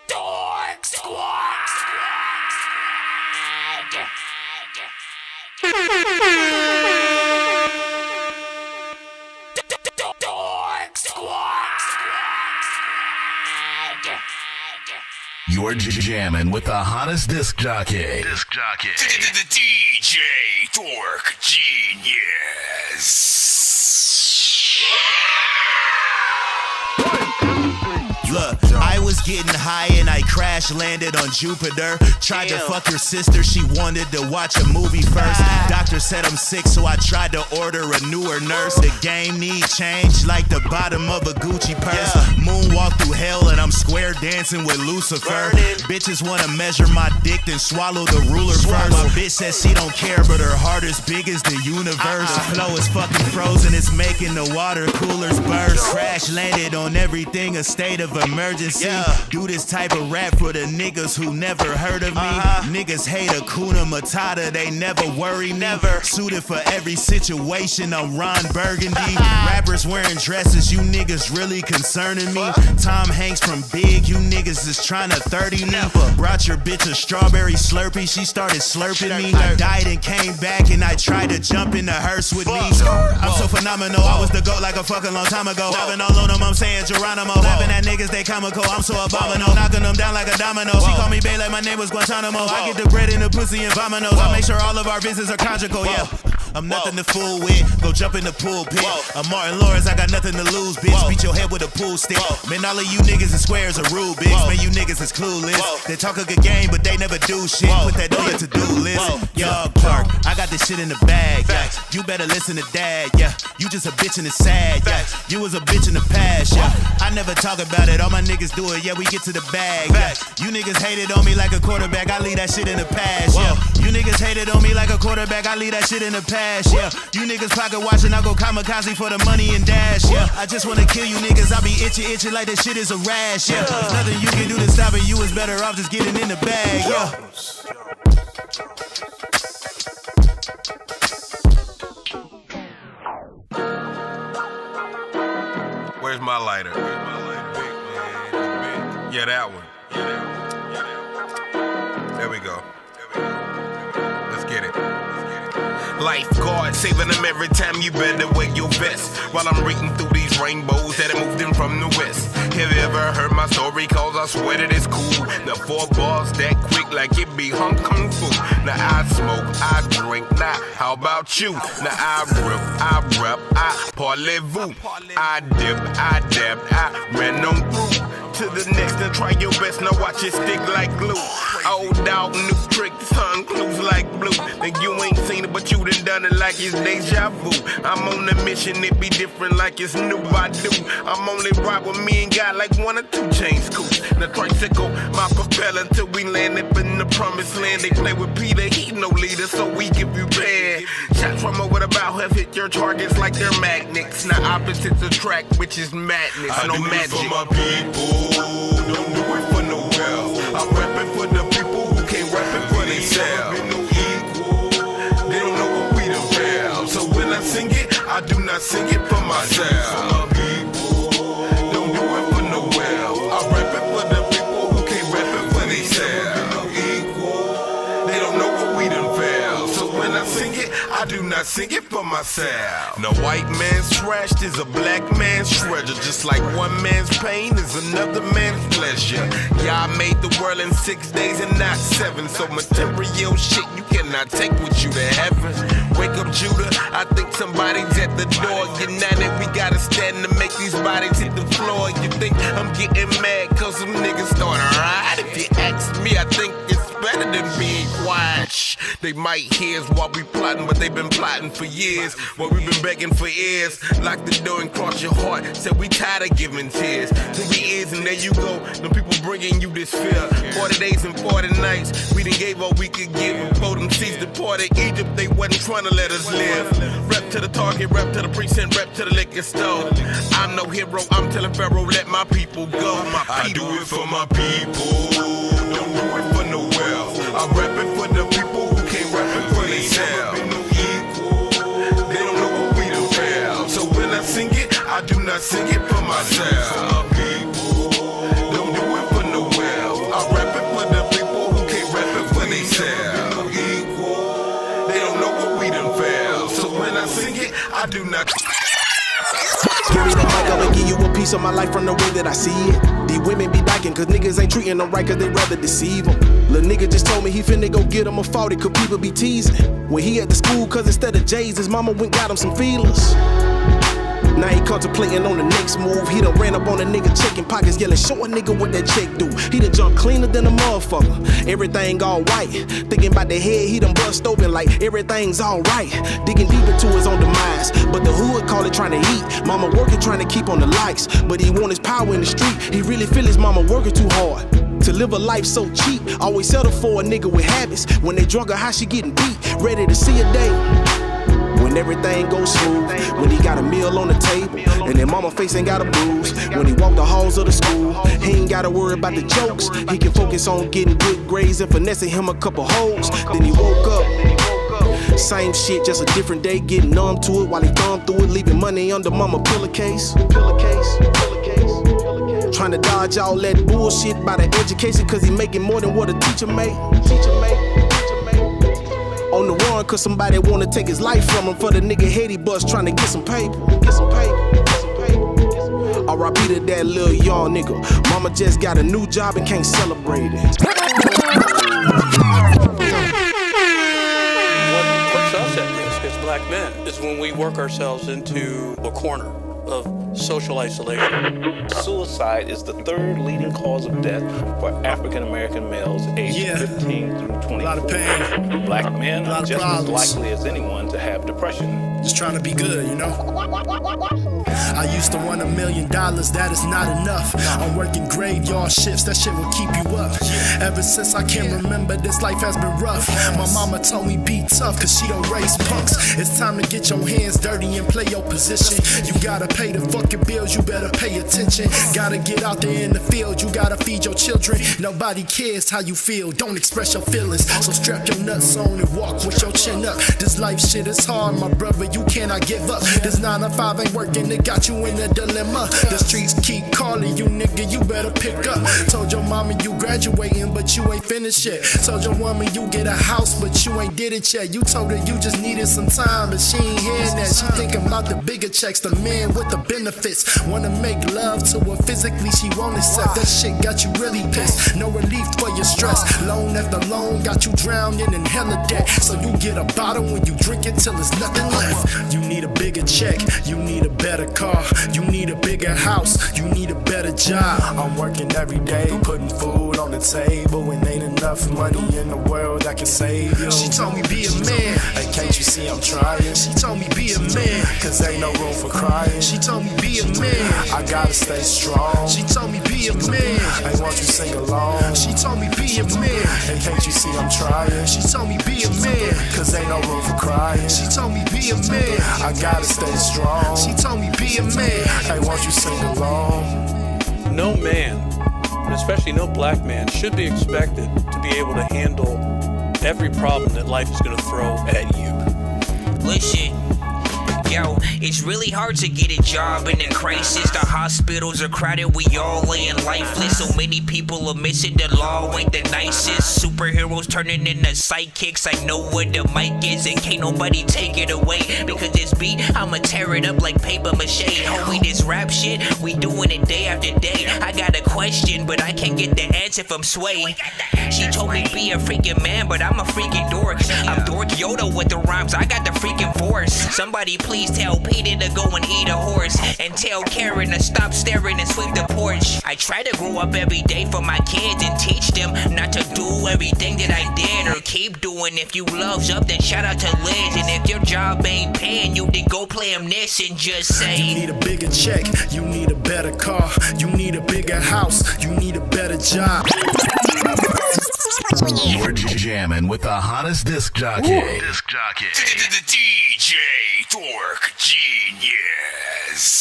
Dork Squad. Dork Squad. You're jamming with the hottest disc jockey. The DJ Dork Genius. Look, I was getting high and I crash landed on Jupiter. Tried to fuck your sister, she wanted to watch a movie first. Doctor said I'm sick, so I tried to order a newer nurse. The game need change like the bottom of a Gucci purse. Moonwalk through hell and I'm square dancing with Lucifer. Bitches wanna measure my dick, then swallow the ruler first. My bitch says she don't care, but her heart is big as the universe. Flow is fucking frozen, it's making the water coolers burst. Crash landed on everything, a state of emergency. Do this type of rap for the niggas who never heard of me. Niggas hate Hakuna Matata, they never worry me. Suited for every situation, I'm Ron Burgundy. Rappers wearing dresses, you niggas really concerning me. Tom Hanks from Big, you niggas is trying to 30 me. Brought your bitch a strawberry Slurpee, she started slurping me. I died and came back and I tried to jump in the hearse with me. I'm so phenomenal, I was the GOAT like a fucking long time ago. Loving all on them, I'm saying Geronimo. Laughing at niggas, they comical, I'm so abominable. Knocking them down like a domino. She called me bae like my name was Guantanamo. I get the bread and the pussy and vominos. I make sure all of our visits are conjugal, yeah. I'm nothing to fool with, go jump in the pool pit. I'm Martin Lawrence, I got nothing to lose, bitch. Beat your head with a pool stick. Man, all of you niggas is squares are Rubik's. Man, you niggas is clueless. They talk a good game, but they never do shit. Put that on your to-do list. Young Clark, I got this shit in the bag, yeah. You better listen to dad, yeah. You just a bitch and it's sad, yeah. You was a bitch in the past, yeah. I never talk about it, all my niggas do it, yeah. We get to the bag, yeah. You niggas hated on me like a quarterback, I leave that shit in the past, yeah. You niggas hated on me like a quarterback, I leave that shit in the past, yeah. You niggas pocket watching, I go kamikaze for the money and dash, yeah. I just wanna kill you niggas, I be itchy like that shit is a rash, yeah. There's nothing you can do to stop it, you is better off just getting in the bag, yeah. Where's my lighter? Yeah, that one. There we go. Let's get it. Lifeguard, saving them every time, you better wear your vest. While I'm reading through these rainbows that I moved in from the west. Have you ever heard my story? Cause I swear that it's cool. The 4 bars that quick like it be Hong Kong food. Now I smoke, I drink, now how about you? Now I rep, I parlez-vous. I dip, I dab, I ran on through. To the next and try your best, now watch it stick like glue. Old dog, new trick, tongue clues like blue. Think you ain't seen it, but you done it like it's deja vu. I'm on a mission, it be different like it's new, I do. I'm only ride with me and got like 1 or 2 chain scoops. The tricycle, my propeller until we land up in the promised land. They play with Peter, he no leader, so we get prepared. Shots from over the bow have hit your targets like they're magnets. Now opposites attract, which is madness, I no do magic. it for my people, don't do it for no else. I'm rapping for the people who can't rap it for themselves. No equal, they don't know what we done found. So when I sing it, I do not sing it for myself. My people, don't do it for no else. I'm rapping for the people who can't rap it for themselves. No equal, they don't know what we done found. So when I sing it, I do not sing it for myself. No white man's trash is a black man's treasure. Just like one man's pain is another man's pleasure. Yeah, I made the world in 6 days and not 7. So material shit you cannot take with you to heaven. Wake up, Judah, I think somebody's at the door. United, we gotta stand to make these bodies hit the floor. You think I'm getting mad cause some niggas started ride? If you ask me, I think it's better than being quiet. Shh, they might hear us while we plotting, but they've been plotting for years. Well, we've been begging for years. Lock the door and cross your heart. Said we tired of giving tears. Who we is, and there you go. The people bringing you this fear. 40 days and 40 nights. We done gave all we could give. Before them seas departed Egypt, they wasn't trying to let us live. Rep to the target, rep to the precinct, rep to the liquor store. I'm no hero, I'm telling Pharaoh, let my people go. I do it for my people, don't do it for no else. I'm rapping for the people who can't rap it for themselves. No equal, they don't know what we done found. So when I sing it, I do not sing it sing it, I do not. Give me the mic, I'ma give you a piece of my life from the way that I see it. These women be dyking cause niggas ain't treating them right cause they rather deceive them. Lil' nigga just told me he finna go get him a 40 cause people be teasing. When he at the school cause instead of J's, his mama went got him some feelers. Now he contemplating on the next move. He done ran up on a nigga checking pockets, yelling, show a nigga what that check do. He done jumped cleaner than a motherfucker. Everything all white. Thinking about the head, he done bust open like everything's alright. Digging deep into his own demise. But the hood call it trying to eat. Mama working trying to keep on the lights. But he want his power in the street. He really feel his mama working too hard to live a life so cheap. Always settle for a nigga with habits. When they drunk or how she getting beat. Ready to see a day when everything goes smooth, when he got a meal on the table, and then mama face ain't got a bruise. When he walk the halls of the school, he ain't gotta worry about the jokes. He can focus on getting good grades and finessing him a couple hoes. Then he woke up, same shit, just a different day, getting numb to it while he thumb through it, leaving money under mama pillowcase. Trying to dodge all that bullshit by the education, cause he making more than what a teacher make. On the run cause somebody wanna take his life from him for the nigga head he bust trying to get some paper. R.I.P. to that little young nigga. Mama just got a new job and can't celebrate it. What puts us at risk as black men is when we work ourselves into a corner of social isolation. Suicide is the third leading cause of death for African American males aged 15 through 24. A lot of pain. Black men are just problems. as likely as anyone to have depression. Just trying to be good, you know? I used to want $1 million, that is not enough. I'm working graveyard shifts, that shit will keep you up. Ever since I can remember, this life has been rough. My mama told me be tough, cause she don't raise punks. It's time to get your hands dirty and play your position. You gotta pay the fucking bills, you better pay attention. Gotta get out there in the field, you gotta feed your children. Nobody cares how you feel, don't express your feelings. So strap your nuts on and walk with your chin up. This life shit is hard, my brother, you cannot give up. This 9 to 5 ain't working, it got you in a dilemma. The streets keep calling you, nigga, you better pick up. Told your mama you graduating, but you ain't finished yet. Told your woman you get a house, but you ain't did it yet. You told her you just needed some time, but she ain't hearing that. She thinking about the bigger checks, the men with the benefits. Wanna make love to her physically, she won't accept. That shit got you really pissed. No relief for your stress. Loan after loan got you drowning in hella debt. So you get a bottle when you drink it till there's nothing left. You need a bigger check, you need a better car, you need a bigger house, you need a better job. I'm working every day, putting food on the table, and ain't enough money in the world that can save you. She told me be a man, hey, can't you see I'm trying? She told me be a man, cause ain't no room for crying. She told me be a man, I gotta stay strong. She told me be a man, hey, won't you sing along? She told me be a man, hey, can't you see I'm trying? She told me be a man, cause ain't no room for crying. She told me be a man, I gotta stay strong. She told me be a man, hey, won't you sing along? No man, and especially no black man, should be expected to be able to handle every problem that life is going to throw at you. Listen, yo, it's really hard to get a job in a crisis. The hospitals are crowded, we all laying lifeless. So many people are missing, the law ain't the nicest. Superheroes turning into sidekicks. I know where the mic is and can't nobody take it away. Because this beat, I'ma tear it up like paper mache. Homie, this rap shit, we doing it day after day. I got a question, but I can't get the answer from Sway. She told me be a freaking man, but I'm a freaking dork. I'm Dork Yoda with the rhymes, I got the freaking force. Somebody please tell Peter to go and eat a horse, and tell Karen to stop staring and sweep the porch. I try to grow up every day for my kids and teach them not to do everything that I did or keep doing. If you love's up, then shout out to Liz. And if your job ain't paying you, then go play him this and just say, you need a bigger check, you need a better car, you need a bigger house, you need a better job. You're jamming with the hottest disc jockey. Disc jockey. DJ Dork Genius.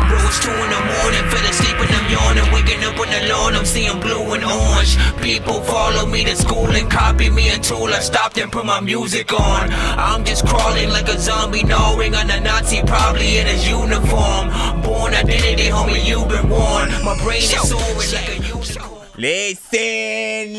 Bro, it's 2 in the morning, fell asleep and I'm yawning. Waking up on the lawn, I'm seeing blue and orange. People follow me to school and copy me until I stopped and put my music on. I'm just crawling like a zombie, gnawing on a Nazi, probably in his uniform. Born identity, homie, you've been warned. My brain is soaring like a unicorn. Listen,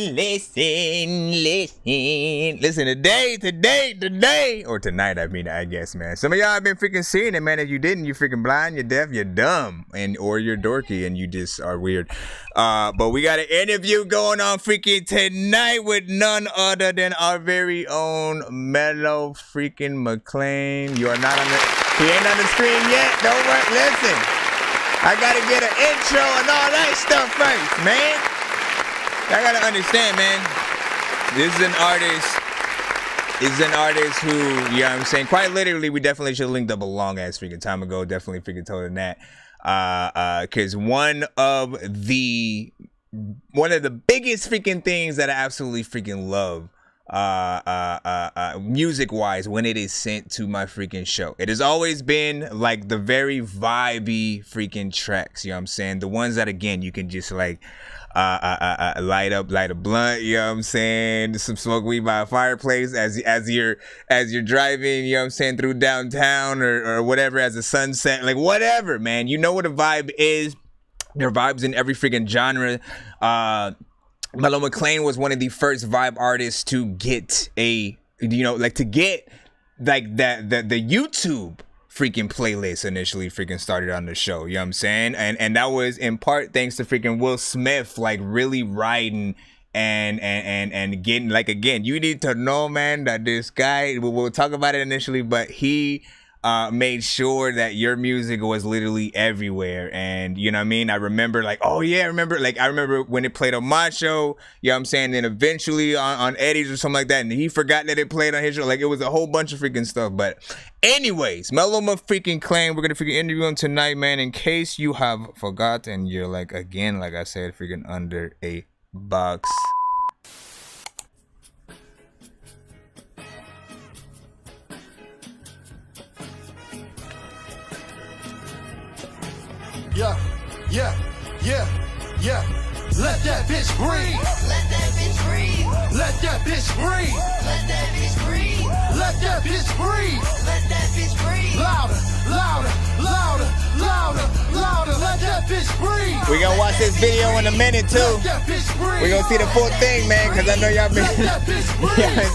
today, or tonight, I guess, man. Some of y'all have been freaking seeing it, man. If you didn't, you're freaking blind, you're deaf, you're dumb, or you're dorky, and you just are weird. But we got an interview going on freaking tonight with none other than our very own Mellow freaking McClain. You are not on he ain't on the screen yet. Don't worry, listen. I gotta get an intro and all that stuff first, man. I gotta understand, man. This is an artist who, you know what I'm saying? Quite literally, we definitely should have linked up a long ass freaking time ago. Definitely freaking told him that. Cause one of the biggest freaking things that I absolutely freaking love, music wise, when it is sent to my freaking show, it has always been like the very vibey freaking tracks, you know what I'm saying? The ones that, again, you can just like light a blunt, you know what I'm saying, some smoke weed by a fireplace as you're driving, you know what I'm saying, through downtown or whatever, as the sunset, like whatever, man. You know what a vibe is. There are vibes in every freaking genre. Mellow McClain was one of the first vibe artists to get the YouTube freaking playlist initially freaking started on the show, you know what I'm saying? And that was in part thanks to freaking Will Smith, like really riding and getting, like, again, you need to know, man, that this guy, we'll talk about it initially, but he made sure that your music was literally everywhere. And you know what I mean? I remember like, oh yeah, I remember when it played on my show, you know what I'm saying? Then eventually on Eddie's or something like that, and he forgot that it played on his show. Like, it was a whole bunch of freaking stuff. But anyways, Mellow freaking Claim, we're gonna freaking interview him tonight, man. In case you have forgotten, you're like, again, like I said, freaking under a box. Yeah. Let that bitch breathe. Let that bitch breathe. Let that bitch breathe. Let that bitch breathe. Let that bitch breathe. Let that bitch breathe. Louder. Let that bitch breathe. We gonna watch this video in a minute too. We gonna see the full thing, man, cause I know y'all been y'all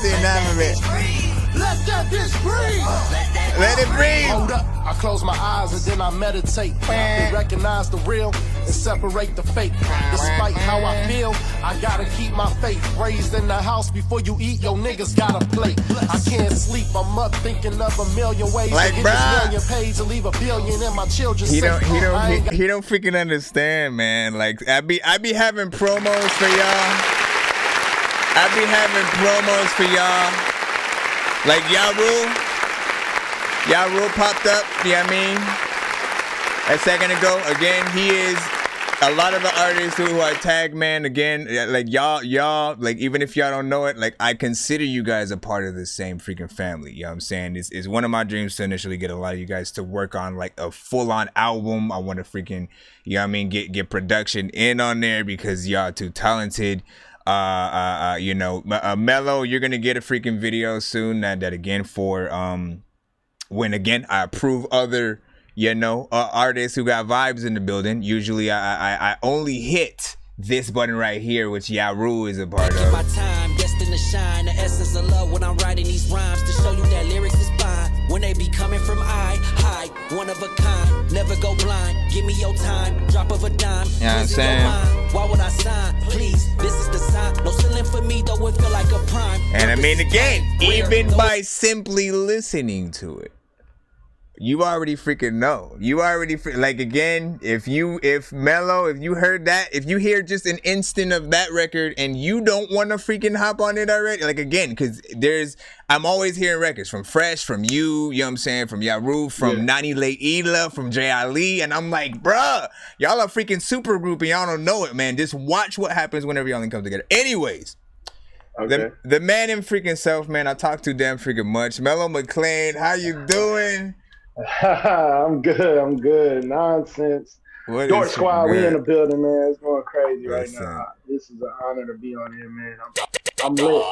seen none of it. Let that bitch breathe. Let it breathe. Hold up. I close my eyes and then I meditate. I can recognize the real and separate the fake. Despite how I feel, I gotta keep my faith. Raised in the house before you eat, your niggas gotta play. I can't sleep, I'm up thinking of a million ways like, to get this million paid to leave a billion in my children's he don't freaking understand, man. Like, I be having promos for y'all. Like Ja Rule popped up, you know what I mean? A second ago. Again, he is a lot of the artists who are tag, man. Again, like y'all, like, even if y'all don't know it, like, I consider you guys a part of the same freaking family. You know what I'm saying? It's one of my dreams to initially get a lot of you guys to work on like a full-on album. I want to freaking, you know what I mean, get production in on there because y'all too talented. Mellow, you're gonna get a freaking video soon. That again for when again I approve other artists who got vibes in the building. Usually I only hit this button right here, which Ja Rule is a part of. My time destined to shine, the essence of love when I'm writing these rhymes to show you that lyrics is fine. When they be coming from high, one of a kind, never go blind. Give me your time, drop of a dime. You know what I'm saying? Why would I sign? Please, this is the sign. No ceiling for me, though it feel like a prime. And I mean, again, even by simply listening to it, you already freaking know. You already like, again, if Mellow, if you heard that, if you hear just an instant of that record and you don't want to freaking hop on it already, like, again, because I'm always hearing records from Fresh, from you know what I'm saying, from Ja Rule, from Nani Leila, from J. Ali, and I'm like, bruh, y'all are freaking super group and y'all don't know it, man. Just watch what happens whenever y'all come together. Anyways. Okay. The man in freaking self, man, I talk too damn freaking much. Mellow McClain, how you doing? I'm good. Nonsense. Dork Squad, we in the building, man. It's going crazy right now. This is an honor to be on here, man. I'm lit.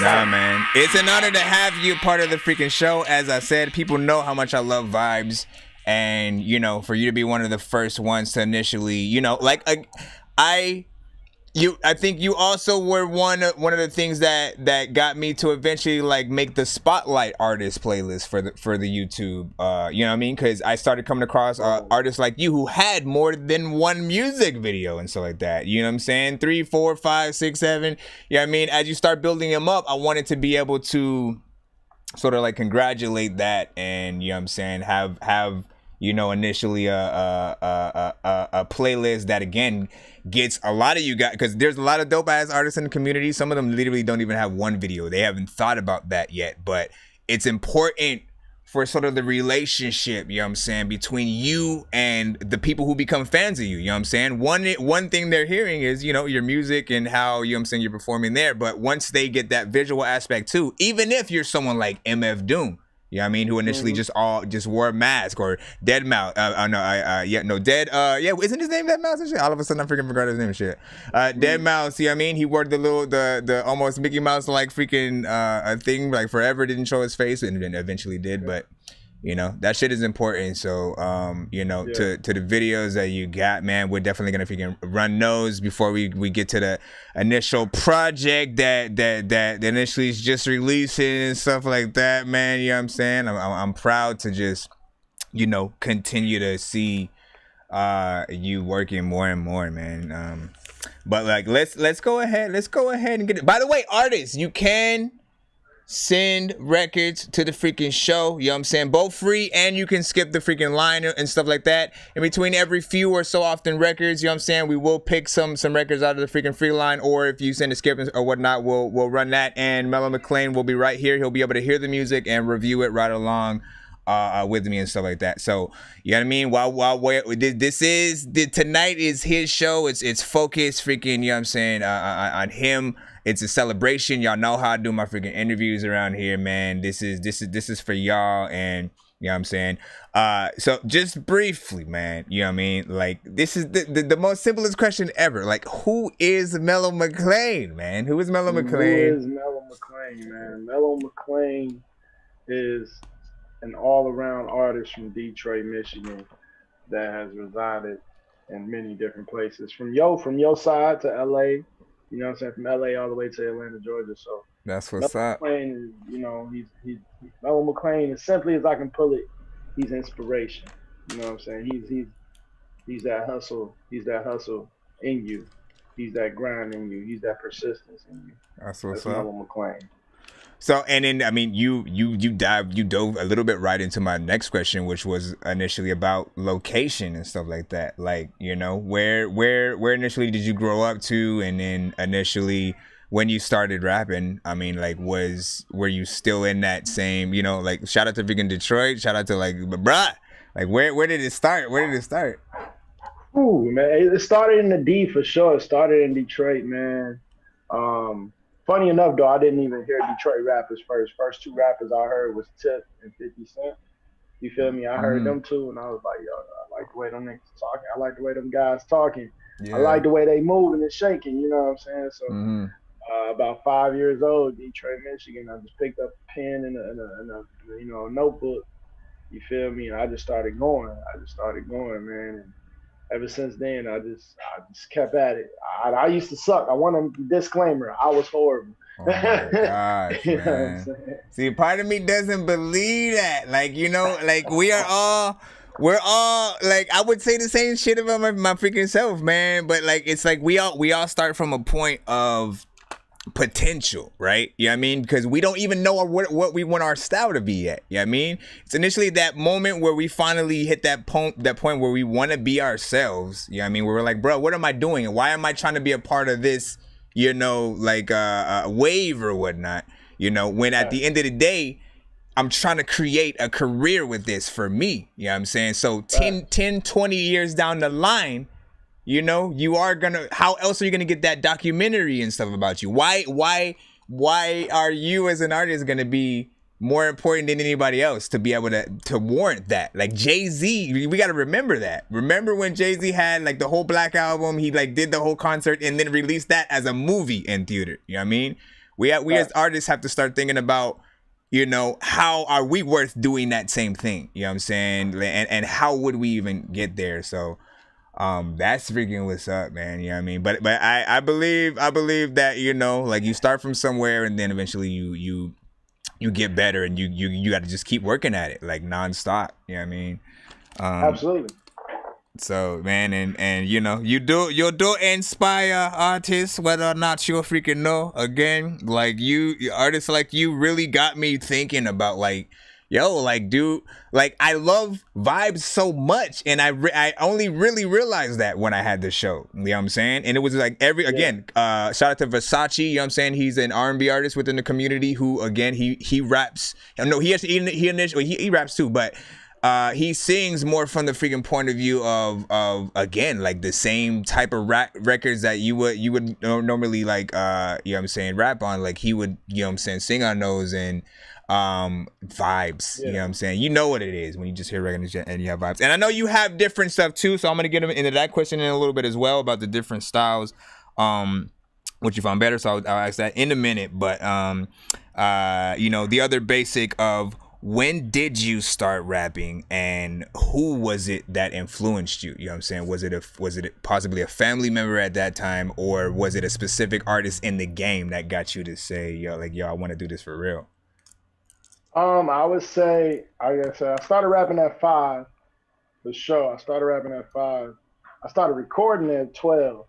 Nah, man. It's an honor to have you part of the freaking show. As I said, people know how much I love vibes. and you know, for you to be one of the first ones to initially, you know, like I think you also were one of the things that got me to eventually like make the spotlight artist playlist for the YouTube. You know what I mean? Because I started coming across artists like you who had more than one music video and stuff like that. You know what I'm saying? 3, 4, 5, 6, 7. You know what I mean? As you start building them up, I wanted to be able to sort of like congratulate that, and you know what I'm saying, have you know, initially a playlist that again gets a lot of you guys, because there's a lot of dope ass artists in the community. Some of them literally don't even have one video. They haven't thought about that yet, but it's important for sort of the relationship, you know what I'm saying, between you and the people who become fans of you, you know what I'm saying? One thing they're hearing is, you know, your music and how, you know what I'm saying, you're performing there, but once they get that visual aspect too, even if you're someone like MF Doom, you know what I mean, who initially just wore a mask, or Dead Mouse, isn't his name Dead Mouse and shit? All of a sudden I freaking forgot his name and shit. Dead Mouse, you know what I mean? He wore the almost Mickey Mouse like freaking thing, like forever, didn't show his face, and then eventually did, but you know, that shit is important. So, you know, to the videos that you got, man, we're definitely gonna freaking run those before we get to the initial project that initially is just releasing and stuff like that, man. You know what I'm saying? I'm proud to just, you know, continue to see you working more and more, man. But like, let's go ahead and get it. By the way, artists, you can send records to the freaking show, you know what I'm saying, both free, and you can skip the freaking line and stuff like that. In between every few or so often records, you know what I'm saying, we will pick some records out of the freaking free line, or if you send a skip or whatnot, we'll run that, and Mellow McClain will be right here. He'll be able to hear the music and review it right along with me and stuff like that. So you know what I mean, while tonight is his show, it's focused freaking, you know what I'm saying, on him. It's a celebration. Y'all know how I do my freaking interviews around here, man. This is for y'all, and you know what I'm saying. So just briefly, man, you know what I mean? Like, this is the most simplest question ever. Like, who is Mellow McClain, man? Who is Mellow McClain? Who is Mellow McClain, man? Mellow McClain is an all-around artist from Detroit, Michigan, that has resided in many different places. From your side to LA. You know what I'm saying? From LA all the way to Atlanta, Georgia. So that's what's up. McClain is, you know, he's Mellow McClain, as simply as I can pull it, he's inspiration. You know what I'm saying? He's that hustle. He's that hustle in you. He's that grind in you. He's that persistence in you. That's what's up. Mellow McClain. So, and then, I mean, you dove a little bit right into my next question, which was initially about location and stuff like that. Like, you know, where initially did you grow up to? And then initially when you started rapping, I mean, like, were you still in that same, you know, like, shout out to freaking Detroit, shout out to like, bruh, like, where did it start? Ooh, man, it started in the D for sure. It started in Detroit, man. Funny enough, though, I didn't even hear Detroit rappers first. First two rappers I heard was Tip and 50 Cent. You feel me? I heard them too, and I was like, yo, I like the way them niggas talking. I like the way them guys talking. Yeah. I like the way they moving and shaking, you know what I'm saying? So about 5 years old, Detroit, Michigan, I just picked up a pen and a notebook. You feel me? And I just started going, man. And ever since then, I just kept at it. I used to suck. I want a disclaimer. I was horrible. Oh my gosh, you know what I'm saying? See, part of me doesn't believe that. Like, you know, like we're all like, I would say the same shit about my freaking self, man. But like, it's like we all start from a point of potential, right? You know what I mean? Because we don't even know what we want our style to be yet. You know what I mean? It's initially that moment where we finally hit that point where we want to be ourselves. You know what I mean? Where we're like, bro, what am I doing? And why am I trying to be a part of this, you know, like a wave or whatnot? You know, when at the end of the day, I'm trying to create a career with this for me. You know what I'm saying? So 10, 20 years down the line, you know, you are gonna, how else are you gonna get that documentary and stuff about you? Why are you as an artist gonna be more important than anybody else to be able to warrant that? Like Jay-Z, we gotta remember that. Remember when Jay-Z had like the whole Black Album, he like did the whole concert and then released that as a movie in theater. You know what I mean? We as artists have to start thinking about, you know, how are we worth doing that same thing? You know what I'm saying? And how would we even get there? So that's freaking what's up, man. You know what I mean? But I believe that, you know, like you start from somewhere and then eventually you get better, and you got to just keep working at it like nonstop. You know what I mean? Absolutely. So man, and you know, you'll do inspire artists, whether or not you'll freaking know. Again, like artists like you really got me thinking about like, yo, like dude, like I love vibes so much, and I only really realized that when I had this show. You know what I'm saying? And it was like again, shout out to Versace. You know what I'm saying? He's an R&B artist within the community who again he raps. No, he raps too, but. He sings more from the freaking point of view of again like the same type of records that you would normally like you know what I'm saying, rap on. Like he would, you know what I'm saying, sing on those and vibes. You know what I'm saying? You know what it is when you just hear records and you have vibes. And I know you have different stuff too, so I'm gonna get into that question in a little bit as well about the different styles. Which you found better, so I'll ask that in a minute. But you know, the other basic of when did you start rapping, and who was it that influenced you? You know what I'm saying? Was it possibly a family member at that time, or was it a specific artist in the game that got you to say, yo, I want to do this for real? I would say, I started rapping at 5, for sure. I started rapping at 5. I started recording at 12,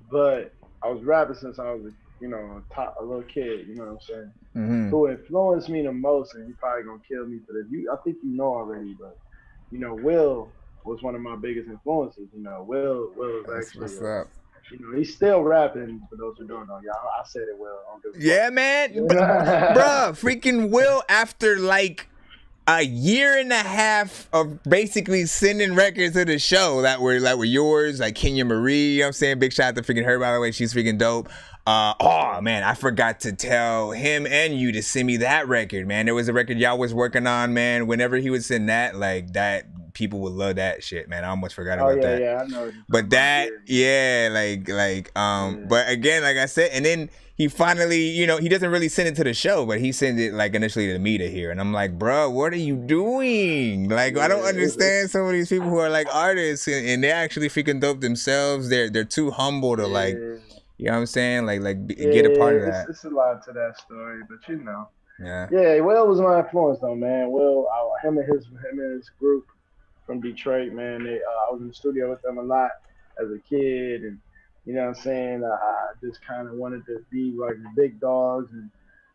but I was rapping since I was a little kid, you know what I'm saying? Mm-hmm. Who influenced me the most, and you probably gonna kill me for this. I think you know already, but you know, Will was one of my biggest influences. You know, Will is actually what's up. You know, he's still rapping for those who don't know. Y'all, I said it, Will. Yeah, man. Bruh, freaking Will, after like a year and a half of basically sending records to the show that were yours, like Kenya Marie, you know what I'm saying? Big shout out to freaking her, by the way. She's freaking dope. Oh man, I forgot to tell him and you to send me that record, man. There was a record y'all was working on, man. Whenever he would send that, like that, people would love that shit, man. I almost forgot about that. Yeah, I know. But that, yeah, but again, like I said, and then he finally, you know, he doesn't really send it to the show, but he sends it like initially to me to hear, and I'm like, bro, what are you doing? Like, I don't understand some of these people who are like artists and they're actually freaking dope themselves. They're too humble to like. You know what I'm saying? Get a part of that. It's a lot to that story, but you know. Yeah. Yeah, Will was my influence though, man. Will, him and his group from Detroit, man. I was in the studio with them a lot as a kid, and you know what I'm saying. I just kind of wanted to be like the big dogs and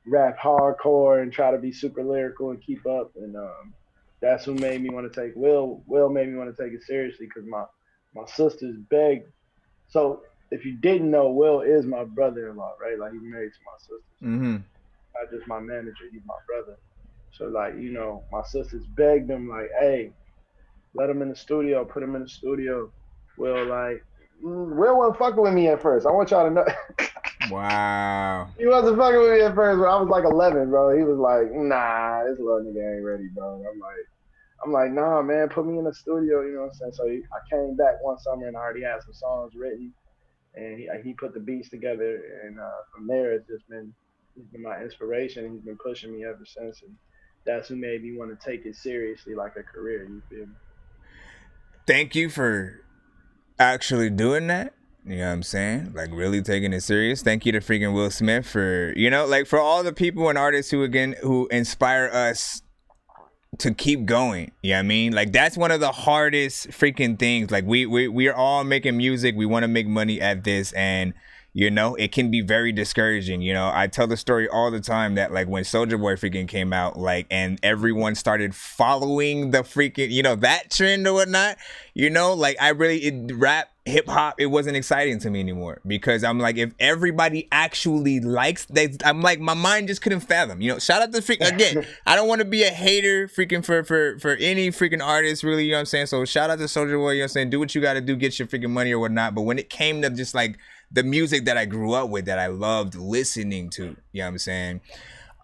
rap hardcore and try to be super lyrical and keep up. And that's what made me want to take Will. Will made me want to take it seriously because my sisters begged. So. If you didn't know, Will is my brother-in-law, right? Like, he's married to my sisters. Mm-hmm. Not just my manager, he's my brother. So, like, you know, my sisters begged him, like, hey, let him in the studio, put him in the studio. Will, like, Will wasn't fucking with me at first. I want y'all to know. Wow. He wasn't fucking with me at first, but I was like 11, bro. He was like, nah, this little nigga ain't ready, bro. I'm like, nah, man, put me in the studio, you know what I'm saying? So I came back one summer and I already had some songs written. And he put the beats together, and from there he's been my inspiration. He's been pushing me ever since, and that's who made me want to take it seriously like a career. You feel me? Thank you for actually doing that. You know what I'm saying? Like really taking it serious. Thank you to freaking Will Smith for, you know, like for all the people and artists who inspire us to keep going. You know what I mean? Like that's one of the hardest freaking things. Like we are all making music. We want to make money at this, and you know, it can be very discouraging. You know, I tell the story all the time that like when Soulja Boy freaking came out, like, and everyone started following the freaking, you know, that trend or whatnot, you know, like rap, hip hop, it wasn't exciting to me anymore because I'm like, if everybody actually likes that, I'm like, my mind just couldn't fathom, you know. Shout out to again, I don't want to be a hater freaking for any freaking artist really, you know what I'm saying? So shout out to Soulja Boy, you know what I'm saying? Do what you got to do, get your freaking money or whatnot. But when it came to just like the music that I grew up with, that I loved listening to, you know what I'm saying?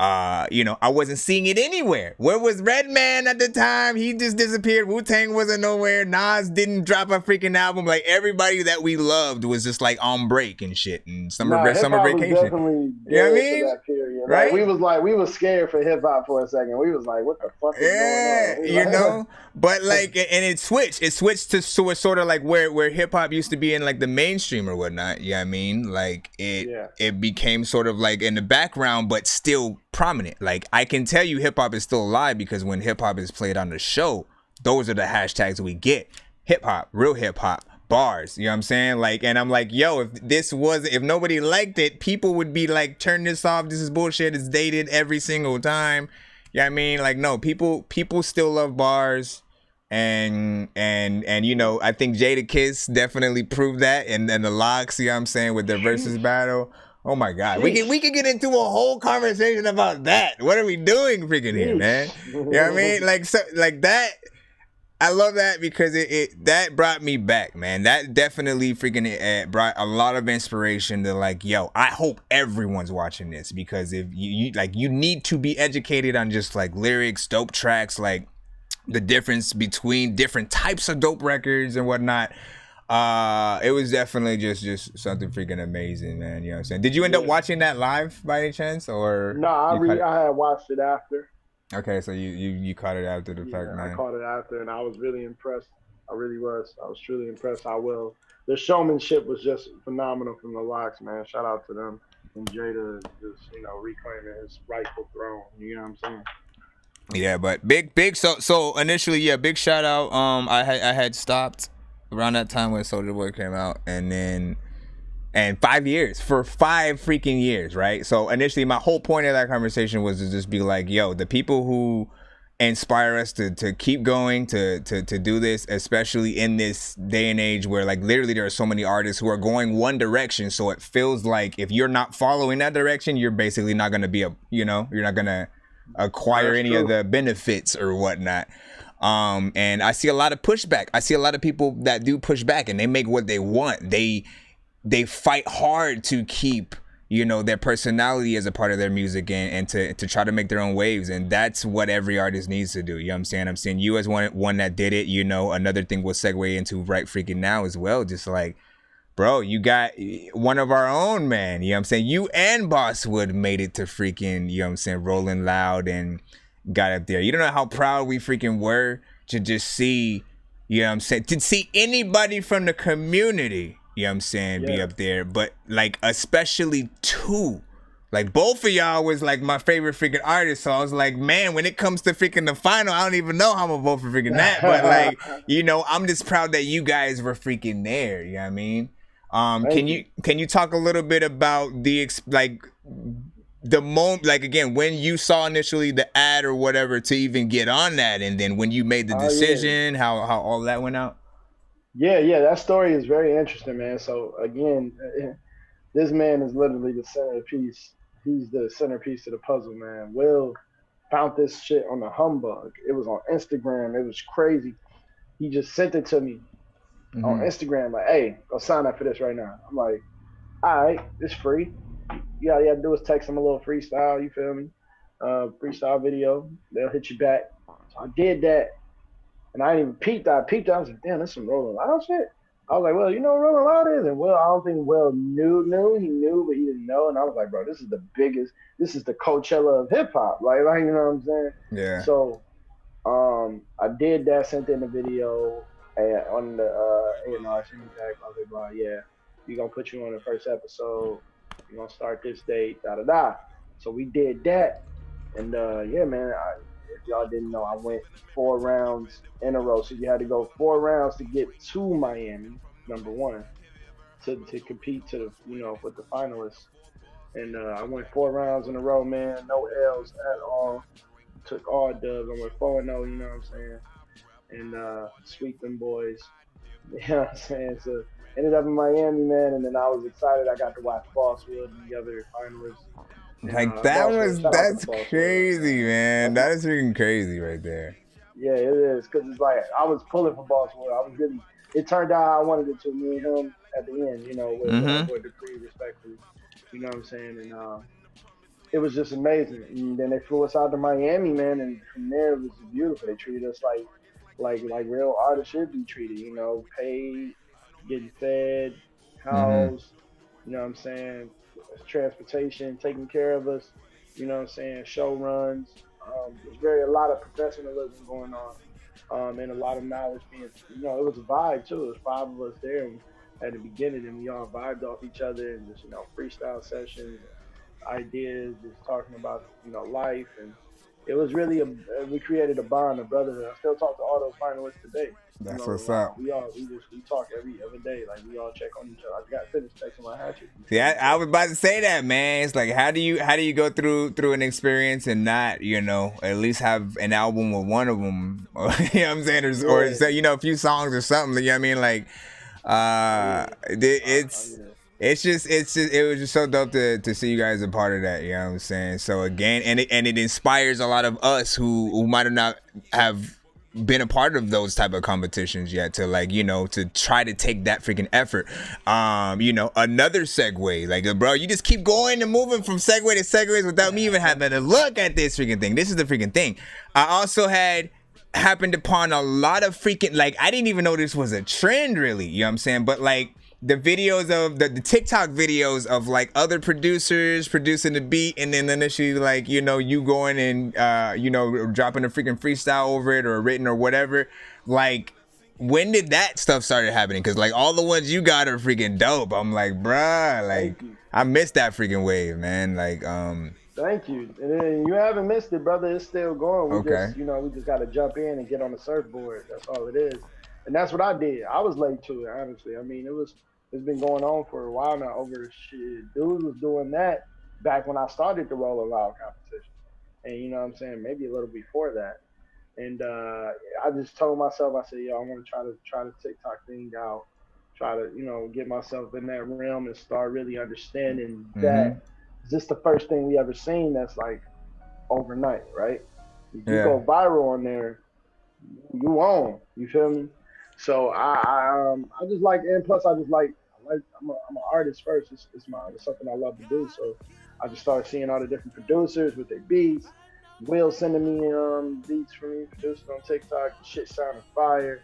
I wasn't seeing it anywhere. Where was Redman at the time? He just disappeared. Wu-Tang wasn't nowhere. Nas didn't drop a freaking album. Like, everybody that we loved was just like on break and shit and summer vacation. Was definitely You know what I mean? that period. Right? Like, we was scared for hip hop for a second. We was like, what the fuck is going on? But like, and it switched to sort of like where hip hop used to be in like the mainstream or whatnot. You know what I mean? Like it became sort of like in the background, but still prominent. Like, I can tell you hip hop is still alive because when hip hop is played on the show, those are the hashtags we get. Hip hop, real hip hop, bars. You know what I'm saying? Like, and I'm like, yo, if nobody liked it, people would be like, turn this off. This is bullshit. It's dated every single time. You know what I mean? Like, no, people still love bars. And I think Jadakiss definitely proved that, and the Locks, you know what I'm saying, with their versus battle. Oh my God, we can get into a whole conversation about that. What are we doing, freaking here, man? You know what I mean? Like that. I love that because that brought me back, man. That definitely freaking brought a lot of inspiration to like, yo, I hope everyone's watching this because if you need to be educated on just like lyrics, dope tracks, like the difference between different types of dope records and whatnot. It was definitely just something freaking amazing, man. You know what I'm saying? Did you end up watching that live by any chance, or? No, I had watched it after. Okay, so you caught it after the fact, man. I caught it after, and I was really impressed. I really was. I was truly impressed. The showmanship was just phenomenal from the Locks, man. Shout out to them and Jada just reclaiming his rightful throne. You know what I'm saying? Yeah, but big. So initially, yeah, big shout out. I had stopped around that time when Soulja Boy came out, and 5 years, for 5 freaking years, right? So initially, my whole point of that conversation was to just be like, yo, the people who inspire us to keep going, to do this, especially in this day and age where like literally there are so many artists who are going one direction. So it feels like if you're not following that direction, you're basically not going to be you're not going to acquire any of the benefits or whatnot. And I see a lot of pushback. I see a lot of people that do push back and they make what they want. They fight hard to keep, their personality as a part of their music and to try to make their own waves. And that's what every artist needs to do. You know what I'm saying? I'm seeing you as one that did it. Another thing we'll segue into right freaking now as well. Just like, bro, you got one of our own, man. You know what I'm saying? You and Bosswood made it to freaking, Rolling Loud and got up there. You don't know how proud we freaking were to just see, to see anybody from the community, be up there. But like, especially two. Like, both of y'all was like my favorite freaking artists. So I was like, man, when it comes to freaking the final, I don't even know how I'm gonna vote for freaking that. But like, I'm just proud that you guys were freaking there. You know what I mean? Can you talk a little bit about the moment, like, again, when you saw initially the ad or whatever to even get on that, and then when you made the decision, how all that went out? Yeah, that story is very interesting, man. So again, this man is literally the centerpiece. He's the centerpiece of the puzzle, man. Will found this shit on the humbug. It was on Instagram. It was crazy. He just sent it to me on Instagram, like, hey, go sign up for this right now. I'm like, all right, it's free. You all you gotta do is text them a little freestyle, you feel me? Freestyle video, they'll hit you back. So I did that, and I didn't even peeped. I was like, damn, that's some Rolling Loud shit. I was like, well, you know what Rolling Loud is? And Will, I don't think Will knew. He knew, but he didn't know. And I was like, bro, this is the biggest, this is the Coachella of hip hop. Like, you know what I'm saying? Yeah. So I did that, sent in the video on the A&R, sent me back, blah, blah, blah. Yeah, we're going to put you on the first episode. We're going to start this date, da-da-da. So we did that. And, yeah, man, if y'all didn't know, I went 4 rounds in a row. So you had to go 4 rounds to get to Miami, number one, to compete to the, with the finalists. And I went 4 rounds in a row, man. No L's at all. Took all dubs. I went 4-0, you know what I'm saying? And sweep them boys. You know what I'm saying? So ended up in Miami, man. And then I was excited. I got to watch Bosswood and the other finalists. Like, that's crazy, man. That is freaking crazy right there. Yeah, it is. Because it's like, I was pulling for Bosswood. It turned out how I wanted it to. Me and him at the end, with Dupree, respectfully. You know what I'm saying? And it was just amazing. And then they flew us out to Miami, man, and from there it was beautiful. They treated us like real artists should be treated. You know, paid, getting fed, Mm-hmm. housed. You know what I'm saying? Transportation, taking care of us. You know what I'm saying? Show runs. There's a lot of professionalism going on, and a lot of knowledge being. You know, it was a vibe too. There was five of us there and at the beginning, and we all vibed off each other and just freestyle sessions, ideas, just talking about life, and it was really we created a bond, a brotherhood. I still talk to all those finalists today. That's what's up. We talk every day, like we all check on each other. I got finished texting my hatchet. See, I was about to say that, man. It's like, how do you go through an experience and not, at least have an album with one of them, or, you know what I'm saying, or a few songs or something. You know what I mean? Like, it was just so dope to see you guys a part of that. You know what I'm saying? So again, and it inspires a lot of us who might have not have been a part of those type of competitions yet to to try to take that freaking effort. Another segue, like, bro, you just keep going and moving from segue to segues without me even having to look at this freaking thing. This is the freaking thing. I also happened upon a lot of freaking, like, I didn't even know this was a trend really, you know what I'm saying? But like the videos of the TikTok videos of like other producers producing the beat, and then initially like, you going and dropping a freaking freestyle over it or written or whatever. Like, when did that stuff started happening? Because like all the ones you got are freaking dope. I'm like, bruh, like I missed that freaking wave, man. Like, thank you. And then you haven't missed it, brother. It's still going. Okay. We just got to jump in and get on the surfboard. That's all it is. And that's what I did. I was late to it, honestly. I mean, it's been going on for a while now. Over shit, dude was doing that back when I started the Rolling Loud competition, and you know what I'm saying, maybe a little before that. And I just told myself, I said, yo, I want to try the TikTok thing out, try to get myself in that realm and start really understanding that this the first thing we ever seen that's like overnight, right? If you go viral on there, you own. You feel me? So I just like, and plus I'm an artist first. It's something I love to do. So I just started seeing all the different producers with their beats. Will sending me beats for me, producing on TikTok. Shit sounding fire.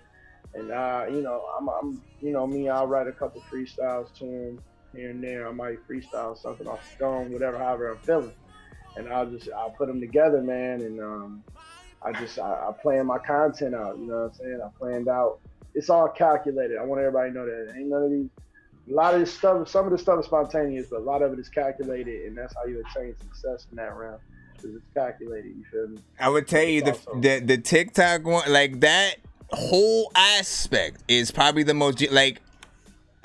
And I'm me. I'll write a couple freestyles to him here and there. I might freestyle something off the dome, whatever, however I'm feeling. And I'll put them together, man. And I plan my content out. You know what I'm saying? I planned out. It's all calculated. I want everybody to know that ain't none of these. A lot of this stuff, some of the stuff is spontaneous, but a lot of it is calculated, and that's how you attain success in that round. Because it's calculated. You feel me? I would tell you the TikTok one, like that whole aspect is probably the most like.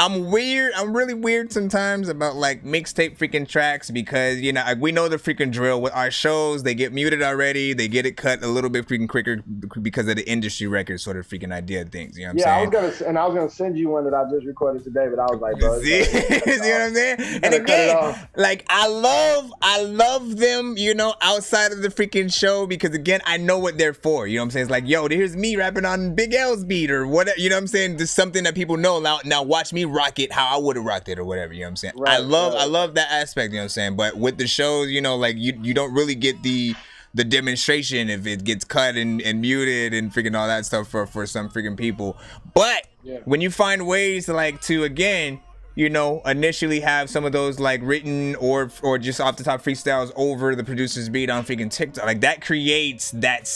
I'm really weird sometimes about like mixtape freaking tracks because, like, we know the freaking drill with our shows. They get muted already. They get it cut a little bit freaking quicker because of the industry record sort of freaking idea of things. You know what I'm saying? I was gonna send you one that I just recorded today, but I was like, bro, see what I'm saying? And again, like I love them, outside of the freaking show because again, I know what they're for. You know what I'm saying? It's like, yo, here's me rapping on Big L's beat or whatever. You know what I'm saying? There's something that people know. Now watch me rock it how I would have rocked it or whatever, you know what I'm saying? Right, I love that aspect, you know what I'm saying? But with the shows, like you don't really get the demonstration if it gets cut and muted and freaking all that stuff for some freaking people. But when you find ways to again, initially have some of those like written or just off the top freestyles over the producer's beat on freaking TikTok, like that creates that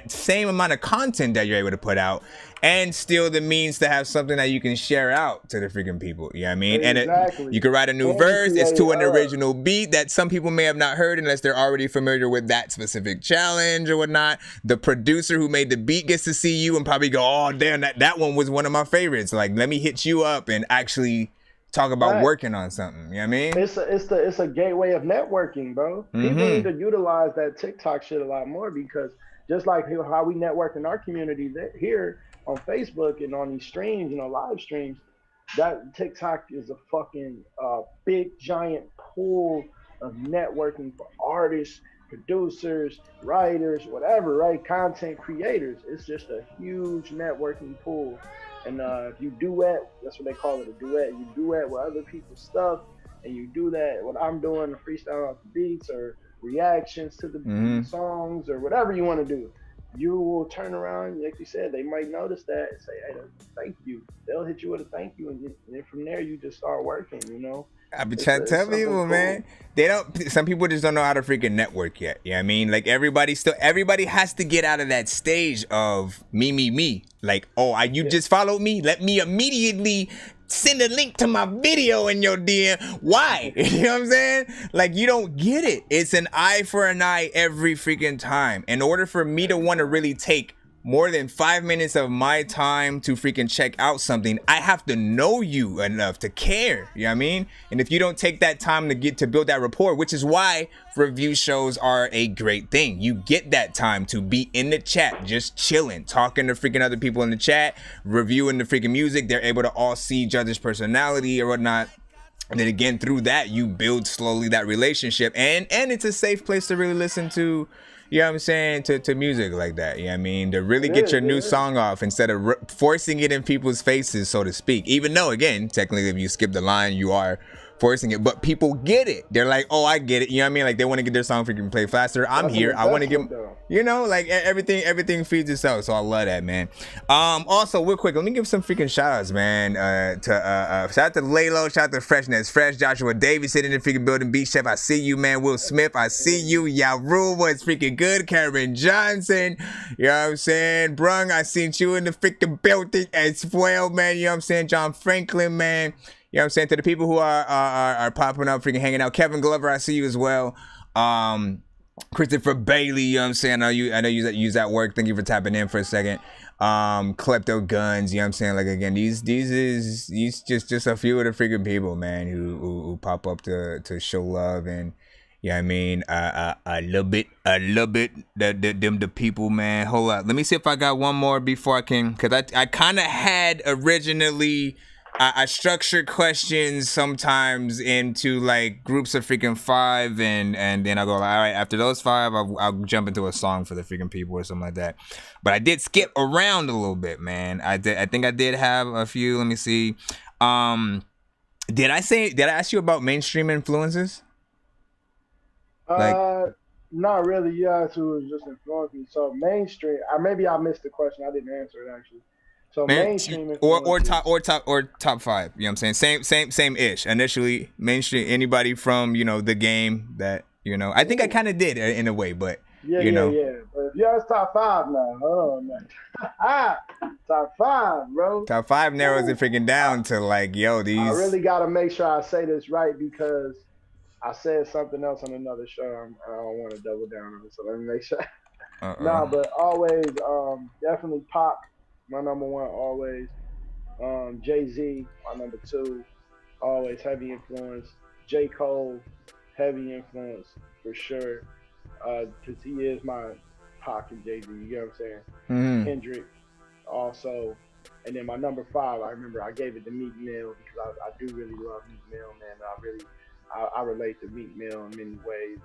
same amount of content that you're able to put out and still the means to have something that you can share out to the freaking people. You know what I mean? Exactly. And you can write a new verse. It's to an original beat that some people may have not heard unless they're already familiar with that specific challenge or whatnot. The producer who made the beat gets to see you and probably go, oh damn, that one was one of my favorites. Like, let me hit you up and actually talk about working on something. You know what I mean? It's a gateway of networking, bro. Mm-hmm. People need to utilize that TikTok shit a lot more because just like how we network in our community here on Facebook and on these streams, live streams, that TikTok is a fucking big giant pool of networking for artists, producers, writers, whatever, right? Content creators. It's just a huge networking pool. And if you duet, that's what they call it, a duet. You duet with other people's stuff, and you do that. What I'm doing, the freestyle off the beats, or reactions to the songs or whatever you want to do. You will turn around, like you said, they might notice that and say, "Hey, thank you." They'll hit you with a thank you, and then from there you just start working. You know. I've been trying to tell people, cool. Man. They don't. Some people just don't know how to freaking network yet. You know what I mean? Like everybody has to get out of that stage of me. Like, oh, you just followed me. Let me immediately send a link to my video in your DM. Why? You know what I'm saying? Like, you don't get it. It's an eye for an eye every freaking time. In order for me to want to really take more than 5 minutes of my time to freaking check out something, I have to know you enough to care. You know what I mean? And if you don't take that time to build that rapport, which is why review shows are a great thing. You get that time to be in the chat, just chilling, talking to freaking other people in the chat, reviewing the freaking music. They're able to all see each other's personality or whatnot. And then again, through that, you build slowly that relationship. And it's a safe place to really listen to, you know what I'm saying, to music like that. You know what I mean? To really get your new song off instead of forcing it in people's faces, so to speak. Even though, again, technically if you skip the line, you are forcing it. But people get it. They're like, oh, I get it. You know what I mean? Like, they want to get their song freaking play faster. I'm here. I want to give them, you know, like everything feeds itself. So I love that, man. Also, real quick, let me give some freaking shout outs, man. Shout out to Laylo, shout out to Freshness Fresh, Joshua Davis sitting in the freaking building, B Chef, I see you, man. Will Smith, I see you. Yaru was freaking good. Karen Johnson, you know what I'm saying? Brung, I seen you in the freaking building as well, man. You know what I'm saying? John Franklin, man. You know what I'm saying? To the people who are popping up, freaking hanging out. Kevin Glover, I see you as well. Christopher Bailey, you know what I'm saying? I know you use that work. Thank you for tapping in for a second. Klepto Guns, you know what I'm saying? Like, again, these just a few of the freaking people, man, who pop up to show love. And you know what I mean? A little bit the people, man. Hold up. Let me see if I got one more before I can, because I kind of had originally, I structure questions sometimes into like groups of freaking 5, and then I'll go, all right, after those 5, I'll jump into a song for the freaking people or something like that. But I did skip around a little bit, man. I think I did have a few. Let me see. Did I ask you about mainstream influences? Not really. You asked who was just influenced me. So mainstream, maybe I missed the question. I didn't answer it actually. So mainstream or top 5. You know what I'm saying? Same ish. Initially, mainstream. Anybody from, you know, the game that, you know. I think I kind of did in a way, but you know. But if you ask top 5 now, hold on, man. Top 5, bro. Top 5 narrows it freaking down to like, yo, these. I really gotta make sure I say this right because I said something else on another show. I don't want to double down on it, so let me make sure. Nah, but always, definitely Pop. My number 1 always. Jay-Z, my number 2, always heavy influence. J. Cole, heavy influence for sure. Because he is my Pac and Jay-Z, you get what I'm saying? Mm-hmm. Kendrick also. And then my number 5, I remember I gave it to Meek Mill because I do really love Meek Mill, man. I relate to Meek Mill in many ways.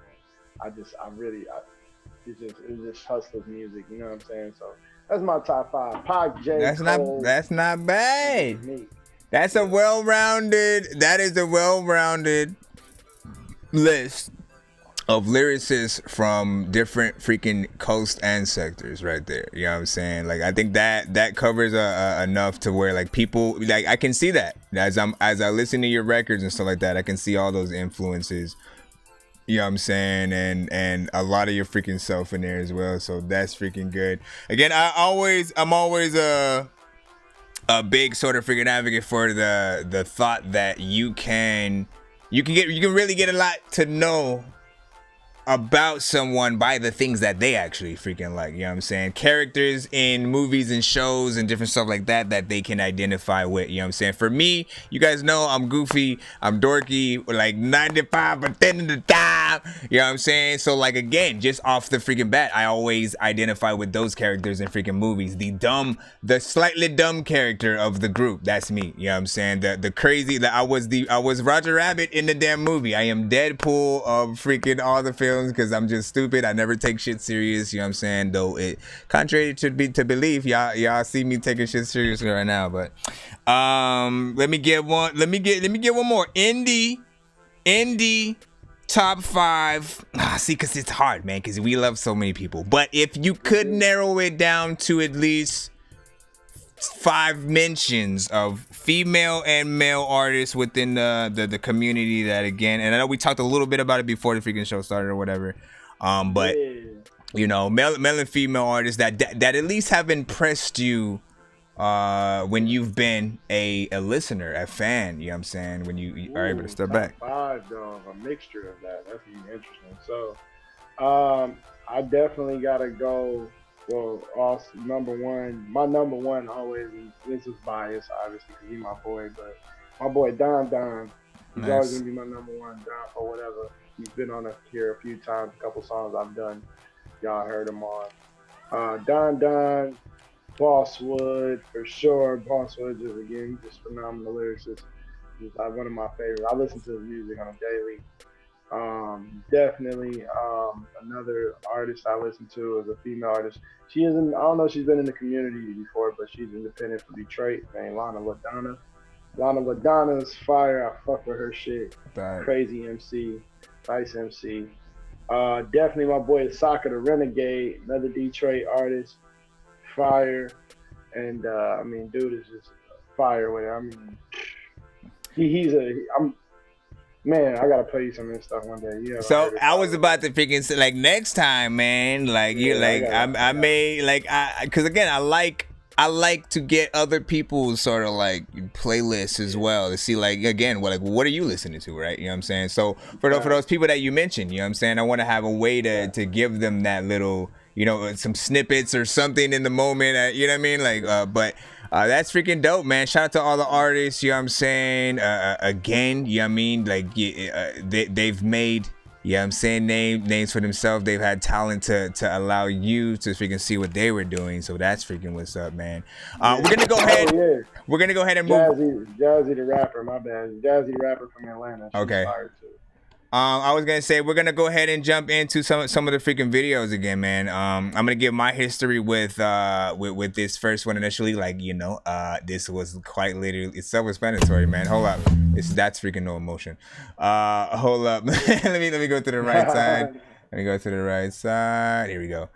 It's just hustler's music, you know what I'm saying? So that's my top 5. Pac, J. Cole. That's not bad. That is a well-rounded list of lyricists from different freaking coasts and sectors right there. You know what I'm saying? Like, I think that covers enough to where like people, like, I can see that as I listen to your records and stuff like that, I can see all those influences. You know what I'm saying? And a lot of your freaking self in there as well. So that's freaking good. Again, I'm always a big sort of freaking advocate for the thought that you can really get a lot to know about someone by the things that they actually freaking like. You know what I'm saying? Characters in movies and shows and different stuff like that they can identify with. You know what I'm saying? For me, you guys know I'm goofy, I'm dorky, like 95% of the time. You know what I'm saying? So like, again, just off the freaking bat, I always identify with those characters in freaking movies. The slightly dumb character of the group. That's me. You know what I'm saying? The crazy, I was Roger Rabbit in the damn movie. I am Deadpool of freaking all the films. Because I'm just stupid. I never take shit serious. You know what I'm saying? Though it contrary to belief, y'all see me taking shit seriously right now. But let me get one more. Indie top 5. See, because it's hard, man, because we love so many people. But if you could narrow it down to at least 5 mentions of female and male artists within the community that, again, and I know we talked a little bit about it before the freaking show started or whatever, but you know, male and female artists that at least have impressed you when you've been a listener, a fan, you know what I'm saying, when you are able to step back. 5, though, a mixture of that. That's interesting. So I definitely gotta go. Well, also number one always, this is biased, obviously, because he's my boy, but my boy Don, he's Nice. always gonna be my number one, Don, for whatever. He's been on here a few times, a couple songs I've done. Y'all heard him on. Don, Bosswood, for sure. Bosswood, just phenomenal lyricist. He's like one of my favorites. I listen to his music on a daily. Definitely another artist I listen to is a female artist. She isn't, I don't know if she's been in the community before, but she's independent from Detroit, named Lana LaDonna. Lana LaDonna's fire. I fuck with her shit. Crazy MC, nice MC. Definitely my boy Soccer the Renegade, another Detroit artist, fire. And I mean, dude is just fire with it. I mean, man, I gotta play you some of this stuff one day. Yeah. So I was about to freaking say, like, next time, man, like you, like I may, like, because again, I like to get other people's sort of like playlists as well to see, like, again, what are you listening to, right? You know what I'm saying? So for those people that you mentioned, you know what I'm saying, I want to have a way to give them that little, you know, some snippets or something in the moment, you know what I mean? Like, but that's freaking dope, man. Shout out to all the artists, you know what I'm saying? Again, you know what I mean? Like, they've made, you know what I'm saying, names for themselves. They've had talent to allow you to freaking see what they were doing. So that's freaking what's up, man. We're gonna go ahead. We're gonna go ahead and move. Jazzy the rapper, my bad. Jazzy the rapper from Atlanta. She's Okay. fired too. I was gonna say we're gonna go ahead and jump into some of the freaking videos again, man. I'm gonna give my history with this first one initially. Like, you know, this was quite literally, it's self-explanatory, man. Hold up, that's freaking no emotion. Hold up, let me go to the right side. Let me go to the right side. Here we go.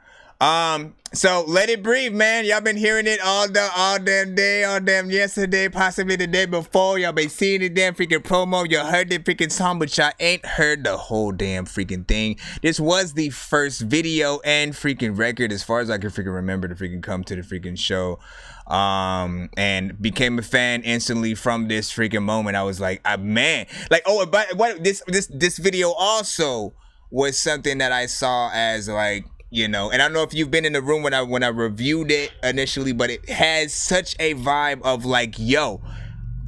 So Let It Breathe, man. Y'all been hearing it all damn day, all damn yesterday, possibly the day before. Y'all been seeing the damn freaking promo. Y'all heard the freaking song, but y'all ain't heard the whole damn freaking thing. This was the first video and freaking record, as far as I can freaking remember, to freaking come to the freaking show. And became a fan instantly from this freaking moment. I was like, man, like, oh, but what this video also was something that I saw as, like, you know, and I don't know if you've been in the room when I reviewed it initially, but it has such a vibe of, like, yo,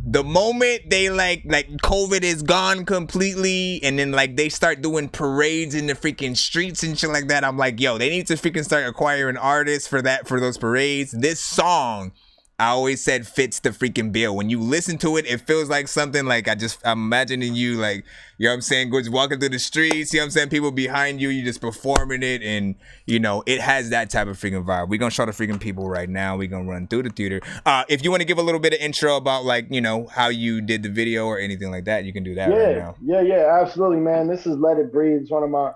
the moment they like COVID is gone completely, and then, like, they start doing parades in the freaking streets and shit like that, I'm like, yo, they need to freaking start acquiring artists for those parades. This song, I always said, fits the freaking bill. When you listen to it, it feels like something like I'm imagining you, like, you know what I'm saying, just walking through the streets, you know what I'm saying, people behind you, you just performing it, and, you know, it has that type of freaking vibe. We're gonna show the freaking people right now. We're gonna run through the theater. If you want to give a little bit of intro about, like, you know, how you did the video or anything like that, you can do that right now. Yeah, absolutely, man. This is Let It Breathe. It's one of my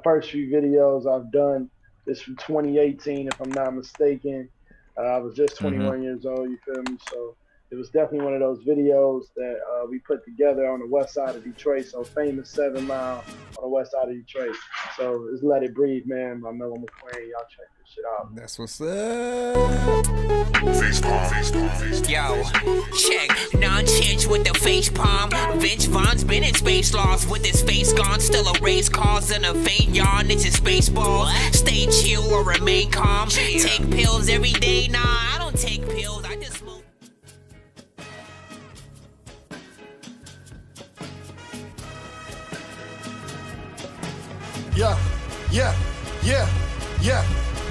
first few videos I've done. It's from 2018, if I'm not mistaken. I was just 21 years old, you feel me? So it was definitely one of those videos that we put together on the west side of Detroit. So famous 7 Mile on the west side of Detroit. So it's Let It Breathe, man, by Mellow McQueen. Y'all check this shit out. That's what's up. Yo, check. Nonsenze with the face palm. Vince Vaughn's been in space lost with his face gone. Still a race cause and a faint yawn. It's a space ball. Stay chill or remain calm. Take pills every day. Nah, I don't take pills. I just smoke. Yeah.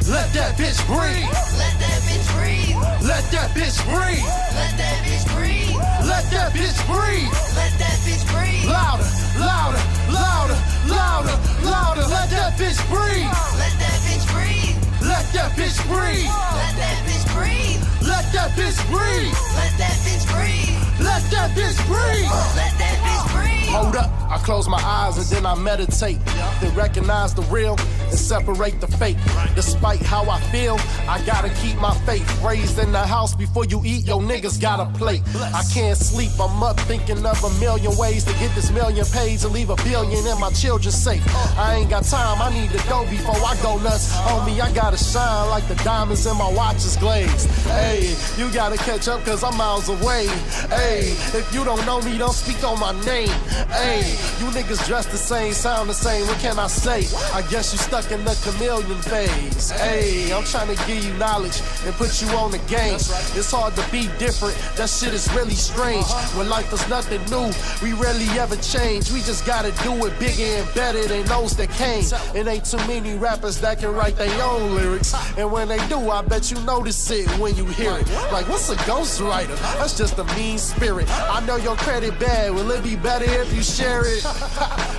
Let that bitch breathe. Let that bitch breathe. Let that bitch breathe. Let that bitch breathe. Let that bitch breathe. Let that bitch breathe. Louder. Let that bitch breathe. Let that bitch breathe. Let that bitch breathe. Let that bitch breathe. Let that bitch breathe. Let that bitch breathe. Let that bitch breathe. Let that bitch breathe. Hold up, I close my eyes and then I meditate. Then recognize the real and separate the fake. Despite how I feel, I gotta keep my faith. Raised in the house before you eat, yo niggas got a plate. I can't sleep, I'm up thinking of a million ways to get this million pays and leave a billion in my children's safe. I ain't got time, I need to go before I go nuts. Homie, I gotta shine like the diamonds in my watch is glazed. Hey, you gotta catch up cause I'm miles away. Hey, if you don't know me, don't speak on my name. Hey, you niggas dress the same, sound the same, what can I say? I guess you stuck in the chameleon phase. Hey, I'm trying to give you knowledge and put you on the game. It's hard to be different, that shit is really strange. When life is nothing new, we rarely ever change. We just gotta do it bigger and better than those that came. It ain't too many rappers that can write their own lyrics. And when they do, I bet you notice it when you hear it. Like, what's a ghostwriter? That's just a mean spirit. I know your credit bad, will it be better if you share it?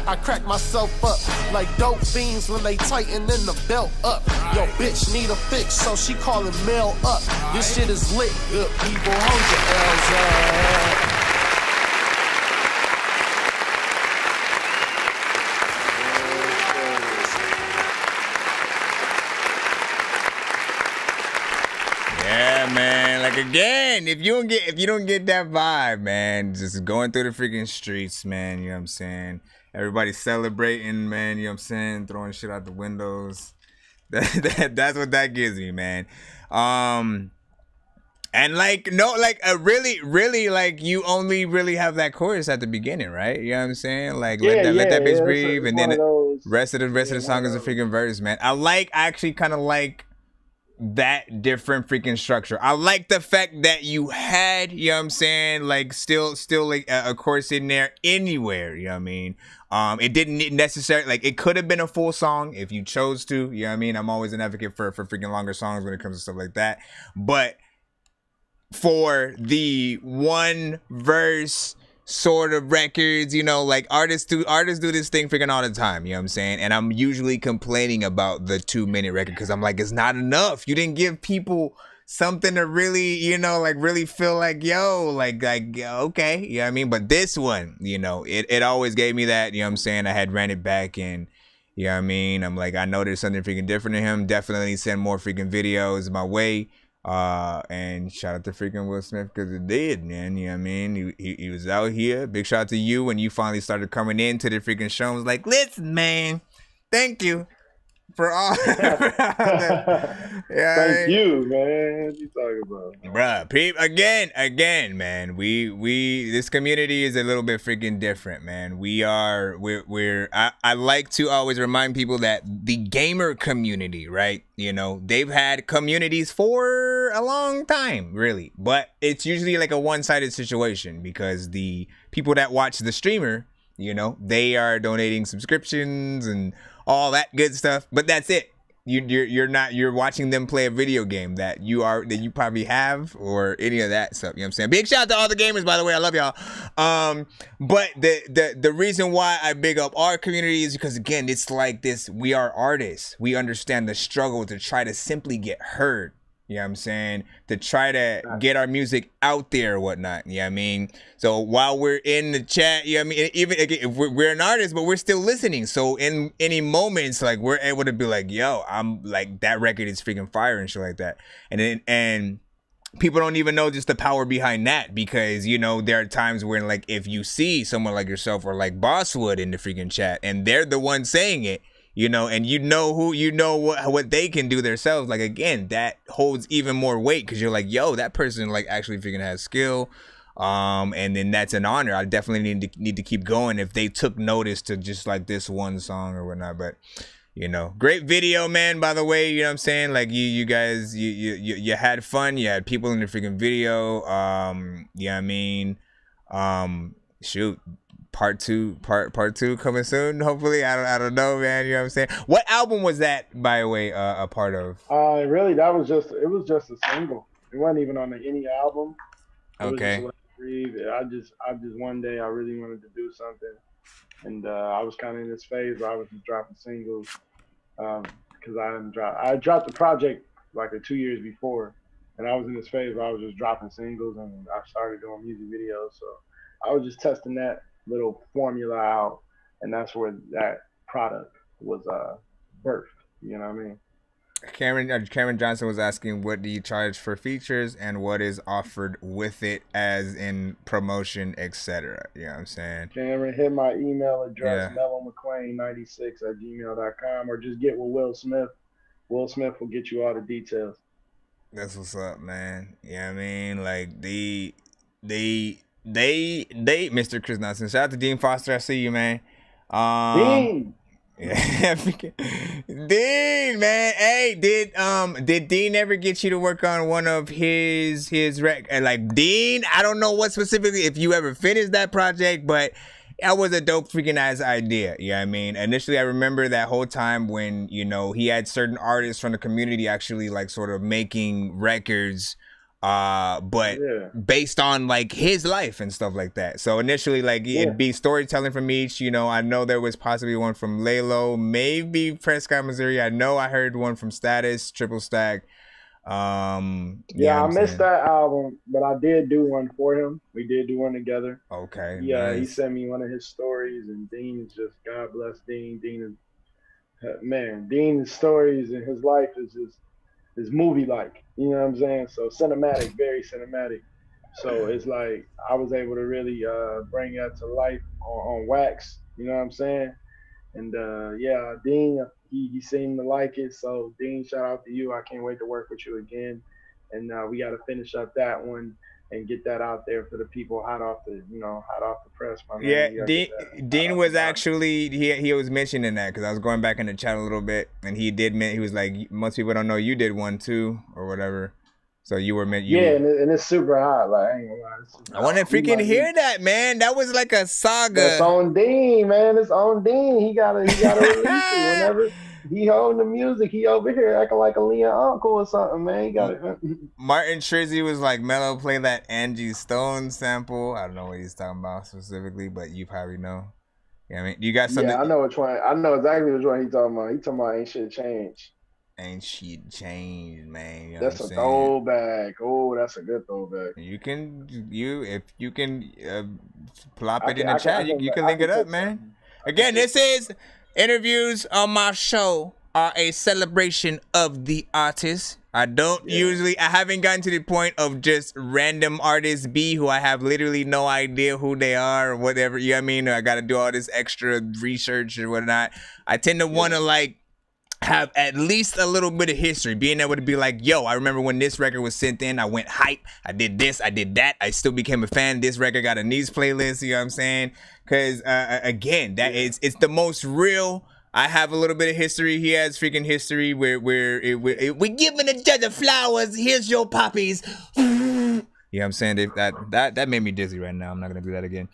I crack myself up like dope fiends when they tighten in the belt up. Yo, bitch need a fix, so she callin' mail up. This shit is lit, good people, hold your L's up. Yeah, man. Like again, if you don't get that vibe, man, just going through the freaking streets, man, you know what I'm saying? Everybody celebrating, man, you know what I'm saying? Throwing shit out the windows. That's what that gives me, man. And like, no, like really, like you only really have that chorus at the beginning, right? You know what I'm saying? Like let that bitch breathe, and then the rest of the song is a freaking verse, man. I actually kind of like that different freaking structure. I like the fact that you had, you know what I'm saying, like still like a chorus in there anywhere, you know what I mean? It didn't necessarily, like it could have been a full song if you chose to, you know what I mean? I'm always an advocate for freaking longer songs when it comes to stuff like that. But for the one verse sort of records, you know, like artists do this thing freaking all the time, you know what I'm saying? And I'm usually complaining about the 2-minute record because I'm like, it's not enough. You didn't give people something to really, you know, like really feel like, yo, like okay, you know what I mean? But this one, you know, it always gave me that, you know what I'm saying? I had ran it back and, you know what I mean? I'm like, I know there's something freaking different to him. Definitely send more freaking videos my way. And shout out to freaking Will Smith because it did, man. You know what I mean? He was out here. Big shout out to you when you finally started coming into the freaking show. I was like, listen, man, thank you for all. Thank you, man. What you talking about? Bruh, again, man. We this community is a little bit freaking different, man. I like to always remind people that the gamer community, right? You know, they've had communities for a long time, really. But it's usually like a one-sided situation because the people that watch the streamer, you know, they are donating subscriptions and all that good stuff, but that's it. You're watching them play a video game that you probably have or any of that stuff. You know what I'm saying? Big shout out to all the gamers, by the way. I love y'all. But the reason why I big up our community is because again, it's like this. We are artists. We understand the struggle to try to simply get heard. You know what I'm saying? To try to get our music out there or whatnot. You know what I mean? So while we're in the chat, you know what I mean? Even if we're an artist, but we're still listening. So in any moments, like we're able to be like, yo, I'm like, that record is freaking fire and shit like that. And people don't even know just the power behind that because, you know, there are times where like if you see someone like yourself or like Bosswood in the freaking chat and they're the one saying it, you know, and you know what they can do themselves. Like, again, that holds even more weight because you're like, yo, that person like actually freaking has skill. And then that's an honor. I definitely need to keep going if they took notice to just like this one song or whatnot. But, you know, great video, man, by the way, you know what I'm saying? Like you guys, you had fun. You had people in the freaking video. Yeah, I mean, shoot. Part two coming soon, hopefully. I don't know, man. You know what I'm saying? What album was that, by the way, a part of? Really, it was just a single. It wasn't even on any album. Okay. I just one day I really wanted to do something, and I was kind of in this phase where I was just dropping singles because I dropped the project like 2 years before, and I was in this phase where I was just dropping singles, and I started doing music videos. So I was just testing that little formula out, and that's where that product was birthed. You know what I mean? Cameron Johnson was asking, what do you charge for features and what is offered with it, as in promotion, etc. You know what I'm saying? Cameron, hit my email address, Yeah. mellowmcquain96@gmail.com, or just get with Will Smith. Will Smith will get you all the details. That's what's up, man. You know what I mean? Like they Mr. Chris Nonsenze. Shout out to Dean Foster. I see you, man. Dean. Yeah, Dean, man. Hey, did Dean ever get you to work on one of his like Dean? I don't know what specifically, if you ever finished that project, but that was a dope freaking ass idea. You know what I mean? Initially, I remember that whole time when, you know, he had certain artists from the community actually like sort of making records, but based on like his life and stuff like that. So initially, like it'd be storytelling from each. You know, I know there was possibly one from Lalo, maybe Prescott, Missouri. I know I heard one from Status, Triple Stack. I missed that album, but I did do one for him. We did do one together. Okay. Yeah, nice. he sent me one of his stories, and Dean is just, God bless Dean. Dean's stories and his life is movie like. You know what I'm saying? So cinematic, very cinematic. So it's like I was able to really bring that to life on wax. You know what I'm saying? And Dean, he seemed to like it. So Dean, shout out to you. I can't wait to work with you again. And we got to finish up that one and get that out there for the people hot off the press. My man. Yeah, Dean was actually he was mentioning that because I was going back in the chat a little bit, and he was like, most people don't know you did one too or whatever. So you were and it's super hot. Like, I ain't gonna lie. I want to freaking hear that, man. That was like a saga. It's on Dean, man. It's on Dean. He gotta release it whenever he holding the music. He over here acting like a Leon uncle or something, man. He got it. Martin Trizzy was like, Mello, play that Angie Stone sample. I don't know what he's talking about specifically, but you probably know. Yeah, I mean, you got something. Yeah, I know which one. I know exactly which one he's talking about. He talking about Ain't Shit Changed. Ain't shit changed, man. You know That's a throwback. Oh, that's a good throwback. If you can plop it in the chat, you can link it up, man. Again, this is interviews on my show are a celebration of the artist. I haven't gotten to the point of just random artists who I have literally no idea who they are or whatever. You know what I mean? I got to do all this extra research or whatnot. I tend to want to like have at least a little bit of history, being able to be like, yo, I remember when this record was sent in, I went hype, I did this, I did that, I still became a fan. This record got a niche playlist, you know what I'm saying? Because again, it's the most real. I have a little bit of history. He has freaking history where we're giving a judge of flowers. Here's your poppies. You know what I'm saying? That made me dizzy right now. I'm not gonna do that again.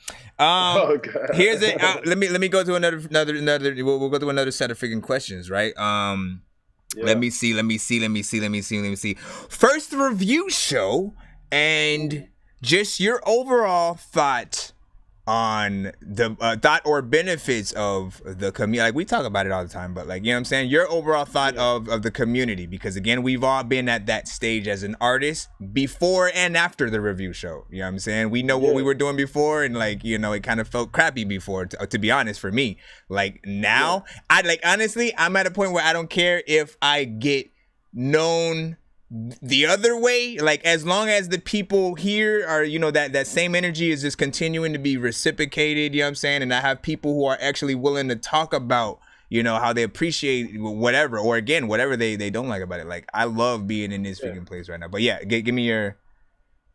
Here's it. Let me go to another. We'll go to another set of freaking questions, right? Let me see. First review show, and just your overall thought on the thought or benefits of the community. Like, we talk about it all the time, but like, you know what I'm saying, your overall thought of the community, because again, we've all been at that stage as an artist before and after the review show. You know what I'm saying? We know what we were doing before, and like, you know, it kind of felt crappy before, to be honest, for me. Like now, honestly, I'm at a point where I don't care if I get known the other way, like as long as the people here are, you know, that same energy is just continuing to be reciprocated, you know what I'm saying? And I have people who are actually willing to talk about, you know, how they appreciate whatever, or again, whatever they don't like about it. Like, I love being in this freaking place right now. But yeah, give me your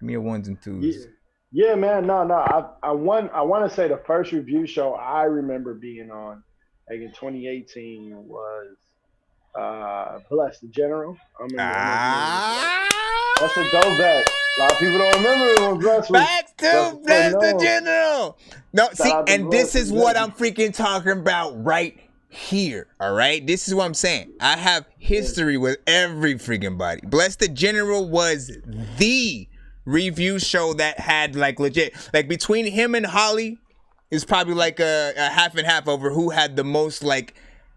ones and twos. Yeah, man. No. I want to say the first review show I remember being on, like in 2018, was Bless the General. That's a throwback. A lot of people don't remember it when Bless was. Back to Bless the General. No, see, and this is what I'm freaking talking about right here. All right, this is what I'm saying. I have history with every freaking body. Bless the General was the review show that had like legit, like between him and Holly, is probably like a half and half over who had the most like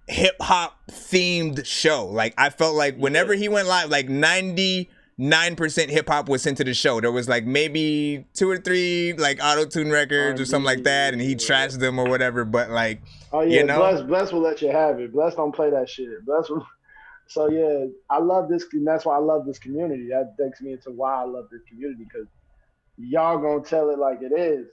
hip hop themed show. Like, I felt like whenever he went live, like 99% 9% hip hop was sent to the show. There was like maybe 2 or 3 like auto-tune records or something like that, and he trashed them or whatever. But like, Oh yeah, you know, Bless will let you have it. Bless don't play that shit. Bless will. So yeah, I love this, and that's why I love this community. That takes me into why I love this community, because y'all gonna tell it like it is.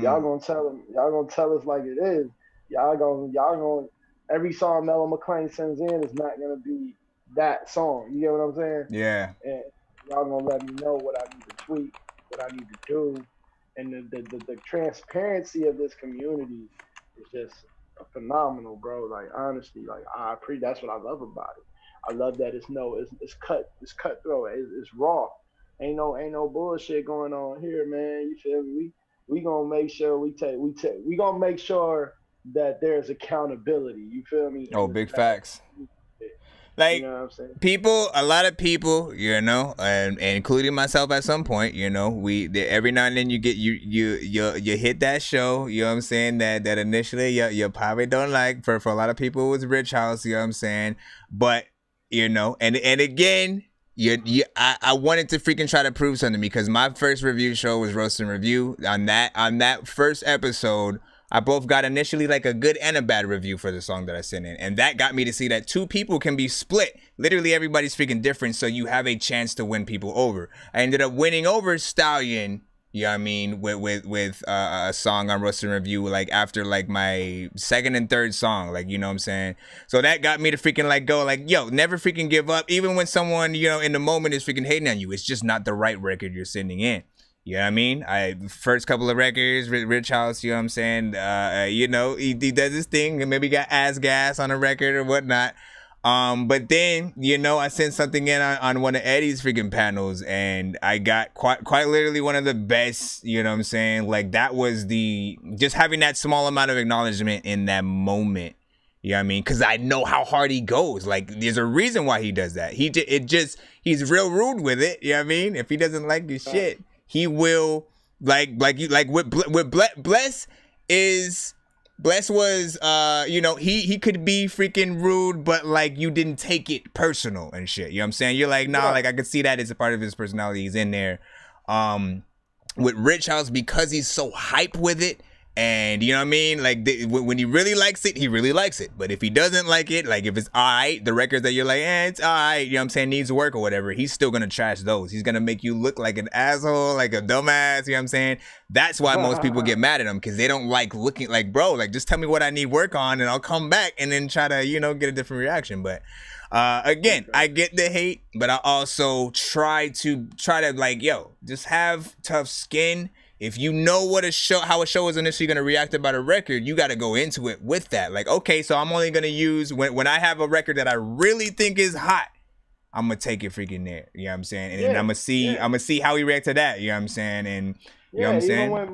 Y'all gonna tell them. Y'all gonna tell us like it is. Y'all gonna. Every song Mellow McClain sends in is not gonna be that song. You get what I'm saying? Yeah. And y'all gonna let me know what I need to tweak, what I need to do, and the transparency of this community is just phenomenal, bro. Like honestly, like that's what I love about it. I love that it's cutthroat, it's raw. Ain't no bullshit going on here, man. You feel me? We gonna make sure we gonna make sure that there's accountability. You feel me? Oh, big facts. Like, you know what I'm saying? people, a lot of people, you know, and including myself at some point, you know, every now and then you get you hit that show, you know what I'm saying, that initially you probably don't like. For a lot of people it was Rich House, you know what I'm saying, but you know, and again, I wanted to freaking try to prove something, because my first review show was Roast and Review. On that first episode, I both got initially like a good and a bad review for the song that I sent in. And that got me to see that 2 people can be split. Literally everybody's freaking different, so you have a chance to win people over. I ended up winning over Stallion, you know what I mean, with a song on Roast and Review, like after like my second and third song, like, you know what I'm saying? So that got me to freaking like go like, yo, never freaking give up. Even when someone, you know, in the moment is freaking hating on you, it's just not the right record you're sending in. You know what I mean? First couple of records, Rich House, you know what I'm saying? You know, he does his thing and maybe got ass gas on a record or whatnot. But then, you know, I sent something in on one of Eddie's freaking panels, and I got quite literally one of the best, you know what I'm saying? Like, that was just having that small amount of acknowledgement in that moment. You know what I mean? Because I know how hard he goes. Like, there's a reason why he does that. He's real rude with it. You know what I mean? If he doesn't like your shit, he will Bless was you know, he could be freaking rude, but like you didn't take it personal and shit. You know what I'm saying? You're like, nah, like I could see that as a part of his personality. He's in there. With Rich House, because he's so hype with it, and you know what I mean, like when he really likes it, he really likes it. But if he doesn't like it, like if it's alright, the records that you're like, it's alright, you know what I'm saying, needs work or whatever, he's still gonna trash those. He's gonna make you look like an asshole, like a dumbass. You know what I'm saying? That's why most people get mad at him, because they don't like looking like, bro, like just tell me what I need work on, and I'll come back and then try to, you know, get a different reaction. But again, I get the hate, but I also try to like, yo, just have tough skin. If you know how a show is initially going to react about a record, you got to go into it with that. Like, okay, so I'm only going to use, when I have a record that I really think is hot, I'm going to take it freaking there. You know what I'm saying? And then I'm going to see how he reacts to that. You know what I'm saying? And you know what I'm saying? Even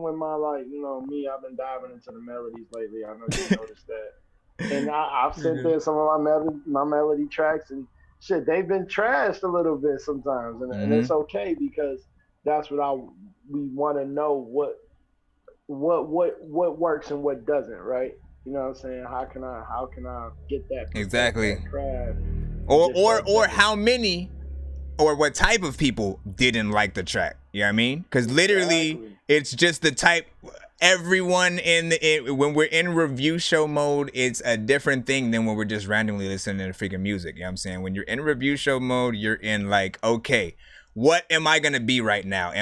when my like, you know, me, I've been diving into the melodies lately. I know you noticed that. And I've sent there some of my melody tracks, and shit, they've been trashed a little bit sometimes. And it's okay, because that's what we want to know, what works and what doesn't, right? You know what I'm saying? How can I get that exactly? That craft, or how many or what type of people didn't like the track? You know what I mean? Because literally, it's just the type. Everyone when we're in review show mode, it's a different thing than when we're just randomly listening to freaking music. You know what I'm saying? When you're in review show mode, you're in like, okay, what am I gonna be right now?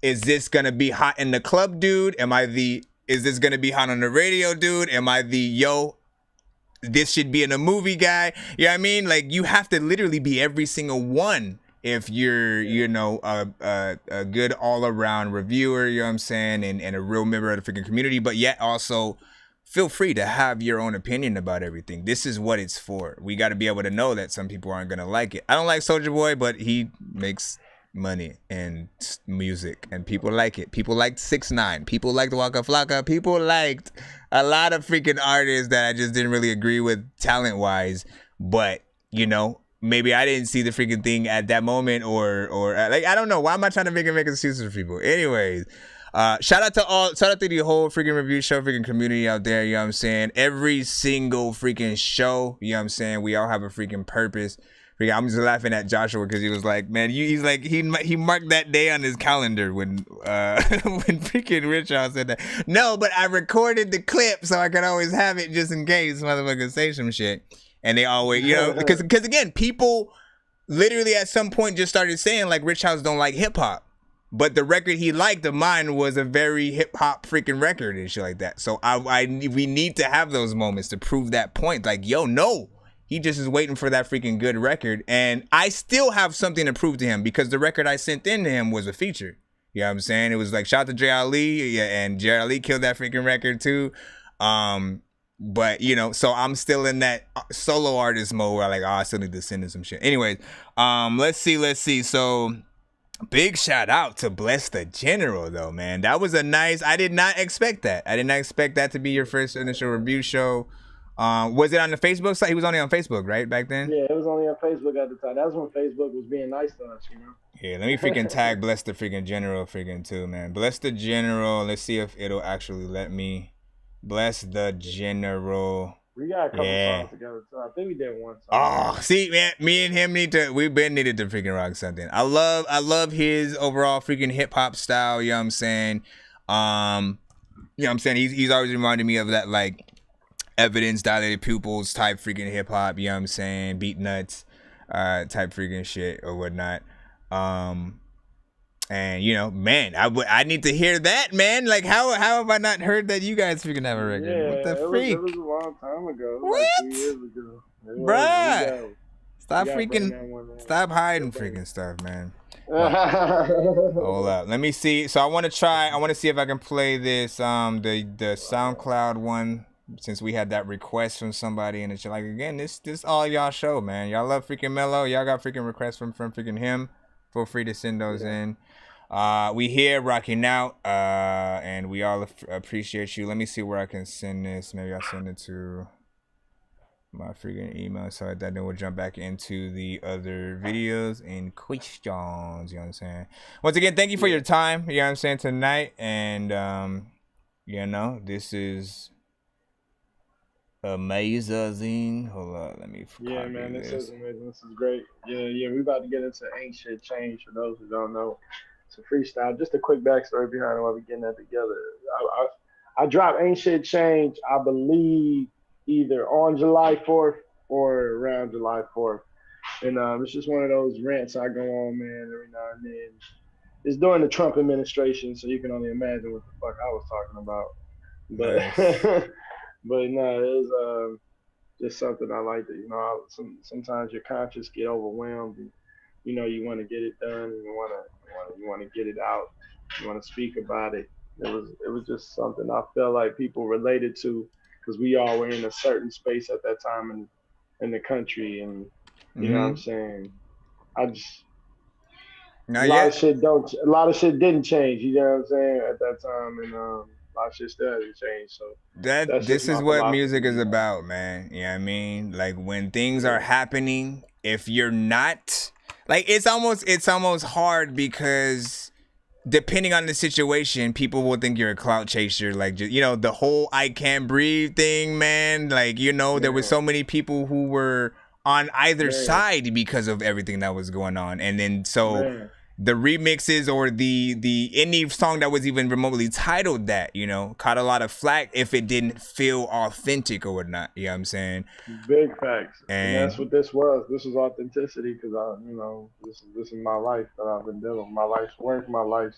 Is this gonna be hot in the club dude? Is this gonna be hot on the radio dude? Am I this should be in a movie guy? You know what I mean? Like, you have to literally be every single one if you're, you know, a good all-around reviewer, you know what I'm saying, and a real member of the freaking community, but yet also feel free to have your own opinion about everything. This is what it's for. We got to be able to know that some people aren't going to like it. I don't like Soulja Boy, but he makes money and music, and people like it. People liked 6ix9ine. People liked Waka Flocka. People liked a lot of freaking artists that I just didn't really agree with talent-wise, but, you know, maybe I didn't see the freaking thing at that moment, or like, I don't know. Why am I trying to make excuses for people? Anyways, shout out to the whole freaking review show freaking community out there. You know what I'm saying? Every single freaking show, you know what I'm saying? We all have a freaking purpose. I'm just laughing at Joshua because he was like, man, he's like he marked that day on his calendar when when freaking Rich House said that. No, but I recorded the clip so I could always have it just in case motherfuckers say some shit. And they always, because again, people literally at some point just started saying like Rich House don't like hip hop. But the record he liked of mine was a very hip hop freaking record and shit like that. So we need to have those moments to prove that point. Like, yo, no, he just is waiting for that freaking good record. And I still have something to prove to him because the record I sent in to him was a feature. You know what I'm saying? It was like, shout out to J. Ali, yeah, and J. Ali killed that freaking record too. But, so I'm still in that solo artist mode where I still need to send in some shit. Anyways, let's see. So big shout out to Bless the General, though, man. That was I did not expect that. I did not expect that to be your first initial review show. Was it on the Facebook site? He was only on Facebook, right, back then? Yeah, it was only on Facebook at the time. That was when Facebook was being nice to us, Yeah, let me freaking tag Bless the freaking General freaking too, man. Bless the General. Let's see if it'll actually let me. Bless the General. We got a couple songs together, so I think we did one song. Oh, see, man, me and him needed to freaking rock something. I love his overall freaking hip hop style, you know what I'm saying? He's always reminded me of that like Evidence, Dilated Pupils type freaking hip hop, you know what I'm saying? Beat Nuts type freaking shit or whatnot. And man, I need to hear that, man. Like, how have I not heard that you guys freaking have a record? Yeah, what the freak? It was a long time ago. What? Like 2 years ago. Bruh, stop hiding freaking stuff, man. Hold up, let me see. So I want to see if I can play this the SoundCloud one, since we had that request from somebody, and it's like, again, this all y'all show, man. Y'all love freaking Mello. Y'all got freaking requests from freaking him. Feel free to send those in. We here rocking out, and we all appreciate you. Let me see where I can send this. Maybe I'll send it to my freaking email so that then we'll jump back into the other videos and questions. You know what I'm saying? Once again, thank you for your time. You know what I'm saying, tonight, and this is amazing. Hold on, let me. Yeah, man, this is amazing. This is great. Yeah. We about to get into Ain't Shit Change. For those who don't know, it's a freestyle. Just a quick backstory behind why we getting that together. I dropped Ain't Shit Change, I believe, either on July 4th or around July 4th, and it's just one of those rants I go on, man, every now and then. It's during the Trump administration, so you can only imagine what the fuck I was talking about. But Nice. but no, it was just something I like to, sometimes your conscience get overwhelmed and, you want to get it done, and you want to get it out, you want to speak about it. It was just something I felt like people related to, because we all were in a certain space at that time in the country, and you know what I'm saying? A lot of shit didn't change, you know what I'm saying, at that time, and a lot of shit still hasn't changed. So this is what music is about, man. You know what I mean? Like, when things are happening, if you're not like, it's almost hard, because depending on the situation, people will think you're a clout chaser. Like, just, the whole I can't breathe thing, man. Like, there were so many people who were on either side because of everything that was going on. And then the remixes or the any song that was even remotely titled that, caught a lot of flack if it didn't feel authentic or whatnot. You know what I'm saying? Big facts. And that's what this was. This was authenticity, because this is my life that I've been dealing with. My life's work, my life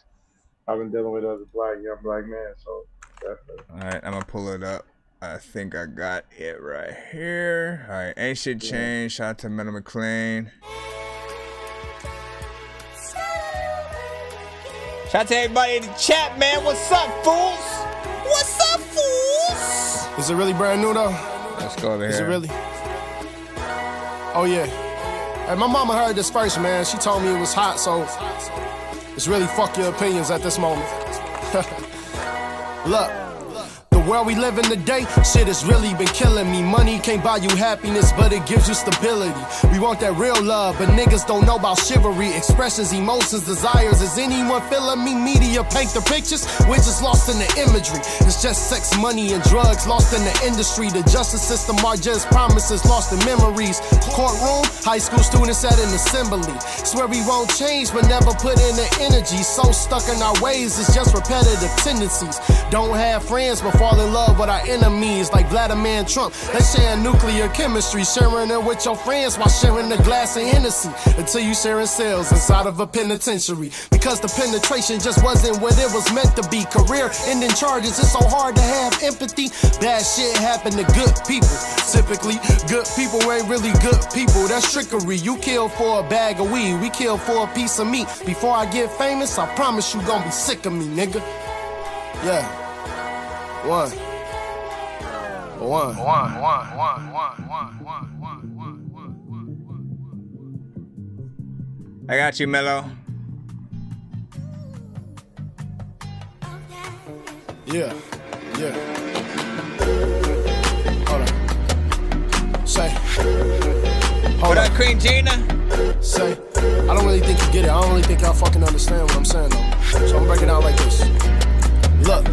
I've been dealing with as a young black man. So definitely. All right, I'm gonna pull it up. I think I got it right here. All right, Ain't Shit Change. Shout out to Metal McLean. Shout out to everybody in the chat, man. What's up, fools? What's up, fools? Is it really brand new, though? Let's go over here. Is it really? Oh, yeah. Hey, my mama heard this first, man. She told me it was hot, so it's really fuck your opinions at this moment. Look. The world we live in today, shit has really been killing me. Money can't buy you happiness, but it gives you stability. We want that real love, but niggas don't know about chivalry. Expressions, emotions, desires. Is anyone feeling me? Media paint the pictures, we're just lost in the imagery. It's just sex, money, and drugs lost in the industry. The justice system are just promises lost in memories. Courtroom, high school students at an assembly. Swear we won't change, but never put in the energy. So stuck in our ways, it's just repetitive tendencies. Don't have friends, but fall in love with our enemies. Like Vladimir and Trump, they sharing nuclear chemistry. Sharing it with your friends while sharing a glass of Hennessy. Until you sharing cells inside of a penitentiary. Because the penetration just wasn't what it was meant to be. Career ending charges, it's so hard to have empathy. Bad shit happen to good people. Typically, good people ain't really good people. That's trickery. You kill for a bag of weed, we kill for a piece of meat. Before I get famous, I promise you gon' be sick of me, nigga. Yeah. One. I got you, Mello. Yeah. Hold on. Say. What up, Queen Gina? Say. I don't really think you get it. I don't really think y'all fucking understand what I'm saying, though. So I'm breaking it down like this. Look.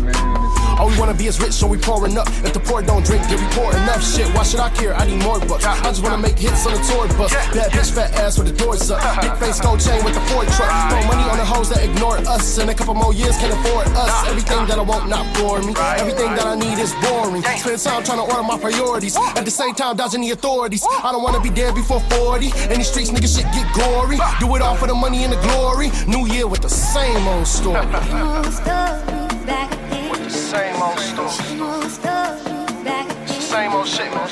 All we wanna be is rich, so we pouring up. If the poor don't drink, then we pour enough shit. Why should I care? I need more bucks. I just wanna make hits on the tour bus. Bad bitch, fat ass with the doors up. Big face, gold chain with the Ford truck. Throw money on the hoes that ignore us. In a couple more years, can afford us. Everything that I want, not for me. Everything that I need is boring. Spend time trying to order my priorities. At the same time, dodging the authorities. I don't wanna be dead before 40. In these streets, nigga, shit get gory. Do it all for the money and the glory. New year with the same old story. Same old story. Same old shit, man.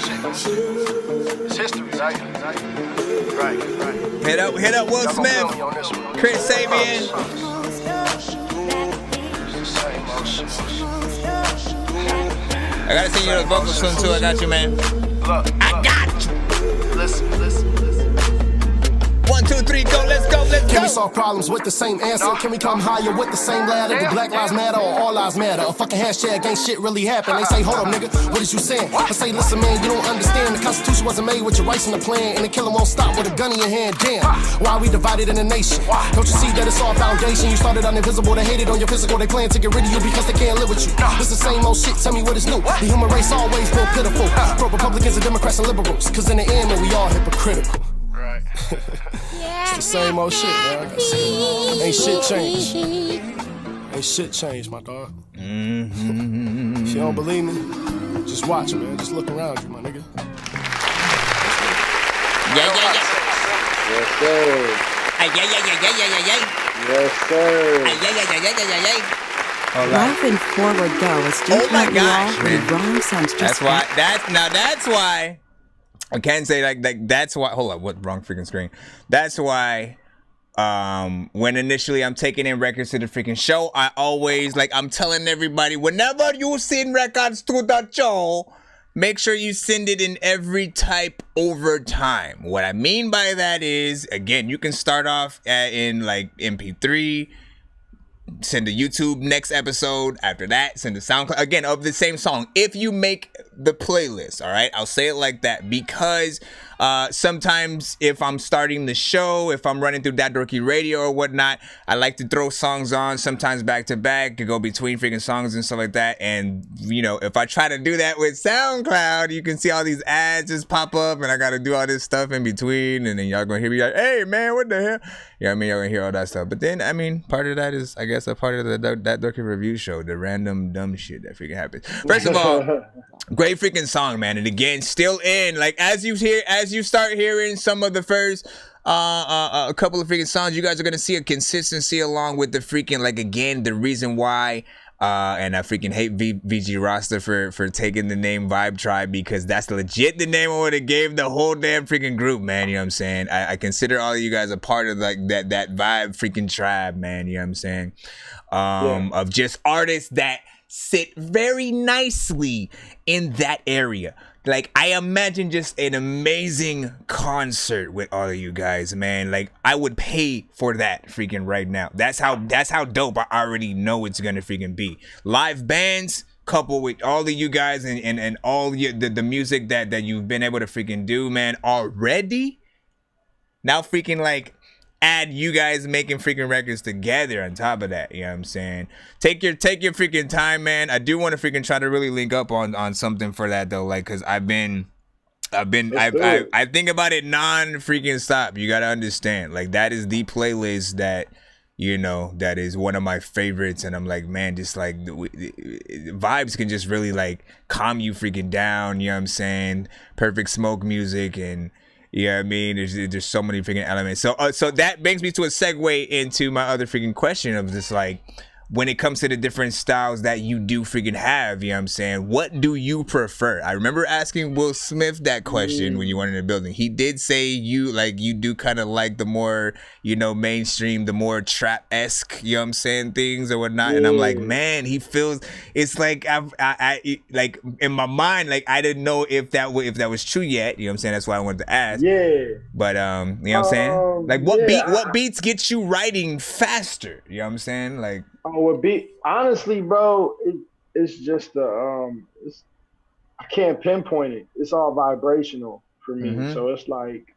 It's history, right? Right. Hit up Will Smith, Chris Sabian. I gotta sing you the vocals soon too. I got you, man. Look. I got you. Listen. 1, 2, 3, go, let's go. Can we solve problems with the same answer? Can we come higher with the same ladder? Do Black Lives Matter or All Lives Matter? A fucking hashtag ain't shit really happen. They say, hold up, nigga, what is you saying? I say, listen, man, you don't understand. The Constitution wasn't made with your rights in the plan, and the killer won't stop with a gun in your hand. Damn, why we divided in a nation? Don't you see that it's all foundation? You started on invisible, they hated on your physical. They plan to get rid of you because they can't live with you. This the same old shit, tell me what is new. The human race always been pitiful. Pro Republicans and Democrats and liberals. Cause in the end, man, we all hypocritical. Right. It's the same old shit, man. I gotta say. Ain't shit changed. Ain't shit changed, my dog. If you don't believe me, just watch, man. Just look around you, my nigga. Yeah. Yes, sir. Yeah. Yes, sir. Yeah. Life in Forward Go is just Oh my gosh, all man. the wrong sense. That's why. That's why. I can't say like that's why. Hold up, what wrong freaking screen? That's why. When initially I'm taking in records to the freaking show, I always I'm telling everybody, whenever you send records to the show, make sure you send it in every type over time. What I mean by that is, again, you can start off in MP3. Send a YouTube next episode. After that, send a SoundCloud again of the same song. If you make the playlist, all right, I'll say it like that because sometimes if I'm starting the show, if I'm running through That Dorky Radio or whatnot, I like to throw songs on sometimes back to back to go between freaking songs and stuff like that. And if I try to do that with SoundCloud, you can see all these ads just pop up, and I got to do all this stuff in between, and then y'all gonna hear me like, "Hey man, what the hell?" You know what I mean? Y'all gonna hear all that stuff. But then, I mean, part of that is, I guess, a part of That Dorky Review show, the random dumb shit that freaking happens. First of all, great freaking song, man. And again, still in, as you start hearing some of the first a couple of freaking songs, you guys are gonna see a consistency along with the freaking, again, the reason why. And I freaking hate VG Rasta for taking the name Vibe Tribe, because that's legit the name I would have gave the whole damn freaking group, man. You know what I'm saying? I consider all of you guys a part of that Vibe freaking tribe, man. You know what I'm saying? Of just artists that sit very nicely in that area. I imagine just an amazing concert with all of you guys, man. I would pay for that freaking right now. That's how dope I already know it's gonna freaking be. Live bands, coupled with all of you guys and all the music that you've been able to freaking do, man, already. Now freaking like add you guys making freaking records together on top of that. You know what I'm saying? Take your freaking time, man. I do want to freaking try to really link up on something for that though, like, cause I think about it non-freaking stop. You gotta understand, like, that is the playlist that, you know, that is one of my favorites, and I'm like, man, just like the vibes can just really like calm you freaking down. You know what I'm saying? Perfect Smoke music, and you know what I mean, there's so many freaking elements. So that brings me to a segue into my other freaking question of just like, when it comes to the different styles that you do freaking have, you know what I'm saying? What do you prefer? I remember asking Will Smith that question when you went in the building. He did say you do kind of like the more, you know, mainstream, the more trap-esque, you know what I'm saying, things or whatnot. And I'm like, man, he feels, it's like, I like in my mind, like I didn't know if that was true yet, you know what I'm saying? That's why I wanted to ask. Yeah. But, you know what I'm saying? Like what beats get you writing faster? You know what I'm saying? Like, honestly, bro, it's just I can't pinpoint it. It's all vibrational for me. So it's like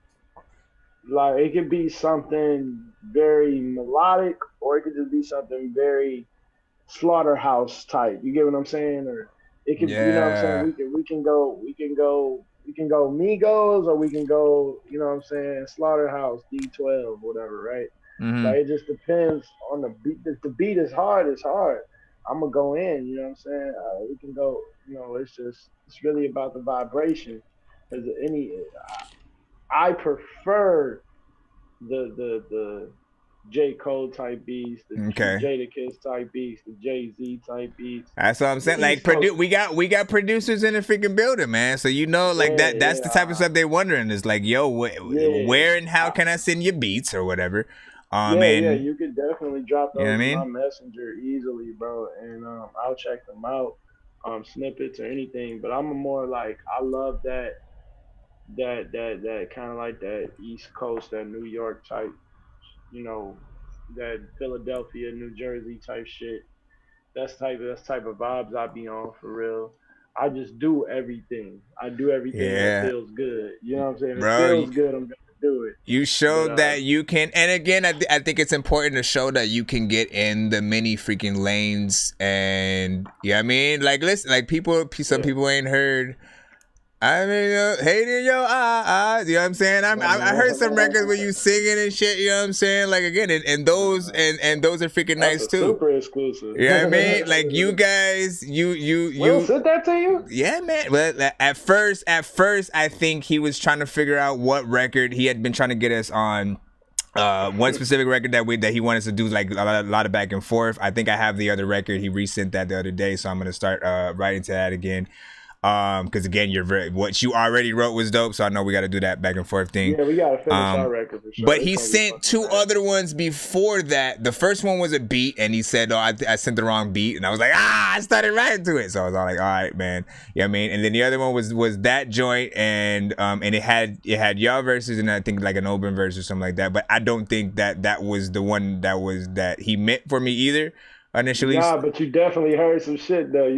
it could be something very melodic, or it could just be something very slaughterhouse type. You get what I'm saying? Or it could, you know what I'm saying? We can go Migos, or we can go, you know what I'm saying, Slaughterhouse, D12, whatever, right? Like, it just depends on the beat. If the beat is hard, it's hard. I'm gonna go in, you know what I'm saying? We can go, you know, it's really about the vibration. Because I prefer the J. Cole type beats, the Jadakiss type beats, the Jay-Z type beats. That's what I'm saying. Like, we got producers in the freaking building, man. So you know, like that's the type of stuff they're wondering. Is like, yo, where and how can I send you beats or whatever? You could definitely drop those in my messenger easily, bro, and I'll check them out, snippets or anything. But I'm more like, I love that kind of like that East Coast, that New York type, you know, that Philadelphia, New Jersey type shit. That's type of vibes I be on for real. I just do everything. I do everything that feels good. You know what I'm saying? If it feels good, I'm gonna do it. You showed that you can, and again, I think it's important to show that you can get in the many freaking lanes, and I mean, like, listen, like some people ain't heard. I mean, hate in your eyes, you know what I'm saying? I heard some records where you singing and shit, you know what I'm saying? Like, again, and those are freaking nice too. Super exclusive. You know what I mean? Like, you guys, you Will sent that to you? Yeah, man. Well, at first, I think he was trying to figure out what record he had been trying to get us on. One specific record that he wanted to do, like a lot of back and forth. I think I have the other record. He resent that the other day, so I'm gonna start writing to that again. Because again, what you already wrote was dope, so I know we got to do that back and forth thing. Yeah, we got to finish our record for sure. But he sent two other ones before that. The first one was a beat, and he said, "Oh, I sent the wrong beat," and I was like, I started writing to it. So I was all like, "All right, man." You know what I mean? And then the other one was that joint, and it had y'all verses, and I think like an open verse or something like that. But I don't think that was the one that he meant for me either. Initially, but you definitely heard some shit though.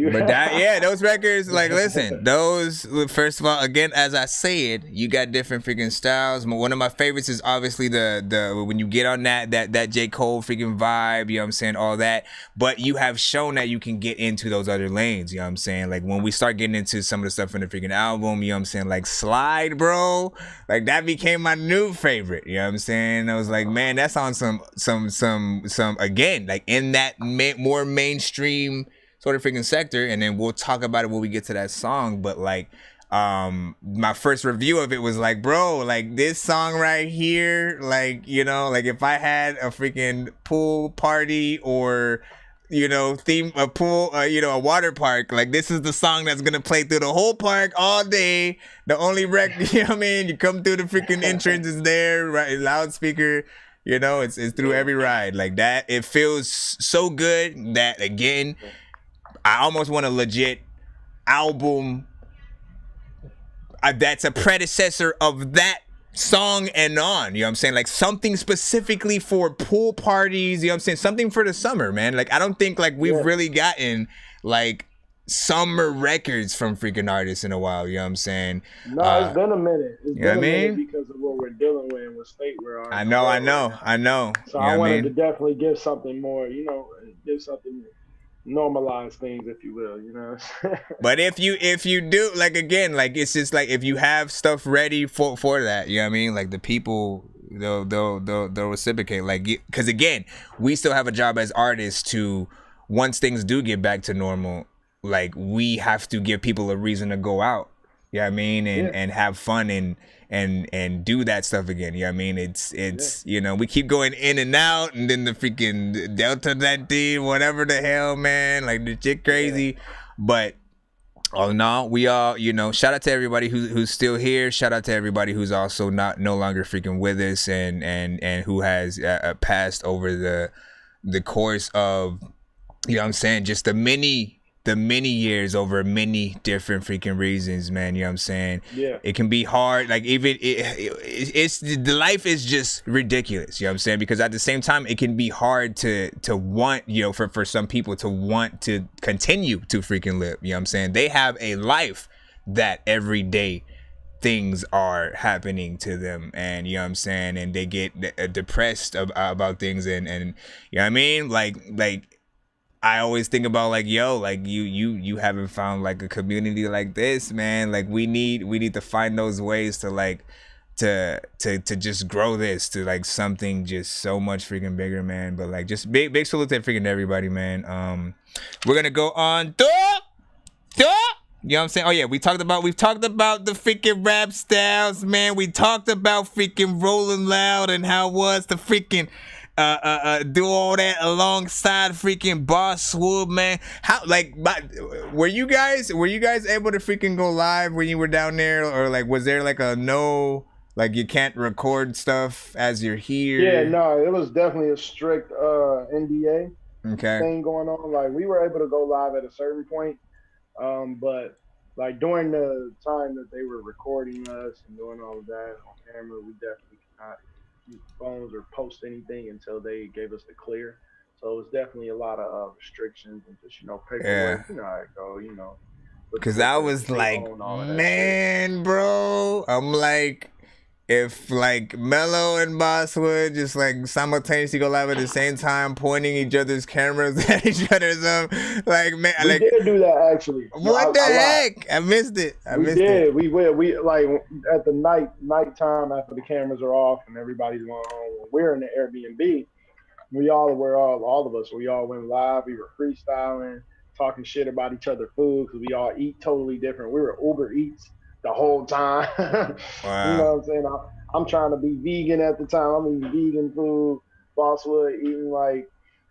Those records, like, listen, those, first of all, again, as I said, you got different freaking styles. One of my favorites is obviously the when you get on that J. Cole freaking vibe, you know what I'm saying, all that. But you have shown that you can get into those other lanes, you know what I'm saying? Like, when we start getting into some of the stuff in the freaking album, you know what I'm saying, like Slide, bro, like that became my new favorite, you know what I'm saying? I was like, man, that's on some again, like in that more mainstream sort of freaking sector, and then we'll talk about it when we get to that song. But like, my first review of it was like, bro, like this song right here, like, you know, like if I had a freaking pool party or, you know, a pool, you know, a water park, like this is the song that's gonna play through the whole park all day. The only record, you know what I mean? You come through the freaking entrance, is there, right? Loudspeaker. You know, it's through every ride like that. It feels so good that, again, I almost want a legit album that's a predecessor of that song and on. You know what I'm saying? Like something specifically for pool parties. You know what I'm saying? Something for the summer, man. Like I don't think like we've really gotten like summer records from freaking artists in a while. You know what I'm saying? No, it's been a minute. It's you know been what a I minute mean? because of what we're dealing with and what state we're on. I know. So You I know what wanted mean? to definitely give something more, give something, normalize things, if you will, But if you do, like, again, like, it's just like if you have stuff ready for that, you know what I mean? Like, the people, they'll reciprocate, like, because again, we still have a job as artists to, once things do get back to normal, like, we have to give people a reason to go out, you know what I mean, and have fun and do that stuff again. You know what I mean? It's we keep going in and out, and then the freaking Delta that did whatever the hell, man. Like, the shit crazy. But all in all, we all, shout out to everybody who's still here. Shout out to everybody who's also no longer freaking with us and who has passed over the course of, you know what I'm saying, just the many years over many different freaking reasons, man. You know what I'm saying? Yeah. It can be hard. Like, even it's the life is just ridiculous. You know what I'm saying? Because at the same time, it can be hard to want, for some people to want to continue to freaking live. You know what I'm saying? They have a life that every day things are happening to them, and you know what I'm saying, and they get depressed about things, and you know what I mean? Like I always think about, like, yo, like, you haven't found, like, a community like this, man. Like, we need to find those ways to, like, to just grow this to, like, something just so much freaking bigger, man. But, like, just big salute to freaking everybody, man. We're gonna go on Dork. You know what I'm saying? Oh yeah, we've talked about the freaking rap styles, man. We talked about freaking Rolling Loud and how it was to freaking do all that alongside freaking Boss Swoop, man. How, like, were you guys able to freaking go live when you were down there, or, like, was there, like, a no, like, you can't record stuff as you're here? Yeah, no, it was definitely a strict NDA thing going on. Like, we were able to go live at a certain point, but, like, during the time that they were recording us and doing all of that on camera, we definitely could not use phones or post anything until they gave us the clear. So it was definitely a lot of restrictions and just, paperwork. Yeah. You know how it go, Because I was like, man, bro, I'm like, if, like, Mello and Boss would just, like, simultaneously go live at the same time, pointing each other's cameras at each other's, like, man, we like, did do that actually. What the heck? I missed it. We did. We like at the nighttime after the cameras are off and everybody's going home. We're in the Airbnb. All of us. We all went live. We were freestyling, talking shit about each other's food because we all eat totally different. We were Uber Eats the whole time. Wow. You know what I'm saying? I'm trying to be vegan at the time. I'm eating vegan food. Bosswood eating, like,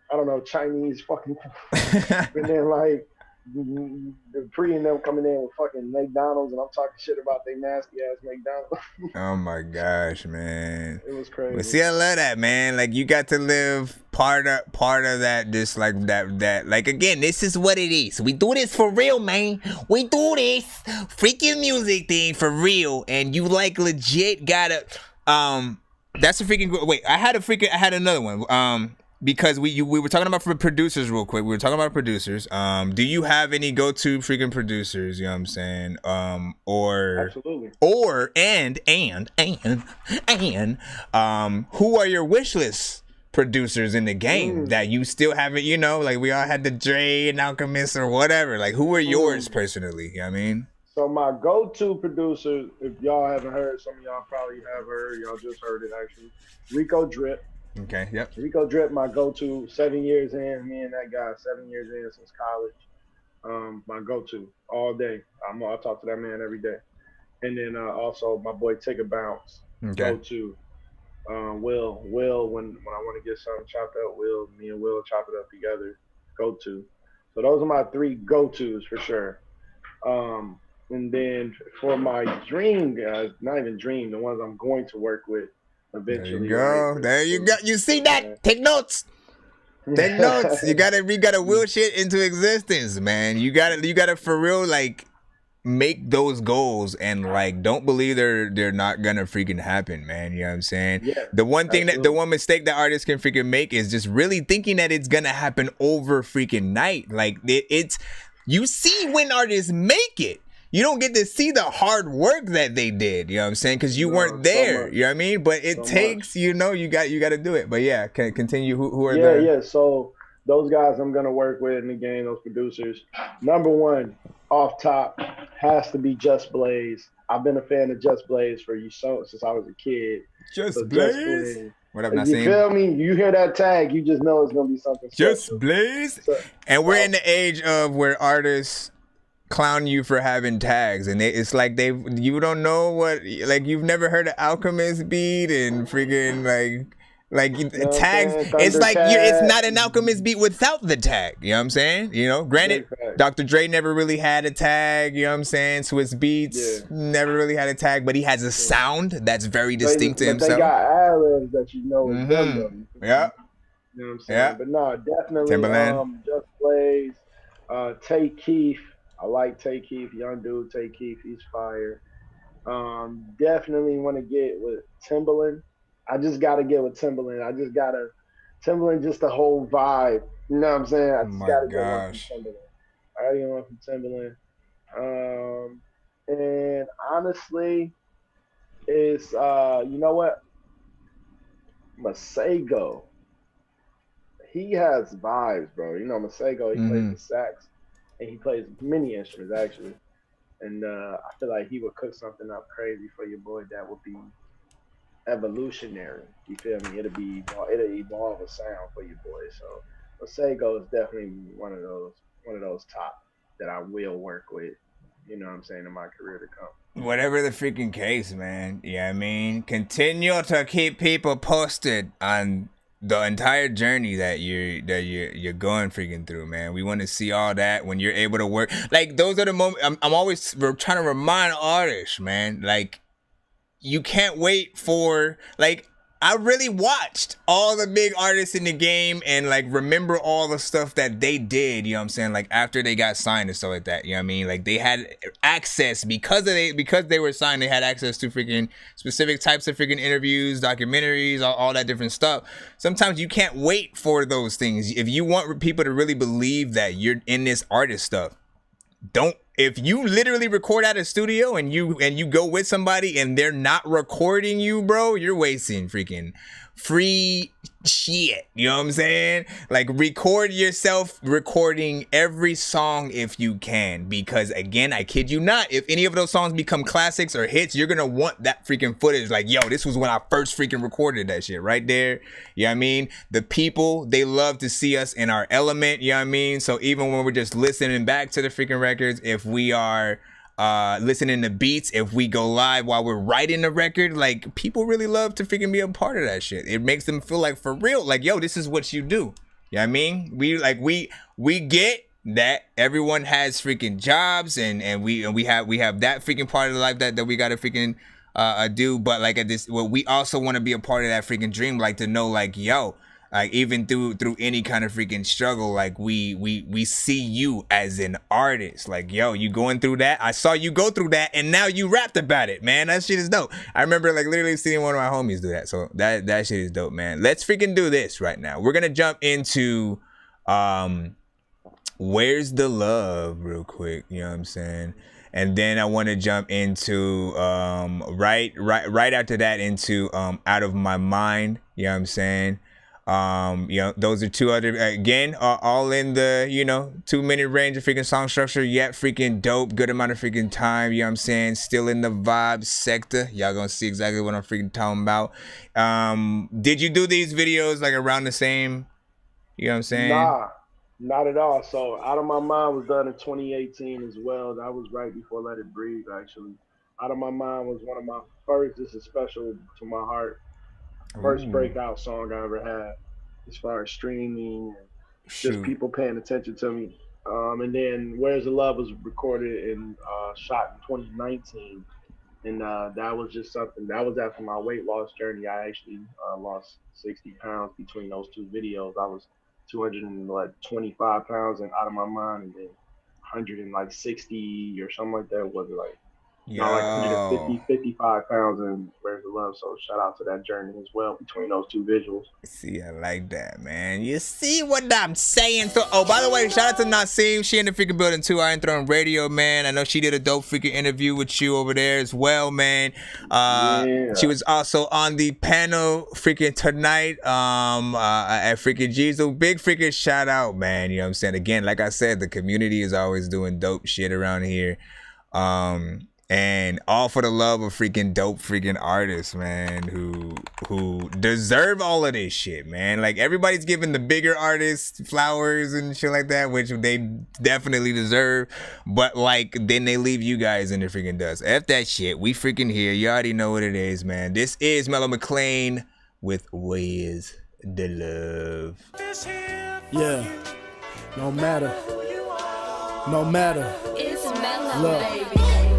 I don't know, Chinese fucking food. And then, like, the Pre and them coming in with fucking McDonald's, and I'm talking shit about they nasty ass McDonald's. Oh my gosh, man. It was crazy. But see, I love that, man. Like, you got to live part of that, just like that. Like, again, this is what it is. We do this for real, man. We do this freaking music thing for real, and you, like, legit gotta. That's a freaking. Wait, I had another one. Because we were talking about producers real quick. We were talking about producers. Do you have any go-to freaking producers? You know what I'm saying? Absolutely. Who are your wish list producers in the game that you still haven't? Like, we all had the Dre and Alchemist or whatever. Like, who are yours personally? You know what I mean? So my go-to producer, if y'all haven't heard, some of y'all probably have heard. Y'all just heard it actually. Rico Drip. Okay, yep. Rico Drip, my go-to, 7 years in, me and that guy, 7 years in since college. My go-to all day. I talk to that man every day. And then also my boy Take a Bounce, go-to. Will, when I want to get something chopped up, me and Will chop it up together, go-to. So those are my three go-tos for sure. And then for my dream guys, not even dream, the ones I'm going to work with, eventually. There you go. You see that? Take notes. Take notes. You gotta will shit into existence, man. You gotta for real, like, make those goals and, like, don't believe they're not gonna freaking happen, man. You know what I'm saying? Yeah, the one mistake that artists can freaking make is just really thinking that it's gonna happen over freaking night. Like, it's You see when artists make it. You don't get to see the hard work that they did. You know what I'm saying? Because you weren't there. You know what I mean? But it takes, you know, you got to do it. But yeah, can continue. Who are the? Yeah. So those guys I'm gonna work with in the game, those producers. Number one, off top, has to be Just Blaze. I've been a fan of Just Blaze since I was a kid. Just Blaze. What up, You feel me? You hear that tag, you just know it's gonna be something special. Just Blaze. And we're in the age of where artists clown you for having tags, and it's like you don't know what, like, you've never heard of Alchemist beat and freaking tags. It's like it's not an Alchemist beat without the tag. You know what I'm saying? You know, granted, Dr. Dre never really had a tag. You know what I'm saying? Swiss Beats never really had a tag, but he has a sound that's very distinct to himself. They got ad-libs that you know is them. Yeah. You know what I'm saying? But no, definitely Timberland. Just Blaze, Tay Keith. I like Tay Keith, young dude. Tay Keith, he's fire. Definitely want to get with Timberland. I just got to get with Timberland. Timberland, just the whole vibe. You know what I'm saying? I just got to get one from Timberland. I already get one from Timberland. And honestly, it's, you know what? Masego. He has vibes, bro. You know, Masego, he plays the sax. And he plays many instruments, actually. And I feel like he would cook something up crazy for your boy that would be evolutionary. You feel me? It'll evolve a sound for your boy. So Masego is definitely one of those top that I will work with. You know what I'm saying, in my career to come. Whatever the freaking case, man. Yeah, I mean, continue to keep people posted on the entire journey that you're going freaking through, man. We want to see all that when you're able to work. Like, those are the moments. I'm always trying to remind artists, man. Like, you can't wait for, like, I really watched all the big artists in the game and, like, remember all the stuff that they did, you know what I'm saying, like, after they got signed and stuff like that, you know what I mean? Like, they had access because they were signed, they had access to freaking specific types of freaking interviews, documentaries, all that different stuff. Sometimes you can't wait for those things. If you want people to really believe that you're in this artist stuff, if you literally record at a studio and you go with somebody and they're not recording you, bro, you're wasting freaking free shit. You know what I'm saying? Like, record yourself recording every song if you can, because again, I kid you not, if any of those songs become classics or hits, you're gonna want that freaking footage. Like, yo, this was when I first freaking recorded that shit right there. You know what I mean? The people, they love to see us in our element. You know what I mean? So even when we're just listening back to the freaking records, if we are listening to beats, if we go live while we're writing the record, like, people really love to freaking be a part of that shit. It makes them feel like, for real, like, yo, this is what you do. You know what I mean? We get that everyone has freaking jobs and we have that freaking part of the life that we gotta freaking do, but like we also want to be a part of that freaking dream, like, to know, like, yo, like, even through any kind of freaking struggle, like, we see you as an artist. Like, yo, you going through that? I saw you go through that, and now you rapped about it, man. That shit is dope. I remember, like, literally seeing one of my homies do that. So that shit is dope, man. Let's freaking do this right now. We're gonna jump into Where's the Love real quick. You know what I'm saying? And then I want to jump into right after that into Out of My Mind. You know what I'm saying? You know, those are two other, again, all in the, 2-minute range of freaking song structure, yet freaking dope, good amount of freaking time, you know what I'm saying, still in the vibe sector. Y'all gonna see exactly what I'm freaking talking about. Did you do these videos like around the same, you know what I'm saying? Nah, not at all. So Out of My Mind was done in 2018 as well. That was right before Let It Breathe, actually. Out of My Mind was one of my first, this is special to my heart, first breakout song I ever had as far as streaming and just people paying attention to me. And then Where's the Love was recorded and shot in 2019. And that was just something, that was after my weight loss journey. I actually lost 60 pounds between those two videos. I was 225 pounds and Out of My Mind, and then 160 or something like that. Was it like Not like 150, Yo. 55 pounds in Where's the Love. So shout out to that journey as well between those two visuals. See, I like that, man. You see what I'm saying? So, oh, by the way, shout out to Nonsenze. She in the freaking building too. Iron Throne Radio, man. I know she did a dope freaking interview with you over there as well, man. She was also on the panel freaking tonight at freaking G's. So big freaking shout out, man. You know what I'm saying? Again, like I said, the community is always doing dope shit around here. And all for the love of freaking dope freaking artists, man, who deserve all of this shit, man. Like, everybody's giving the bigger artists flowers and shit like that, which they definitely deserve. But, like, then they leave you guys in the freaking dust. F that shit. We freaking here. You already know what it is, man. This is Mellow McLean with Where's the Love? Yeah. No matter. No matter. It's mellow, Look. baby.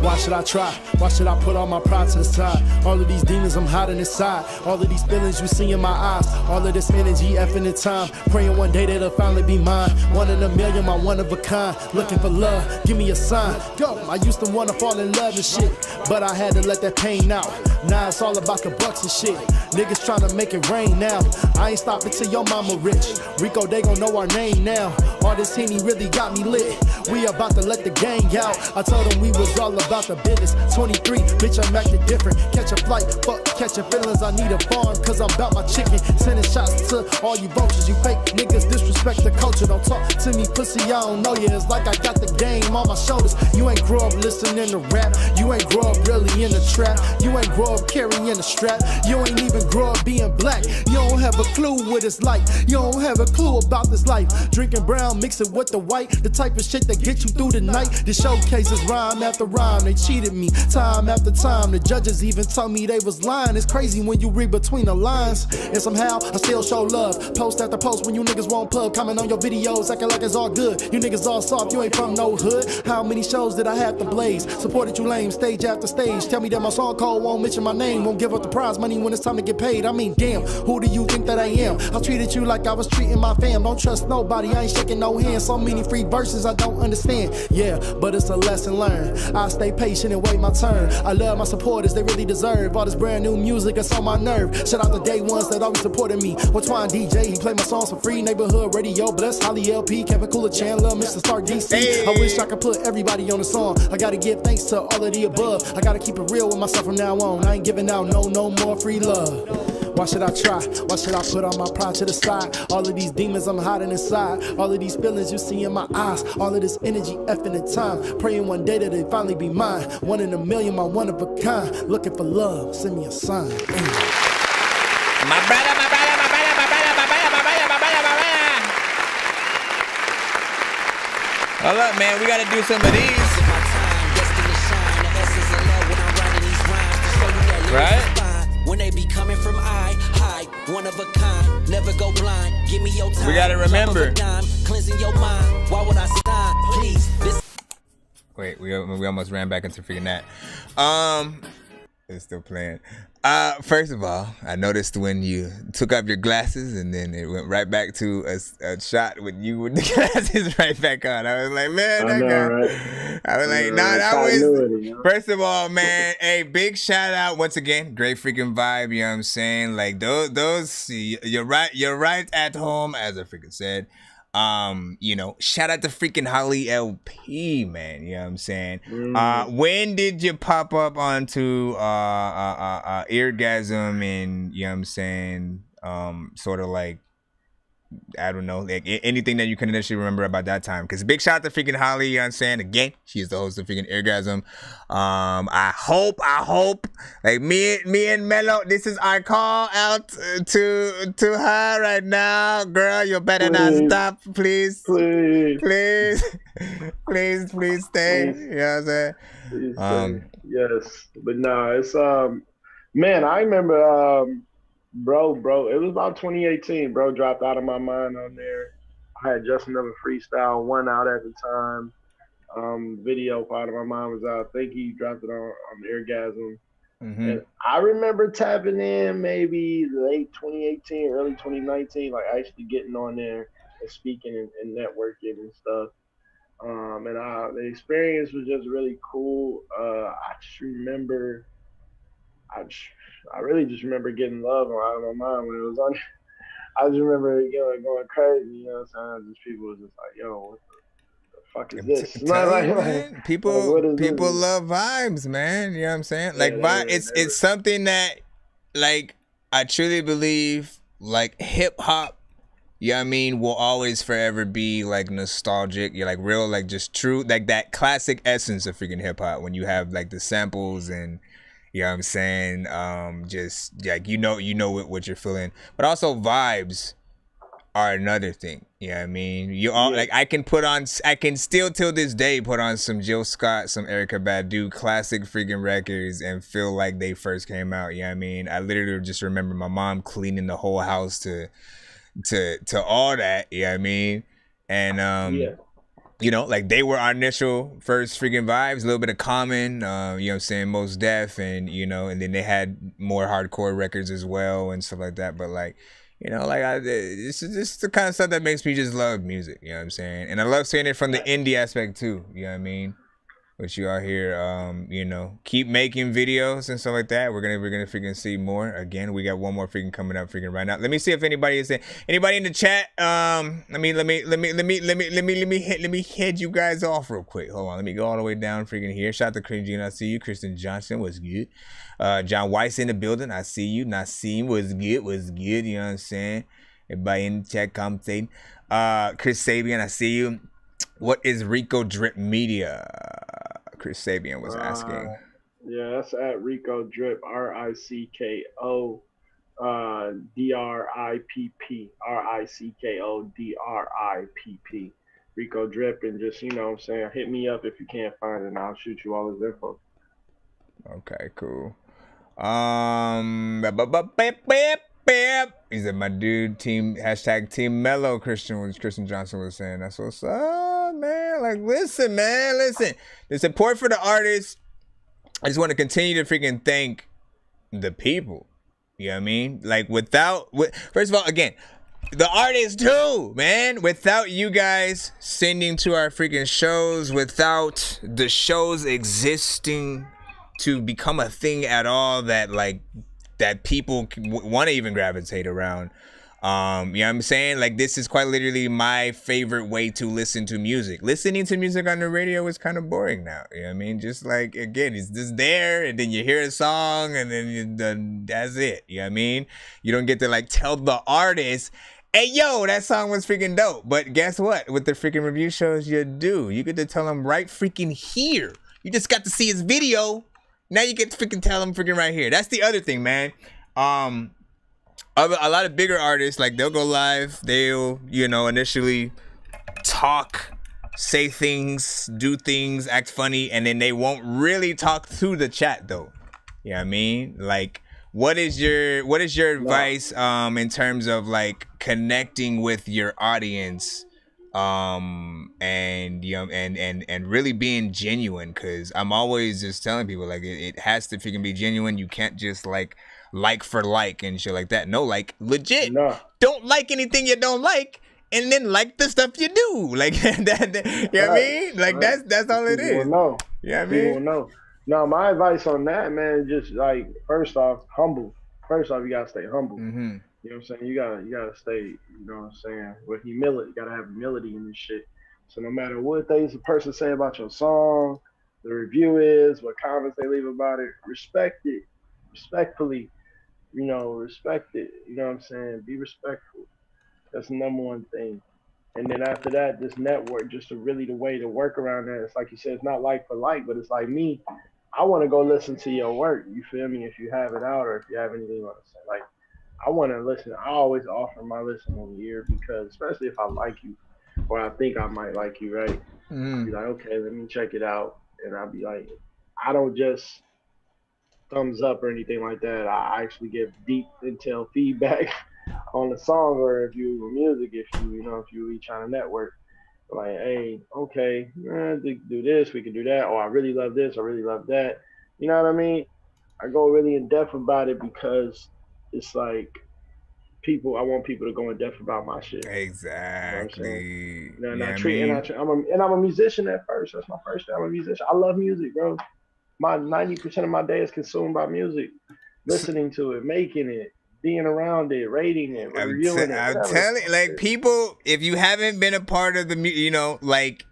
Why should I try? Why should I put all my pride to the side? All of these demons I'm hiding inside. All of these feelings you see in my eyes. All of this energy effing in time. Praying one day that it'll finally be mine. One in a million, my one of a kind. Looking for love, give me a sign. Go, I used to wanna fall in love and shit, but I had to let that pain out. Now it's all about the bucks and shit. Niggas tryna make it rain now. I ain't stopping till your mama rich. Rico, they gon' know our name now. All this Henny really got me lit. We about to let the gang out. I told them we was all about the business. 23, bitch, I'm acting different. Catch a flight, fuck catching feelings. I need a farm, cause I'm about my chicken. Sending shots to all you vultures. You fake niggas disrespect the culture. Don't talk to me, pussy, I don't know you. It's like I got the game on my shoulders. You ain't grow up listening to rap. You ain't grow up really in the trap. You ain't grow up carrying a strap. You ain't even grow up being black. You don't have a clue what it's like. You don't have a clue about this life. Drinking brown, mix it with the white. The type of shit that get you through the night. The showcases rhyme after rhyme. They cheated me time after time. The judges even told me they was lying. It's crazy when you read between the lines. And somehow I still show love. Post after post when you niggas won't pub. Comment on your videos acting like it's all good. You niggas all soft, you ain't from no hood. How many shows did I have to blaze? Supported you lame, stage after stage. Tell me that my song code won't mention my name. Won't give up the prize money when it's time to get paid. I mean, damn, who do you think that I am? I treated you like I was treating my fam. Don't trust nobody, I ain't shaking no hands. So many free verses I don't understand. Yeah, but it's a lesson learned. I stay patient and wait my turn. I love my supporters, they really deserve all this brand new music that's on my nerve. Shout out to day ones that always supported me. With Twine DJ, he play my songs for free. Neighborhood radio, bless Holly LP, Kevin Cooler, Chandler, Mr. Stark DC. Hey. I wish I could put everybody on the song. I gotta give thanks to all of the above. I gotta keep it real with myself from now on. I ain't giving out no more free love. Why should I try? Why should I put all my pride to the side? All of these demons I'm hiding inside. All of these feelings you see in my eyes. All of this energy effing in time. Praying one day that it finally be mine. One in a million, my one of a kind. Looking for love, send me a sign. My brother, my brother, my brother, my brother, my brother, my brother, my brother, my brother. Hold up, man. We gotta do some of these. Right? When they be coming from high, one of a kind, never go blind. Give me your time. We gotta remember. Cleansing your mind. Why would I stop? Please. Wait, we almost ran back into freaking that. It's still playing. First of all, I noticed when you took off your glasses and then it went right back to a shot with you with the glasses right back on. I was like, man, that guy. Right? I was like, nah, that was. First of all, man, hey, big shout out once again. Great freaking vibe. You know what I'm saying? Like those. You're right at home, as I freaking said. You know, shout out to freaking Holly LP, man. You know what I'm saying? When did you pop up onto Eargasm and, you know what I'm saying, sort of like, I don't know, like anything that you can initially remember about that time? Because big shout out to freaking Holly, you know what I'm saying? Again, she is the host of freaking Eargasm. I hope, like me and Mello, this is our call out to her right now. Girl, you better not stop, please. Please stay. You know what I'm saying? Yes, but nah, it's man, I remember bro, it was about 2018. Bro dropped Out of My Mind on there. I had Just Another Freestyle 1 out at the time. Video for Out of My Mind was out. I think he dropped it on Eargasm. Mm-hmm. And I remember tapping in maybe late 2018, early 2019, like actually getting on there and speaking and networking and stuff. The experience was just really cool. I just remember, I, just, I really just remember getting love out of my mind when it was on. I just remember, going crazy. You know what I'm saying? Just people was just like, "Yo, what the fuck is this?" Tell you, man, people what is this? love vibes, man. You know what I'm saying? Yeah, Like, it's something that, like, I truly believe, like, hip hop. Yeah, I mean, will always forever be like nostalgic. You're like real, like just true, like that classic essence of freaking hip hop when you have like the samples and you know what I'm saying. Just like you know what you're feeling, but also vibes are another thing. You know what I mean? You all like I can still till this day put on some Jill Scott, some Erykah Badu classic freaking records and feel like they first came out. You know what I mean? I literally just remember my mom cleaning the whole house to all that, you know what I mean? And you know, like they were our initial first freaking vibes, a little bit of Common, you know what I'm saying, Most Def, and you know, and then they had more hardcore records as well and stuff like that. But like, you know, like this is the kind of stuff that makes me just love music, you know what I'm saying? And I love seeing it from the indie aspect too, you know what I mean? Which you out here, you know, keep making videos and stuff like that. We're gonna freaking see more. Again, we got one more freaking coming up freaking right now. Let me see if anybody is there. Anybody in the chat? Let me head you guys off real quick. Hold on, let me go all the way down freaking here. Shout out to Cream Gene, I see you. Kristen Johnson was good. John Weiss in the building, I see you. Nasim was good. You know what I'm saying? Everybody in the chat commentating. Chris Sabian, I see you. What is Rico Drip Media? Chris Sabian was asking. Yeah, that's at Rico Drip, RICKO DRIPP, RICKO DRIPP. Rico Drip, and just, you know what I'm saying, hit me up if you can't find it and I'll shoot you all his info. Okay, cool. He said, my dude, Team Mellow, Christian Johnson was saying. That's what's up, man. Like, listen, man, listen. The support for the artists, I just want to continue to freaking thank the people. You know what I mean? Like, first of all, again, the artists too, man. Without you guys sending to our freaking shows, without the shows existing to become a thing at all that, like, that people want to even gravitate around. You know what I'm saying? Like, this is quite literally my favorite way to listen to music. Listening to music on the radio is kind of boring now. You know what I mean? Just like, again, it's just there, and then you hear a song, and then that's it. You know what I mean? You don't get to, like, tell the artist, hey, yo, that song was freaking dope. But guess what? With the freaking review shows, you do. You get to tell them right freaking here. You just got to see his video. Now you get to freaking tell them freaking right here. That's the other thing, man. A lot of bigger artists, like, they'll go live. They'll, you know, initially talk, say things, do things, act funny, and then they won't really talk through the chat, though. You know what I mean? Like, what is your advice in terms of, like, connecting with your audience? And you know, and really being genuine, because I'm always just telling people, like, it has to freaking be genuine. You can't just like for like and shit like that. No, like, legit. No. Don't like anything you don't like, and then like the stuff you do. Like that you know what I mean? Like, that's all it is. Know. Yeah, you know what I mean? People know. No, my advice on that, man, is just like, first off, humble. First off, you gotta stay humble. Mm-hmm. You know what I'm saying? You gotta stay, you know what I'm saying, with humility. You gotta have humility in this shit. So no matter what things a person say about your song, the review is, what comments they leave about it, respect it. Respectfully, you know, respect it. You know what I'm saying? Be respectful. That's the number one thing. And then after that, this network, just really the way to work around that. It's like you said, it's not like for like, but it's like me. I want to go listen to your work. You feel me? If you have it out, or if you have anything you want to say, like, I want to listen. I always offer my listening ear, because especially if I like you, or I think I might like you, right? I'll be like, okay, let me check it out. And I'll be like, I don't just thumbs up or anything like that. I actually give deep intel feedback on the song, or if you music, if you really trying to network. Like, hey, okay, do this, we can do that. Or I really love this, I really love that. You know what I mean? I go really in depth about it, because it's like, people. I want people to go in depth about my shit. Exactly. You know what I'm saying? I'm a musician at first. That's my first thing. I'm a musician. I love music, bro. My 90% of my day is consumed by music, listening to it, making it, being around it, rating it, reviewing it. I'm telling, like, people, if you haven't been a part of the, you know, like,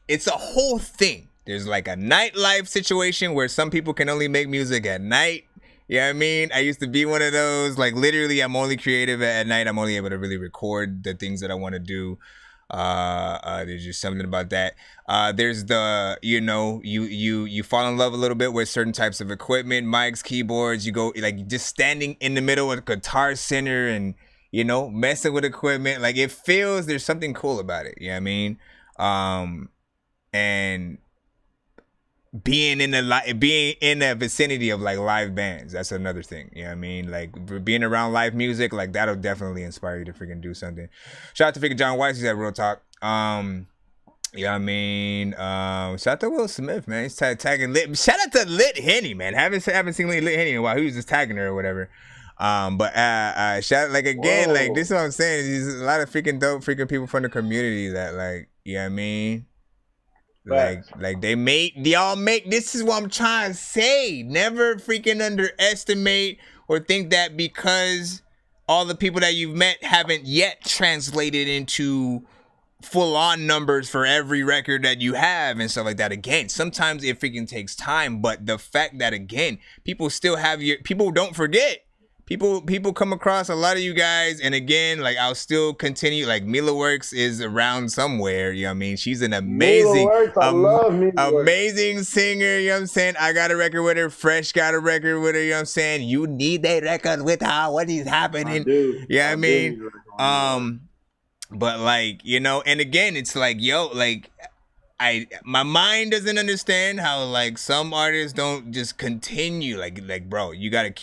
it's a whole thing. There's like a nightlife situation where some people can only make music at night. You know what I mean? I used to be one of those, like, literally I'm only creative at night. I'm only able to really record the things that I want to do. There's just something about that. There's the, you know, you fall in love a little bit with certain types of equipment, mics, keyboards. You go, like, just standing in the middle of a guitar center and, you know, messing with equipment. Like, it feels, there's something cool about it. You know what I mean? And being in the vicinity of like live bands, that's another thing. You know what I mean? Like, being around live music, like, that'll definitely inspire you to freaking do something. Shout out to freaking John Weiss, he's at Real Talk. You know what I mean? Shout out to Will Smith, man. He's tagging Lit. Shout out to Lit Henny, man. Haven't seen Lit Henny in a while. He was just tagging her or whatever. But shout, like, again, Whoa. like, this is what I'm saying. There's a lot of freaking dope freaking people from the community that, like, you know what I mean? Like y'all make, this is what I'm trying to say. Never freaking underestimate or think that because all the people that you've met haven't yet translated into full-on numbers for every record that you have and stuff like that. Again, sometimes it freaking takes time, but the fact that, again, people still have people don't forget. People come across a lot of you guys, and again, like, I'll still continue. Like, Mila Works is around somewhere, you know what I mean? She's an amazing, amazing singer, you know what I'm saying? I got a record with her, Fresh got a record with her, you know what I'm saying? You need a record with her, what is happening? You know what I mean? But, like, you know, and again, it's like, yo, like, my mind doesn't understand how, like, some artists don't just continue. Like, bro, you gotta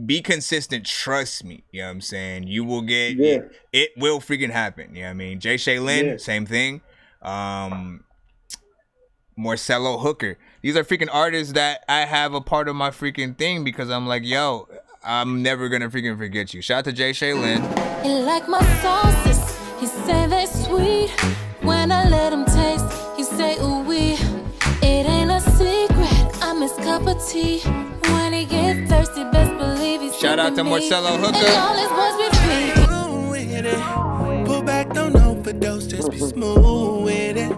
be consistent. Trust me. You know what I'm saying? You will get it will freaking happen. You know what I mean? Jay Shaylin, same thing. Marcelo Hooker. These are freaking artists that I have a part of my freaking thing because I'm like, yo, I'm never gonna freaking forget you. Shout out to Jay Shaylin. He like my sauces. He say they sweet when I let him taste. He say, ooh wee, it ain't a secret. I'm his cup of tea. When he get thirsty, best believe he's shout out to Marcelo Hooker. And all his boys be free. Smooth with it. Pull back, don't overdose, just be smooth with it.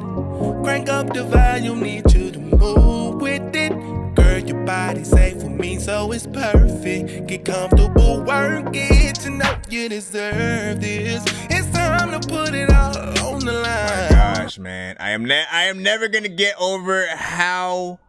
Crank up the volume, need you to move with it. Girl, your body's safe for me, so it's perfect. Get comfortable, work it to know you deserve this. It's time to put it all on the line. My gosh, man, I am never gonna get over how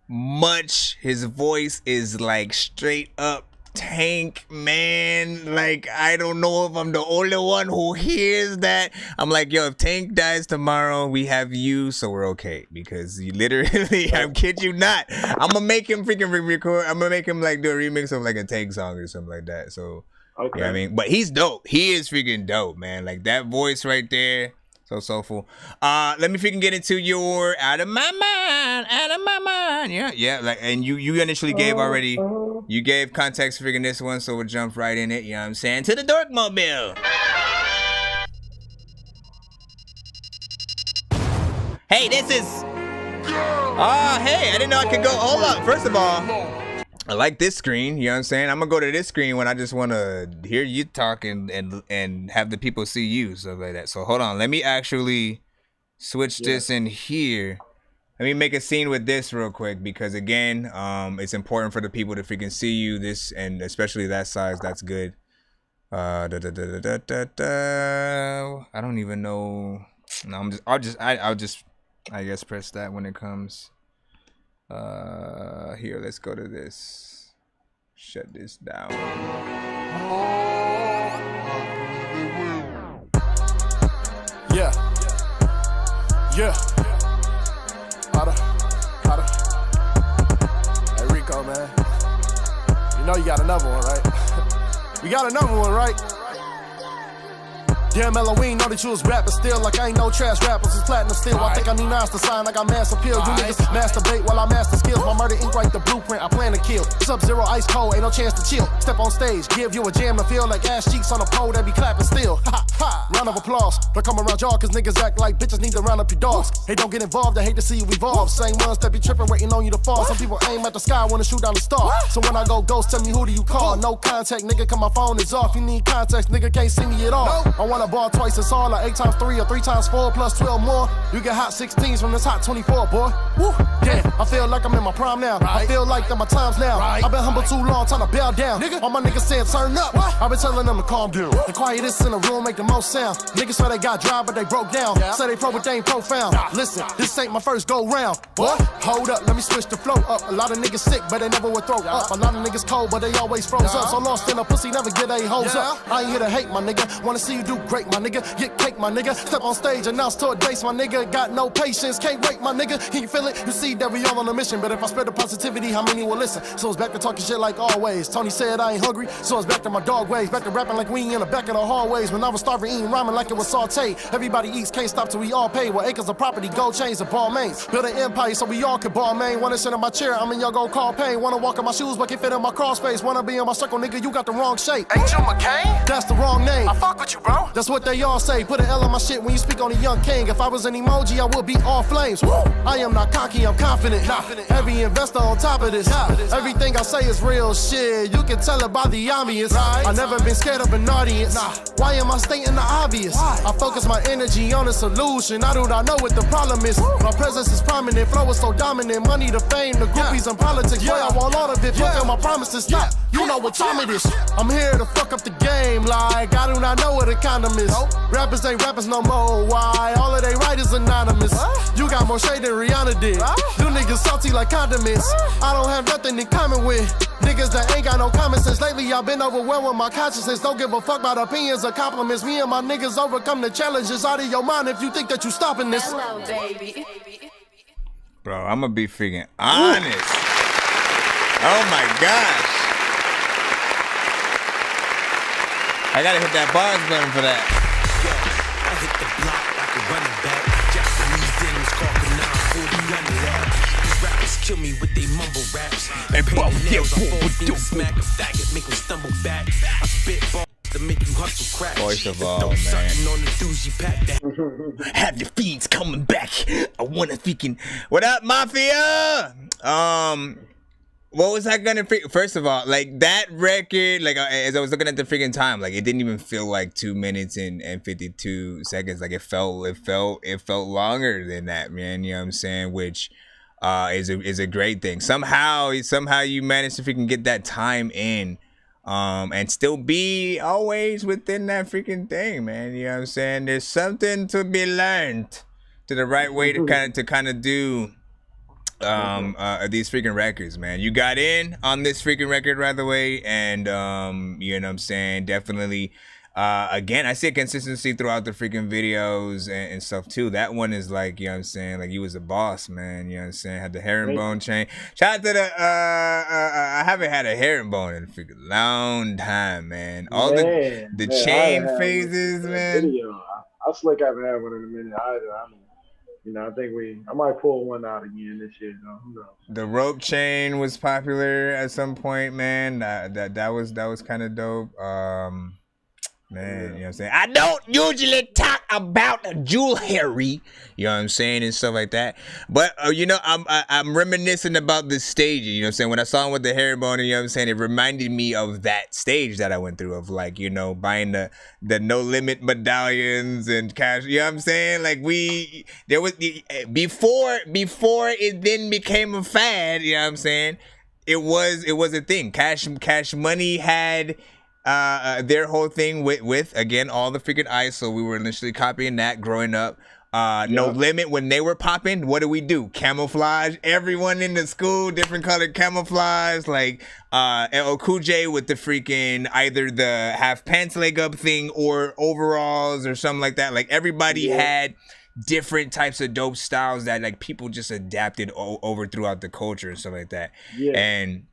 much his voice is like straight up Tank, man. Like, I don't know if I'm the only one who hears that. I'm like, yo, if Tank dies tomorrow, we have you, so we're okay. Because you literally, I kid you not, I'm gonna make him freaking record. I'm gonna make him like do a remix of like a Tank song or something like that. So, okay. You know what I mean? But he's dope. He is freaking dope, man. Like, that voice right there, so soulful. Let me freaking get into your out of my mind. Yeah. Like, and you initially gave already. You gave context for freaking this one, so we'll jump right in it. You know what I'm saying? To the Dork Mobile. Hey, this is. Oh, hey, I didn't know I could go. Hold up. First of all, I like this screen. You know what I'm saying? I'm gonna go to this screen when I just want to hear you talk and have the people see you, stuff like that. So hold on. Let me actually switch this in here. Let me make a scene with this real quick because, again, it's important for the people to freaking see you. This, and especially that size, that's good. I don't even know. No, I'll just I guess press that when it comes. Here, let's go to this. Shut this down. Yeah. Hotta. Hey, Rico, man. You know you got another one, right? You got another one, right? Damn Halloween, know that you was rapping still. Like I ain't no trash rappers, it's platinum still. I think I need nines to sign, I got mass appeal. You niggas masturbate while I master skills. My murder ink write the blueprint, I plan to kill. Sub-zero ice cold, ain't no chance to chill. Step on stage, give you a jam to feel like ass cheeks on a pole, they be clapping still. Ha ha, round of applause. Don't come around y'all, cause niggas act like bitches need to round up your dogs. Hey, don't get involved, I hate to see you evolve. Same ones that be tripping, waiting on you to fall. Some people aim at the sky, wanna shoot down the star. So when I go ghost, tell me who do you call? No contact, nigga, cause my phone is off. You need context, nigga, can't see me at all. I want a ball twice, it's all like 8 times 3 or 3 times 4 plus 12 more. You get hot 16s from this hot 24, boy. Woo, damn, I feel like I'm in my prime now. I feel like that my time's now. I've been humble too long, time to bail down. All my niggas saying turn up. I've been telling them to calm down. The quietest in the room make the most sound. Niggas swear they got dry, but they broke down. Say they pro, but they ain't profound. Listen, this ain't my first go round. Boy, hold up, let me switch the flow up. A lot of niggas sick, but they never would throw up. A lot of niggas cold, but they always froze up. So lost in a pussy, never get a hose up. I ain't here to hate, my nigga. Wanna see you do great, my nigga. Get cake, my nigga. Step on stage, announce to a dates, my nigga. Got no patience, can't wait, my nigga. Can you feel it? You see that we all on a mission, but if I spread the positivity, how many will listen? So it's back to talking shit like always. Tony said I ain't hungry, so it's back to my dog ways. Back to rapping like we ain't in the back of the hallways. When I was starving, eating ramen like it was sauté. Everybody eats, can't stop till we all pay. With acres of property, gold chains, and ball mains. Build an empire so we all can ball main. Wanna sit in my chair, I'm in your go call pain. Wanna walk in my shoes, but can fit in my crawl space. Wanna be in my circle, nigga, you got the wrong shape. Ain't you McCain? That's the wrong name. I fuck with you, bro. That's what they all say. Put an L on my shit when you speak on a young king. If I was an emoji, I would be all flames. Woo. I am not cocky, I'm confident. Heavy investor on top of this. Everything I say is real shit. You can tell it by the ambience. I never been scared of an audience. Why am I stating the obvious? I focus my energy on a solution. I do not know what the problem is. My presence is prominent, flow is so dominant. Money, the fame, the groupies, and politics. Boy, I want all of it. Fuck my promises. Stop. You know what time it is. I'm here to fuck up the game. Like I do not know what a condom is. Rappers ain't rappers no more. Why? All of they write is anonymous. You got more shade than Rihanna did. You niggas salty like condiments. I don't have nothing in common with niggas that ain't got no common sense. Lately I've been overwhelmed with my consciousness. Don't give a fuck about opinions or compliments. Me and my niggas overcome the challenges. Out of your mind if you think that you stopping this. Hello, baby. Bro, I'm gonna be freaking honest. Oh my gosh. I gotta hit that bars button for that. I hit the block like a running back. Japanese denims, Carcanine, 40 under that. These rappers kill me with they mumble raps. They paint nails, I fall in, smack a faggot, make them stumble back. I spit balls to make you hustle crack. Voice of all, man. On the doozy pack that. Have the fiends coming back. I wanna freaking. What up, Mafia? What was I gonna first of all, like that record, like as I was looking at the freaking time, like it didn't even feel like 2 minutes and 52 seconds. Like it felt longer than that, man. You know what I'm saying? Which is a great thing. Somehow you managed to freaking get that time in, and still be always within that freaking thing, man. You know what I'm saying? There's something to be learned to the right way to kind of do these freaking records, man. You got in on this freaking record right away, and you know what I'm saying, definitely again, I see a consistency throughout the freaking videos and stuff too. That one is like, you know what I'm saying, like you was a boss, man. You know what I'm saying? Had the herringbone chain. Shout out to the I haven't had a herringbone in a freaking long time, man. All the chain phases, man. I slick haven't had one in a minute either. I mean, you know, I think I might pull one out again this year, though. Who knows? The rope chain was popular at some point, man. That was kind of dope. Man, you know what I'm saying? I don't usually talk about jewelry, you know what I'm saying, and stuff like that. But you know, I'm reminiscing about this stage, you know what I'm saying? When I saw him with the herringbone, you know what I'm saying, it reminded me of that stage that I went through of, like, you know, buying the no limit medallions and cash, you know what I'm saying? Like there was before it then became a fad, you know what I'm saying? It was a thing. Cash Money had their whole thing with again all the freaking ISO. We were initially copying that growing up. No Limit, when they were popping, what do? Camouflage. Everyone in the school, different colored camouflage. Like LL Cool J with the freaking either the half pants leg up thing or overalls or something like that. Like everybody had different types of dope styles that like people just adapted over throughout the culture and stuff like that. And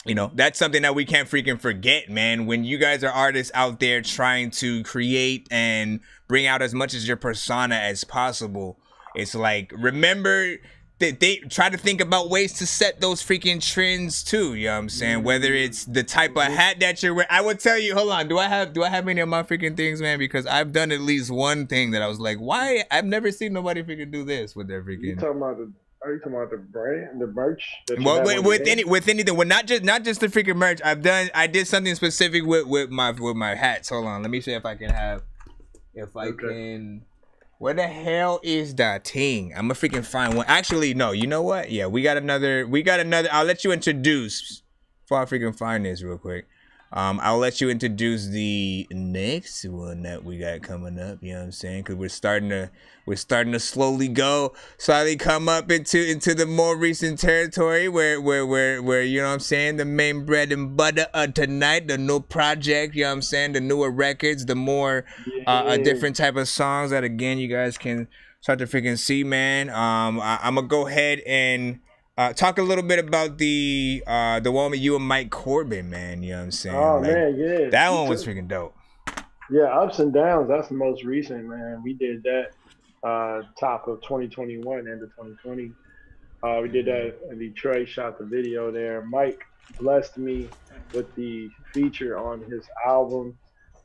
you know, that's something that we can't freaking forget, man. When you guys are artists out there trying to create and bring out as much as your persona as possible, it's like, remember that they try to think about ways to set those freaking trends too. You know what I'm saying? Whether it's the type of hat that you're wearing. I would tell you, hold on, do I have any of my freaking things, man? Because I've done at least one thing that I was like, why? I've never seen nobody freaking do this with their freaking. Are you talking about the brand, the merch? Well, with anything, well, not just the freaking merch. I did something specific with my hats. Hold on, let me see if I can can. Where the hell is that thing? I'm gonna freaking find one. Actually, no. You know what? Yeah, we got another. I'll let you introduce. Before I freaking find this real quick. I'll let you introduce the next one that we got coming up. You know what I'm saying? Because we're starting to slowly come up into the more recent territory where you know what I'm saying, the main bread and butter of tonight, the new project. You know what I'm saying? The newer records, the more a different type of songs that again you guys can start to freaking see, man. I'm gonna go ahead and. Talk a little bit about the one with you and Mike Corbin, man. You know what I'm saying? Oh, man, yeah. That one was freaking dope. Yeah, Ups and Downs. That's the most recent, man. We did that top of 2021, end of 2020. We did that in Detroit, shot the video there. Mike blessed me with the feature on his album.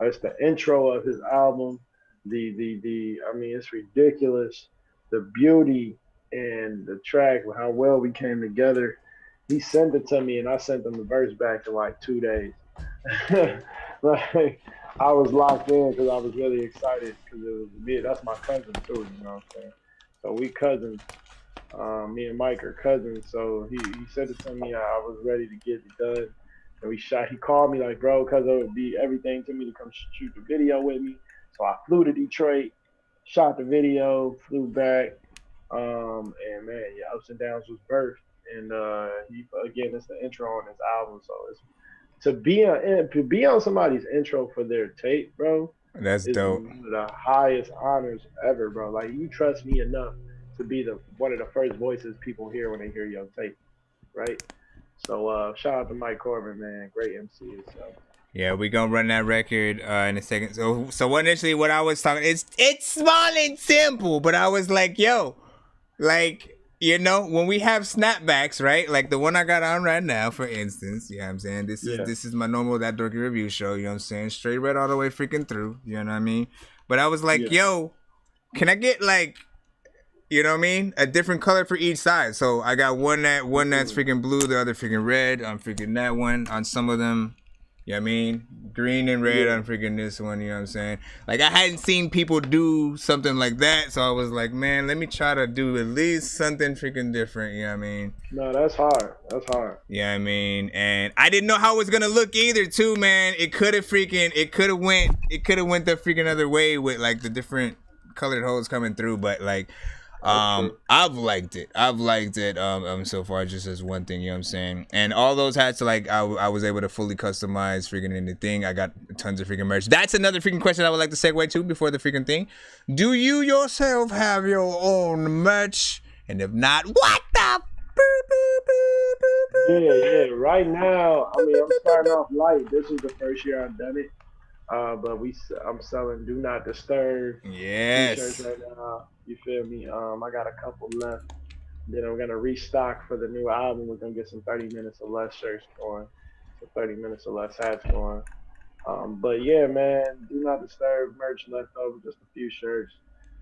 It's the intro of his album. I mean, it's ridiculous. The beauty and the track, how well we came together. He sent it to me and I sent him the verse back in like 2 days. Like, I was locked in because I was really excited because it was me. That's my cousin too, you know what I'm saying? So we cousins. Me and Mike are cousins. So he sent it to me. I was ready to get it done. And we shot. He called me like, bro, because it would be everything to me to come shoot the video with me. So I flew to Detroit, shot the video, flew back. And man, yeah, Ups and Downs was birthed, and it's the intro on his album. So it's to be on somebody's intro for their tape, bro. That's dope. One of the highest honors ever, bro. Like, you trust me enough to be one of the first voices people hear when they hear your tape, right? So shout out to Mike Corbin, man, great MC. So. Yeah, we gonna run that record in a second. So initially, what I was talking, it's small and simple, but I was like, yo. Like, you know, when we have snapbacks, right? Like the one I got on right now, for instance, you know what I'm saying? This is my normal That Dorky review show, you know what I'm saying? Straight red all the way freaking through, you know what I mean? But I was like, yo, can I get like, you know what I mean? A different color for each side. So I got one that's freaking blue, the other freaking red. I'm freaking that one on some of them. You know what I mean? Green and red on freaking this one, you know what I'm saying? Like, I hadn't seen people do something like that, so I was like, man, let me try to do at least something freaking different, you know what I mean? No, that's hard. That's hard. Yeah, I mean, and I didn't know how it was gonna look either, too, man. It could have went the freaking other way with like the different colored holes coming through, but like, I've liked it so far, just as one thing, you know what I'm saying? And all those hats, like, I was able to fully customize freaking anything. I got tons of freaking merch. That's another freaking question I would like to segue to before the freaking thing. Do you yourself have your own merch? And if not, what the Yeah, right now, I mean, I'm starting off light. This is the first year I've done it. But I'm selling Do Not Disturb t-shirts right now. You feel me? I got a couple left. Then I'm gonna restock for the new album. We're gonna get some 30 minutes or less shirts going, some 30 minutes or less hats going. But yeah, man, Do Not Disturb merch left over, just a few shirts.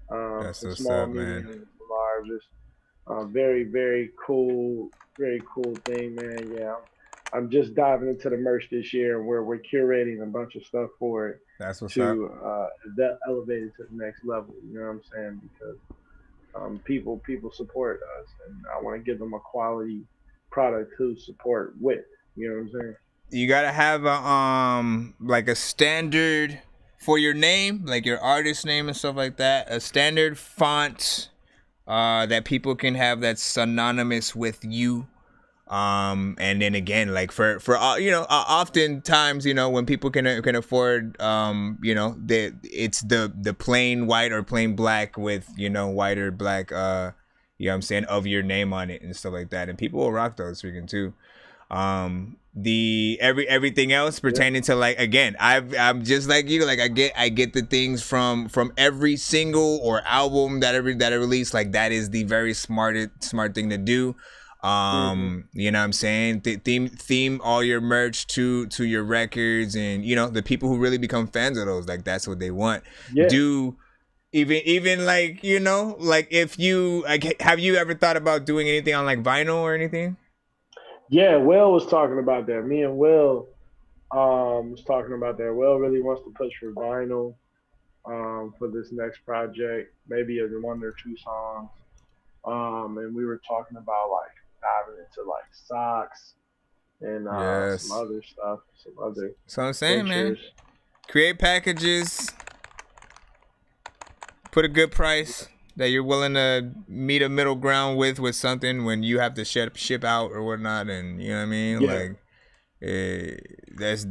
That's some what's small, up, medium, man. large. Very, very cool thing, man. Yeah. I'm just diving into the merch this year, and we're curating a bunch of stuff for it. That's what's to elevate it to the next level. You know what I'm saying? Because people support us, and I want to give them a quality product to support with. You know what I'm saying? You gotta have a like a standard for your name, like your artist name and stuff like that. A standard font that people can have that's synonymous with you. And then again, like for you know, oftentimes, you know, when people can afford, you know, it's the plain white or plain black with, you know, white or black, you know what I'm saying, of your name on it and stuff like that, and people will rock those freaking too. Everything else pertaining to like, again, I'm just like you, like I get the things from every single or album that I release. Like that is the very smart thing to do. You know what I'm saying? Theme all your merch to your records, and you know the people who really become fans of those, like that's what they want. Yeah. Do even like, you know, like if you like, have you ever thought about doing anything on like vinyl or anything? Yeah, Will was talking about that. Me and Will was talking about that. Will really wants to push for vinyl for this next project, maybe as 1 or 2 songs. And we were talking about like diving into like socks and some other stuff, So I'm saying, pictures. man, create packages, put a good price that you're willing to meet a middle ground with something when you have to ship out or whatnot, and you know what I mean? Yeah. Like, there's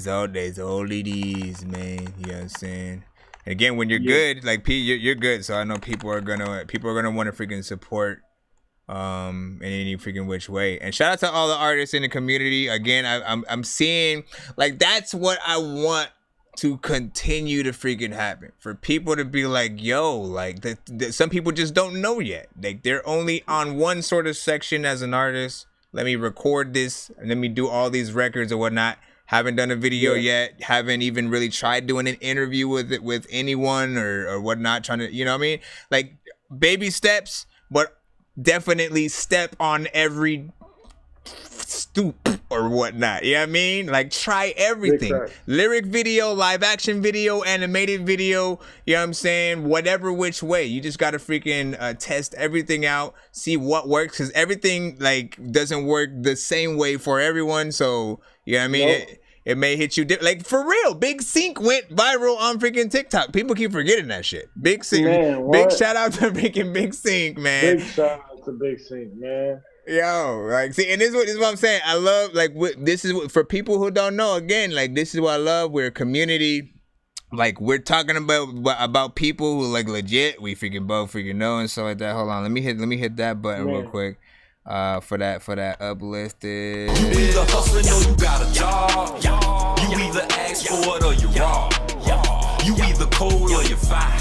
all it is, man. You know what I'm saying? And again, when you're good, like P, you're good. So I know people are gonna want to freaking support, in any freaking which way. And shout out to all the artists in the community. Again, I'm seeing like that's what I want to continue to freaking happen, for people to be like, yo, like some people just don't know yet. Like they're only on one sort of section as an artist. Let me record this and let me do all these records or whatnot. Haven't done a video yet. Haven't even really tried doing an interview with anyone or whatnot. Trying to, you know what I mean? Like baby steps, but definitely step on every stoop or whatnot. You know what I mean? Like try everything. Lyric video, live action video, animated video, you know what I'm saying? Whatever which way. You just gotta freaking test everything out, see what works, because everything like doesn't work the same way for everyone. So you know what I mean? It may hit you like for real. Big Sync went viral on freaking TikTok. People keep forgetting that shit. Big Sync. Man, big shout out to freaking Big Sync, man. Big shout out to Big Sync, man. Yo, like, see, and this is what I'm saying. I love, like, this is what, for people who don't know, again, like, this is what I love. We're a community. Like, we're talking about people who, like, legit, we freaking both freaking know and stuff like that. Hold on, let me hit that button real quick. For that uplifted. You either hustling or you got a job. You either ask for it or you rob. You either cold or you fire.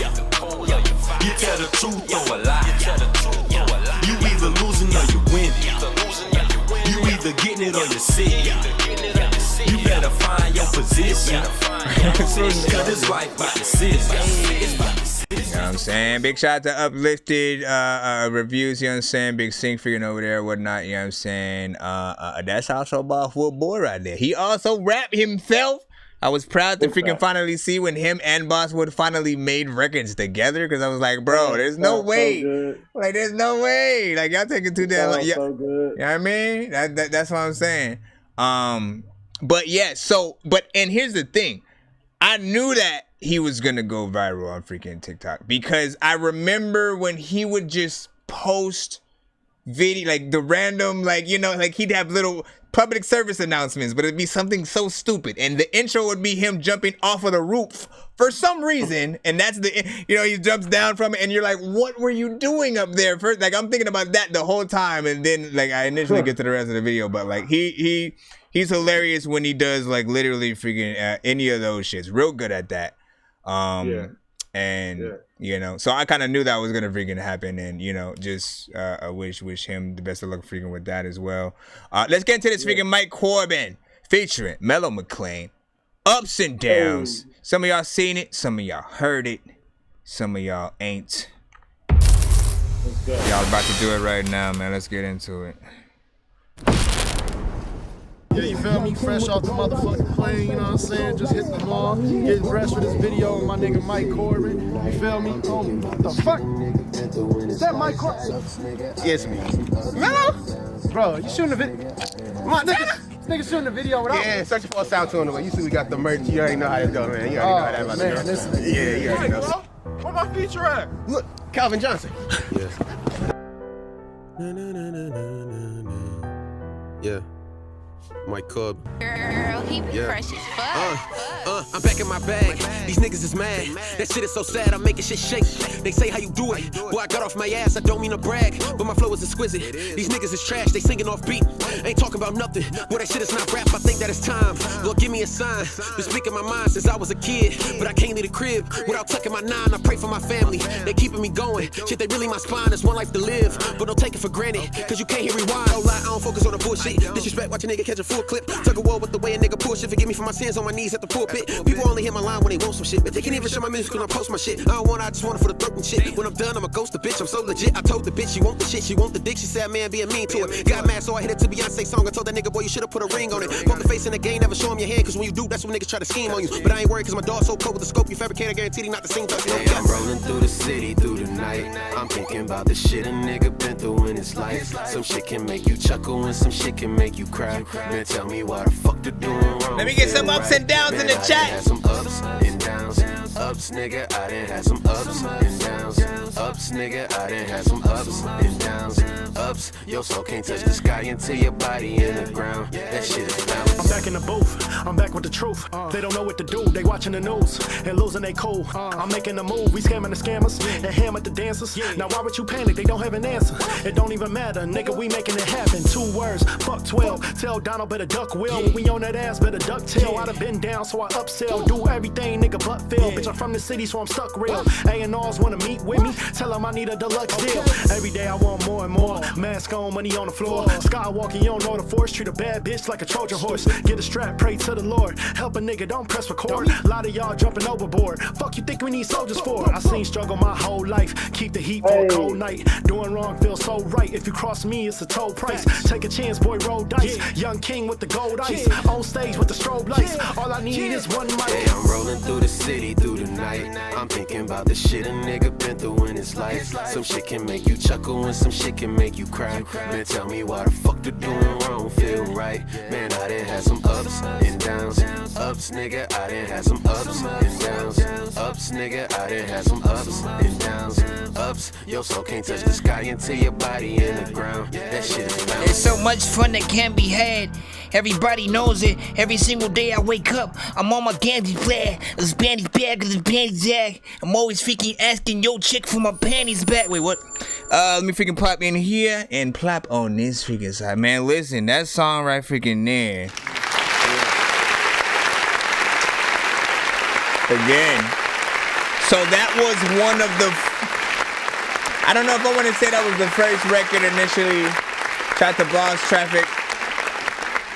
You tell the truth or a lie. You either losing or you winning. You either getting it or you sick. You better find your position. Cause it's life by decision. You know what I'm saying? Big shout out to Uplifted Reviews, you know what I'm saying? Big Sync freaking over there, whatnot, you know what I'm saying? That's also Boss Wood Boy right there. He also rapped himself. I was proud to freaking finally see when him and Boss Wood finally made records together, because I was like, bro, there's no way. Like, there's no way. Like, y'all taking too damn long. So good. You know what I mean? That's what I'm saying. But yeah, and here's the thing. I knew that he was gonna go viral on freaking TikTok, because I remember when he would just post video, like the random, like, you know, like he'd have little public service announcements, but it'd be something so stupid, and the intro would be him jumping off of the roof for some reason, and that's the, you know, he jumps down from it, and you're like, what were you doing up there? First, like, I'm thinking about that the whole time, and then like I initially get to the rest of the video, but like he's hilarious when he does like literally freaking any of those shits. Real good at that. You know, so I kind of knew that was gonna freaking happen, and you know, just I wish him the best of luck freaking with that as well. Let's get into this freaking Mike Corbin featuring Mellow McLean. Ups and downs. Some of y'all seen it, some of y'all heard it, some of y'all ain't. Y'all about to do it right now, man. Let's get into it. Yeah, you feel me? Fresh off the motherfucking plane, you know what I'm saying? Just hit the mall, getting dressed for this video with my nigga Mike Corbin. You feel me? Homie, what the fuck? Is that Mike Corbin? Yes, me. Mellow? Bro, you shooting a video? My nigga shooting a video without Yeah, searching for a sound tune. You see we got the merch. You already know how this go, man. You already know how that about to go. Listen. Yeah, you already know. Where my feature at? Look, Calvin Johnson. Yeah. Mike Cub. Girl, he be fresh as fuck. I'm back in my bag. These niggas is mad. That shit is so sad. I'm making shit shake. They say how you do it. Boy, I got off my ass. I don't mean to brag, but my flow is exquisite. These niggas is trash. They singing off beat. Ain't talking about nothing. Boy, that shit is not rap. I think that it's time. Lord, give me a sign. Been speaking my mind since I was a kid, but I can't leave the crib without tucking my nine. I pray for my family. They keeping me going. Shit, they really my spine. There's one life to live, but don't take it for granted, cause you can't hit rewind. No lie, I don't focus on the bullshit. Disrespect, watch a nigga catch a full clip. Tug a war with the way a nigga pull shit. Forgive me for my sins on my knees at the pulpit. People only hit my line when they want some shit, but they can't even show my music when I post my shit. I don't want it, I just want it for the throat and shit. When I'm done, I'ma ghost the bitch. I'm so legit. I told the bitch she want the shit, she want the dick. She said, man, being mean to her. Got mad, so I hit it to Beyonce song. I told that nigga, boy, you should've put a ring on it. Poke the face in the game, never show him your hand, cause when you do, that's when niggas try to scheme on you. But I ain't worried, cause my dog's so cold with the scope. You fabricate, I guarantee he not the same. Hey, I'm rolling through the city through the night. I'm thinking about the shit a nigga been through in his life. Some shit can make you chuckle and some shit can make you cry. Man, tell me why the fuck you doing wrong. Let me get some ups and downs in the chat. Had some ups and downs. Ups, nigga, I done had some ups and downs. Ups, nigga, I done had some ups and downs. Ups, your soul can't touch the sky until your body in the ground. That shit is bounce. I'm back in the booth, I'm back with the truth. They don't know what to do, they watching the news and losing they cool. I'm making a move, we scamming the scammers and hammer the dancers. Now why would you panic, they don't have an answer. It don't even matter, nigga, we making it happen. 2 words, fuck 12, tell Donald better duck Will. We on that ass, better duck tail. I done been down, so I upsell. Do everything, nigga, but fail. Bitch, I'm from the city, so I'm stuck real. A&Rs wanna meet with me, tell them I need a deluxe deal. Every day I want more and more, mask on, money on the floor. Skywalking, you don't know the force, treat a bad bitch like a Trojan horse. Get a strap, pray to the Lord, help a nigga, don't press record. A lot of y'all jumping overboard, fuck you think we need soldiers for? I seen struggle my whole life, keep the heat for a cold night. Doing wrong feels so right, if you cross me it's a toll price. Take a chance, boy, roll dice. Young king with the gold ice, on stage with the strobe lights. All I need is one mic. Hey, I'm rolling through the city through the night. I'm thinking about the shit a nigga been through in his life. Some shit can make you chuckle and some shit can make you cry. Man, tell me why the fuck you doing wrong feel right. Man, I done had some ups and downs. Ups, nigga, I done had some ups and downs. Ups, nigga, I done had some ups and downs. Ups, your soul can't touch the sky until your body in the ground. That shit is bounce. There's so much fun that can be had. Everybody knows it. Every single day I wake up, I'm on my gandy flag. This bandy's bag, this bandy's jag. I'm always freaking asking yo chick for my panties back. Wait, what? Let me freaking plop in here and plop on this freaking side. Man, listen, that song right freaking there. Again. So that was one of the... I don't know if I want to say that was the first record initially. Shot the Boss Traffic.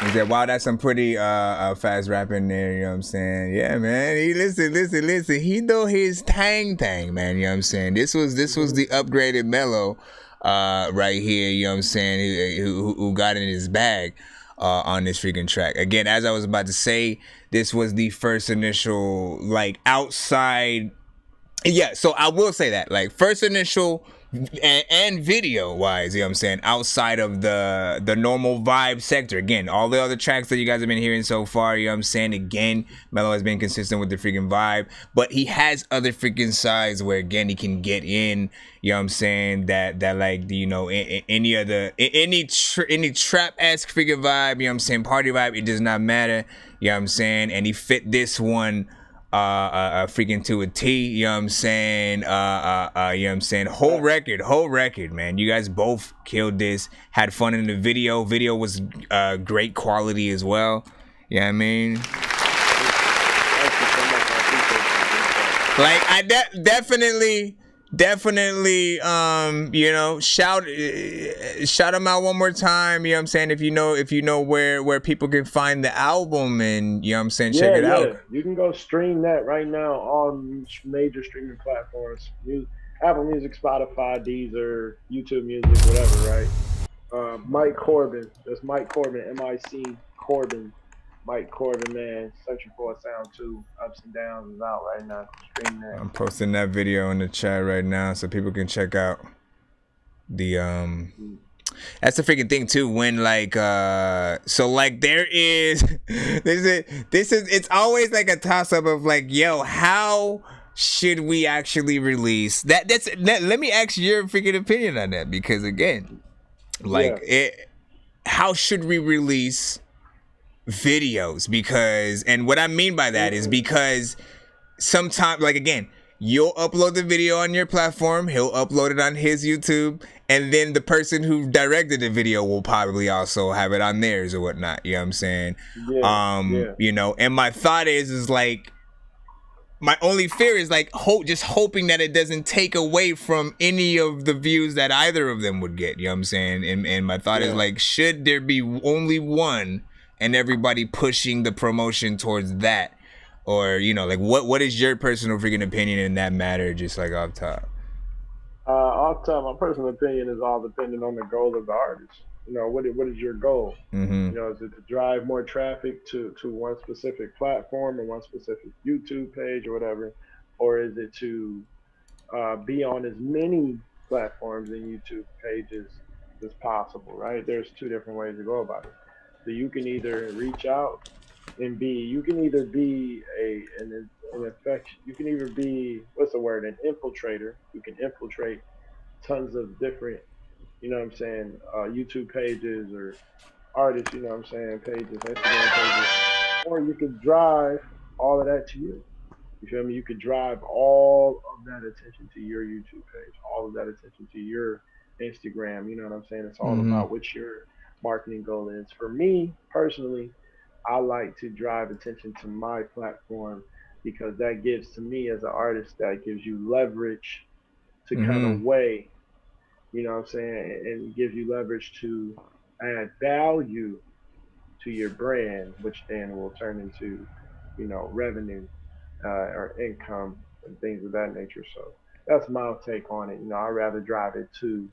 He said, wow, that's some pretty fast rapping there, you know what I'm saying? Yeah, man. He listen. He know his tang, man, you know what I'm saying? This was the upgraded Mellow right here, you know what I'm saying, who got in his bag on this freaking track. Again, as I was about to say, this was the first initial, like, outside... Yeah, so I will say that, like, first initial... And video wise, you know what I'm saying, outside of the normal vibe sector. Again, all the other tracks that you guys have been hearing so far, you know what I'm saying, again, Mellow has been consistent with the freaking vibe, but he has other freaking sides where, again, he can get in, you know what I'm saying, that like, you know, any trap-esque freaking vibe, you know what I'm saying, party vibe, it does not matter, you know what I'm saying, and he fit this one freaking to a T, you know what I'm saying, you know what I'm saying, whole record, man, you guys both killed this, had fun in the video was great quality as well, you know what I mean, like, I definitely, you know, shout them out one more time, you know what I'm saying, if you know where people can find the album, and you know what I'm saying, check it out. You can go stream that right now on major streaming platforms. Apple Music, Spotify, Deezer, YouTube Music, whatever, right? Mike Corbin. That's Mike Corbin, M-I-C Corbin. Mike Corbin, man, searching for a sound too. Ups and Downs is out right now. Stream that. I'm posting that video in the chat right now so people can check out the that's the freaking thing too, when like so like there is it's always like a toss up of like, yo, how should we actually release that? Let me ask your freaking opinion on that, because again, like, how should we release videos because, and what I mean by that is because sometimes, like again, you'll upload the video on your platform, he'll upload it on his YouTube, and then the person who directed the video will probably also have it on theirs or whatnot. You know what I'm saying? You know, and my thought is like, my only fear is like just hoping that it doesn't take away from any of the views that either of them would get. You know what I'm saying? And my thought is like, should there be only one and everybody pushing the promotion towards that? Or, you know, like what is your personal freaking opinion in that matter, just like off top? Off top, my personal opinion is all dependent on the goal of the artist. You know, what is your goal? Mm-hmm. You know, is it to drive more traffic to one specific platform or one specific YouTube page or whatever? Or is it to be on as many platforms and YouTube pages as possible, right? There's two different ways to go about it. So you can either reach out and you can either be an infection, you can either be, what's the word, an infiltrator. You can infiltrate tons of different, you know what I'm saying, YouTube pages or artists, you know what I'm saying, pages, Instagram pages. Or you could drive all of that to you. You feel me? You could drive all of that attention to your YouTube page, all of that attention to your Instagram, you know what I'm saying? It's all about what your marketing goal is. For me, personally, I like to drive attention to my platform because that gives, to me as an artist, that gives you leverage to kind of weigh, you know what I'm saying, and gives you leverage to add value to your brand, which then will turn into, you know, revenue or income and things of that nature. So that's my take on it. You know, I'd rather drive it to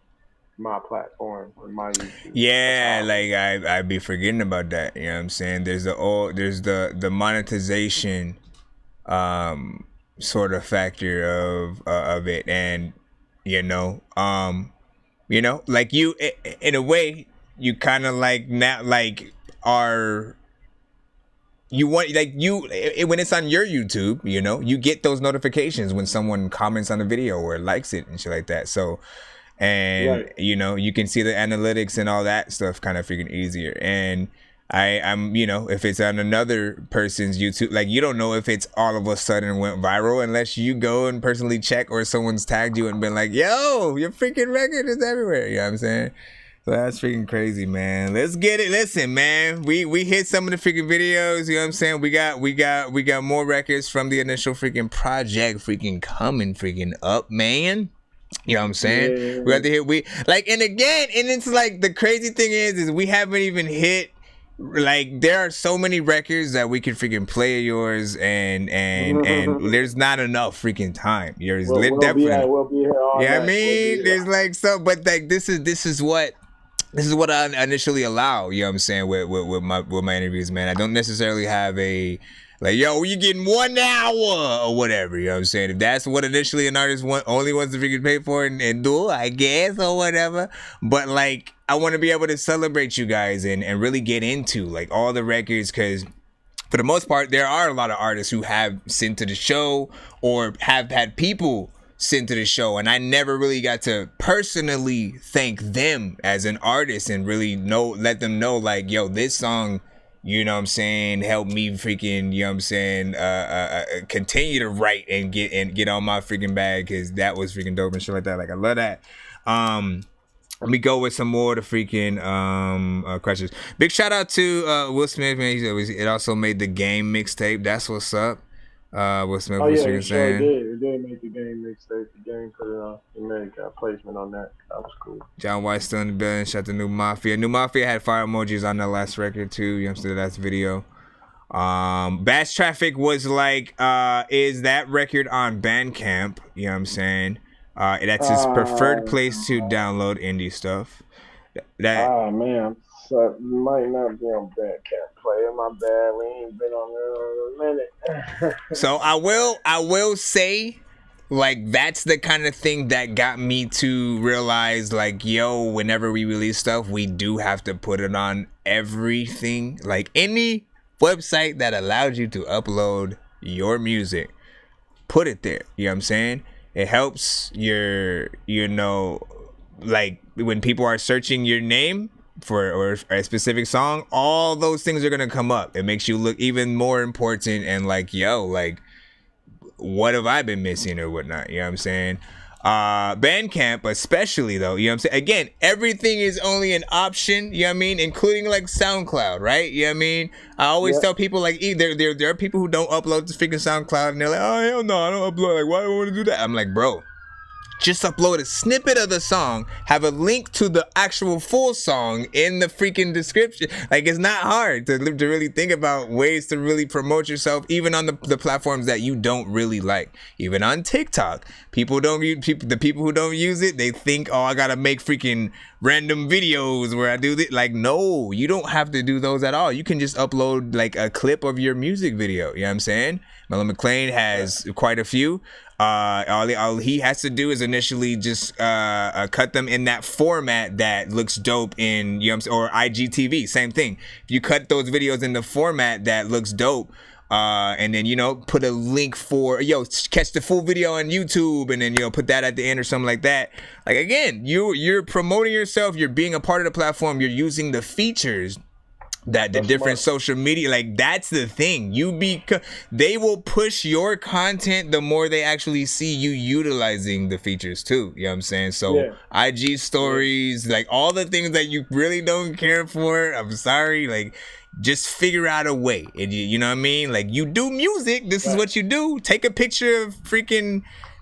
my platform or my YouTube. Yeah, like I'd be forgetting about that. You know what I'm saying? There's the monetization sort of factor of it, and you know, like you in a way you kind of like now like are. You want like when it's on your YouTube, you know, you get those notifications when someone comments on the video or likes it and shit like that. So, and you know, you can see the analytics and all that stuff kind of freaking easier. And I'm, you know, if it's on another person's YouTube, like you don't know if it's all of a sudden went viral unless you go and personally check or someone's tagged you and been like, yo, your freaking record is everywhere. You know what I'm saying? So that's freaking crazy, man. Let's get it. Listen, man, we hit some of the freaking videos. You know what I'm saying? We got more records from the initial freaking project freaking coming freaking up, man. You know what I'm saying? Yeah. We have to hit and again, and it's like the crazy thing is we haven't even hit, like there are so many records that we can freaking play of yours and there's not enough freaking time. We'll be here all night. I mean, there's like so, but like this is what I initially allow, you know what I'm saying, with my interviews, man. I don't necessarily have a like, yo, you getting 1 hour or whatever, you know what I'm saying? If that's what initially an artist only wants to freaking pay for and do, I guess, or whatever. But like, I want to be able to celebrate you guys and really get into like all the records, because for the most part, there are a lot of artists who have sent to the show or have had people sent to the show, and I never really got to personally thank them as an artist and really let them know like, yo, this song, you know what I'm saying, helped me freaking, you know what I'm saying, continue to write and get on my freaking bag, because that was freaking dope and shit like that. Like I love that. Let me go with some more of the freaking questions. Big shout out to Will Smith, man. It also made the Game mixtape. That's what's up. Will Smith was saying. It did make the Game mixtape. The Game put it on. It made a placement on that. That was cool. John White still in the building. Shout out to New Mafia. New Mafia had fire emojis on that last record too. You know what I'm saying? That's video. Bass Traffic was like, is that record on Bandcamp? You know what I'm saying? That's his preferred place to download indie stuff. Oh man, so might not be on Bandcamp. Player, my bad. We ain't been on there in a minute. So I will say, like, that's the kind of thing that got me to realize, like, yo, whenever we release stuff, we do have to put it on everything. Like, any website that allows you to upload your music, put it there. You know what I'm saying? It helps your, you know, like when people are searching your name, or a specific song, all those things are gonna come up. It makes you look even more important and like, yo, like, what have I been missing or whatnot? You know what I'm saying? Bandcamp especially though, you know what I'm saying? Again, everything is only an option, you know what I mean? Including like SoundCloud, right? You know what I mean? I always tell people like there are people who don't upload to freaking SoundCloud and they're like, oh hell no, I don't upload. Like, why do I want to do that? I'm like, bro, just upload a snippet of the song, have a link to the actual full song in the freaking description. Like, it's not hard to really think about ways to really promote yourself, even on the platforms that you don't really like. Even on TikTok, the people who don't use it, they think, oh, I gotta make freaking random videos where I do this. Like, no, you don't have to do those at all. You can just upload like a clip of your music video. You know what I'm saying? Melon McLean has quite a few. All he has to do is initially just cut them in that format that looks dope in, you know what I'm saying, or IGTV, same thing. If you cut those videos in the format that looks dope, and then, you know, put a link for, catch the full video on YouTube, and then, you know, put that at the end or something like that. Like, again, you're promoting yourself, you're being a part of the platform, you're using the features that the different social media, like, that's the thing. They will push your content the more they actually see you utilizing the features too. You know what I'm saying? So IG stories, like all the things that you really don't care for, I'm sorry, like, just figure out a way. And you know what I mean? Like, you do music, this is what you do. Take a picture of freaking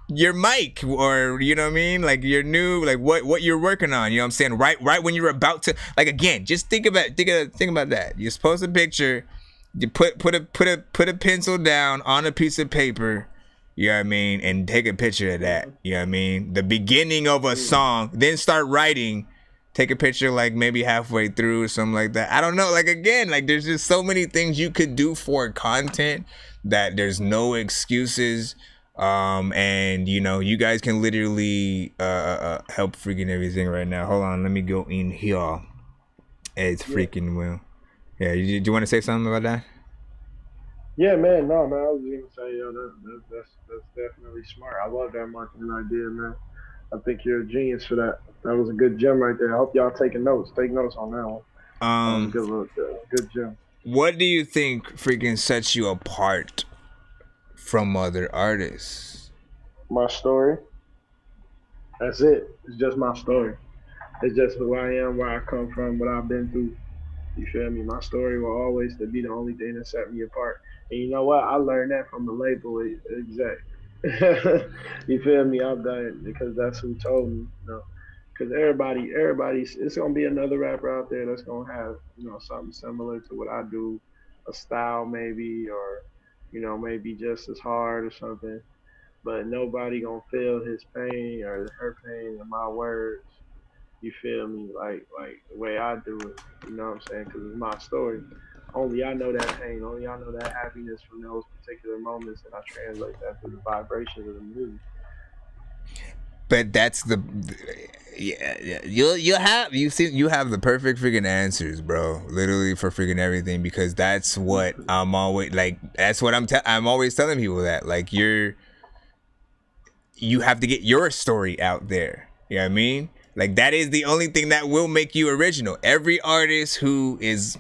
your mic, or, you know what I mean, like your new, like what you're working on, you know what I'm saying, right when you're about to, like, again, just think about that. You post a picture, you put a pencil down on a piece of paper, you know what I mean, and take a picture of that, you know what I mean, the beginning of a song, then start writing, take a picture like maybe halfway through or something like that. I don't know, like, again, like, there's just so many things you could do for content that there's no excuses. And, you know, you guys can literally help freaking everything right now. Hold on, let me go in here. It's freaking Will. Yeah, do you want to say something about that? Yeah, man. No, man. I was gonna say, that's definitely smart. I love that marketing idea, man. I think you're a genius for that. That was a good gem right there. I hope y'all taking notes. Take notes on that one. Good gem. What do you think freaking sets you apart from other artists? My story. That's it. It's just my story. It's just who I am, where I come from, what I've been through. You feel me? My story will always be the only thing that set me apart. And you know what? I learned that from the label exec. You feel me? I've done it because that's who told me. You know, because everybody's. It's gonna be another rapper out there that's gonna have, you know, something similar to what I do, a style maybe, or, you know, maybe just as hard or something, but nobody gonna feel his pain or her pain in my words. You feel me? Like the way I do it. You know what I'm saying? Because it's my story. Only I know that pain. Only I know that happiness from those particular moments, and I translate that to the vibrations of the music. But that's you have the perfect freaking answers, bro. Literally for freaking everything, because that's what I'm always like. That's what I'm always telling people, that like you have to get your story out there. You know what I mean? Like, that is the only thing that will make you original. Every artist who is,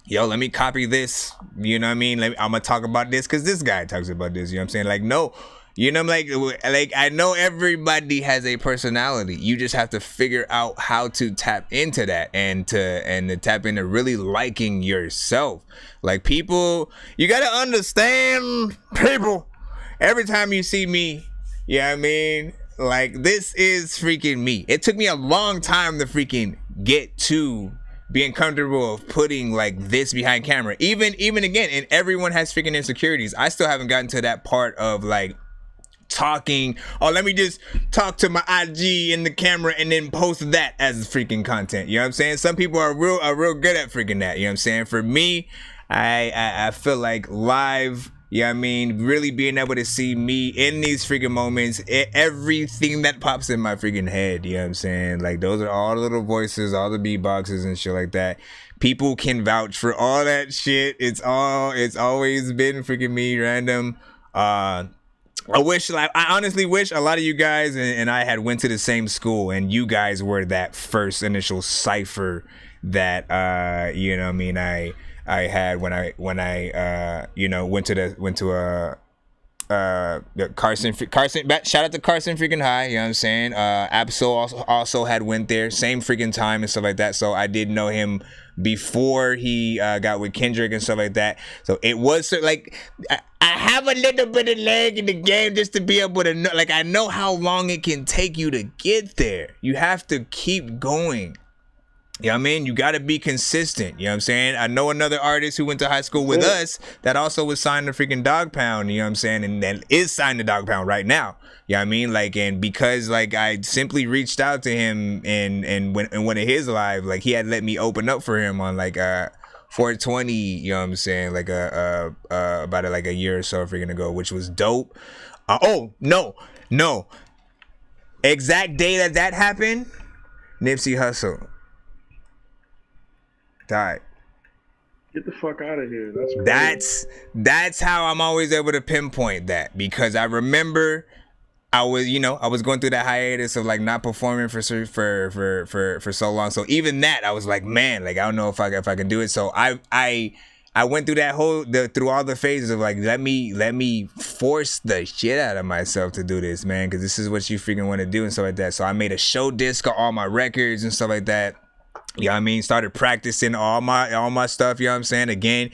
let me copy this. You know what I mean? I'm gonna talk about this because this guy talks about this. You know what I'm saying? Like, no. You know, like I know everybody has a personality. You just have to figure out how to tap into that and to tap into really liking yourself. Like, people, you gotta understand, people. Every time you see me, you know what I mean? Like, this is freaking me. It took me a long time to freaking get to being comfortable of putting like this behind camera. Even again, and everyone has freaking insecurities. I still haven't gotten to that part of like talking, let me just talk to my IG in the camera and then post that as freaking content. You know what I'm saying? Some people are real good at freaking that. You know what I'm saying? For me, I feel like live, you know what I mean, really being able to see me in these freaking moments, everything that pops in my freaking head, you know what I'm saying? Like, those are all the little voices, all the beatboxes and shit like that. People can vouch for all that shit. It's always been freaking me, random. I honestly wish a lot of you guys and I had went to the same school, and you guys were that first initial cipher that you know what I mean I had when I you know went to the Carson, shout out to Carson freaking High, you know what I'm saying? Absol also had went there, same freaking time and stuff like that. So I did know him before he got with Kendrick and stuff like that. So it was like I have a little bit of leg in the game just to be able to know, like I know how long it can take you to get there. You have to keep going. You know what I mean? You got to be consistent. You know what I'm saying? I know another artist who went to high school with us that also was signed to freaking Dog Pound. You know what I'm saying? And that is signed to Dog Pound right now. You know what I mean? Like, and because like I simply reached out to him and when in one of his live, like he had let me open up for him on like 420. You know what I'm saying? Like about like a year or so freaking ago, which was dope. Oh no, exact day that happened. Nipsey Hussle died. Get the fuck out of here. That's how I'm always able to pinpoint that, because I remember I was going through that hiatus of like not performing for so long. So even that I was like, man, like I don't know if I can do it. So I went through through all the phases of like let me force the shit out of myself to do this, man, because this is what you freaking want to do and stuff like that. So I made a show disc of all my records and stuff like that. You know what I mean? Started practicing all my stuff, you know what I'm saying? Again,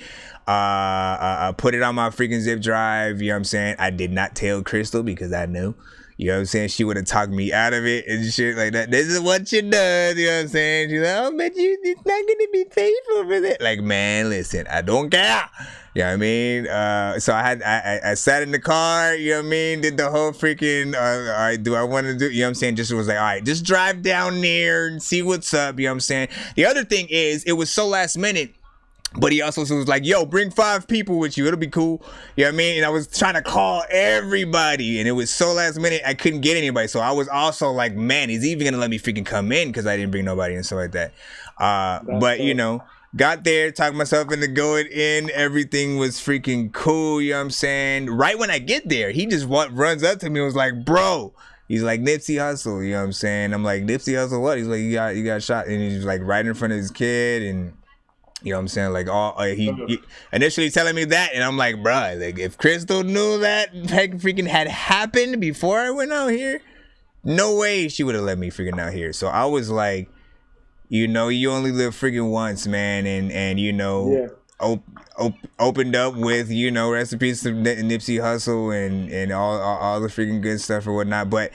I put it on my freaking zip drive, you know what I'm saying? I did not tell Crystal because I knew, you know what I'm saying? She would have talked me out of it and shit like that. This is what you do, you know what I'm saying? She's like, oh, but it's not going to be faithful for that. Like, man, listen, I don't care. You know what I mean? So I sat in the car, you know what I mean? Did the whole freaking, all right, do I want to do, you know what I'm saying? Just was like, all right, just drive down there and see what's up, you know what I'm saying? The other thing is, it was so last minute, but he also was like, yo, bring 5 people with you. It'll be cool. You know what I mean? And I was trying to call everybody, and it was so last minute, I couldn't get anybody. So I was also like, man, he's even going to let me freaking come in because I didn't bring nobody and stuff like that. But, you know, got there, talked myself into going in. Everything was freaking cool, you know what I'm saying? Right when I get there, he just runs up to me and was like, bro. He's like, Nipsey Hussle, you know what I'm saying? I'm like, Nipsey Hussle what? He's like, you got shot. And he's like right in front of his kid, and you know what I'm saying? Like, he initially telling me that, and I'm like, bruh, like if Crystal knew that freaking had happened before I went out here, no way she would have let me freaking out here. So I was like, you know, you only live freaking once, man, and you know, opened up with, you know, recipes to Nipsey Hussle and all the freaking good stuff or whatnot. But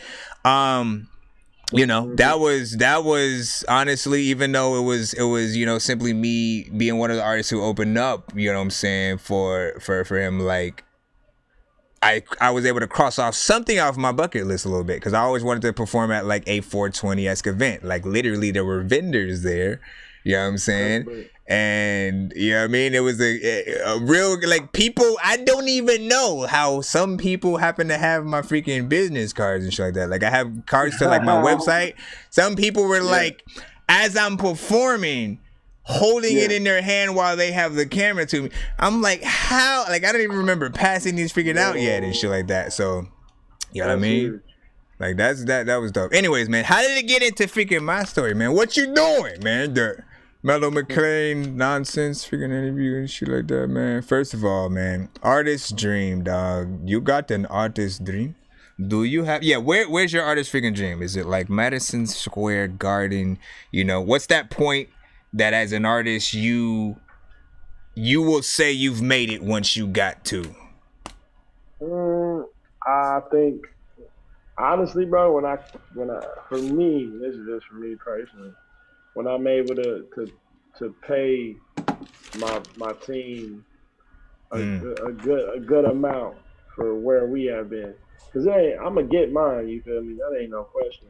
you know, that was honestly, even though it was you know, simply me being one of the artists who opened up, you know what I'm saying, for him, like I was able to cross off something off my bucket list a little bit, because I always wanted to perform at like a 420-esque event. Like literally there were vendors there, you know what I'm saying? And you know what I mean? It was a real, like, people, I don't even know how some people happen to have my freaking business cards and shit like that. Like I have cards to like my website. Some people were like, as I'm performing, holding it in their hand while they have the camera to me. I'm like, how? Like, I don't even remember passing these freaking out yet and shit like that. So, you know what I mean? Like, that was dope. Anyways, man, how did it get into freaking my story, man? What you doing, man? The Mellow McLean nonsense freaking interview and shit like that, man. First of all, man, artist dream, dog. You got an artist dream? Do you have? Yeah, where's your artist freaking dream? Is it like Madison Square Garden? You know, what's that point that as an artist you will say you've made it once you got to? I think honestly, bro, when I for me, this is just for me personally, when I'm able to pay my team a good amount for where we have been, because I'm gonna get mine. You feel me? That ain't no question.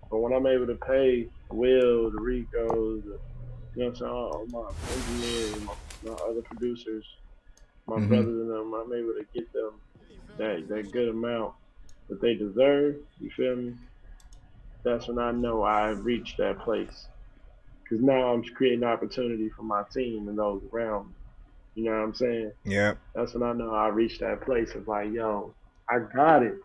But when I'm able to pay Will, the Ricos, you know what I'm saying, all my engineers, my other producers, my brothers and them, I'm able to get them that good amount that they deserve, you feel me? That's when I know I've reached that place. Because now I'm creating opportunity for my team and those around me. You know what I'm saying? Yeah. That's when I know I reached that place of like, yo, I got it.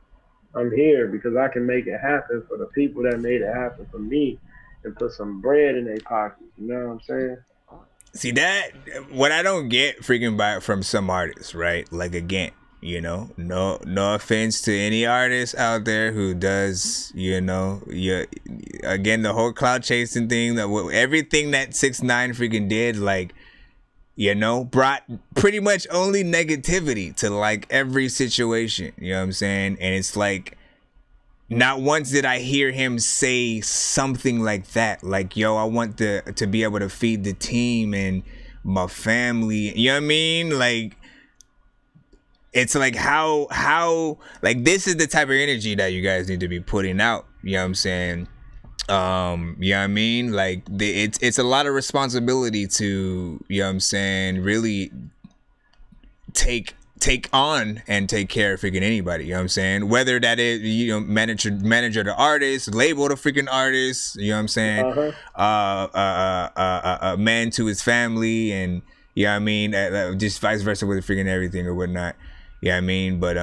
I'm here because I can make it happen for the people that made it happen for me and put some bread in their pockets. You know what I'm saying? See that what I don't get freaking by from some artists, right? Like again, no offense to any artist out there who does, again the whole cloud chasing thing, everything that 6ix9ine freaking did, like, brought pretty much only negativity to like every situation. You know what I'm saying? And it's like, not once did I hear him say something like that. Like, yo, I want to be able to feed the team and my family. You know what I mean? Like, it's like how like this is the type of energy that you guys need to be putting out. You know what I'm saying? You know what I mean? Like it's a lot of responsibility to, you know what I'm saying, really take on and take care of freaking anybody, you know what I'm saying? Whether that is, manager the artist, label the freaking artist, you know what I'm saying? A man to his family, and you know what I mean, just vice versa with freaking everything or whatnot. You know what I mean? But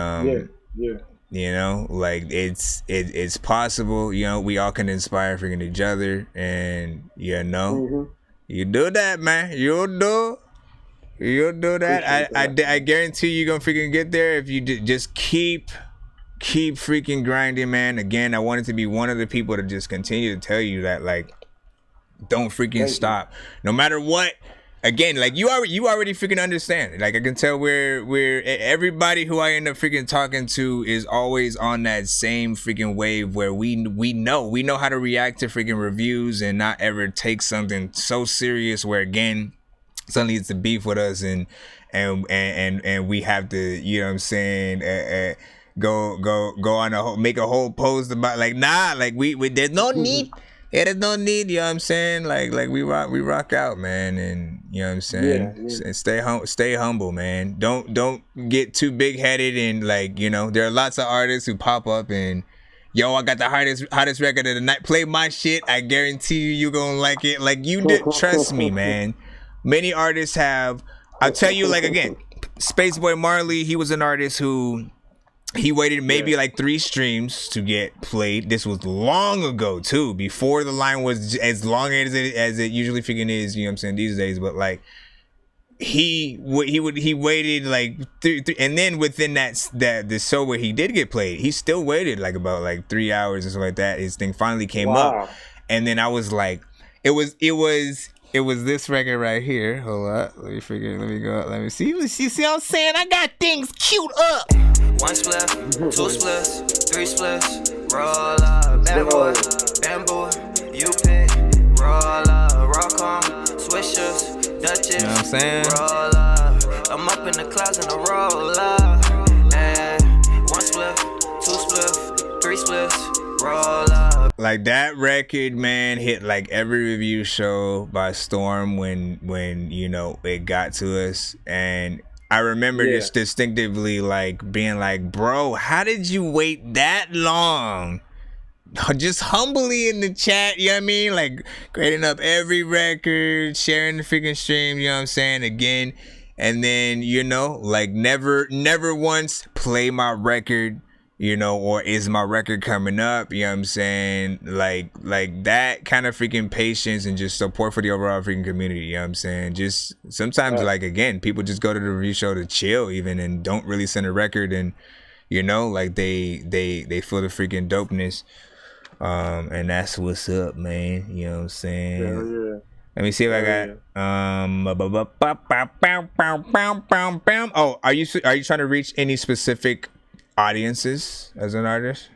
yeah. Like it's possible, we all can inspire freaking each other, and you do that, man. You'll do that. I guarantee you're gonna freaking get there if you just keep freaking grinding, man. Again, I wanted to be one of the people to just continue to tell you that, like, don't freaking stop, no matter what. Again, like you already freaking understand. Like I can tell where everybody who I end up freaking talking to is always on that same freaking wave where we know how to react to freaking reviews and not ever take something so serious where again suddenly it's a beef with us and we have to, you know what I'm saying, go on make a whole post about, like, nah, like we there's no need. Yeah, there's no need, you know what I'm saying? Like we rock out, man, and you know what I'm saying? Yeah. Stay humble, man. Don't get too big headed, and like, there are lots of artists who pop up and, yo, I got the hottest record of the night. Play my shit. I guarantee you gonna like it. Like you did, trust me, man. Many artists have. I'll tell you, like again, Spaceboy Marley. He was an artist who he waited maybe like 3 streams to get played. This was long ago too, before the line was as long as it usually freaking is. You know what I'm saying, these days. But like he waited like three, and then within the show where he did get played, he still waited like about like 3 hours and stuff like that. His thing finally came up, and then I was like, it was this record right here. Hold up, let me go. Let me see. You see what I'm saying? I got things queued up. 1 split, 2 splits, 3 splits, roll up, bamboo, you pick, roll up, rock on, swishers, Dutchess, you know what I'm saying? Roll up, I'm up in the clouds and I roll up, and 1 split, 2 splits, 3 splits, roll up. Like that record, man, hit like every review show by storm when it got to us. And I remember just distinctively like being like, bro, how did you wait that long? Just humbly in the chat, you know what I mean? Like grading up every record, sharing the freaking stream, you know what I'm saying? Again, and then, like never once play my record, or is my record coming up, you know what I'm saying? Like that kind of freaking patience and just support for the overall freaking community, you know what I'm saying? Just sometimes, like, again, people just go to the review show to chill even and don't really send a record, and, like they feel the freaking dopeness. And that's what's up, man. You know what I'm saying? Yeah. Let me see if I got Oh, are you trying to reach any specific audiences as an artist?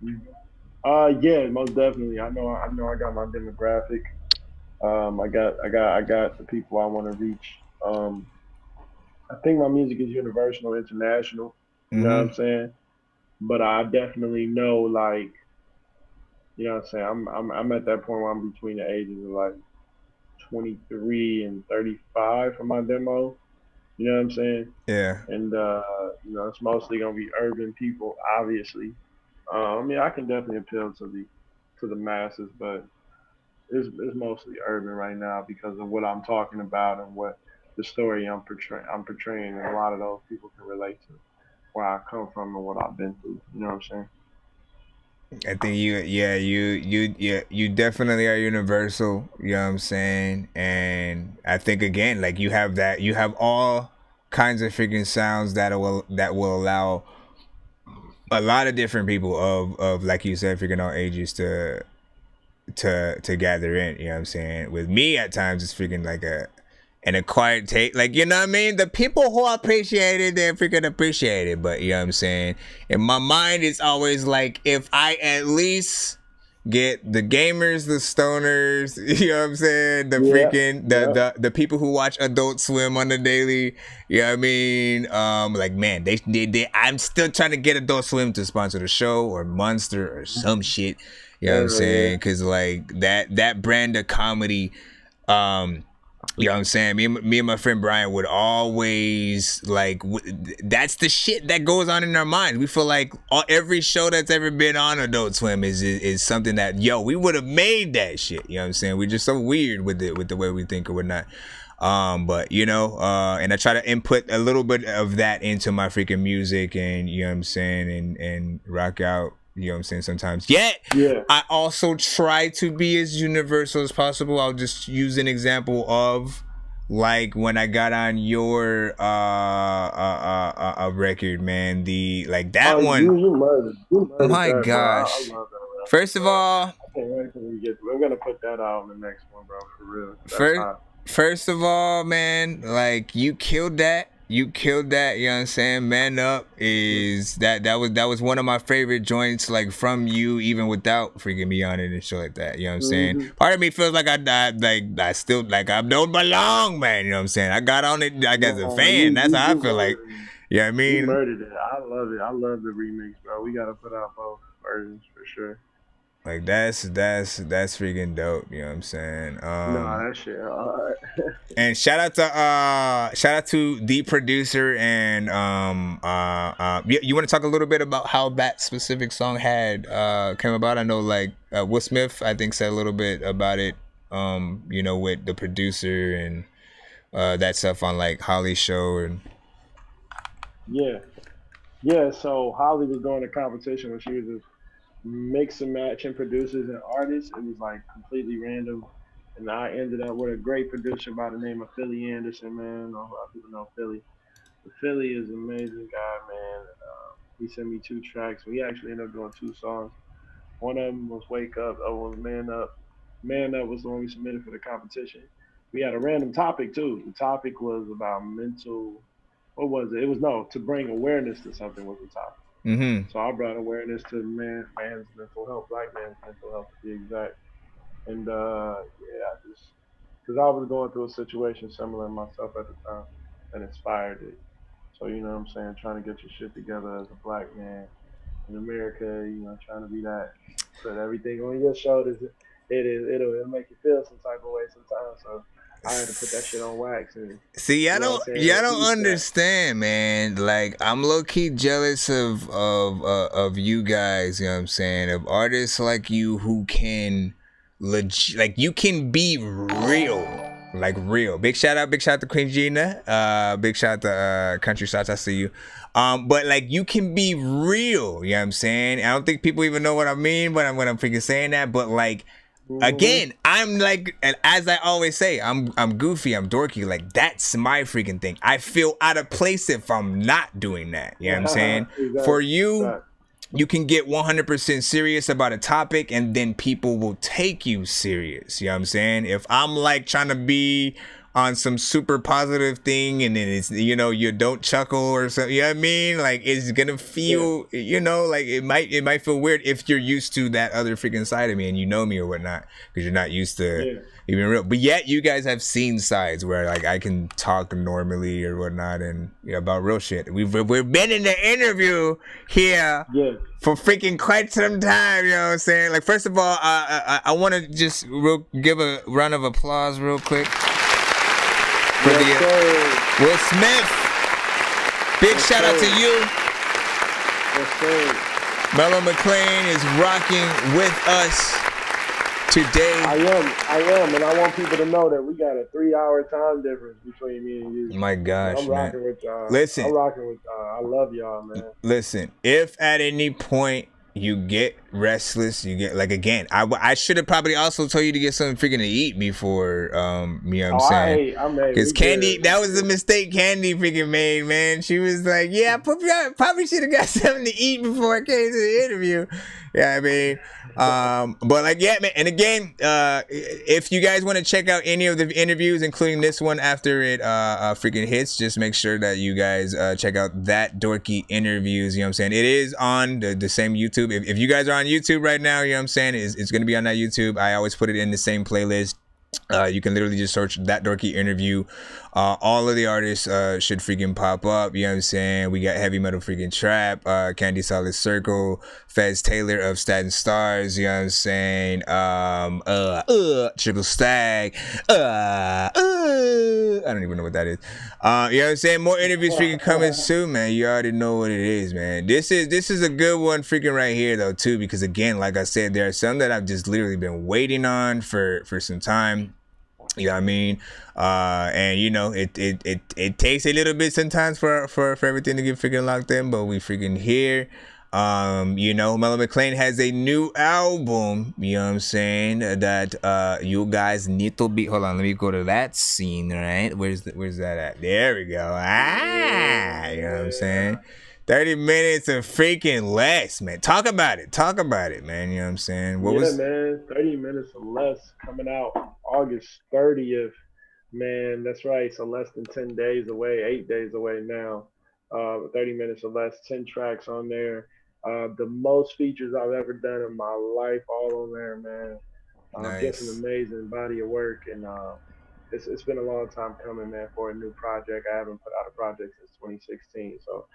Yeah, most definitely. I know I got my demographic. I got the people I want to reach. I think my music is universal, international. You know what I'm saying? But I definitely know, like, you know what I'm saying, I'm at that point where I'm between the ages of like 23 and 35 for my demo. You know what I'm saying? Yeah. And it's mostly gonna be urban people, obviously. I mean, I can definitely appeal to the masses, but it's mostly urban right now because of what I'm talking about and what the story I'm portraying, and a lot of those people can relate to. where I come from and what I've been through. You know what I'm saying? I think you definitely are universal, you know what I'm saying? And I think again, like you have all kinds of freaking sounds that will allow a lot of different people of like you said, freaking all ages to gather in, you know what I'm saying? With me at times it's freaking like an acquired taste, like, you know what I mean? The people who appreciate it, they freaking appreciate it. But you know what I'm saying? In my mind, it's always like, if I at least get the gamers, the stoners, you know what I'm saying? The freaking the people who watch Adult Swim on the daily, you know what I mean? Like, man, they I'm still trying to get Adult Swim to sponsor the show or Monster or some shit. You know what I'm saying? Because like that brand of comedy, you know what I'm saying? Me and my friend Brian would always like that's the shit that goes on in our minds. We feel like every show that's ever been on Adult Swim is something that we would have made that shit. You know what I'm saying? We're just so weird with the way we think or whatnot. But you know, and I try to input a little bit of that into my freaking music, and you know what I'm saying, and rock out. You know what I'm saying? Sometimes. Yet, I also try to be as universal as possible. I'll just use an example of like when I got on your record, man. The like that one. You murdered My that, gosh. bro. I love that. First of all, I can't wait till we get to it. We're gonna put that out in the next one, bro. For real. That's hot. First of all, man, like you killed that. You know what I'm saying? Man Up is that was one of my favorite joints, like from you, even without freaking me on it and shit like that. You know what I'm saying? Part of me feels like I still like I don't belong, man. You know what I'm saying? I got on it like as a fan. That's how I feel like. You know what I mean? You murdered it. I love it. I love the remix, bro. We gotta put out both versions for sure. Like that's freaking dope, you know what I'm saying? That shit hard. And shout out to the producer and you want to talk a little bit about how that specific song had came about? I know like Will Smith I think said a little bit about it, you know, with the producer and that stuff on like Holly's show and so Holly was doing a competition when she was just mix and matching producers and artists. It was like completely random, and I ended up with a great producer by the name of Philly Anderson, man. I don't know a lot of people know Philly, but Philly is an amazing guy, man. He sent me 2 tracks. We actually ended up doing 2 songs. One of them was Wake Up, the other one was Man Up. Man Up was the one we submitted for the competition. We had a random topic too. The topic was about mental. What was it? It was to bring awareness to something was the topic. Mm-hmm. So I brought awareness to man's mental health, black man's mental health to be exact. And because I was going through a situation similar to myself at the time that inspired it. So, you know what I'm saying, trying to get your shit together as a black man in America, you know, trying to be that. Put everything on your shoulders, it'll make you feel some type of way sometimes. So I had to put that shit on wax. And, see, y'all don't understand, man. Like, I'm low key jealous of you guys. You know what I'm saying? Of artists like you who can like you can be real, like real. Big shout out to Queen Gina. Big shout out to Country Shots. I see you. But like you can be real. You know what I'm saying? I don't think people even know what I mean when I'm freaking saying that. But like. Again, I'm like, and as I always say, I'm goofy, I'm dorky. Like that's my freaking thing. I feel out of place if I'm not doing that. You know what I'm saying? Exactly. For you, you can get 100% serious about a topic, and then people will take you serious. You know what I'm saying? If I'm like trying to be on some super positive thing, and then it's, you know, you don't chuckle or something, you know what I mean? Like it's gonna feel, you know, like it might feel weird if you're used to that other freaking side of me and you know me or whatnot, because you're not used to even real. But yet you guys have seen sides where like I can talk normally or whatnot and about real shit. We've been in the interview here for freaking quite some time. You know what I'm saying? Like first of all, I want to just give a round of applause real quick. For the Will Smith, big shout out to you. Mellow McLean is rocking with us today. I am, and I want people to know that we got a 3-hour time difference between me and you. My gosh, I'm man. rocking with y'all. Listen. I'm rocking with y'all. I love y'all, man. Listen, if at any point you get restless, you get like again, I should have probably also told you to get something freaking to eat before you know what I'm saying? I made because Candy, that was the mistake Candy freaking made, man. She was like, yeah, I probably should have got something to eat before I came to the interview. Yeah, I mean, but like, yeah, man. And again, if you guys want to check out any of the interviews, including this one after it freaking hits, just make sure that you guys check out that Dorky interviews. You know what I'm saying? It is on the same YouTube. If you guys are on YouTube right now, you know what I'm saying? It's going to be on that YouTube. I always put it in the same playlist. You can literally just search that Dorky interview. All of the artists should freaking pop up. You know what I'm saying? We got Heavy Metal freaking Trap, Candy Solid Circle, Fez Taylor of Staten Stars. You know what I'm saying? Triple Stag. I don't even know what that is. You know what I'm saying? More interviews freaking coming soon, man. You already know what it is, man. This is a good one freaking right here though too, because again, like I said, there are some that I've just literally been waiting on for some time. You know what I mean? And you know, it takes a little bit sometimes for everything to get freaking locked in, but we freaking here. You know, Mellow McLean has a new album, you know what I'm saying, that you guys need to be, hold on, let me go to that scene, right? Where's that at? There we go. You know what I'm saying? 30 minutes of freaking less, man. Talk about it, man. You know what I'm saying? Man, 30 minutes or less coming out August 30th. Man, that's right. So less than 10 days away, 8 days away now. 30 minutes or less, 10 tracks on there. The most features I've ever done in my life, all on there, man. Nice. Just an amazing body of work, and it's been a long time coming, man, for a new project. I haven't put out a project since 2016, so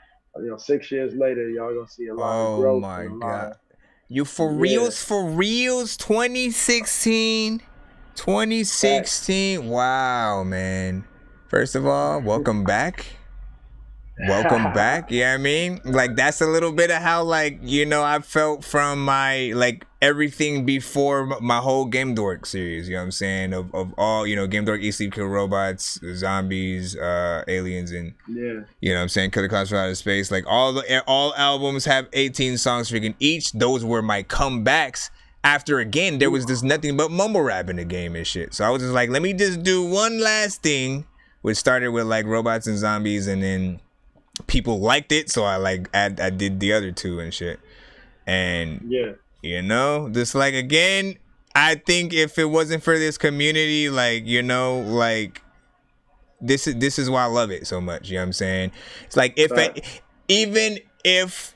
6 years later, y'all gonna see a lot of growth. Oh my god, you for reals? 2016. Wow, man. First of all, welcome back. Welcome back. You know what I mean? Like, that's a little bit of how, like, you know, I felt from my, like, everything before my whole Game Dork series. You know what I'm saying? Of all, you know, Game Dork, Eat Sleep Kill Robots, Zombies, Aliens, and, you know what I'm saying? Killer Clowns from Outer Space. Like, all albums have 18 songs freaking each. Those were my comebacks. After, again, there was just nothing but mumble rap in the game and shit. So I was just like, let me just do one last thing, which started with, like, Robots and Zombies, and then people liked it, so I did the other two and shit. And you know, just like, again, I think if it wasn't for this community, like, you know, like, this is why I love it so much. You know what I'm saying? It's like, even if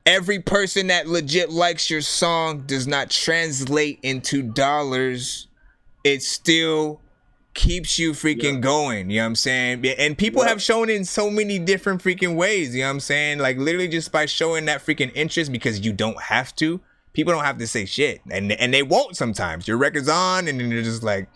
every person that legit likes your song does not translate into dollars, it still keeps you freaking going, you know what I'm saying? And people have shown in so many different freaking ways, you know what I'm saying? Like, literally just by showing that freaking interest, because you don't have to. People don't have to say shit, and they won't sometimes. Your record's on, and then they're just like,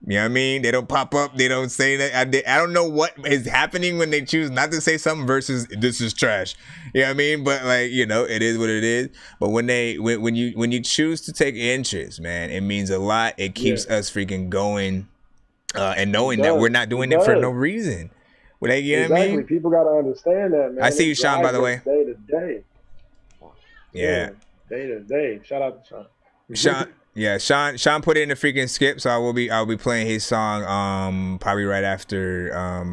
you know what I mean? They don't pop up, they don't say that. I don't know what is happening when they choose not to say something versus this is trash. You know what I mean? But, like, you know, it is what it is. But when you choose to take interest, man, it means a lot. It keeps us freaking going. And knowing that we're not doing it for no reason. You know what I mean? People got to understand that, man. I see you, Sean, by the way. Day to day. Yeah. Day to day. Shout out to Sean. Sean put it in the freaking skip, so I'll be playing his song probably right after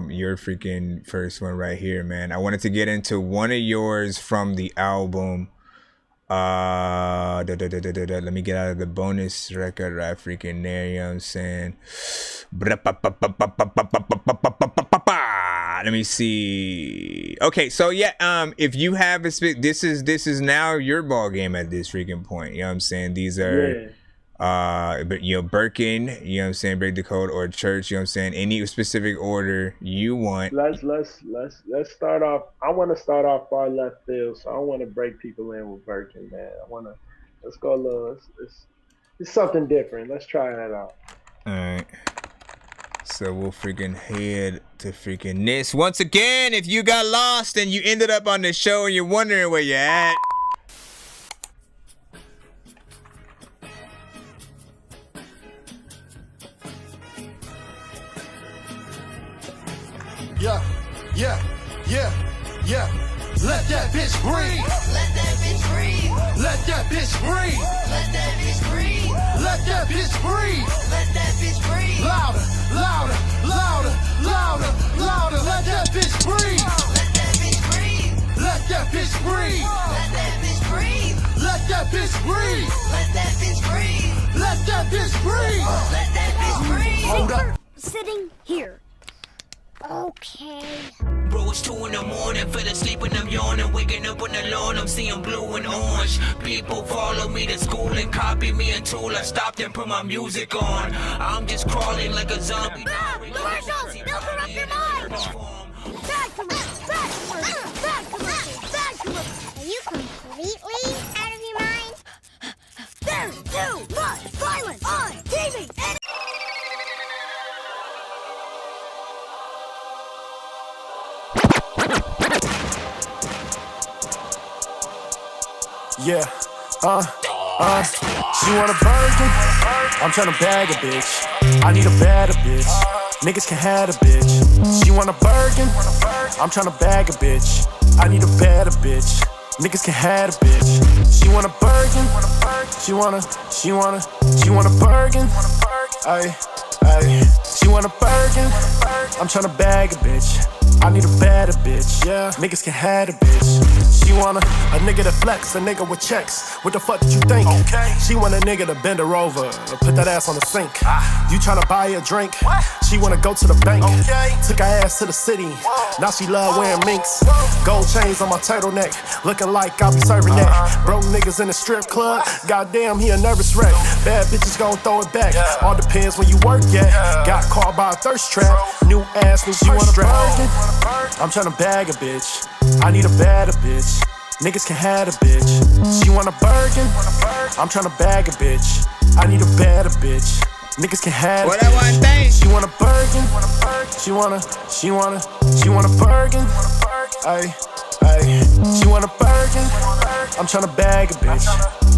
your freaking first one right here, man. I wanted to get into one of yours from the album. Let me get out of the bonus record right freaking there, you know what I'm saying? Let me see. Okay, so yeah, if you have this is now your ball game at this freaking point, you know what I'm saying? These are but you know, Birkin, you know what I'm saying, Break the Code, or Church, you know what I'm saying, any specific order you want. Let's start off. I want to start off far left field, so I want to break people in with Birkin, man. Let's go a little. It's something different. Let's try that out. All right. So we'll freaking head to freaking this. Once again, if you got lost and you ended up on the show and you're wondering where you're at. Yeah, yeah, yeah, yeah. Let that bitch breathe. Let that bitch breathe. Let that bitch breathe. Let that bitch breathe. Let that bitch breathe. Let that bitch breathe. Louder, louder, louder, louder, louder. Let that bitch breathe. Let that bitch breathe. Let that bitch breathe. Let that bitch breathe. Let that bitch breathe. Let that bitch breathe. Let that bitch breathe. Let that bitch breathe. Hold up. Sitting here. Okay. Bro, it's 2 in the morning, fell asleep and I'm yawning. Waking up on the lawn, I'm seeing blue and orange. People follow me to school and copy me until I stopped and put my music on. I'm just crawling like a zombie. Commercials! They'll corrupt your mind! Bad commercials! Bad commercials! Bad commercials! Bad commercials! Are you completely out of your mind? There's too much violence on TV! Yeah, she want a burger? I'm tryna bag a bitch. I need a better bitch. Niggas can have a bitch. She want a burger? I'm tryna bag a bitch. I need a better bitch. Niggas can have a bitch. She want a burger? She want a burger? Ayy. She want a burger? I'm tryna bag a bitch. I need a better bitch, yeah. Niggas can have a bitch. She want a nigga to flex, a nigga with checks. What the fuck did you think? Okay. She want a nigga to bend her over, put that ass on the sink. You tryna buy her a drink? What? She wanna go to the bank. Okay. Took her ass to the city. Whoa. Now she love wearing minks. Gold chains on my turtleneck, looking like I'll be serving that. Broke niggas in the strip club, goddamn he a nervous wreck. Bad bitches gon' throw it back. All depends when you work at. Got caught by a thirst trap. New ass, new purse strap. I'm tryna bag a bitch. I need a better bitch. Niggas can have a bitch. She want a burger? I'm tryna bag a bitch. I need a better bitch. Niggas can have a bitch. She want a burger? She want a burger? Ayy. She want a burger? I'm tryna bag a bitch.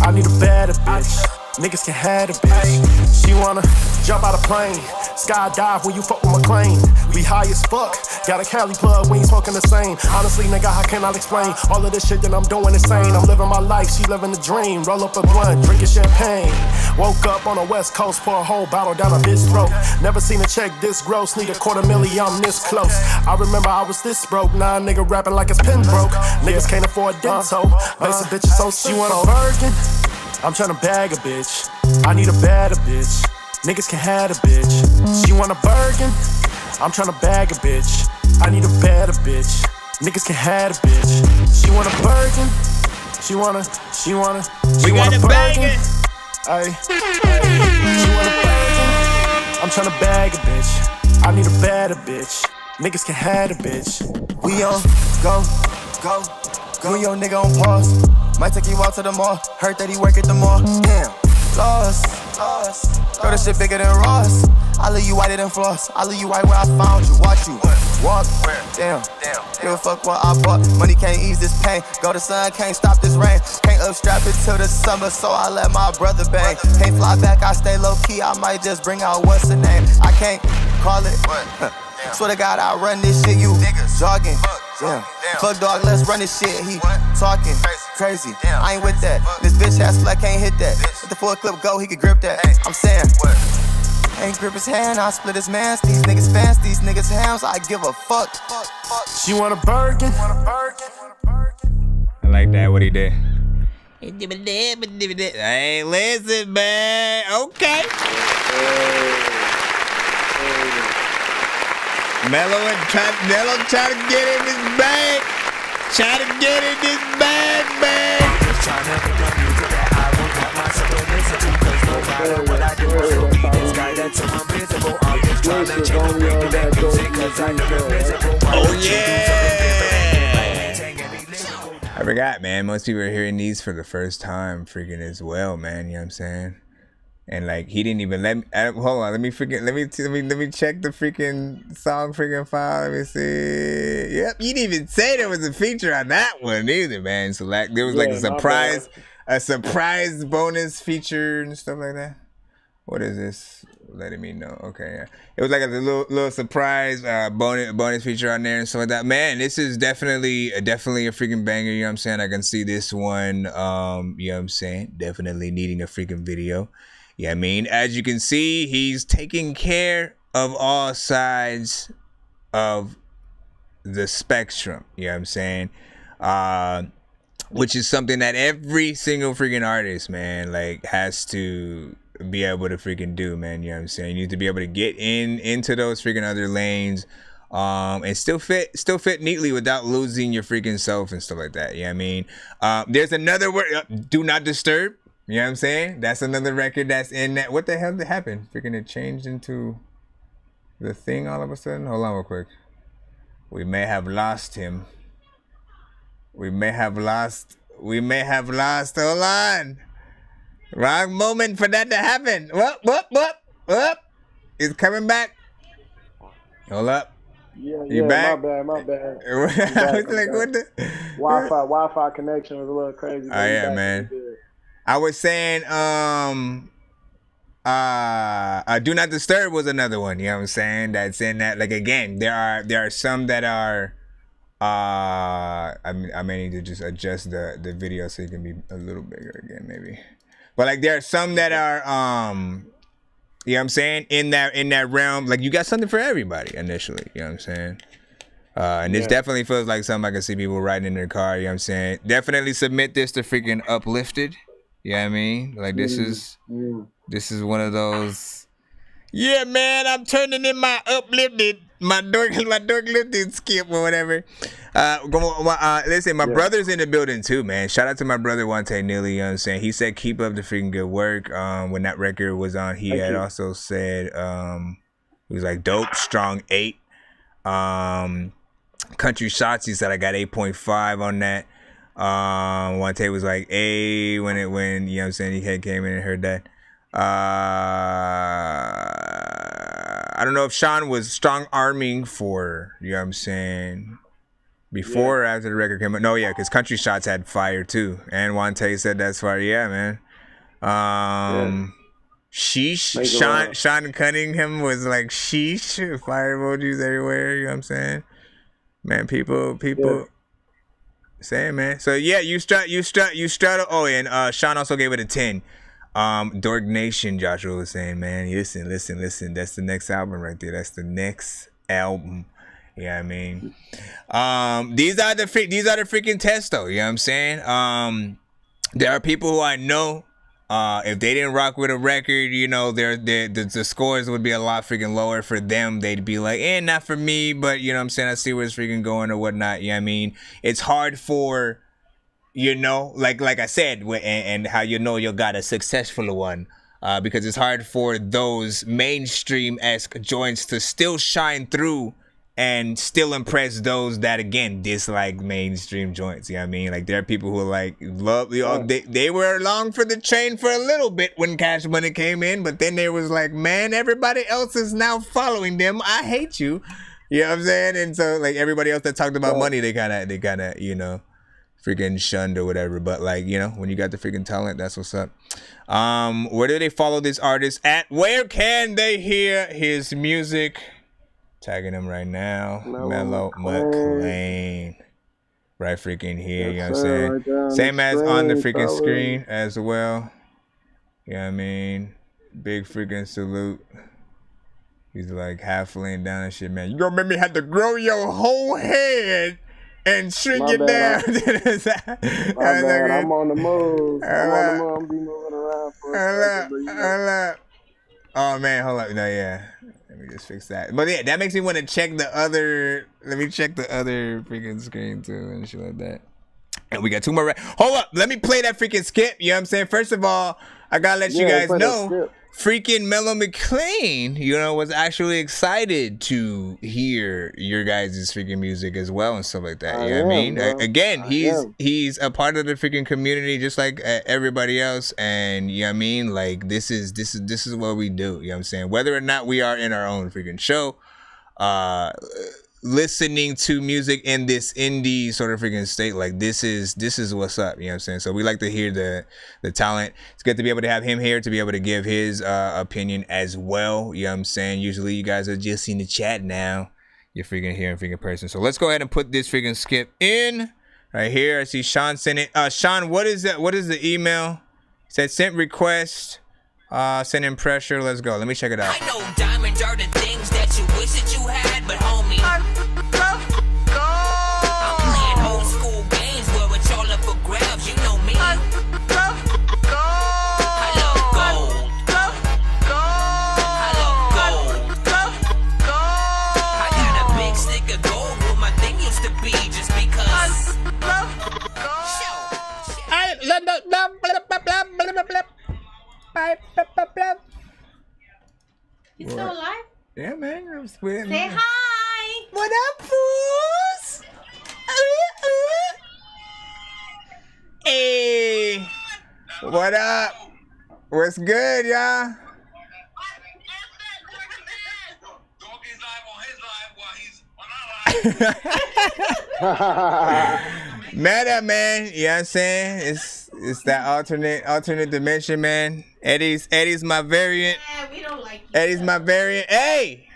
I need a better bitch. Niggas can have a bitch. She wanna jump out a plane, skydive when you fuck with my claim. We high as fuck, got a Cali plug, we ain't smoking the same. Honestly, nigga, I cannot explain all of this shit that I'm doing insane. I'm living my life, she living the dream. Roll up a blunt, drinking champagne. Woke up on the west coast, pour a whole bottle down a bitch throat. Never seen a check this gross, need $250,000, I'm this close. I remember I was this broke, now a nigga rapping like his pen broke. Niggas can't afford dental, basic bitches so she want a virgin. I'm tryna bag a bitch. I need a better bitch. Niggas can have a bitch. She want a burger? I'm tryna bag a bitch. I need a better bitch. Niggas can have a bitch. She want a burger? She want a burger? Ayy. She want a burger? I'm tryna bag a bitch. I need a better bitch. Niggas can have a bitch. We on go. You and your nigga on pause. Might take you out to the mall. Heard that he work at the mall. Damn, lost. Girl, this shit bigger than Ross. I leave you whiter than floss. I leave you right where I found you. Watch you walk. Damn. Give a fuck what I bought. Money can't ease this pain. Go to sun, can't stop this rain. Can't upstrap it till the summer, so I let my brother bang. Can't fly back, I stay low key. I might just bring out what's the name. I can't call it. Swear to God, I run this shit. You jogging. Damn. Fuck dog, let's run this shit. He talking crazy. I ain't with that. This bitch has flat, can't hit that. Let the full clip go, he can grip that. I'm saying, ain't grip his hand, I split his mans. These niggas fans, these niggas hams. I give a fuck. She want a burger? I like that, what he did. Hey, listen, man. Okay. Mello trying to get in this bag. Trying to get in this bag, man. Trying to become you to that I will cut myself invisible. Cause no matter what I do, I still be this guy that's so invisible. I'm just trying to change the way to that music cause I know invisible. Oh yeah. I forgot, man. Most people are hearing these for the first time freaking as well, man. You know what I'm saying? And like he didn't even let me. Hold on, let me check the freaking song freaking file. Let me see. Yep, you didn't even say there was a feature on that one either, man. So like there was like a surprise bonus feature and stuff like that. What is this? letting me know. Okay, yeah. It was like a little surprise bonus feature on there and stuff like that. Man, this is definitely a freaking banger, you know what I'm saying? I can see this one, you know what I'm saying? Definitely needing a freaking video. Yeah, I mean, as you can see, he's taking care of all sides of the spectrum, you know what I'm saying? Which is something that every single freaking artist, man, like has to be able to freaking do, man. You know what I'm saying? You need to be able to get into those freaking other lanes, and still fit neatly without losing your freaking self and stuff like that. You know what I mean? There's another word, Do Not Disturb. You know what I'm saying? That's another record that's in that. What the hell did happen? Freaking it changed into the thing all of a sudden. Hold on real quick. We may have lost him. We may have lost. Hold on. Wrong moment for that to happen. Whoop. It's coming back. Hold up. Yeah, You back? My bad. I was like, what the? Wi-Fi connection was a little crazy. Oh yeah, man. I was saying, Do Not Disturb was another one. You know what I'm saying? That's in that. Like again, there are some that are. I may need to just adjust the video so it can be a little bigger again, maybe. But like there are some that are you know what I'm saying, in that realm. Like you got something for everybody initially, you know what I'm saying? And this definitely feels like something I can see people riding in their car, you know what I'm saying? Definitely submit this to freaking Uplifted. You know what I mean? Like this is one of those. Yeah, man, I'm turning in my Uplifted. My dork lifted skip or whatever. Listen, my brother's in the building too, man. Shout out to my brother Wante Neely, you know what I'm saying? He said keep up the freaking good work. When that record was on, he had also said he was like dope, strong 8. Country Shots, he said I got 8.5 on that. Wante was like A when you know what I'm saying, he came in and heard that. I don't know if Sean was strong arming for, you know what I'm saying, before or after the record came out. No, yeah, because Country Shots had fire too. And Wante said that's fire. Yeah, man. Sheesh. Sean Cunningham was like sheesh. Fire emojis everywhere, you know what I'm saying? Man, people saying, man. So yeah, you strut. Oh, and Sean also gave it a 10. Dork Nation, Joshua was saying, man, listen. That's the next album right there. That's the next album. You know what I mean? These are the freaking tests, though. You know what I'm saying? There are people who I know. If they didn't rock with a record, you know, the scores would be a lot freaking lower for them. They'd be like, not for me, but you know what I'm saying? I see where it's freaking going or whatnot. You know what I mean? It's hard for, you know, like I said, and how you know you got a successful one, because it's hard for those mainstream-esque joints to still shine through and still impress those that, again, dislike mainstream joints. You know what I mean? Like, there are people who like love, you know, they were along for the train for a little bit when Cash Money came in, but then there was like, man, everybody else is now following them. I hate you. You know what I'm saying? And so, like, everybody else that talked about money, they kind of, you know, freaking shunned or whatever. But like, you know, when you got the freaking talent, that's what's up. Where do they follow this artist at? Where can they hear his music? Tagging him right now. Mellow McLean. Right freaking here, you know what I'm saying? Right same as on the freaking screen as well. You know what I mean? Big freaking salute. He's like half laying down and shit, man. You gonna make me have to grow your whole head and shrink it down. I'm on the move. I'm be moving around for a second. Oh man, hold up. No, yeah. Let me just fix that. But yeah, that makes me want to check the other. Let me check the other freaking screen too and shit like that. And we got 2 more. Hold up. Let me play that freaking skip. You know what I'm saying? First of all, I gotta let you guys know. Freaking Mellow McLean, you know, was actually excited to hear your guys' freaking music as well and stuff like that. You know what I mean? Again, he's a part of the freaking community just like everybody else, and you know what I mean? Like this is what we do. You know what I'm saying? Whether or not we are in our own freaking show, listening to music in this indie sort of freaking state. Like this is what's up, you know what I'm saying? So we like to hear the talent. It's good to be able to have him here to be able to give his opinion as well, you know what I'm saying? Usually you guys are just in the chat now. You're freaking here in freaking person. So let's go ahead and put this freaking skip in right here. I see Sean sent it. Sean, what is that? What is the email? It said sent request, send in pressure. Let's go. Let me check it out. I know diamonds are the things that you wish that you had, but homie, I'm playing old school games where it's all up for grabs. You know me. I love gold. I love gold. I got a big stick of gold where my thing used to be just because. You still alive? Yeah, man. It was weird, Say man. hi. What up, fools? Hey. What up? What's good, y'all? Meta, man. You know what I'm saying? It's that alternate dimension, man. Eddie's my variant. Yeah, we don't like you. Eddie's my variant. Hey!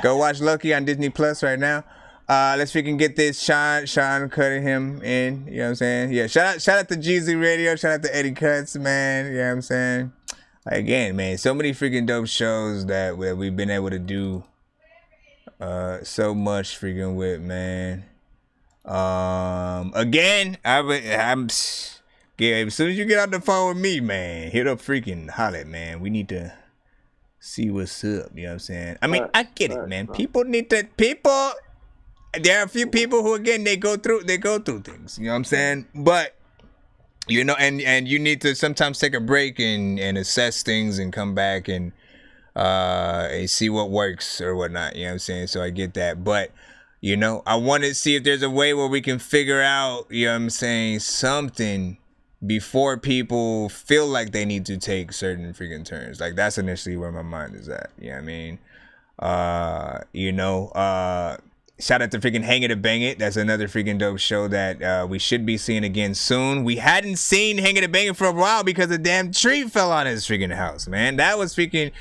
Go watch Loki on Disney Plus right now. Let's freaking get this Sean cutting him in. You know what I'm saying? Yeah, shout out to Jeezy Radio. Shout out to Eddie Cuts, man. You know what I'm saying? Again, man, so many freaking dope shows that we've been able to do so much freaking with, man. Again, I'm yeah, as soon as you get on the phone with me, man, hit up freaking holler, man. We need to see what's up, you know what I'm saying? I mean, I get it, man. People there are a few people who, again, they go through things, you know what I'm saying? But you know, and you need to sometimes take a break and assess things and come back and see what works or whatnot, you know what I'm saying? So I get that. But you know, I want to see if there's a way where we can figure out, you know what I'm saying, something before people feel like they need to take certain freaking turns. Like, that's initially where my mind is at. You know what I mean? You know, shout out to freaking Hang It or Bang It. That's another freaking dope show that we should be seeing again soon. We hadn't seen Hang It or Bang It for a while because a damn tree fell on his freaking house, man. That was freaking...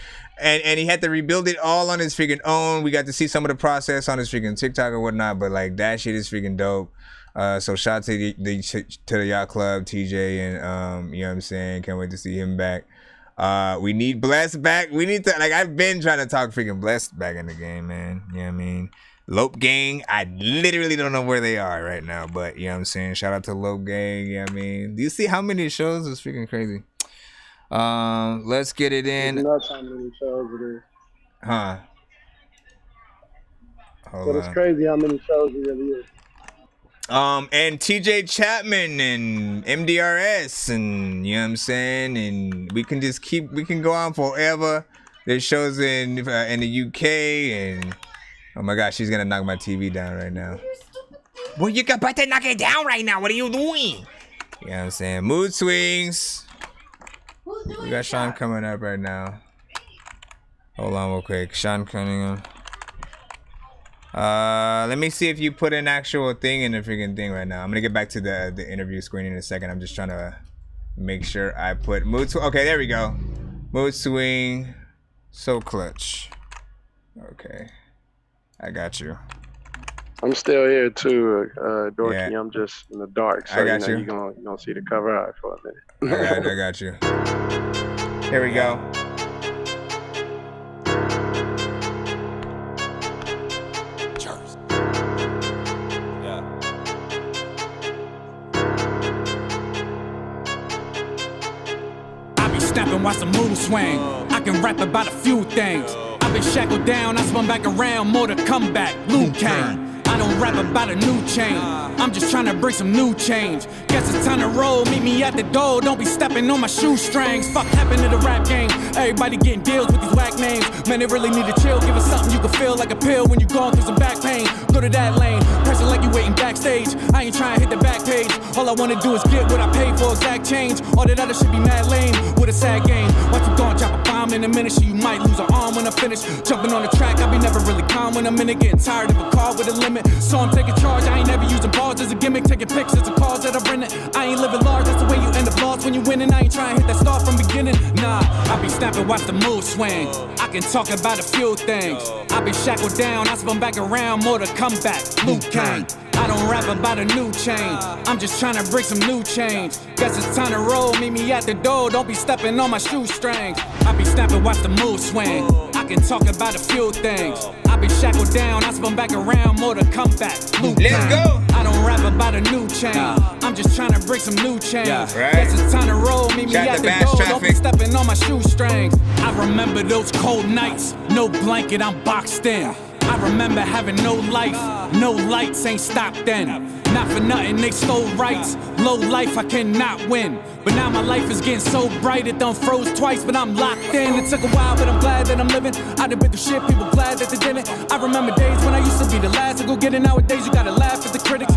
And he had to rebuild it all on his freaking own. We got to see some of the process on his freaking TikTok or whatnot, but like that shit is freaking dope. So shout out to the Yacht Club, TJ, and you know what I'm saying? Can't wait to see him back. We need Blessed back. We need to, like, I've been trying to talk freaking Blessed back in the game, man. You know what I mean? Lope Gang, I literally don't know where they are right now, but you know what I'm saying? Shout out to Lope Gang, you know what I mean? Do you see how many shows? It's freaking crazy. Let's get it in. That's how many shows it is. Huh. But it's crazy how many shows it really is. And TJ Chapman and MDRS, and you know what I'm saying, and we can go on forever. There's shows in the UK, and oh my gosh, she's gonna knock my TV down right now. Well, you can better knock it down right now. What are you doing? You know what I'm saying? Mood swings. We got Sean coming up right now. Hold on real quick. Sean coming up. Let me see if you put an actual thing in the freaking thing right now. I'm gonna get back to the interview screen in a second. I'm just trying to make sure I put mood swing. Okay, there we go. Mood swing. So clutch. Okay. I got you. I'm still here too, Dorky. Yeah. I'm just in the dark, so I got you. You're gonna see the cover art for a minute. I got you. Here we go. I be snapping while some mood swing. I can rap about a few things. I've been shackled down, I spun back around, more to come back. Luke Kane. I don't rap about a new chain. I'm just trying to bring some new change. Guess it's time to roll. Meet me at the door. Don't be stepping on my shoestrings. Fuck happened to the rap game. Everybody getting deals with these whack names. Man, they really need to chill. Give us something you can feel like a pill when you're going through some back pain. Go to that lane. Pressure like you waiting backstage. I ain't trying to hit the back page. All I wanna do is get what I paid for, exact change. All that other shit be mad lame with a sad game. What you gonna drop a bomb? bomb in a minute, so you might lose an arm when I finish. Jumping on the track, I be never really calm when I'm in it. Getting tired of a car with a limit, so I'm taking charge. I ain't never using bars as a gimmick, taking pics as a cause that I rent it. I ain't living large, that's the way you end up lost when you winning. I ain't trying to hit that start from beginning. Nah, I be snapping, watch the mood swing. I can talk about a few things. I be shackled down, I spun back around, more to come back. Luke Kang. I don't rap about a new chain. I'm just trying to break some new change. Guess it's time to roll. Meet me at the door. Don't be stepping on my shoestrings. I be snapping, watch the mood swing. I can talk about a few things. I be shackled down. I spun back around. More to come back. Luke Let's go. I don't rap about a new chain. I'm just trying to break some new change. Guess it's time to roll. Meet me at the door. Don't be stepping on my shoestrings. I remember those cold nights. No blanket, I'm boxed in. I remember having no life, no lights ain't stopped then. Not for nothing, they stole rights. Low life, I cannot win. But now my life is getting so bright, it done froze twice, but I'm locked in. It took a while, but I'm glad that I'm living. I done been through shit, people glad that they didn't. I remember days when I used to be the last to go get it. Nowadays, you gotta laugh at the critics.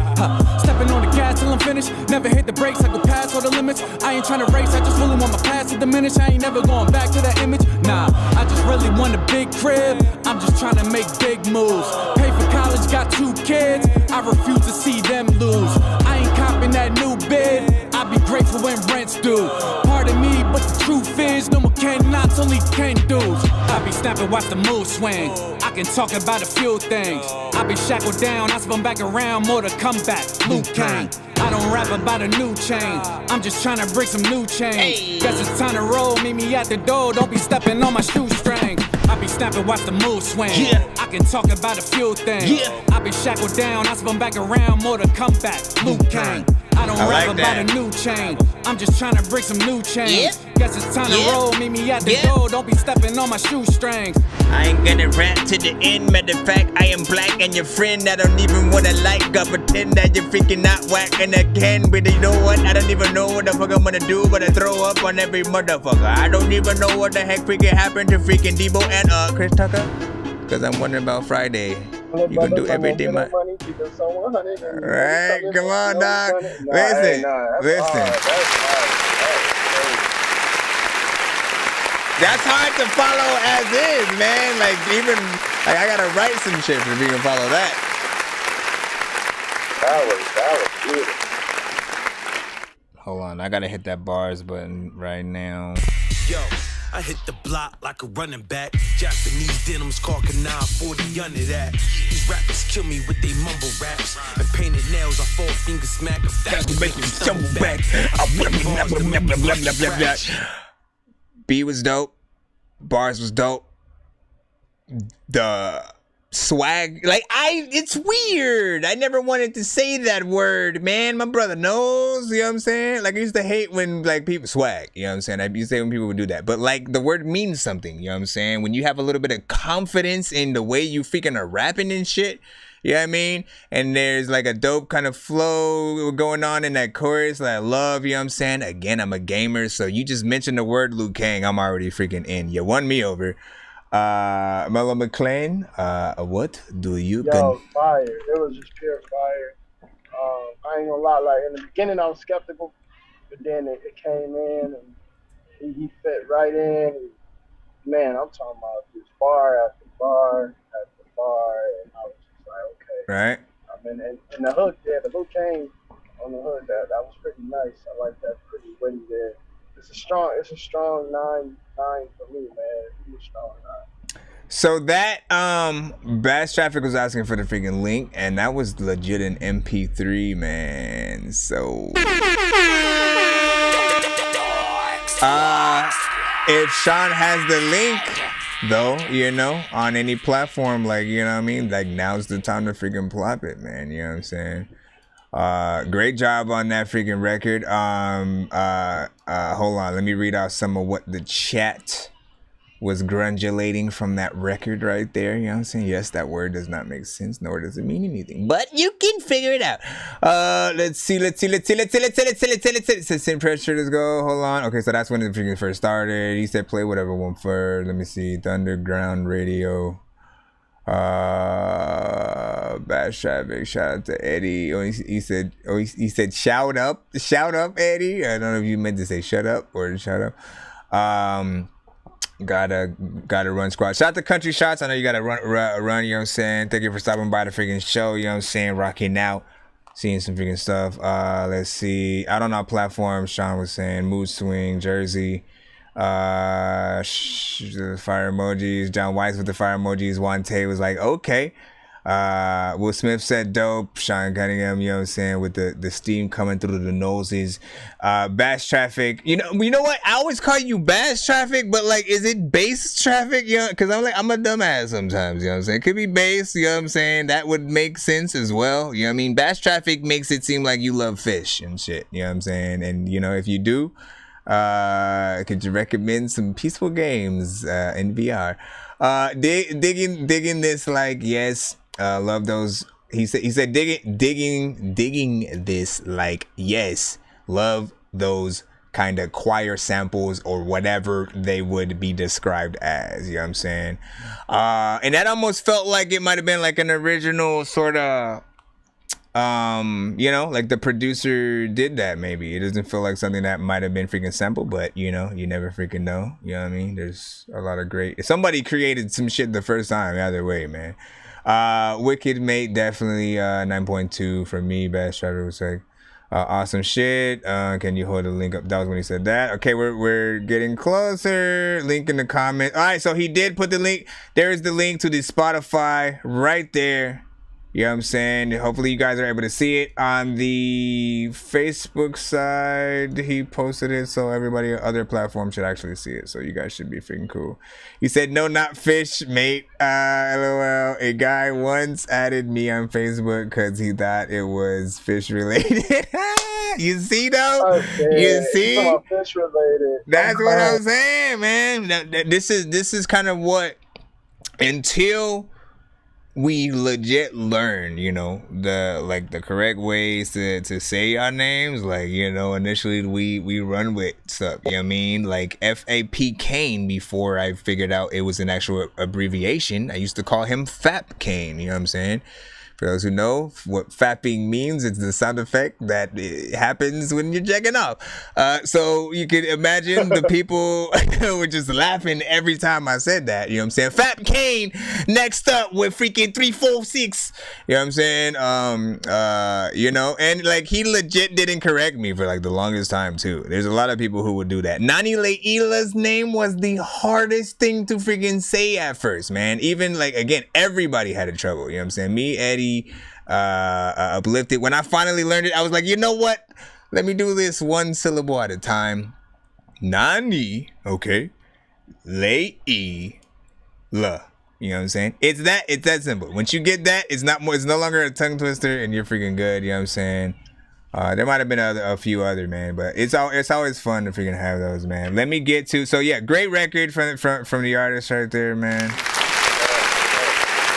Stepping on the gas till I'm finished. Never hit the brakes, I go past all the limits. I ain't trying to race, I just really want my past to diminish. I ain't never going back to that image. Nah, I just really want a big crib. I'm just trying to make big moves. Pay for college, got 2 kids. I refuse to see them lose. I ain't copping that new bid. I be grateful when rent's due. Pardon me, but the truth is, no more can-nots, only can-dos. I be snapping, watch the mood swing. I can talk about a few things. I be shackled down, I spun back around, more to come back. Luke Kang. I don't rap about a new chain. I'm just trying to break some new change. Guess it's time to roll. Meet me at the door. Don't be stepping on my shoestrings. I be snapping, watch the mood swing. I can talk about a few things. I be shackled down, I spun back around, more to come back. Luke Kang. I don't rap about a new chain. I'm just trying to break some new change. Guess it's time to roll. Meet me at the door. Don't be stepping on my shoestrings. I ain't gonna rap to the end. Matter of fact, I am black and your friend I don't even wanna like. I pretend that you're freaking not whack and again. But you know what? I don't even know what the fuck I'm gonna do, but I throw up on every motherfucker. I don't even know what the heck freaking happened to freaking Debo and Chris Tucker. Cause I'm wondering about Friday. You gonna do everything, man. Right, come on, dog. Listen. That's hard to follow as is, man. Like even like I gotta write some shit if you can follow that. That was beautiful. Hold on, I gotta hit that bars button right now. Yo, I hit the block like a running back. Japanese denims, Carca 940 under that. These rappers kill me with they mumble raps. And painted nails, I 4-finger smack. That can make me stumble back. B was dope. Bars was dope. The swag, like it's weird. I never wanted to say that word, man. My brother knows, you know what I'm saying? Like I used to hate when like people swag, you know what I'm saying? I used to hate when people would do that. But like the word means something, you know what I'm saying? When you have a little bit of confidence in the way you freaking are rapping and shit, you know what I mean? And there's like a dope kind of flow going on in that chorus that I love, you know what I'm saying? Again, I'm a gamer, so you just mentioned the word Liu Kang, I'm already freaking in. You won me over. Mellow McLean, what do you... Fire. It was just pure fire. I ain't gonna lie, like in the beginning I was skeptical, but then it came in and he fit right in. And, man, I'm talking about just bar after bar after bar, and I was just like, okay. Right. I mean, and the hook, the hook came on the hook. That was pretty nice. I like that, pretty witty there. It's a strong 9 for me, man. It's a strong 9. So that Bass Traffic was asking for the freaking link, and that was legit an MP3, man. So if Sean has the link though, you know, on any platform, like, you know what I mean, like now's the time to freaking plop it, man. You know what I'm saying? Great job on that freaking record. Hold on, let me read out some of what the chat was granulating from that record right there. You know what I'm saying? Yes, that word does not make sense, nor does it mean anything, but you can figure it out. Let's see. Same pressure, let's go. Hold on. Okay, so that's when it freaking first started. He said play whatever one first. Let me see. Thunderground Radio. Bad traffic. Shout out to Eddie. He said shout up Eddie. I don't know if you meant to say shut up or shut up. Gotta run squad. Shout out to Country Shots. I know you gotta run, you know what I'm saying? Thank you for stopping by the freaking show, you know what I'm saying? Rocking out, seeing some freaking stuff. Let's see. I don't know platform. Sean was saying Mood Swing, Jersey. The fire emojis. John Weiss with the fire emojis. Wante was like, okay. Will Smith said dope. Sean Cunningham, you know what I'm saying, with the steam coming through the noses. Bass Traffic, you know what? I always call you Bass Traffic, but like, is it bass traffic? You know, because I'm a dumbass sometimes, you know what I'm saying? It could be bass, you know what I'm saying? That would make sense as well. You know what I mean? Bass Traffic makes it seem like you love fish and shit, you know what I'm saying? And you know, if you do, could you recommend some peaceful games in VR? Digging this, like, yes. Love those. He said digging this, like, yes, love those kind of choir samples or whatever they would be described as, you know what I'm saying? And that almost felt like it might have been like an original sort of, you know, like the producer did that. Maybe it doesn't feel like something that might have been freaking sampled, but you know, you never freaking know, you know what I mean? There's a lot of great, somebody created some shit the first time, either way, man. Wicked Mate, definitely 9.2 for me. Bass Traffic was like awesome shit. Can you hold the link up? That was when he said that. Okay, we're getting closer. Link in the comment. All right, so he did put the link. There is the link to the Spotify right there. You know what I'm saying? Hopefully you guys are able to see it. On the Facebook side, he posted it, so everybody on other platforms should actually see it. So you guys should be freaking cool. He said, no, not fish, mate. LOL. A guy once added me on Facebook because he thought it was fish related. You see, though? Okay. You see? Fish related. That's what I'm saying, man. This is kind of what, until we legit learn, you know, the correct ways to say our names. Like, you know, initially we run with stuff, you know what I mean? Like FAP Kane, before I figured out it was an actual abbreviation. I used to call him Fap Kane, you know what I'm saying? For those who know what fapping means, it's the sound effect that happens when you're jacking off. So you can imagine the people were just laughing every time I said that. You know what I'm saying? Fap Kane next up with freaking 346. You know what I'm saying? You know, and like he legit didn't correct me for like the longest time too. There's a lot of people who would do that. Nani Leila's name was the hardest thing to freaking say at first, man. Even like, again, everybody had a trouble. You know what I'm saying? Me, Eddie, Uplifted. When I finally learned it, I was like, you know what? Let me do this one syllable at a time. Nani, okay. Leila. You know what I'm saying? It's that simple. Once you get that, it's no longer a tongue twister, and you're freaking good. You know what I'm saying? There might have been a few other, man, but it's always fun to freaking have those, man. Let me get to, so yeah, great record from the artist right there, man.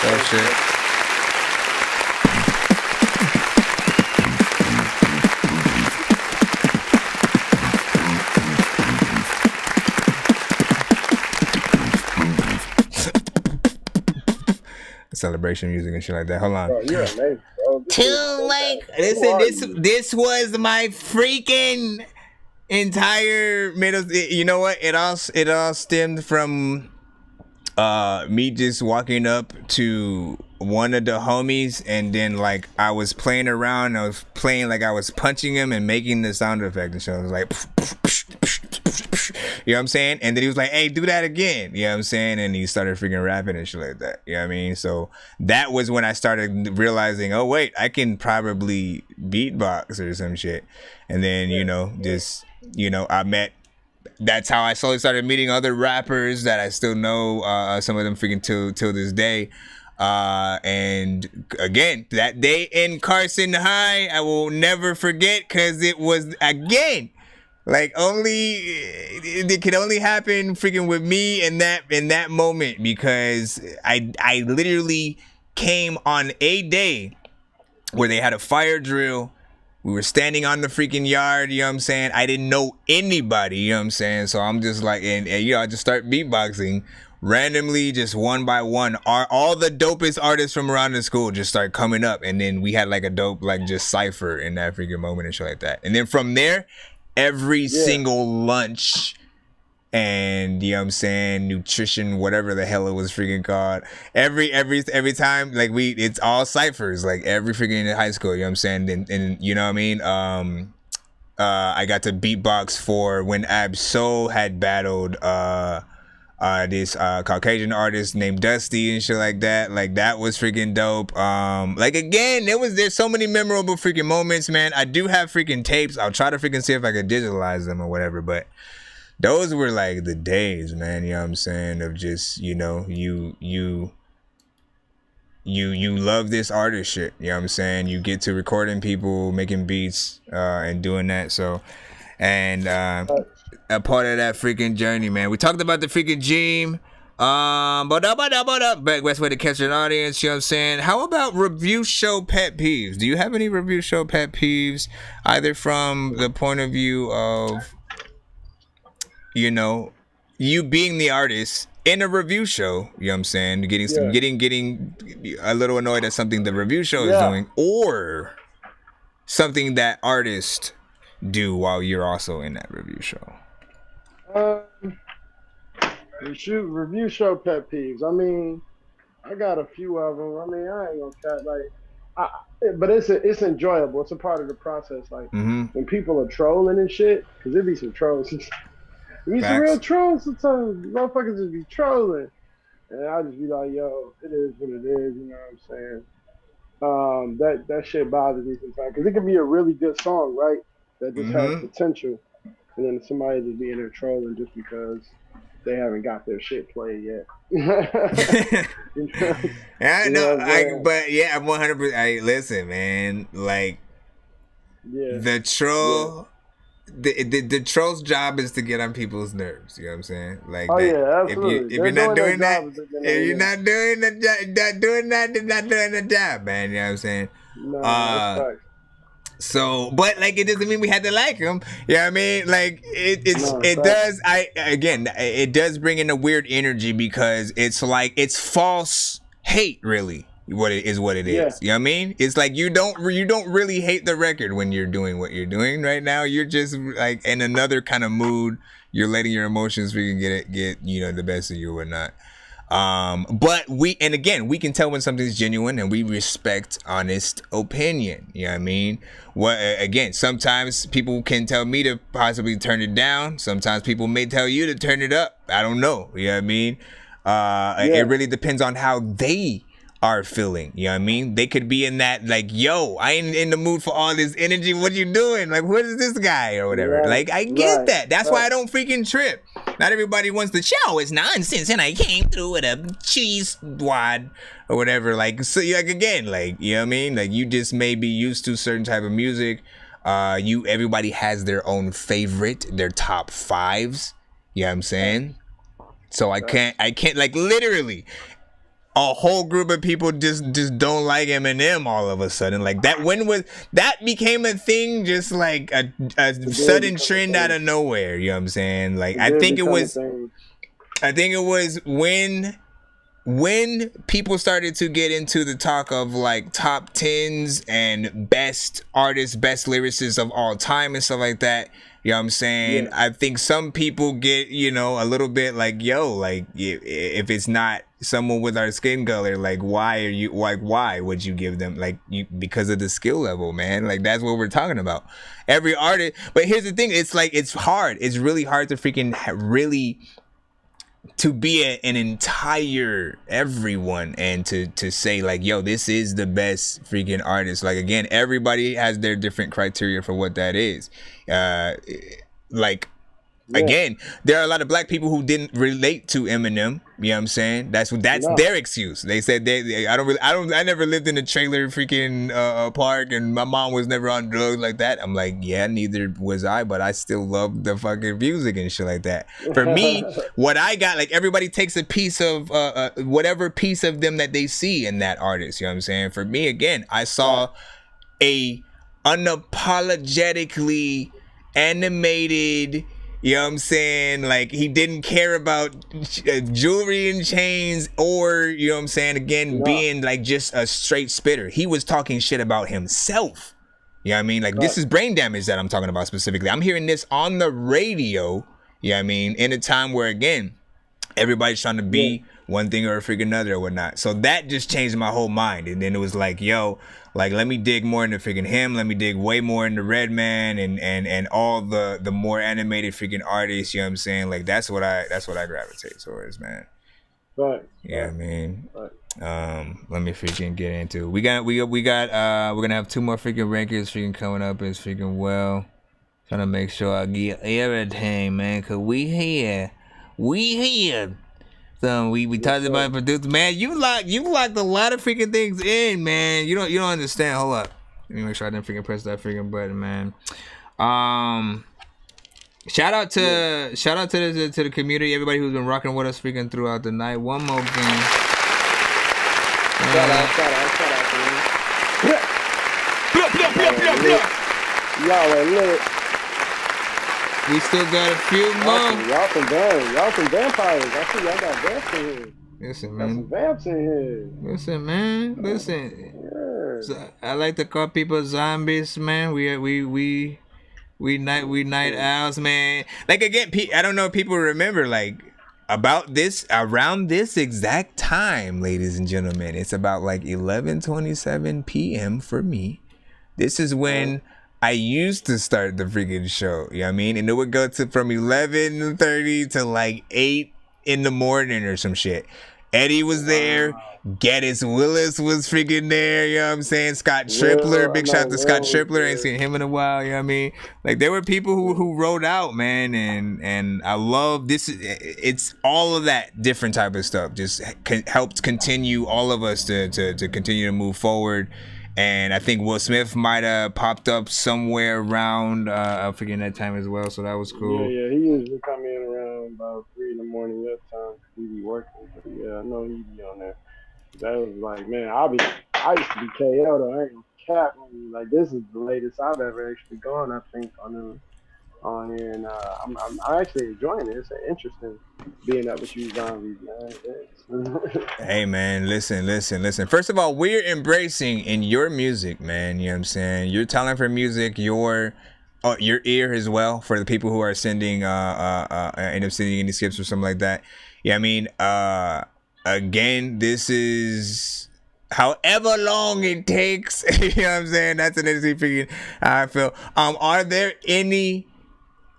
Oh shit. Celebration music and shit like that. Hold on. Bro, you're amazing, bro. Listen, this was my freaking entire middle. You know what? It all stemmed from me just walking up to one of the homies, and then like I was playing around. I was playing like I was punching him and making the sound effect, and so I was like, you know what I'm saying? And then he was like, hey, do that again. You know what I'm saying? And he started freaking rapping and shit like that. You know what I mean? So that was when I started realizing, oh wait, I can probably beatbox or some shit. And then, you know, just, you know, that's how I slowly started meeting other rappers that I still know, some of them freaking till this day. And again, that day in Carson High, I will never forget, because it was, again, like it could only happen freaking with me in that moment, because I literally came on a day where they had a fire drill. We were standing on the freaking yard, you know what I'm saying? I didn't know anybody, you know what I'm saying? So I'm just like, and you know, I just start beatboxing randomly, just one by one. All the dopest artists from around the school just start coming up, and then we had like a dope, like, just cypher in that freaking moment and shit like that. And then from there, every single lunch and you know what I'm saying, nutrition, whatever the hell it was freaking called. Every time, like it's all ciphers, like every freaking high school, you know what I'm saying, and you know what I mean. I got to beatbox for when Ab-Soul had battled this Caucasian artist named Dusty and shit like that. Like that was freaking dope. Like again, there's so many memorable freaking moments, man. I do have freaking tapes. I'll try to freaking see if I could digitalize them or whatever, but those were like the days, man, you know what I'm saying, of just, you know, you love this artist shit, you know what I'm saying? You get to recording people, making beats, and doing that. So, and a part of that freaking journey, man. We talked about the freaking gym. Best way to catch an audience, you know what I'm saying? How about review show pet peeves? Do you have any review show pet peeves, either from the point of view of, you know, you being the artist in a review show, you know what I'm saying, getting a little annoyed at something the review show is doing, or something that artists do while you're also in that review show? Review show pet peeves. I mean, I got a few of them. I mean, I ain't gonna cat but it's enjoyable. It's a part of the process. Like when people are trolling and shit, because there be some trolls. There be some real trolls sometimes. Motherfuckers just be trolling, and I just be like, "Yo, it is what it is." You know what I'm saying? That shit bothers me sometimes because it can be a really good song, right? That just has potential, and then somebody just be in there trolling just because they haven't got their shit played yet. I know, but yeah, 100%. Listen, man, like the troll. The troll's job is to get on people's nerves. You know what I'm saying? Like, absolutely. If you're not doing that, if you're not doing the not doing the job, man. You know what I'm saying? No, so, but like, it doesn't mean we had to like him. You know what I mean? Like, it does. It does bring in a weird energy because it's like it's false hate, really. What it is. You know what I mean? It's like you don't really hate the record when you're doing what you're doing right now. You're just like in another kind of mood. You're letting your emotions get you know, the best of you or whatnot. But we can tell when something's genuine, and we respect honest opinion. You know what I mean? Sometimes people can tell me to possibly turn it down. Sometimes people may tell you to turn it up. I don't know. You know what I mean? It really depends on how they are feeling, you know what I mean? They could be in that, like, yo, I ain't in the mood for all this energy. What you doing? Like, what is this guy or whatever? Like, I get that. That's why I don't freaking trip. Not everybody wants the show. It's nonsense, and I came through with a cheese wad or whatever. Like, so, like, again, like, you know what I mean? Like, you just may be used to certain type of music. Everybody has their own favorite, their top fives. You know what I'm saying? So I can't, like, literally, a whole group of people just don't like Eminem all of a sudden. Like that became a thing, just like a sudden trend out of nowhere. You know what I'm saying? Like I think it was when people started to get into the talk of like top 10s and best artists, best lyricists of all time and stuff like that. You know what I'm saying? I think some people get, you know, a little bit like, yo, like if it's not someone with our skin color, like why would you give them, like, because of the skill level, man? Like that's what we're talking about. Every artist, but here's the thing, it's like it's really hard to freaking really to be an entire everyone and to say like, yo, this is the best freaking artist. Like again, everybody has their different criteria for what that is. Again, there are a lot of black people who didn't relate to Eminem. You know what I'm saying? That's their excuse. They said I never lived in a trailer freaking park, and my mom was never on drugs like that. I'm like, yeah, neither was I, but I still love the fucking music and shit like that. For me, what I got, like everybody takes a piece of whatever piece of them that they see in that artist. You know what I'm saying? For me, again, I saw a unapologetically animated, you know what I'm saying, like he didn't care about jewelry and chains, or, you know what I'm saying, again, being like just a straight spitter. He was talking shit about himself. You know what I mean? Like this is Brain Damage that I'm talking about specifically. I'm hearing this on the radio, you You know what I mean? In a time where, again, everybody's trying to be one thing or freaking another or whatnot. So that just changed my whole mind. And then it was like, yo, like, let me dig more into freaking him. Let me dig way more into Redman and all the more animated freaking artists. You know what I'm saying? Like, that's what I gravitate towards, man. Right. Yeah, I mean, right. Let me freaking get into it. We're gonna have 2 more freaking records freaking coming up as freaking well. Trying to make sure I get everything, man, cause we here. So we talked about producer, man. You locked a lot of freaking things in, man. You don't understand. Hold up, let me make sure I didn't freaking press that freaking button, man. Shout out to the community, everybody who's been rocking with us freaking throughout the night. One more thing. Shout out, man. Y'all are lit. We still got a few more. Y'all some vampires. I see y'all got vamps in here. Listen, Got man. some vamps in here. Listen, man. Listen. Yeah. So, I like to call people zombies, man. We night owls, man. Like, again, I don't know if people remember, like, about this, around this exact time, ladies and gentlemen. It's about like 11:27 p.m. for me. This is when I used to start the freaking show. You know what I mean? And it would go to from 11:30 to like 8 in the morning or some shit. Eddie was there. Gaddis Willis was freaking there. You know what I'm saying? Scott Tripler. Big shout out to Scott Tripler. Ain't seen him in a while. You know what I mean? Like, there were people who wrote out, man. And I love this. It's all of that different type of stuff. Just helped continue all of us to continue to move forward. And I think Will Smith might have popped up somewhere around I forget that time as well, so that was cool. Yeah, he usually come in around about 3 in the morning your time. He be working, but yeah, I know he be on there. That was like, man, I used to be KO though. I ain't gonna cap. Like, this is the latest I've ever actually gone, I think, on here, and I'm actually enjoying it. It's interesting being up with you zombies, man. Hey, man, listen. First of all, we're embracing in your music, man. You know what I'm saying? Your talent for music, your ear as well for the people who are sending end up sending any skips or something like that. Yeah, I mean, again, this is however long it takes. You know what I'm saying? That's an interesting figure. I feel. Are there any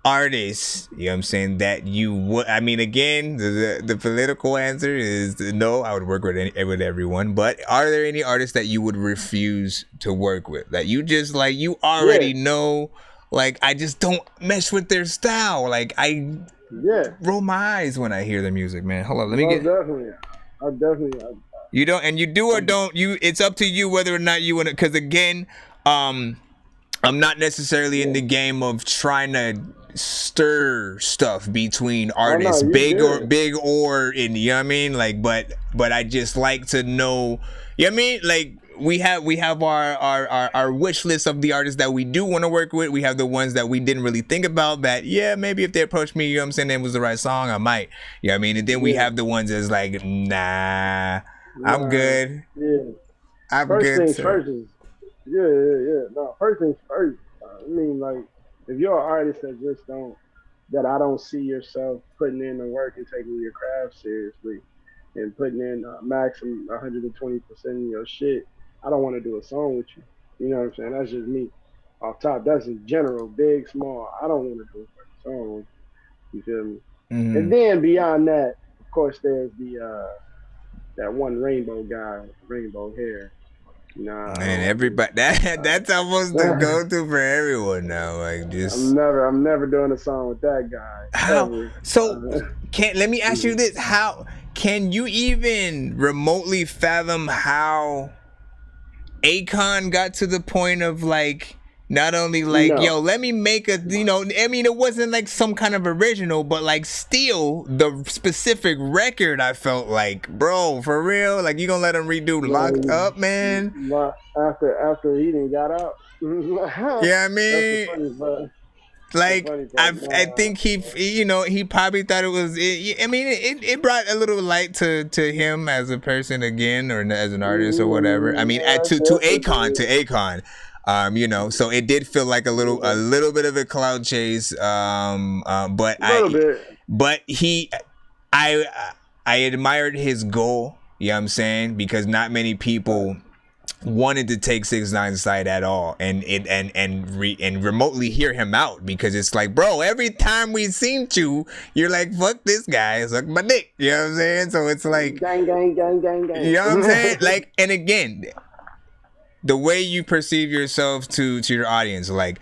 artists, you know what I'm saying, that you would, I mean, again, the political answer is no. I would work with everyone, but are there any artists that you would refuse to work with, that you just, like, you already know, like, I just don't mesh with their style, like, I roll my eyes when I hear their music, man? Hold on, let me get definitely you don't, and you do or don't, it's up to you whether or not you want to, because again, I'm not necessarily in the game of trying to stir stuff between artists, big or in, you know what I mean? Like, but I just like to know, you know what I mean? Like, we have our wish list of the artists that we do want to work with. We have the ones that we didn't really think about that, yeah, maybe if they approached me, you know what I'm saying, that was the right song, I might, you know what I mean? And then we have the ones that's like, nah, I'm good. I'm first good. Things first is, no, first things first. I mean, like, if you're an artist that I don't see yourself putting in the work and taking your craft seriously and putting in maximum 120% in your shit, I don't want to do a song with you. You know what I'm saying? That's just me. Off top, that's in general, big, small. I don't want to do a song. You feel me? Mm-hmm. And then beyond that, of course, there's the that one rainbow guy, rainbow hair. Nah, and everybody that's almost the go-to for everyone now. Like, just I'm never doing a song with that guy. How? Ever. So let me ask you this: how can you even remotely fathom how Akon got to the point of, like, not only like, yo, let me make a, you know, I mean, it wasn't like some kind of original, but like still the specific record, I felt like, bro, for real, like, you gonna let him redo Locked Up, man? After he didn't got out. Yeah, I mean, like, I think he, you know, he probably thought it was, I mean, it brought a little light to him as a person again, or as an artist or whatever. I mean, to Akon. You know, so it did feel like a little bit of a cloud chase. But I admired his goal. You know what I'm saying? Because not many people wanted to take 6ix9ine's side at all and remotely hear him out, because it's like, bro, every time we seen you're like, fuck this guy, suck my dick. You know what I'm saying? So it's like gang. You know what I'm saying? Like, and again, the way you perceive yourself to your audience, like,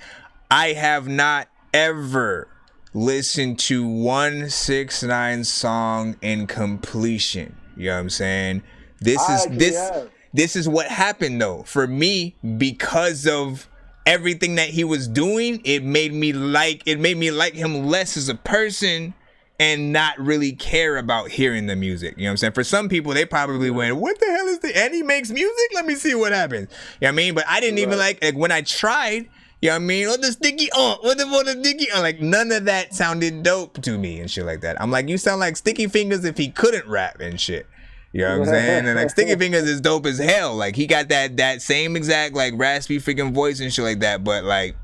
I have not ever listened to one 6ix9ine song in completion. You know what I'm saying? This is what happened though for me, because of everything that he was doing. It made me like him less as a person and not really care about hearing the music. You know what I'm saying? For some people, they probably went, what the hell is this? And he makes music? Let me see what happens. You know what I mean? But I didn't even like when I tried, you know what I mean? What the sticky what the sticky like, none of that sounded dope to me and shit like that. I'm like, you sound like Sticky Fingers if he couldn't rap and shit. You know what I'm saying? And like Sticky Fingers is dope as hell. Like he got that same exact like raspy freaking voice and shit like that. But like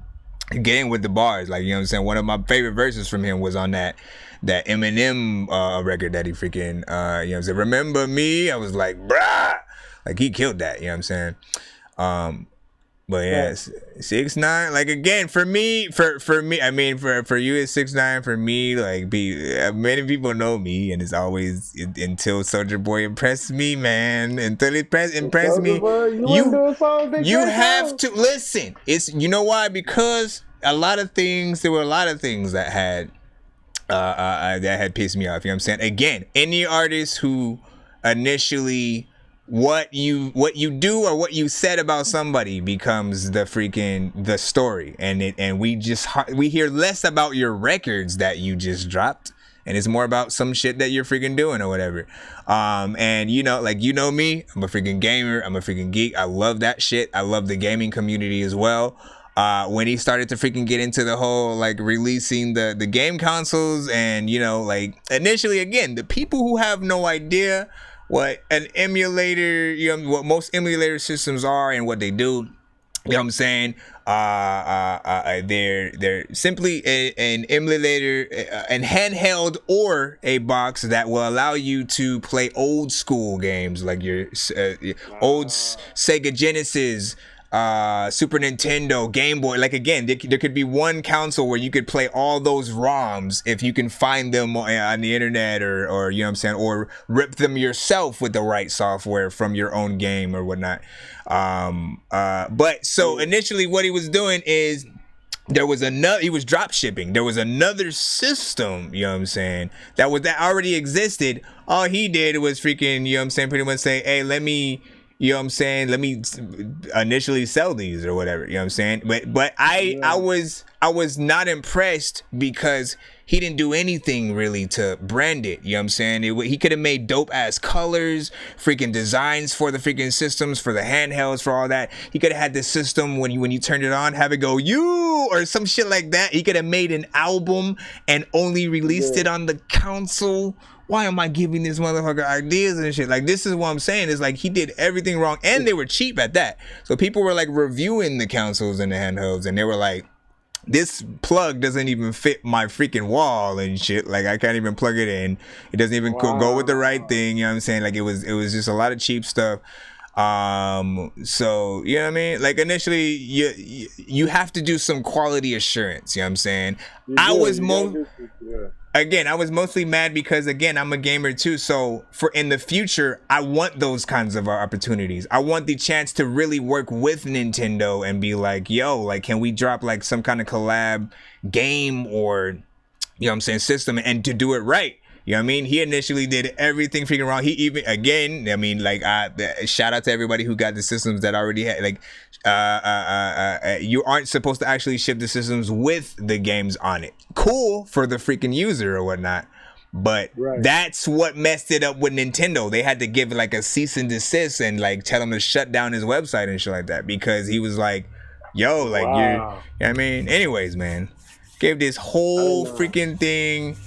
getting with the bars, like, you know what I'm saying? One of my favorite verses from him was on that Eminem record that he freaking you know what I'm saying? Remember Me? I was like, bruh, like he killed that. You know what I'm saying? But yeah, 6ix9ine, like, again, for me, I mean, for you it's 6ix9ine. For me, like, many people know me, and it's always until Soulja Boy impressed me, man. Until it impressed me, you have to listen. It's, you know why? Because there were a lot of things that had pissed me off. You know what I'm saying? Again, any artist who initially, what you do or what you said about somebody becomes the story, and we hear less about your records that you just dropped, and it's more about some shit that you're freaking doing or whatever. And you know, like, you know me, I'm a freaking gamer, I'm a freaking geek. I love that shit. I love the gaming community as well. When he started to freaking get into the whole like releasing the game consoles, and you know, like, initially, again, the people who have no idea what an emulator, you know, what most emulator systems are and what they do, you know what I'm saying? They're simply an emulator, an handheld or a box that will allow you to play old school games like your old Sega Genesis, Super Nintendo, Game Boy. Like, again, there could be one console where you could play all those ROMs if you can find them on the internet, or you know what I'm saying, or rip them yourself with the right software from your own game or whatnot. But so initially what he was doing is he was drop shipping. There was another system, you know what I'm saying, that already existed. All he did was freaking, you know what I'm saying, pretty much say, hey, let me initially sell these or whatever, you know what I'm saying? But I was not impressed because he didn't do anything really to brand it, you know what I'm saying? He could have made dope ass colors, freaking designs for the freaking systems, for the handhelds, for all that. He could have had the system when you turned it on, have it go you or some shit like that. He could have made an album and only released it on the console. Why am I giving this motherfucker ideas and shit? Like, this is what I'm saying. It's like he did everything wrong, and they were cheap at that. So people were like reviewing the consoles and the handhelds, and they were like, this plug doesn't even fit my freaking wall and shit. Like, I can't even plug it in. It doesn't even go with the right thing. You know what I'm saying? Like, it was just a lot of cheap stuff. So, you know what I mean? Like, initially, you have to do some quality assurance. You know what I'm saying? I was mostly mad because, again, I'm a gamer too. So for in the future, I want those kinds of opportunities. I want the chance to really work with Nintendo and be like, yo, like, can we drop like some kind of collab game or, you know what I'm saying, system, and to do it right. You know what I mean? He initially did everything freaking wrong. He even, again, I mean, like, shout out to everybody who got the systems that already had, like, you aren't supposed to actually ship the systems with the games on it. Cool for the freaking user or whatnot. But that's what messed it up with Nintendo. They had to give like a cease and desist and like tell him to shut down his website and shit like that, because he was like, yo, like, you know what I mean? Anyways, man, gave this whole freaking thing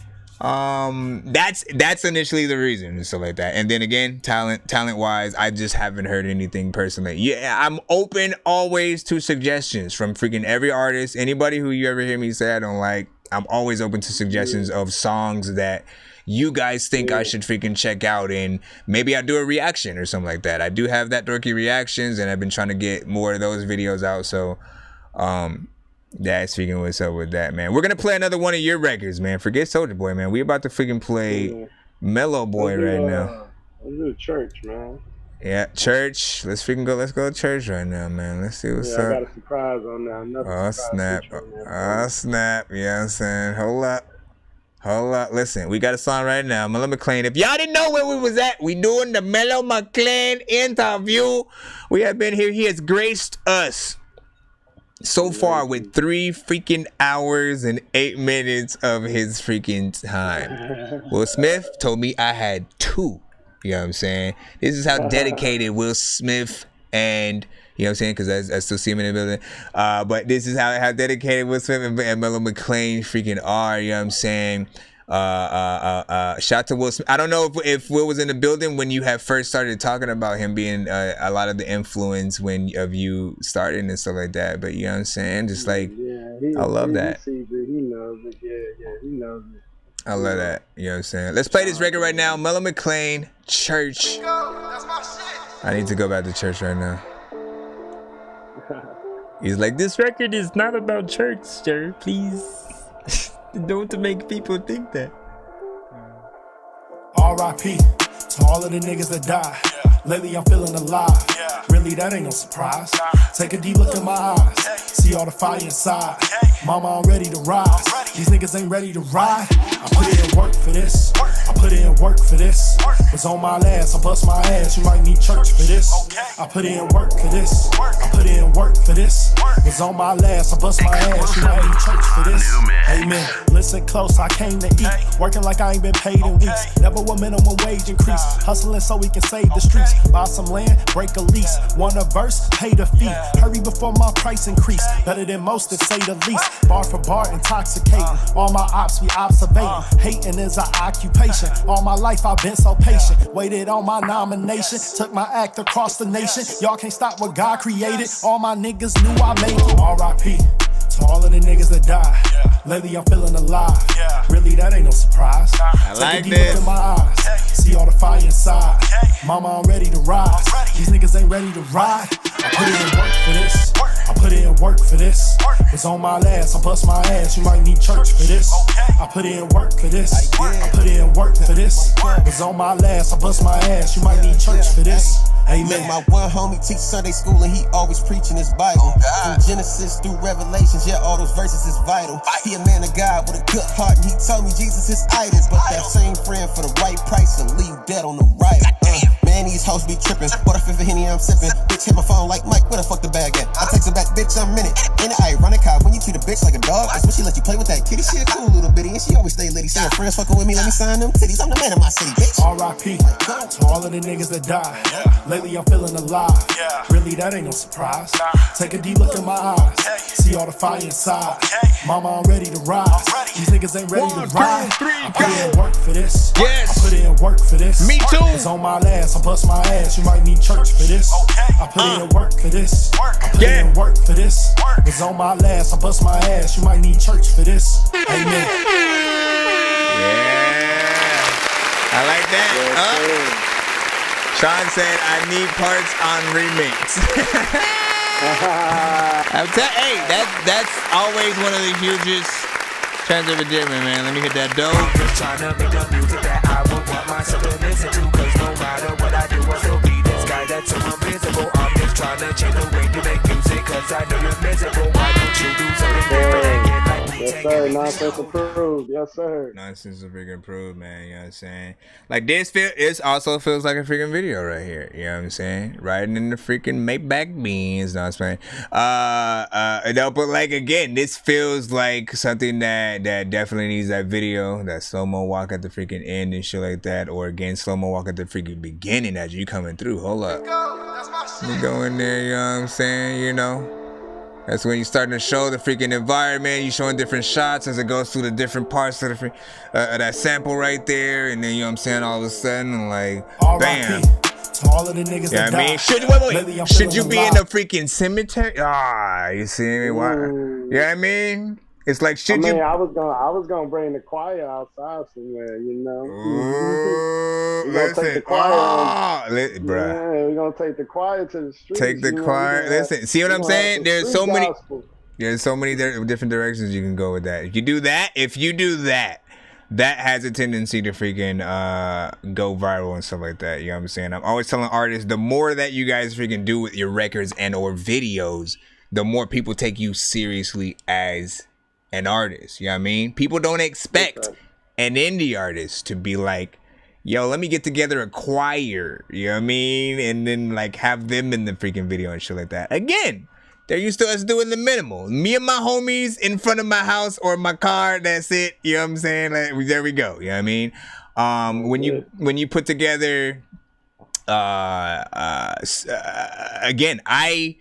That's initially the reason and stuff like that. And then again, talent wise, I just haven't heard anything personally. Yeah, I'm open always to suggestions from freaking every artist. Anybody who you ever hear me say I don't like, I'm always open to suggestions of songs that you guys think I should freaking check out, and maybe I do a reaction or something like that. I do have that Dorky reactions, and I've been trying to get more of those videos out. So that's freaking what's up with that, man. We're gonna play another one of your records, man. Forget Soulja Boy, man. We about to freaking play Mellow Boy right now. Let's do church, man. Yeah, church. Let's go to church right now, man. Let's see what's up. I got a surprise on there. Oh snap. Oh snap. You know what I'm saying? Hold up. Listen, we got a song right now. Mellow McLean. If y'all didn't know where we was at, we doing the Mellow McLean interview. We have been here. He has graced us so far with 3 freaking hours and 8 minutes of his freaking time. Will Smith told me I had 2. You know what I'm saying? This is how dedicated Will Smith and, you know what I'm saying, because I still see him in the building. But this is how dedicated Will Smith and Mellow McLean freaking are. You know what I'm saying? Shout to Will Smith. I don't know if Will was in the building when you had first started talking about him being a lot of the influence of you starting and stuff like that. But you know what I'm saying? Just like, I love that. He knows it. Yeah, he knows it. I love that. You know what I'm saying? Let's play this record right now. Mellow McLean, Church. I need to go back to church right now. He's like, this record is not about church, sir. Please. Don't make people think that. R.I.P. to all of the niggas that die. Lately I'm feeling alive. Really, that ain't no surprise. Take a deep look in my eyes. See all the fire inside. Mama, I'm ready to rise. These niggas ain't ready to ride. I put in work for this. I put in work for this. Was on my last, I bust my ass. You might need church for this. I put in work for this. I put in work for this. Was on my last, I bust my ass. You might need church for this. Amen. Listen close, I came to eat. Working like I ain't been paid in weeks. Never a minimum wage increase. Hustling so we can save the streets. Buy some land, break a lease. Want a verse, pay the fee. Hurry before my price increase. Better than most to say the least. Bar for bar, intoxicating. All my ops, we observating. Hating is our occupation. All my life I've been so patient. Waited on my nomination. Took my act across the nation. Y'all can't stop what God created. All my niggas knew I made it. R.I.P. to all of the niggas that die. Lately I'm feeling alive. Really, that ain't no surprise. I like this. In my eyes. See all the fire inside. Mama, I'm ready to rise. These niggas ain't ready to ride. I put in work for this. I put in work for this. Was on my last, I bust my ass. You might need church for this. I put in work for this. I put in work for this. Was on my last, I bust my ass. You might need church for this. Amen. My one homie teach Sunday school and he always preaching his Bible. From Genesis through Revelations, yeah, all those verses is vital. He a man of God with a good heart and he told me Jesus is idols. But that same friend for the right price will leave dead on the right. Man, these hoes be tripping. What a fifth of Henny I'm sipping. Bitch hit my phone like Mike, where the fuck the bag at? I text her back, bitch, I'm in it. In it ironic how when you treat a bitch like a dog, that's when she let you play with that kitty. She a cool little bitty and she always stay litty. See her friends fucking with me, let me sign them titties. I'm the man of my city, bitch. R.I.P. to all of the niggas that die. Lately I'm feeling alive. Really, that ain't no surprise. Take a deep look in my eyes. See all the fire inside. Mama, I'm ready to rise. These niggas ain't ready to ride. I put in work for this. Yes. I put in work for this. Me too. It's on my last, I bust my ass. You might need church for this. I put in work for this. I put in work for this. It's on my last, I bust my ass. You might need church for this. Amen. Yeah. I like that. Sean said, I need parts on remix. Hey, that's always one of the hugest trends of a different, man. Let me hit that dope. I'm just trying to make the music that I would want myself to listen to. Cause no matter what I do, I still be this guy that's so invisible. I'm just trying to change the way you make music. Cause I know you're miserable. Why don't you do something different and get like me? Yes, sir. Nonsense approved. Yes, sir. Nonsense is freaking approved, man. You know what I'm saying? Like this also feels like a freaking video right here. You know what I'm saying? Riding in the freaking Maybach beans. No, I'm saying. No, but like again, this feels like something that definitely needs that video, that slow-mo walk at the freaking end and shit like that, or again slow-mo walk at the freaking beginning as you coming through. Hold up. You go in there, you know what I'm saying? You know. That's when you starting to show the freaking environment. You showing different shots as it goes through the different parts of the that sample right there, and then you know what I'm saying. All of a sudden, like, bam. To all of the niggas Yeah, that I mean, died. should Lately, I'm should you feeling be in alive. a freaking cemetery? Ah, you see me? Why? You know what I mean? It's like, should you? I was gonna bring the choir outside somewhere, you know. We're gonna Listen, take the choir. bruh. Yeah, we're gonna take the choir to the streets. Take the you know, choir. we're gonna Listen, see what we're I'm gonna have saying? some There's street so many. gospel. There's so many different directions you can go with that. If you do that, that has a tendency to freaking go viral and stuff like that. You know what I'm saying? I'm always telling artists, the more that you guys freaking do with your records and or videos, the more people take you seriously as an artist. You know what I mean? People don't expect an indie artist to be like, yo, let me get together a choir. You know what I mean? And then like have them in the freaking video and shit like that. Again, they're used to us doing the minimal. Me and my homies in front of my house or my car, that's it. You know what I'm saying? Like, there we go. You know what I mean? When you put together again, I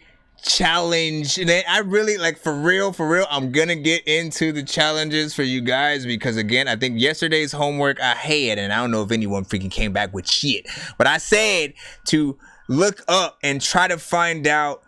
challenge, and I really like, for real, I'm gonna get into the challenges for you guys, because again, I think yesterday's homework I had, and I don't know if anyone freaking came back with shit, but I said to look up and try to find out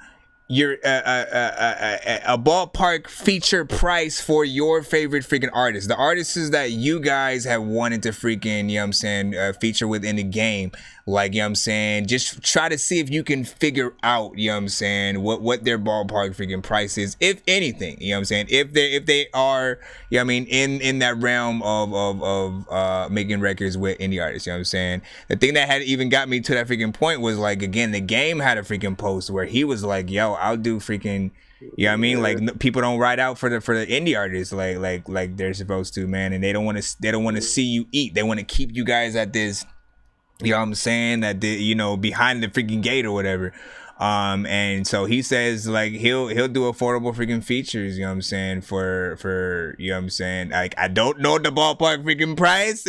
your a ballpark feature price for your favorite freaking artists, the artists that you guys have wanted to freaking, you know what I'm saying, feature within the game. Like, you know what I'm saying, just try to see if you can figure out, you know what I'm saying, what their ballpark freaking price is, if anything. You know what I'm saying, if they are, you know what I mean, in that realm of making records with indie artists. You know what I'm saying. The thing that had even got me to that freaking point was, like, again, the game had a freaking post where he was like, yo, I'll do freaking, you know what I mean, like, people don't ride out for the indie artists like they're supposed to, man, and they don't want to see you eat. They want to keep you guys at this, you know what I'm saying, that they, you know, behind the freaking gate or whatever. And so he says, like, he'll do affordable freaking features, you know what I'm saying, for you know what I'm saying, like, I don't know the ballpark freaking price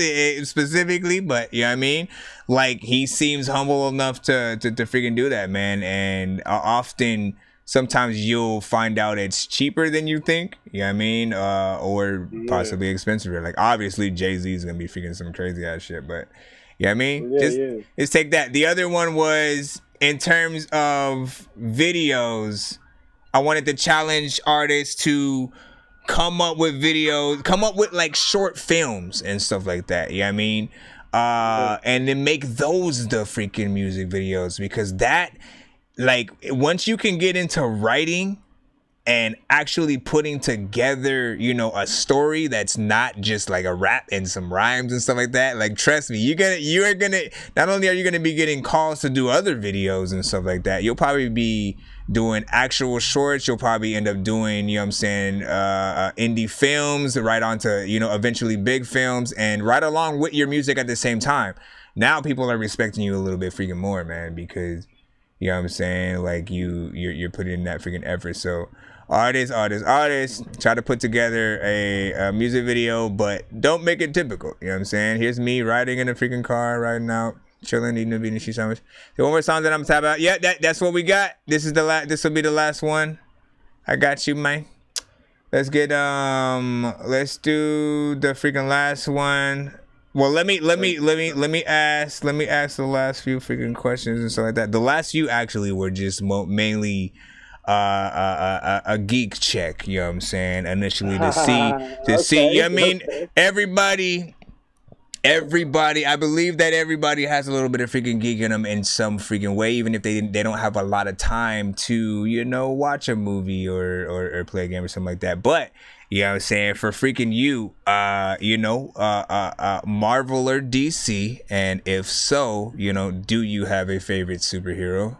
specifically, but you know what I mean, like, he seems humble enough to freaking do that, man. And often, sometimes you'll find out it's cheaper than you think, you know what I mean, or possibly expensive. Like, obviously Jay-Z is gonna be freaking some crazy ass shit, but you know what I mean? Just take that. The other one was, in terms of videos, I wanted to challenge artists to come up with like short films and stuff like that. You know what I mean? And then make those the freaking music videos, because that, like, once you can get into writing and actually putting together, you know, a story that's not just like a rap and some rhymes and stuff like that, like, trust me, you are gonna not only are you gonna be getting calls to do other videos and stuff like that, you'll probably be doing actual shorts. You'll probably end up doing, you know what I'm saying, indie films, right onto, you know, eventually big films, and right along with your music at the same time. Now people are respecting you a little bit freaking more, man, because, you know what I'm saying, like, you're putting in that freaking effort. So artists, try to put together a music video, but don't make it typical. You know what I'm saying? Here's me riding in a freaking car, riding out, chilling, eating a Vietnamese sandwich. The one more song that I'm talking about. Yeah, that's what we got. This will be the last one. I got you, man. Let's get let's do the freaking last one. Well, let me ask the last few freaking questions and stuff like that. The last few actually were just mainly a geek check, you know what I'm saying, initially to see, you know what I mean, everybody, I believe that everybody has a little bit of freaking geek in them in some freaking way, even if they don't have a lot of time to, you know, watch a movie or play a game or something like that. But you know what I'm saying, for freaking you, you know, Marvel or DC, and if so, you know, do you have a favorite superhero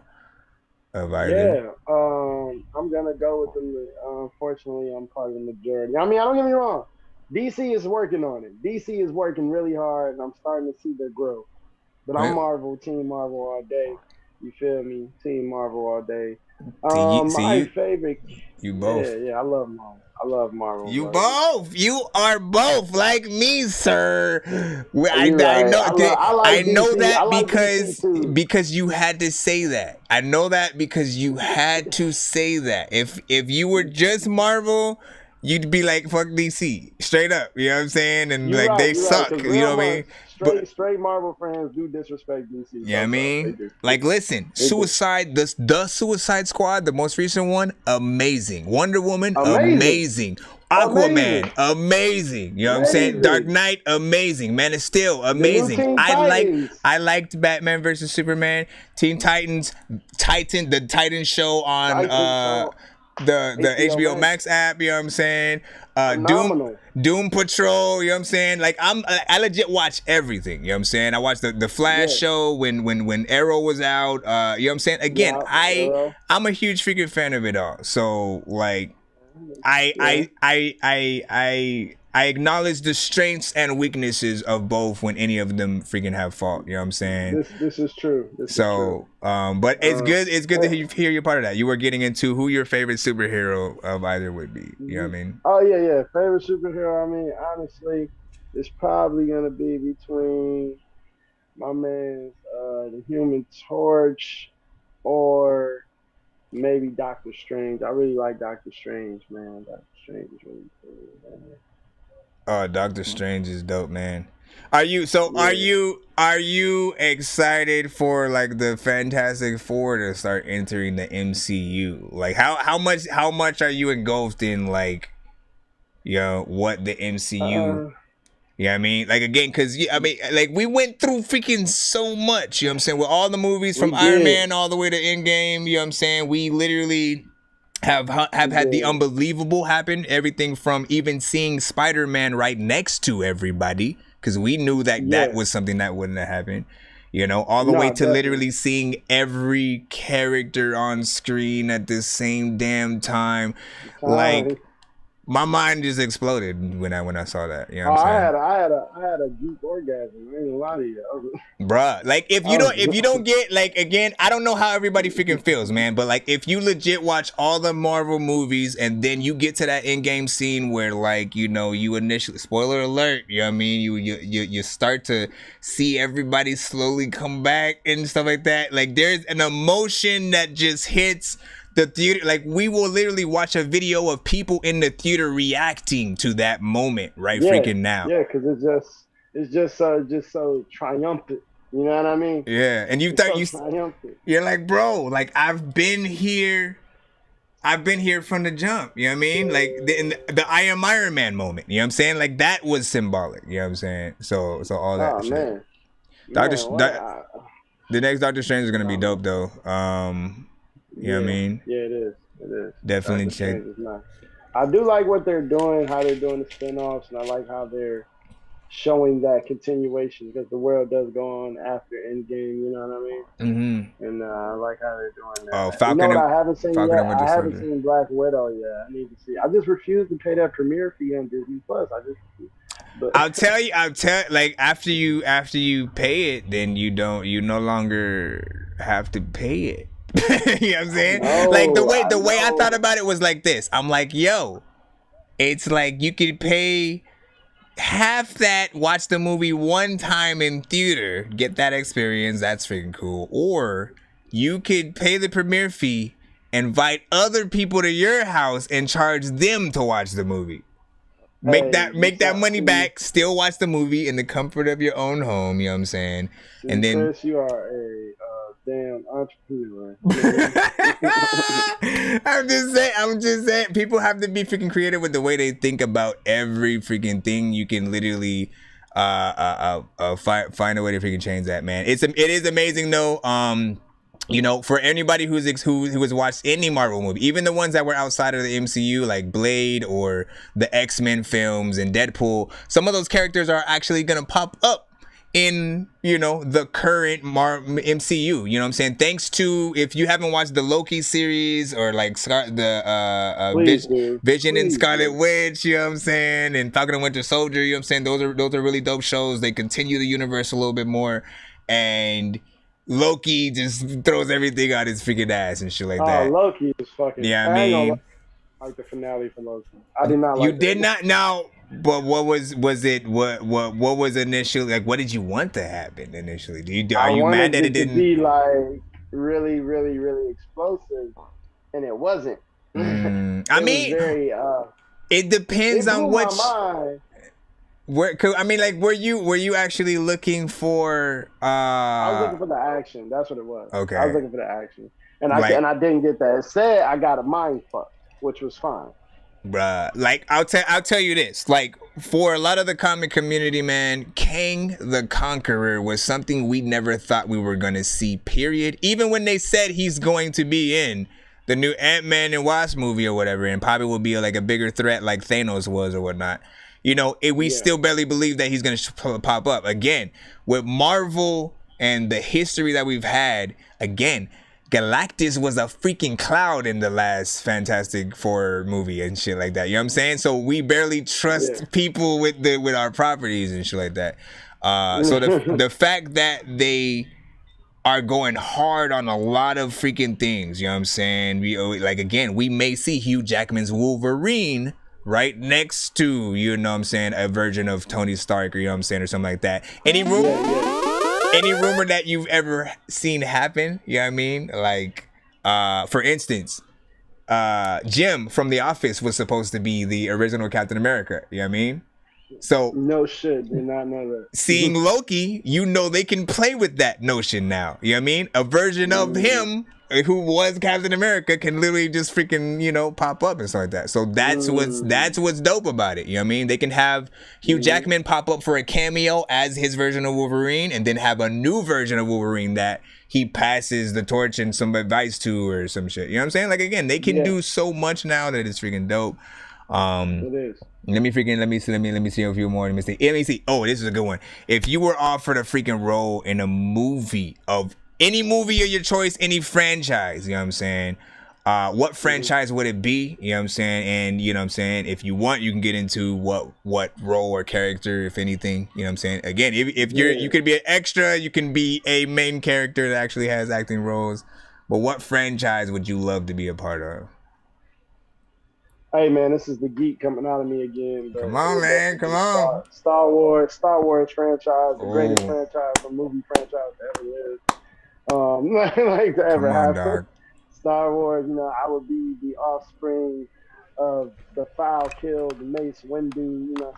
of either? Yeah, I'm gonna go with them. Unfortunately, I'm part of the majority. I mean, I don't get me wrong. DC is working on it. DC is working really hard, and I'm starting to see their growth. But I'm Marvel, Team Marvel all day. You feel me? Team Marvel all day. My favorite You both. Yeah, I love Marvel. I love Marvel. You bro. both. You are both like me, sir. I You're right. I like know DC. that I like DC too. because you had to say that. I know that because you had to say that. If you were just Marvel, you'd be like fuck DC straight up. You know what I'm saying? And You're like right, they you're suck. right, 'cause You know what I mean? Straight Marvel fans do disrespect DC. Yeah, I mean, like, listen, They do. Suicide, the Suicide Squad, the most recent one, amazing. Wonder Woman, Amazing. amazing. Aquaman, amazing. You know what I'm saying? Amazing. Dark Knight, amazing. Man of Steel, amazing. Teen I Titans. liked Batman versus Superman, Teen Titans, the Titan show on the HBO Max app. You know what I'm saying? Doom Patrol, you know what I'm saying? Like I legit watch everything, you know what I'm saying? I watched the Flash show when Arrow was out, you know what I'm saying? Again, I'm a huge freaking fan of it all. So like I acknowledge the strengths and weaknesses of both when any of them freaking have fault, you know what I'm saying? This is true. But it's good to hear you're part of that. You were getting into who your favorite superhero of either would be. You know what I mean? Oh yeah. Favorite superhero. I mean, honestly, it's probably gonna be between my man's the Human Torch or maybe Doctor Strange. I really like Doctor Strange, man. Doctor Strange is really cool, man. Oh, Doctor Strange is dope, man. Are you excited for like the Fantastic Four to start entering the MCU? Like how much are you engulfed in like what the MCU you know what I mean? Like again, cause I mean like we went through freaking so much, you know what I'm saying? With all the movies from Iron Man all the way to Endgame, you know what I'm saying? We literally have had the unbelievable happen. Everything from even seeing Spider-Man right next to everybody, because we knew that was something that wouldn't have happened. You know, all the way to literally seeing every character on screen at the same damn time. Like my mind just exploded when I saw that. You know what I'm saying? I had a deep orgasm. I ain't gonna lie to you. Bruh, like if you don't get like again, I don't know how everybody freaking feels, man. But like if you legit watch all the Marvel movies and then you get to that Endgame scene where like you initially, spoiler alert, you know what I mean, you start to see everybody slowly come back and stuff like that. Like there's an emotion that just hits the theater. Like we will literally watch a video of people in the theater reacting to that moment freaking now. Yeah, because it's just so triumphant. You know what I mean? Yeah, and you're like, bro, like I've been here from the jump. You know what I mean? Like the I am Iron Man moment. You know what I'm saying? Like that was symbolic. You know what I'm saying? So all that shit. Man. The next Doctor Strange is gonna be dope though. You know what I mean? Yeah, it is. Definitely check. I do like what they're doing, how they're doing the spin-offs, and I like how they're showing that continuation because the world does go on after Endgame, you know what I mean? Mm-hmm. And I like how they're doing that. Oh, Falcon. You know what I haven't seen yet? and Winter I haven't Soldier. seen Black Widow yet. I need to see. I just refuse to pay that premiere fee on Disney Plus. I'll tell like after you pay it, then you no longer have to pay it. You know what I'm saying? Like the way I thought about it was like this. I'm like, yo, it's like you could pay half that, watch the movie one time in theater, get that experience, that's freaking cool. Or you could pay the premiere fee, invite other people to your house and charge them to watch the movie. Make that money back, still watch the movie in the comfort of your own home, you know what I'm saying? And then Chris, you are a damn entrepreneur. I'm just saying people have to be freaking creative with the way they think about every freaking thing. You can literally find a way to freaking change that, man. It is amazing though. For anybody who has watched any Marvel movie, even the ones that were outside of the MCU, like Blade or the X-Men films and Deadpool, some of those characters are actually gonna pop up in the current MCU. You know what I'm saying? Thanks to, if you haven't watched the Loki series or like Vision and Scarlet Witch, you know what I'm saying, and Falcon and Winter Soldier, you know what I'm saying, those are really dope shows. They continue the universe a little bit more, and Loki just throws everything on his freaking ass and shit like that. Loki is fucking. Yeah, I mean, like the finale for Loki. I did not. You like did it. not now, but what was it? What was initially like? What did you want to happen initially? Are I you mad wanted that it it to didn't? be like really, really, really explosive, and it wasn't. I It was mean, very. it depends It blew on my which. mind. I mean, like, were you actually looking for? I was looking for the action. That's what it was. Okay. I was looking for the action, and Like- I didn't get that. It said I got a mind fuck, which was fine. Bruh, like I'll tell you this, like for a lot of the comic community, man, Kang the Conqueror was something we never thought we were gonna see. Period. Even when they said he's going to be in the new Ant-Man and Wasp movie or whatever, and probably will be like a bigger threat like Thanos was or whatnot. You know, we still barely believe that he's gonna pop up again with Marvel and the history that we've had. Again, Galactus was a freaking cloud in the last Fantastic Four movie and shit like that. You know what I'm saying? So we barely trust people with our properties and shit like that. So the fact that they are going hard on a lot of freaking things, you know what I'm saying? We may see Hugh Jackman's Wolverine right next to, you know what I'm saying, a version of Tony Stark, or you know what I'm saying, or something like that. Any rumor that you've ever seen happen, you know what I mean? Like, for instance, Jim from The Office was supposed to be the original Captain America, you know what I mean? So no shit, did not know that. Seeing Loki, you know they can play with that notion now, you know what I mean? A version of him who was Captain America can literally just freaking, you know, pop up and stuff like that. So that's what's dope about it. You know what I mean? They can have Hugh Jackman pop up for a cameo as his version of Wolverine, and then have a new version of Wolverine that he passes the torch and some advice to or some shit. You know what I'm saying? Like, again, they can do so much now that it's freaking dope. It is. Let me see a few more. Let me see. Oh, this is a good one. If you were offered a freaking role in a movie of any movie of your choice, any franchise, you know what I'm saying? What franchise would it be? You know what I'm saying? And you know what I'm saying? If you want, you can get into what role or character, if anything. You know what I'm saying? Again, if you could be an extra, you can be a main character that actually has acting roles. But what franchise would you love to be a part of? Hey man, this is the geek coming out of me again. Come on, man, come on. Star Wars franchise, the greatest franchise, a movie franchise to ever live. Like to ever happen. Star Wars, you know, I would be the offspring of the foul killed Mace Windu, you know,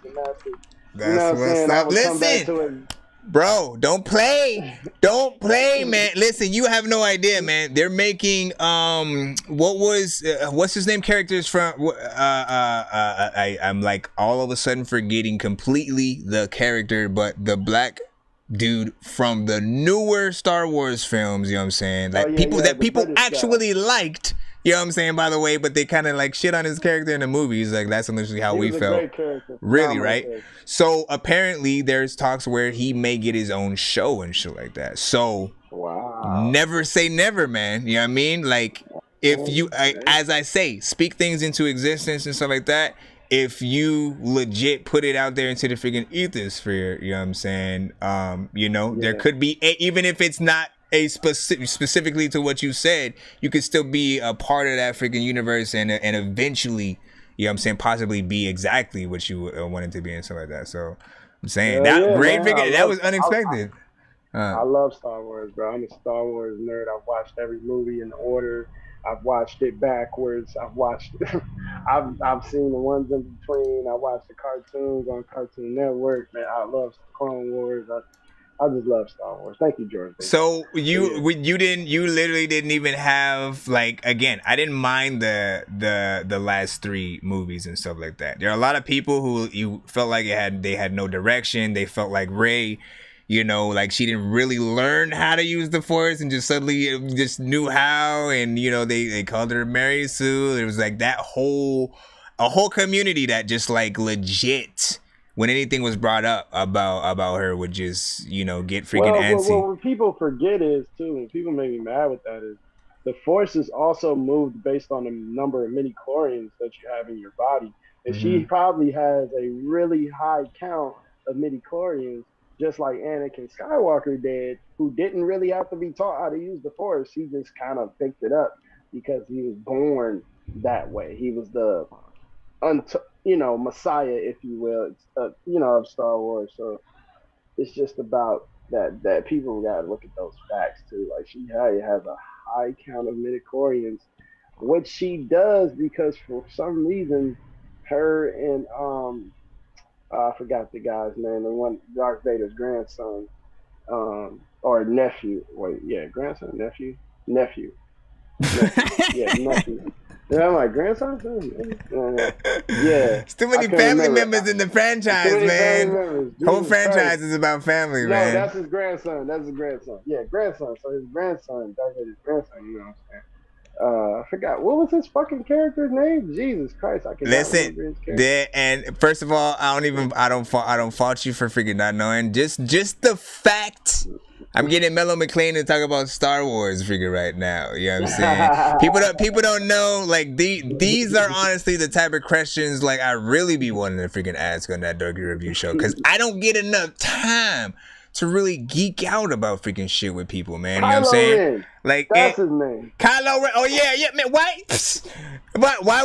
That's what's up. Listen, bro, don't play, man. Listen, you have no idea, man. They're making what's his name characters from I'm like all of a sudden forgetting completely the character, but the black dude from the newer Star Wars films, you know what I'm saying? Like people actually liked, you know what I'm saying, by the way, but they kind of like shit on his character in the movies. Like, that's literally how we felt. Really, right? So apparently there's talks where he may get his own show and shit like that. So never say never, man. You know what I mean? Like, if you, as I say, speak things into existence and stuff like that. If you legit put it out there into the freaking ethosphere, you know what I'm saying? You know, there could be, even if it's not specifically to what you said, you could still be a part of that freaking universe and eventually, you know what I'm saying, possibly be exactly what you wanted to be and stuff like that. So I'm saying that was unexpected. I love Star Wars, bro. I'm a Star Wars nerd. I've watched every movie in order. I've watched it backwards. I've watched I've seen the ones in between. I watched the cartoons on Cartoon Network. Man, I love Clone Wars. I just love Star Wars. Thank you, Jordan. So you literally didn't even have, like, again, I didn't mind the last three movies and stuff like that. There are a lot of people who you felt like they had no direction. They felt like Rey, you know, like she didn't really learn how to use the Force and just suddenly just knew how, and you know they called her Mary Sue. There was like a whole community that just like legit, when anything was brought up about her, would just, you know, get freaking antsy. Well, what people forget is too, and people make me mad with that, is the Force is also moved based on the number of midi-chlorians that you have in your body, and she probably has a really high count of midi-chlorians, just like Anakin Skywalker did, who didn't really have to be taught how to use the Force. He just kind of picked it up because he was born that way. He was the Messiah, if you will, of Star Wars. So it's just about that people got to look at those facts too. Like she has a high count of midichlorians, which she does because for some reason, her and I forgot the guy's name, the one Darth Vader's grandson, or nephew. Wait, yeah, grandson, nephew, yeah, nephew. Yeah, I'm like grandson. Yeah, It's too many family members in the franchise, man. Whole Jesus franchise Christ. is about family, No, man. that's his grandson. That's his grandson. Yeah, grandson. So his grandson, Darth Vader's grandson. You know what I'm saying? I forgot what was his fucking character's name. Jesus Christ, I can't remember his Listen, character. and first of all, I don't fault you for freaking not knowing. Just the fact. I'm getting Mello McLean to talk about Star Wars freaking right now. You know what I'm saying? People don't know, like these are honestly the type of questions like I really be wanting to freaking ask on that Dorky review show, because I don't get enough time to really geek out about freaking shit with people, man. You know what I'm saying? Ren. Like That's his name. Kylo Ren. Oh yeah, man. Why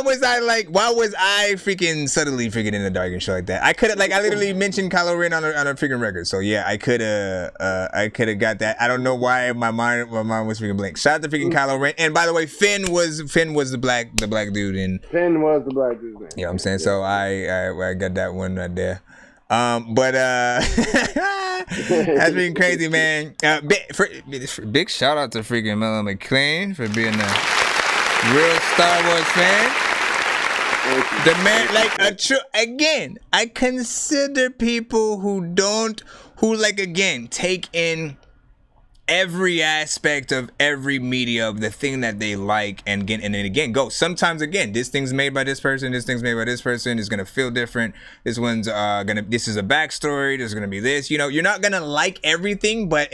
was I freaking suddenly freaking in the dark and shit like that? I literally mentioned Kylo Ren on a freaking record. So yeah, I could have got that. I don't know why my mind was freaking blank. Shout out to freaking Kylo Ren. And by the way, Finn was the black dude in. Finn was the black dude, man. You know what I'm saying? So I got that one right there. That's been crazy, man. Big shout out to freaking Mello McLean for being a real Star Wars fan. The man, like a true. Again, I consider people who take in every aspect of every media of the thing that they like, and then again go. Sometimes again, this thing's made by this person, this thing's made by this person, is gonna feel different. This one's this is a backstory, there's gonna be this. You know, you're not gonna like everything, but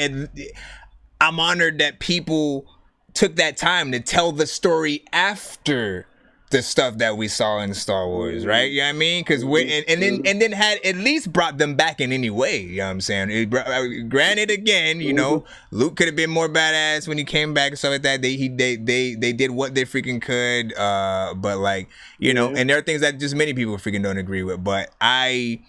I'm honored that people took that time to tell the story after the stuff that we saw in Star Wars, right? You know what I mean? Because and then had at least brought them back in any way. You know what I'm saying? Granted, again, you know, Luke could have been more badass when he came back and stuff like that. They did what they freaking could, but like, you know, and there are things that just many people freaking don't agree with. But I'm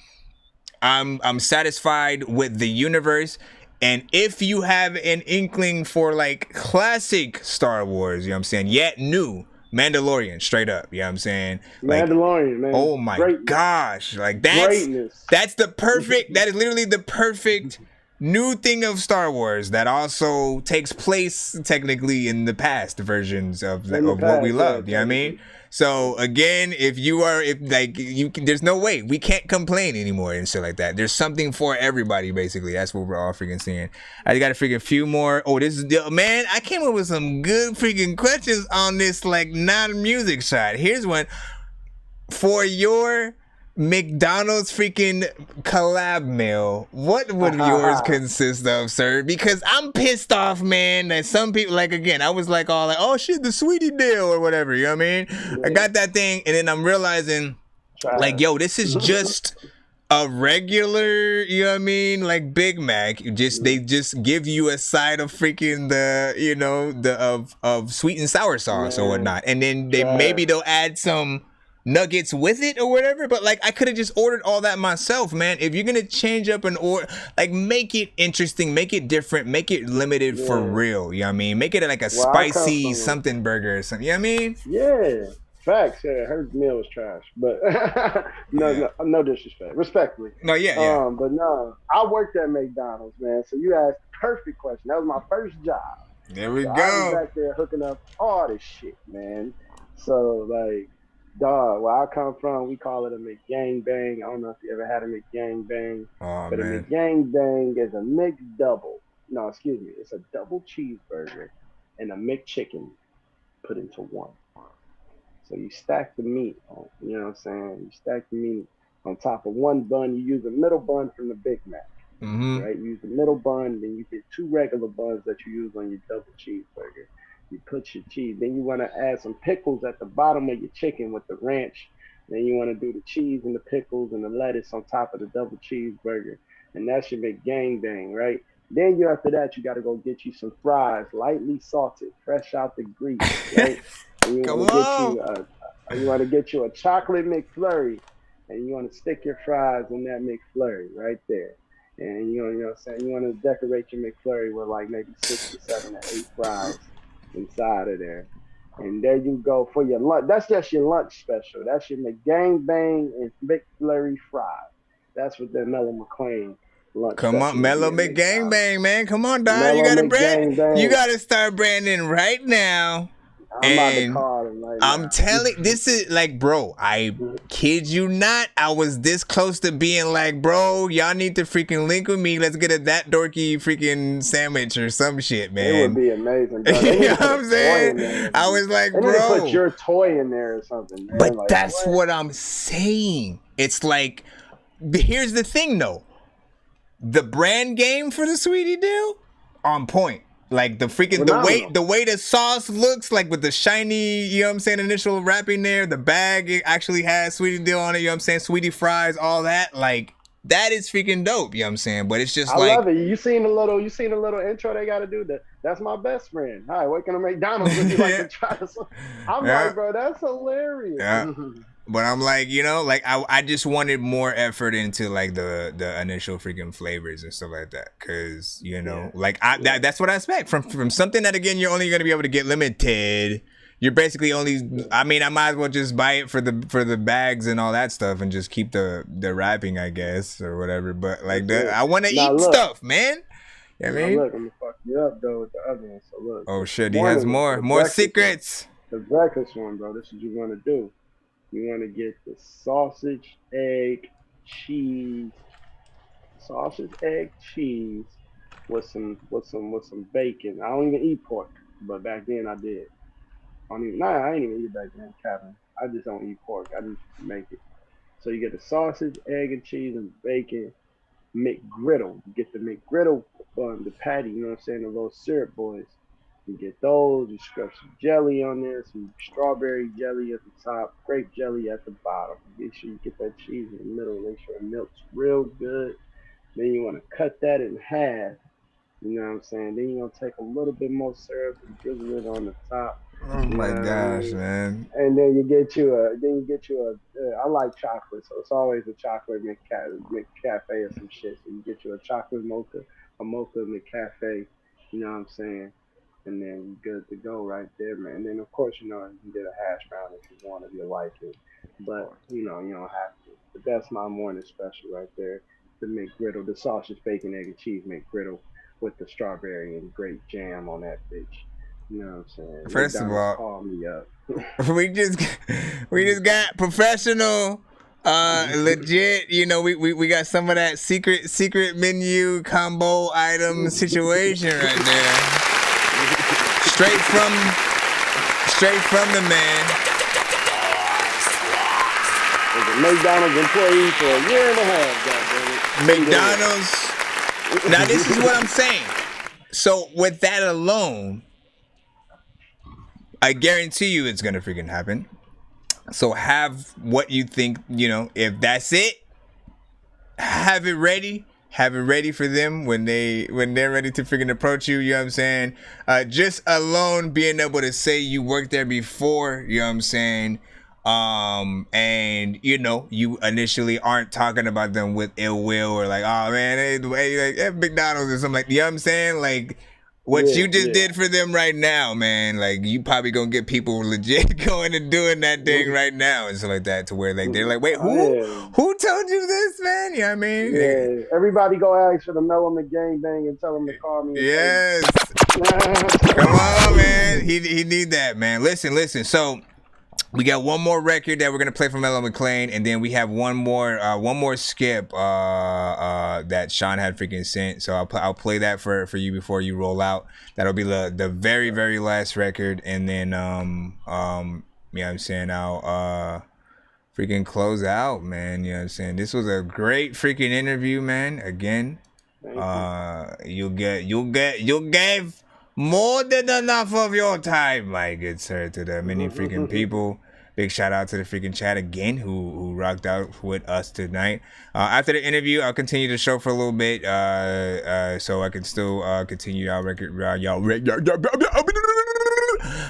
satisfied with the universe. And if you have an inkling for like classic Star Wars, you know what I'm saying, yet new, Mandalorian, straight up, you know what I'm saying? Like, Mandalorian, man. Oh my gosh. Like that's that is literally the perfect new thing of Star Wars that also takes place technically in the past versions of what we loved, you know what I mean? So again, there's no way we can't complain anymore and shit like that. There's something for everybody, basically. That's what we're all freaking seeing. I got to freaking few more. Oh, this is man. I came up with some good freaking questions on this like non-music side. Here's one for your McDonald's freaking collab meal. What would yours consist of, sir? Because I'm pissed off, man, that some people, like, again, I was like all like, oh shit, the sweetie deal or whatever, you know what I mean? I got that thing, and then I'm realizing like, yo, this is just a regular, you know what I mean, like Big Mac. They just give you a side of freaking of sweet and sour sauce or whatnot, and then they'll add some nuggets with it or whatever. But like, I could have just ordered all that myself, man. If you're gonna change up an order, like, make it interesting, make it different, make it limited for real, you know what I mean? Make it like a spicy something burger or something, you know what I mean? Yeah, facts. Yeah, her meal was trash, but no disrespect, respectfully. No, yeah. But no, I worked at McDonald's, man. So you asked the perfect question. That was my first job. There we go. I was back there hooking up all this shit, man. So like, dog, where I come from, we call it a McGangbang. I don't know if you ever had a McGangbang. But man. A McGangbang is a McDouble. No, excuse me. It's a double cheeseburger and a McChicken put into one. So you stack the meat on, you know what I'm saying? You stack the meat on top of one bun. You use the middle bun from the Big Mac. Right? You use the middle bun, then you get 2 regular buns that you use on your double cheeseburger. You put your cheese. Then you want to add some pickles at the bottom of your chicken with the ranch. Then you want to do the cheese and the pickles and the lettuce on top of the double cheeseburger. And that's your McGangbang, right? Then after that, you got to go get you some fries, lightly salted, fresh out the grease, right? And Come you want to get you a chocolate McFlurry, and you want to stick your fries in that McFlurry right there. And you know what I'm saying? You want to decorate your McFlurry with like maybe 6 to 7 to 8 fries inside of there. And there you go for your lunch. That's just your lunch special. That's your McGangbang and McFlurry fries. That's what the Mellow McLean lunch Come special on, is Mellow there, McGangbang, man. Come on, dog. Mellow You gotta McGangbang. you gotta start branding right now. I'm about to call him right now. I'm telling, this is like, bro, I kid you not, I was this close to being like, bro, y'all need to freaking link with me. Let's get a that dorky freaking sandwich or some shit, man. It would be amazing, bro. You know what I'm saying? I was like, they need to bro. put your toy in there or something, man. But like, that's what I'm saying. It's like, here's the thing though. The brand game for the sweetie deal, on point. Like the freaking the way the sauce looks, like with the shiny, you know what I'm saying, initial wrapping there, the bag it actually has sweetie deal on it, you know what I'm saying, sweetie fries, all that, like that is freaking dope, you know what I'm saying? But it's just I like, love it. You seen the little intro they gotta do that. That's my best friend. Hi, working at McDonald's. Would you like to try this? I'm like, bro, that's hilarious. Yeah. But I'm like, you know, like I just wanted more effort into like the initial freaking flavors and stuff like that, because you know, like that's what I expect from something that, again, you're only gonna be able to get limited. You're basically only, I mean, I might as well just buy it for the bags and all that stuff and just keep the wrapping, I guess, or whatever. But like I want to eat stuff, man. You know what I mean? Look, I'm gonna fuck you up though with the other one. So look. Oh shit, he has more secrets. The breakfast one, bro. This is what you want to do. You want to get the sausage, egg, cheese with some bacon. I don't even eat pork, but back then I did. I ain't even eat back then, Captain. I just don't eat pork. I just make it. So you get the sausage, egg, and cheese, and bacon. McGriddle. You get the McGriddle, the patty. You know what I'm saying? The little syrup boys. You get those. You scrub some jelly on there, some strawberry jelly at the top, grape jelly at the bottom. Make sure you get that cheese in the middle. Make sure it melts real good. Then you want to cut that in half. You know what I'm saying? Then you're gonna take a little bit more syrup and drizzle it on the top. Oh my gosh, man! And then you get you a. I like chocolate, so it's always a chocolate McCafe or some shit. So you get you a chocolate mocha, a mocha McCafe. You know what I'm saying? And then you're good to go right there, man. And then of course, you know, you can get a hash brown if you want, if you like it. But you know, you don't have to. But that's my morning special right there. The McGriddle, the sausage, bacon, egg, and cheese McGriddle with the strawberry and grape jam on that bitch. You know what I'm saying? First of all, call me up. we just got professional, legit. You know, we got some of that secret menu combo item situation right there. Straight from the man. As a McDonald's employee for a year and a half, goddamn it. McDonald's. Now this is what I'm saying. So with that alone, I guarantee you it's gonna freaking happen. So have what you think, you know, if that's it, have it ready. Have it ready for them when they're ready to freaking approach you, you know what I'm saying? Just alone being able to say you worked there before, you know what I'm saying? And you know, you initially aren't talking about them with ill will or like, oh man, hey, McDonald's or something, like, you know what I'm saying? Like, what you just did for them right now, man, like you probably gonna get people legit going and doing that thing right now and stuff like that, to where like they're like, wait, who told you this, man? You know what I mean? Yeah, everybody go ask for the Mellow McGangbang and tell them to call me. Yes. Come on, man. He need that, man. Listen. So we got one more record that we're gonna play from Mellow McLean, and then we have one more skip that Sean had freaking sent. So I'll play that for you before you roll out. That'll be the very, very last record, and then yeah, I'm saying I'll freaking close out, man. You know what I'm saying? This was a great freaking interview, man. Again, you'll give more than enough of your time, my good sir, to the many freaking people. Big shout out to the freaking chat again who rocked out with us tonight. After the interview, I'll continue the show for a little bit, so I can still continue our record.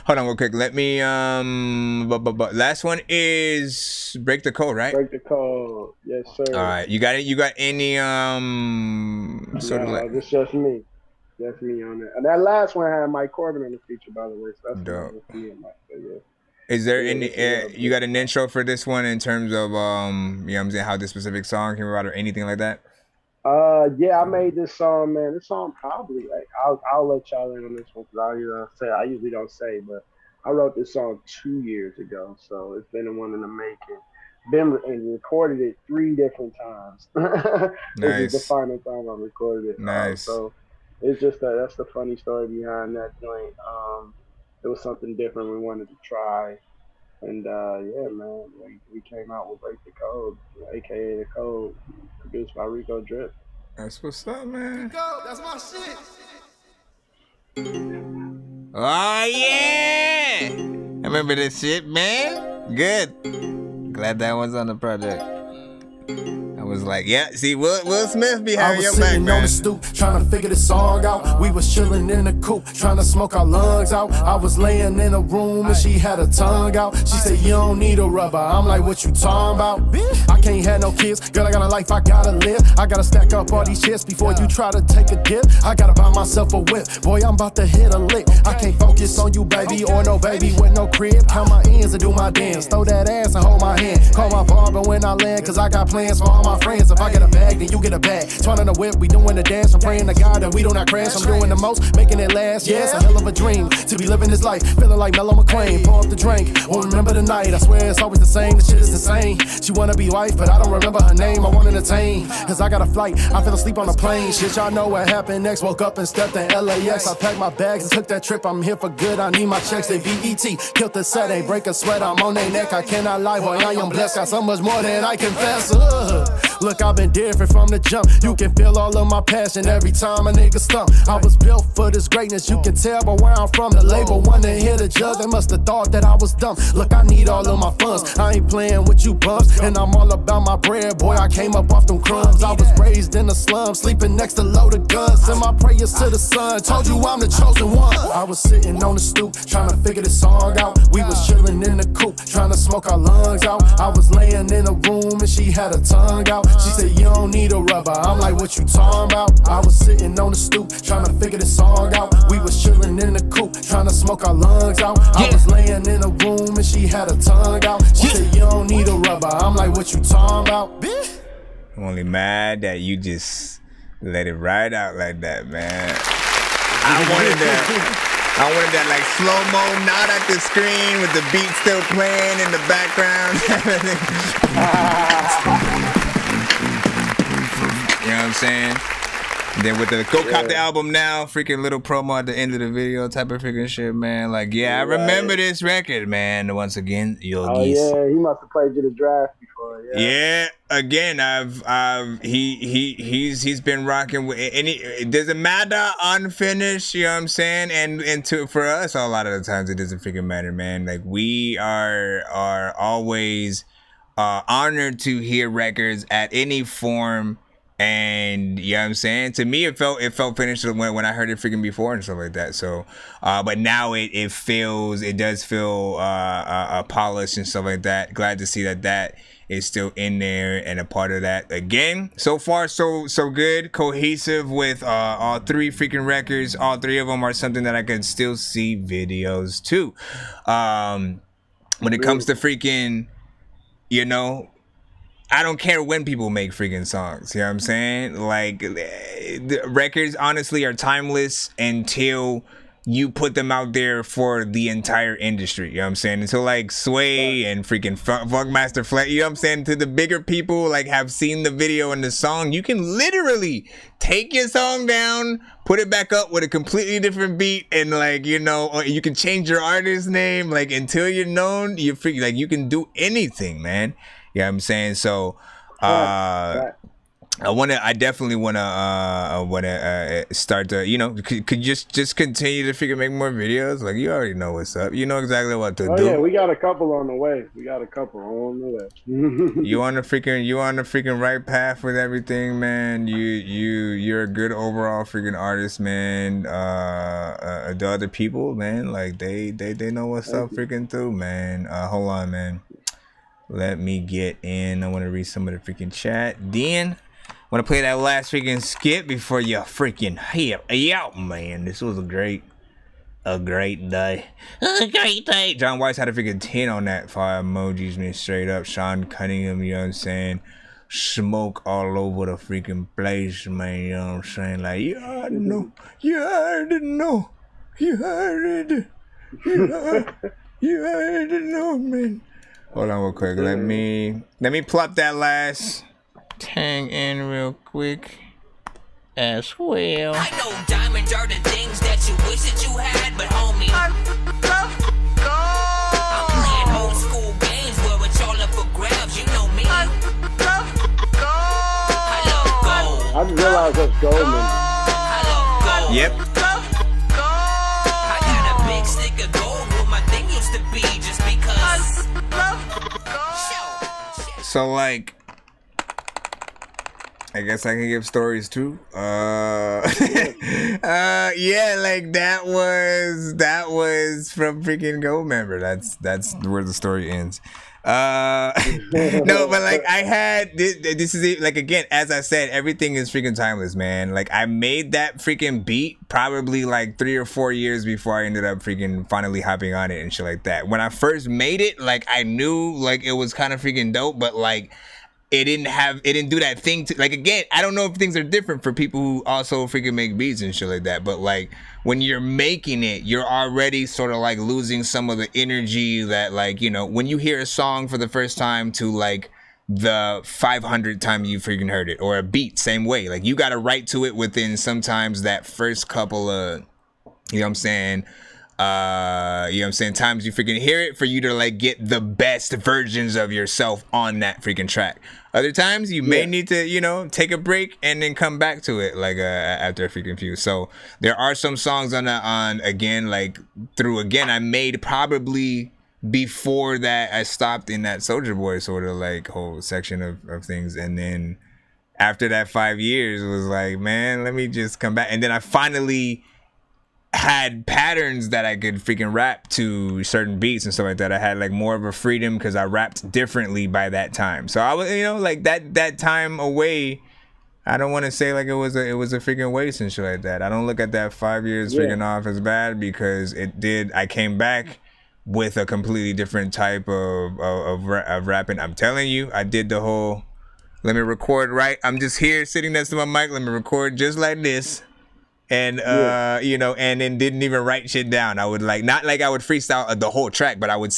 Hold on real quick. Let me last one is Break the Code, right? Break the Code. Yes, sir. All right. You got it. You got any sort of No, like it's just me. Just me on it. And that last one had Mike Corbin on the feature, by the way. So that's dope. just me and Mike. So, yeah. Is there Yeah, any it's, you got an intro for this one in terms of you know what I'm saying, how this specific song came about or anything like that? Yeah, I made this song, man. This song probably like I'll let y'all in on this one because I usually don't say, but I wrote this song 2 years ago, so it's been one in the making. And recorded it 3 different times. This is the Nice. final time I recorded it. Nice. So it's just that's the funny story behind that joint. It was something different we wanted to try. And yeah, man, we came out with Break the Code, aka The Code, produced by Rico Drip. That's what's up, man. That's my shit. Oh yeah! I remember this shit, man. Good. Glad that was on the project. I was like, yeah, see, Will Smith be I having was your back, sitting on man. the stoop, trying to figure this song out. We was chilling in the coop, trying to smoke our lungs out. I was laying in a room and she had her tongue out. She said, you don't need a rubber. I'm like, what you talking about? I can't have no kids, girl, I got a life I gotta live. I gotta stack up all these shits before you try to take a dip. I gotta buy myself a whip, boy, I'm about to hit a lick. I can't focus on you, baby, or no baby with no crib. Count my ends and do my dance, throw that ass and hold my hand. Call my barber when I land, cause I got plans for all my friends. If I get a bag, then you get a bag. Turning the whip, we doing the dance. I'm praying to God that we do not crash. I'm doing the most, making it last. Yeah, it's a hell of a dream to be living this life, feeling like Mellow McQueen. Pour up the drink, won't remember the night. I swear it's always the same. The shit is insane. She wanna be wife, but I don't remember her name. I want to entertain, cause I got a flight. I fell asleep on a plane. Shit, y'all know what happened next. Woke up and stepped in LAX. I packed my bags and took that trip. I'm here for good. I need my checks. They BET killed the set. Ain't break a sweat. I'm on their neck. I cannot lie, boy. I am blessed. Got so much more than I confess. Look, I've been different from the jump. You can feel all of my passion every time a nigga stump. I was built for this greatness. You can tell by where I'm from. The label wanna hit a jug. They must have thought that I was dumb. Look, I need all of my funds. I ain't playing with you bums. And I'm all about my bread. Boy, I came up off them crumbs. I was raised in the slum, sleeping next to loaded guns. Send my prayers to the sun. Told you I'm the chosen one. I was sitting on the stoop, trying to figure this song out. We was chilling in the coop, trying to smoke our lungs out. I was laying in a room and she had her tongue out. She said, you don't need a rubber. I'm like, what you talking about? I was sitting on the stoop, trying to figure this song out. We was chilling in the coop, trying to smoke our lungs out. I was laying in a room and she had her tongue out. She said, you don't need a rubber. I'm like, what you talking about? I'm only mad that you just let it ride out like that, man. I wanted that like slow-mo, not at the screen with the beat still playing in the background. You know what I'm saying? And then with the Go Cop the album now, freaking little promo at the end of the video type of freaking shit, man. Like, yeah, I remember this record, man. Once again, Yogi's. Oh yeah, he must have played you the draft before. Yeah, again, he's been rocking with any. It doesn't matter unfinished, you know what I'm saying? And for us, a lot of the times it doesn't freaking matter, man. Like we are always honored to hear records at any form. And you know what I'm saying? To me, it felt finished when I heard it freaking before and stuff like that. So, but now it does feel polished and stuff like that. Glad to see that is still in there and a part of that. Again, so far so good, cohesive with all 3 freaking records. All 3 of them are something that I can still see videos to. When it comes to freaking, you know, I don't care when people make freaking songs, you know what I'm saying? Like, the records honestly are timeless until you put them out there for the entire industry, you know what I'm saying? Until like Sway and freaking Funkmaster Flex, you know what I'm saying? To the bigger people, like, have seen the video and the song, you can literally take your song down, put it back up with a completely different beat, and like, you know, or you can change your artist name, like, until you're known, you're freaking, like, you can do anything, man. You know what I'm saying? So, I definitely wanna start to, could just continue to figure make more videos. Like, you already know what's up. You know exactly what to Oh do. yeah, we got a couple on the way. You on the freaking right path with everything, man. You're a good overall freaking artist, man. The other people, man, like they know what's up freaking through, man. Hold on, man. Let me get in. I want to read some of the freaking chat. Then I want to play that last freaking skit before you freaking hit out, man. This was a great day. A great day. John Weiss had a freaking 10 on that. 5 emojis, man, straight up. Sean Cunningham, you know what I'm saying? Smoke all over the freaking place, man. You know what I'm saying? Like, you already know. You already know. You already know, man. Hold on real quick. Let me plop that last tang in real quick as well. I know diamonds are the things that you wish that you had, but homie, I'm playing old school games where it's all up for grabs. You know me. I love gold. I just realized that's gold, man. I love gold. Yep. I got a big stick of gold where my thing used to be just because. So, like, I guess I can give stories too. Yeah, like that was from freaking Gold Member. That's where the story ends. No, but like I had this is it. Like, again, as I said, everything is freaking timeless, man. Like, I made that freaking beat probably like 3 or 4 years before I ended up freaking finally hopping on it and shit like that. When I first made it, like, I knew like it was kind of freaking dope, but like it didn't do that thing to, like, again, I don't know if things are different for people who also freaking make beats and shit like that, but like when you're making it, you're already sort of like losing some of the energy that, like, you know, when you hear a song for the first time to like the 500th time you freaking heard it, or a beat, same way. Like, you got to write to it within sometimes that first couple of, you know what I'm saying, times you freaking hear it for you to like get the best versions of yourself on that freaking track. Other times you may need to, you know, take a break and then come back to it like after a freaking few. So there are some songs on again, like I made probably before that I stopped in that Soulja Boy sort of like whole section of things, and then after that 5 years it was like, man, let me just come back. And then I finally had patterns that I could freaking rap to certain beats and stuff like that. I had like more of a freedom because I rapped differently by that time. So I was, you know, like that time away, I don't want to say like it was a freaking waste and shit like that. I don't look at that 5 years freaking off as bad, because I came back with a completely different type of rapping. I'm telling you, I did the whole, let me record right. I'm just here sitting next to my mic. Let me record just like this. And you know, and then didn't even write shit down. I would like, not like I would freestyle the whole track, but I would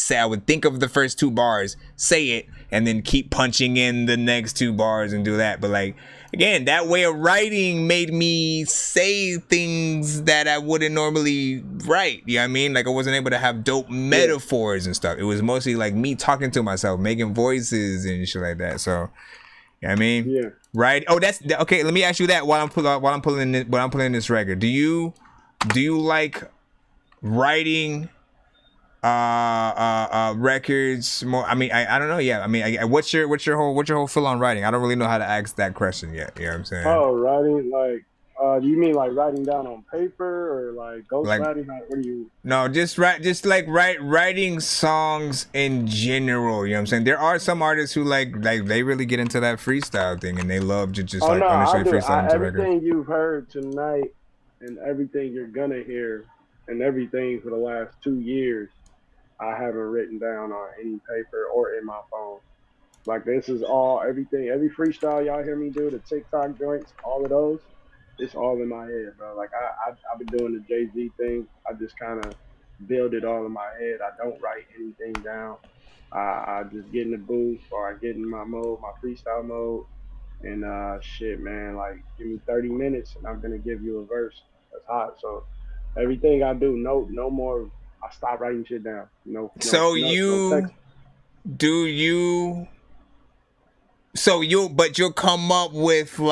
think of the first 2 bars, say it, and then keep punching in the next 2 bars and do that. But like, again, that way of writing made me say things that I wouldn't normally write. You know what I mean? Like, I wasn't able to have dope metaphors and stuff. It was mostly like me talking to myself, making voices and shit like that. So, you know what I mean? Yeah. Right. Oh, that's okay. Let me ask you that while I'm pulling this record. Do you like writing records more? I mean, I don't know. Yeah. I mean, what's your whole feel on writing? I don't really know how to ask that question yet. You know what I'm saying? Oh, writing, like, do you mean like writing down on paper or like ghost writing? What do you? No, just writing songs in general. You know what I'm saying? There are some artists who like they really get into that freestyle thing and they love to just honestly freestyle into records. Everything you've heard tonight and everything you're gonna hear and everything for the last 2 years, I haven't written down on any paper or in my phone. Like, this is all everything, every freestyle y'all hear me do, the TikTok joints, all of those. It's all in my head, bro. Like, I've been doing the Jay-Z thing. I just kind of build it all in my head. I don't write anything down. I just get in the booth, or I get in my mode, my freestyle mode, and shit, man. Like, give me 30 minutes, and I'm gonna give you a verse that's hot. So everything I do, no more. I stop writing shit down. Do you So you'll come up with I'm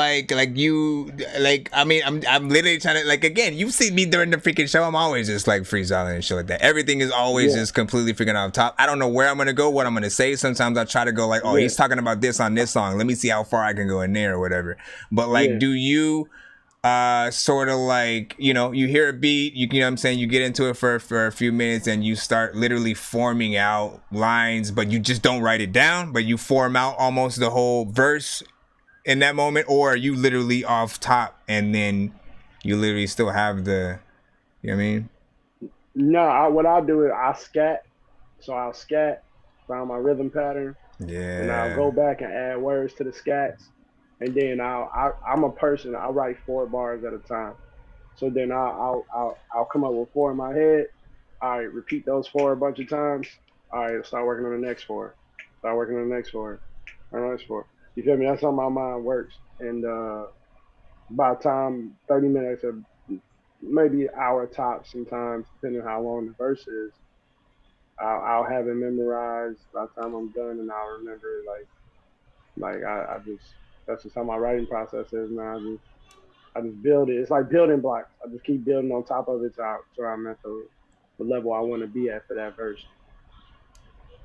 literally trying to, like, again, you see me during the freaking show, I'm always just like freestyling and shit like that. Everything is always just completely freaking off top. I don't know where I'm gonna go, what I'm gonna say. Sometimes I try to go like, he's talking about this on this song. Let me see how far I can go in there or whatever. But like, do you sort of like, you know, you hear a beat, you know what I'm saying, you get into it for a few minutes and you start literally forming out lines, but you just don't write it down, but you form out almost the whole verse in that moment? Or are you literally off top and then you literally still have the, you know what I mean? No, what I'll do is I'll scat. So I'll scat, find my rhythm pattern, and I'll go back and add words to the scats. And then I'm a person, I write 4 bars at a time. So then I'll come up with 4 in my head. All right, repeat those 4 a bunch of times. All right, start working on the next 4. Start working on the next 4. Next 4. You feel me? That's how my mind works. And by the time 30 minutes or maybe an hour tops sometimes, depending on how long the verse is, I'll have it memorized by the time I'm done, and I'll remember it like I just. That's just how my writing process is now. I just build it. It's like building blocks. I just keep building on top of it so I'm at the level I want to be at for that verse.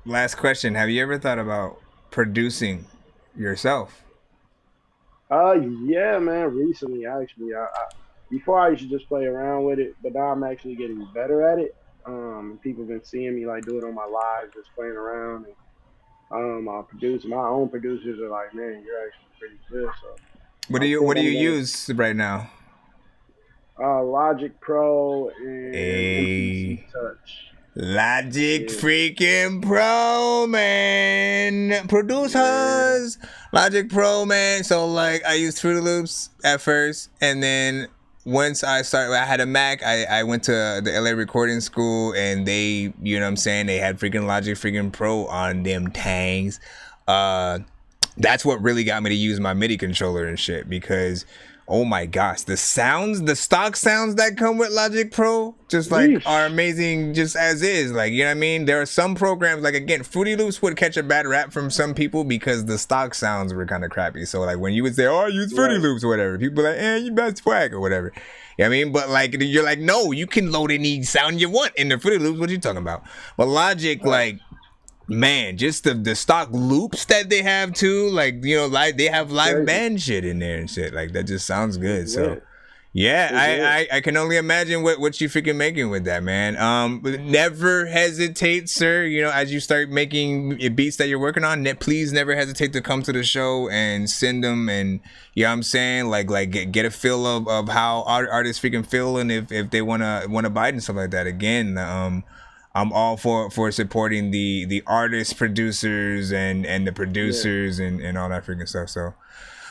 Last question. Have you ever thought about producing yourself? Yeah, man. Recently, actually. Before I used to just play around with it, but now I'm actually getting better at it. People have been seeing me like do it on my lives, just playing around. And my own producers are like, man, you're actually pretty good. So what do you use right now? Logic Pro and MPC Touch. Logic freaking Pro, man. Producers. Logic Pro, man. So like I used Fruity Loops at first, and then once I had a Mac, I went to the LA recording school, and they, you know what I'm saying, they had freaking Logic freaking Pro on them tangs. That's what really got me to use my MIDI controller and shit, because oh my gosh, the stock sounds that come with Logic Pro just like are amazing just as is. Like, you know what I mean? There are some programs, like again, Fruity Loops would catch a bad rap from some people because the stock sounds were kind of crappy. So like when you would say, oh, I use Fruity Loops or whatever, people are like, you best swag or whatever. You know what I mean? But like, you're like, no, you can load any sound you want in the Fruity Loops. What are you talking about? But Logic, like, man, just the stock loops that they have too, like, you know, like they have live band shit in there and shit. Like that just sounds good. So yeah, I can only imagine what you freaking making with that, man. Never hesitate, sir. You know, as you start making beats that you're working on, please never hesitate to come to the show and send them. And you know what I'm saying, like get a feel of how artists freaking feel, and if they wanna buy it and stuff like that. Again, I'm all for supporting the artists, producers, and the producers and all that freaking stuff. So,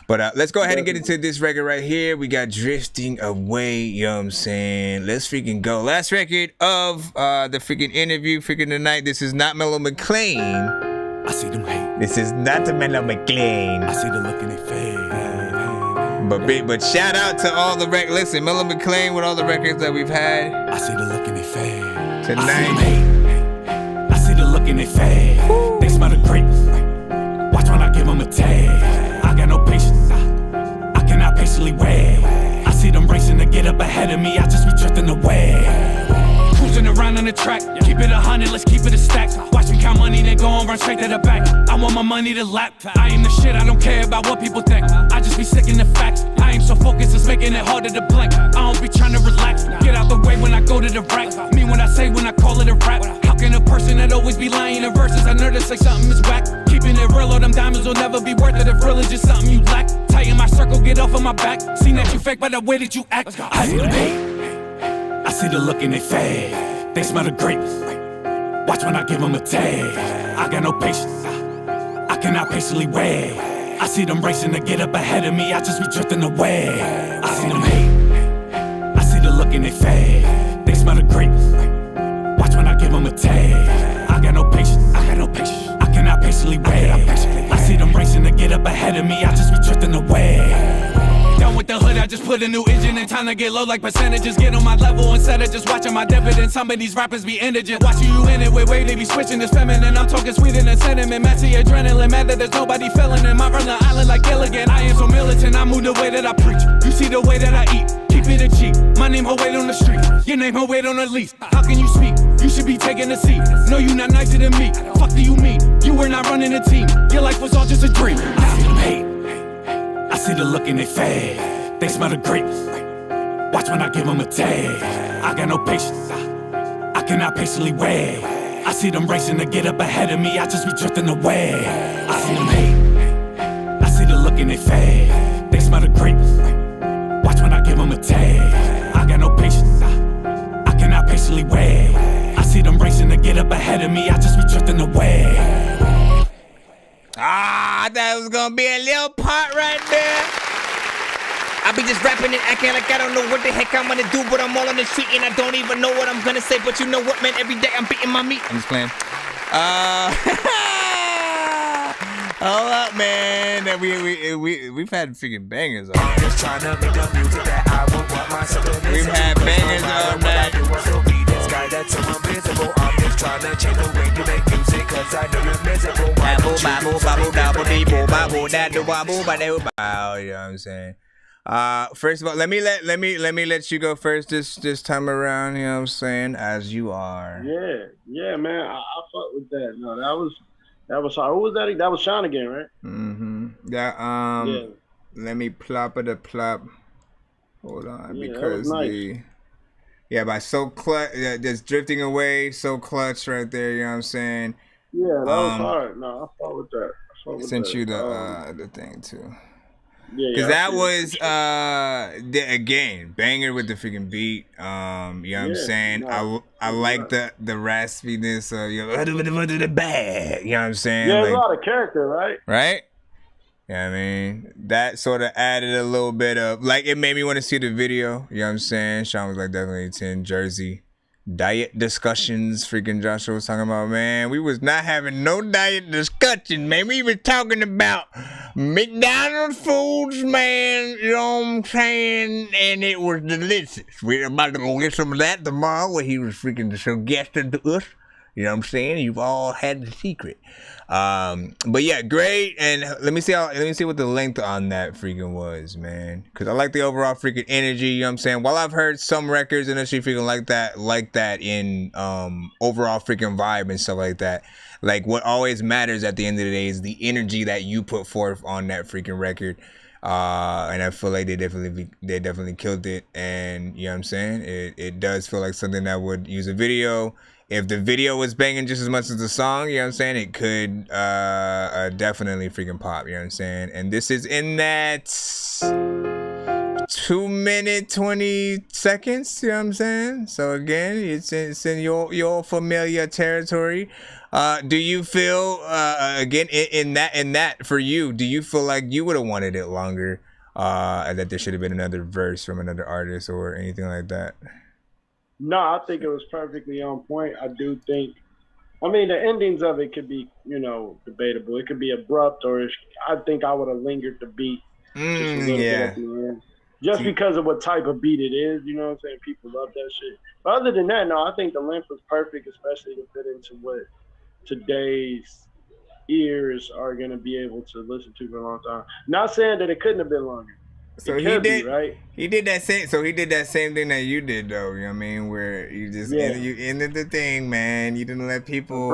but let's go ahead and get into this record right here. We got Drifting Away, you know what I'm saying? Let's freaking go. Last record of the freaking interview freaking tonight. This is not Mellow McLean. I see them hate. This is not the Mellow McLean. I see the look in their face. But shout out to all the records. Listen, Mellow McLean with all the records that we've had. I see the look in their face. Tonight. I see the look in their face. They smell the grape. Watch when I give them a taste. I got no patience. I cannot patiently wait. I see them racing to get up ahead of me. I just be drifting away. Cruising around on the track. Keep it 100, let's keep it a stack. Watch me count money, then go and run straight to the back. I want my money to lap. I am the shit, I don't care about what people think. I just be sick in the facts. I ain't so focused, it's making it harder to blink. I don't be trying to relax. Get out the way when I go to the rack. Mean what I say when I call it a rap. How can a person that always be lying in verses? I know to say something is whack. Keeping it real or them diamonds will never be worth it if real is just something you lack. Tighten my circle, get off of my back. Seen that you fake by the way that you act. I see them hate. I see the look in their face. They smell the grapes. Watch when I give them a taste. I got no patience. I cannot patiently wait. I see them racing to get up ahead of me. I just be drifting away. I see them hate. I see the look in their face. They smell the grapes. Watch when I give them a taste. I got no patience. I got no patience. I cannot patiently wait. I see them racing to get up ahead of me. I just be drifting away. done with the hood, I just put a new engine in. Time to get low like percentages. Get on my level instead of just watching my dividends. Some of these rappers be indigent. Watching you in it with way, they be switching this feminine. I'm talking sweeter than cinnamon. Match the adrenaline, mad that there's nobody feeling him. I run the island like Gilligan. I am so militant, I move the way that I preach. You see the way that I eat, keep it a cheat. My name, her weight on the street. Your name, her weight on the lease. How can you speak? You should be taking a seat. No, you not nicer than me. Fuck do you mean? You were not running a team. Your life was all just a dream. I see them hate. I see the look in their face. They smell the grapes. Watch when I give them a tag. I got no patience. I cannot patiently wait. I see them racing to get up ahead of me. I just be drifting away. I see them hate. I see the look in their face. They smell the grapes. Watch when I give them a tag. I got no patience. I cannot patiently wait. I see them racing to get up ahead of me. I just be drifting away. I thought it was gonna be a little part right there. I be just rapping and acting like I don't know what the heck I'm gonna do, but I'm all on the street and I don't even know what I'm gonna say. But you know what, man? Every day I'm beating my meat. I'm just playing. Hold up, man. We've had freaking bangers on that. Just trying to make the music that I would want myself to listen. We've had bangers on that. This guy that's so invisible. I'm just trying to change the way you make music, cause I know you're miserable. You know what I'm saying? First of all, let me let you go first this time around, you know what I'm saying? As you are. Yeah, man. I fuck with that. No, that was hard. Who was that? That was Sean again, right? Mm-hmm. Yeah. Let me plop it a plop. Hold on, Yeah, because that was nice. by So Clutch, just drifting away, So Clutch right there. You know what I'm saying? Yeah, that was hard. No, I fuck with that. I sent you the thing too. Yeah, because that was again banger with the freaking beat. You know what I'm saying? No, I like the raspiness of the bag. You know what I'm saying? Yeah, there's a lot of character, right? Right? Yeah, I mean, that sort of added a little bit of, like, it made me want to see the video. You know what I'm saying? Sean was like, definitely 10 Jersey. Diet discussions, freaking Joshua was talking about, man. We was not having no diet discussion, man. We was talking about McDonald's foods, man. You know what I'm saying? And it was delicious. We're about to go get some of that tomorrow where he was freaking suggesting to us. You know what I'm saying? You've all had the secret. But yeah, great. And let me see what the length on that freaking was, man. Cause I like the overall freaking energy, you know what I'm saying? While I've heard some records and actually freaking like that in overall freaking vibe and stuff like that. Like what always matters at the end of the day is the energy that you put forth on that freaking record. And I feel like they definitely killed it. And you know what I'm saying? It does feel like something that would use a video. If the video was banging just as much as the song, you know what I'm saying? It could definitely freaking pop, you know what I'm saying? And this is in that 2 minute 20 seconds, you know what I'm saying? So again, it's in your familiar territory. Do you feel again in that for you, do you feel like you would have wanted it longer? That there should have been another verse from another artist or anything like that? No, I think it was perfectly on point. I do think, I mean, the endings of it could be, debatable. It could be abrupt, or I think I would have lingered the beat just a little bit at the end. Just because of what type of beat it is, you know what I'm saying? People love that shit. But other than that, no, I think the length was perfect, especially to fit into what today's ears are going to be able to listen to for a long time. Not saying that it couldn't have been longer. So he did that same thing that you did though, you know what I mean? Where you just you ended the thing, man. You didn't let people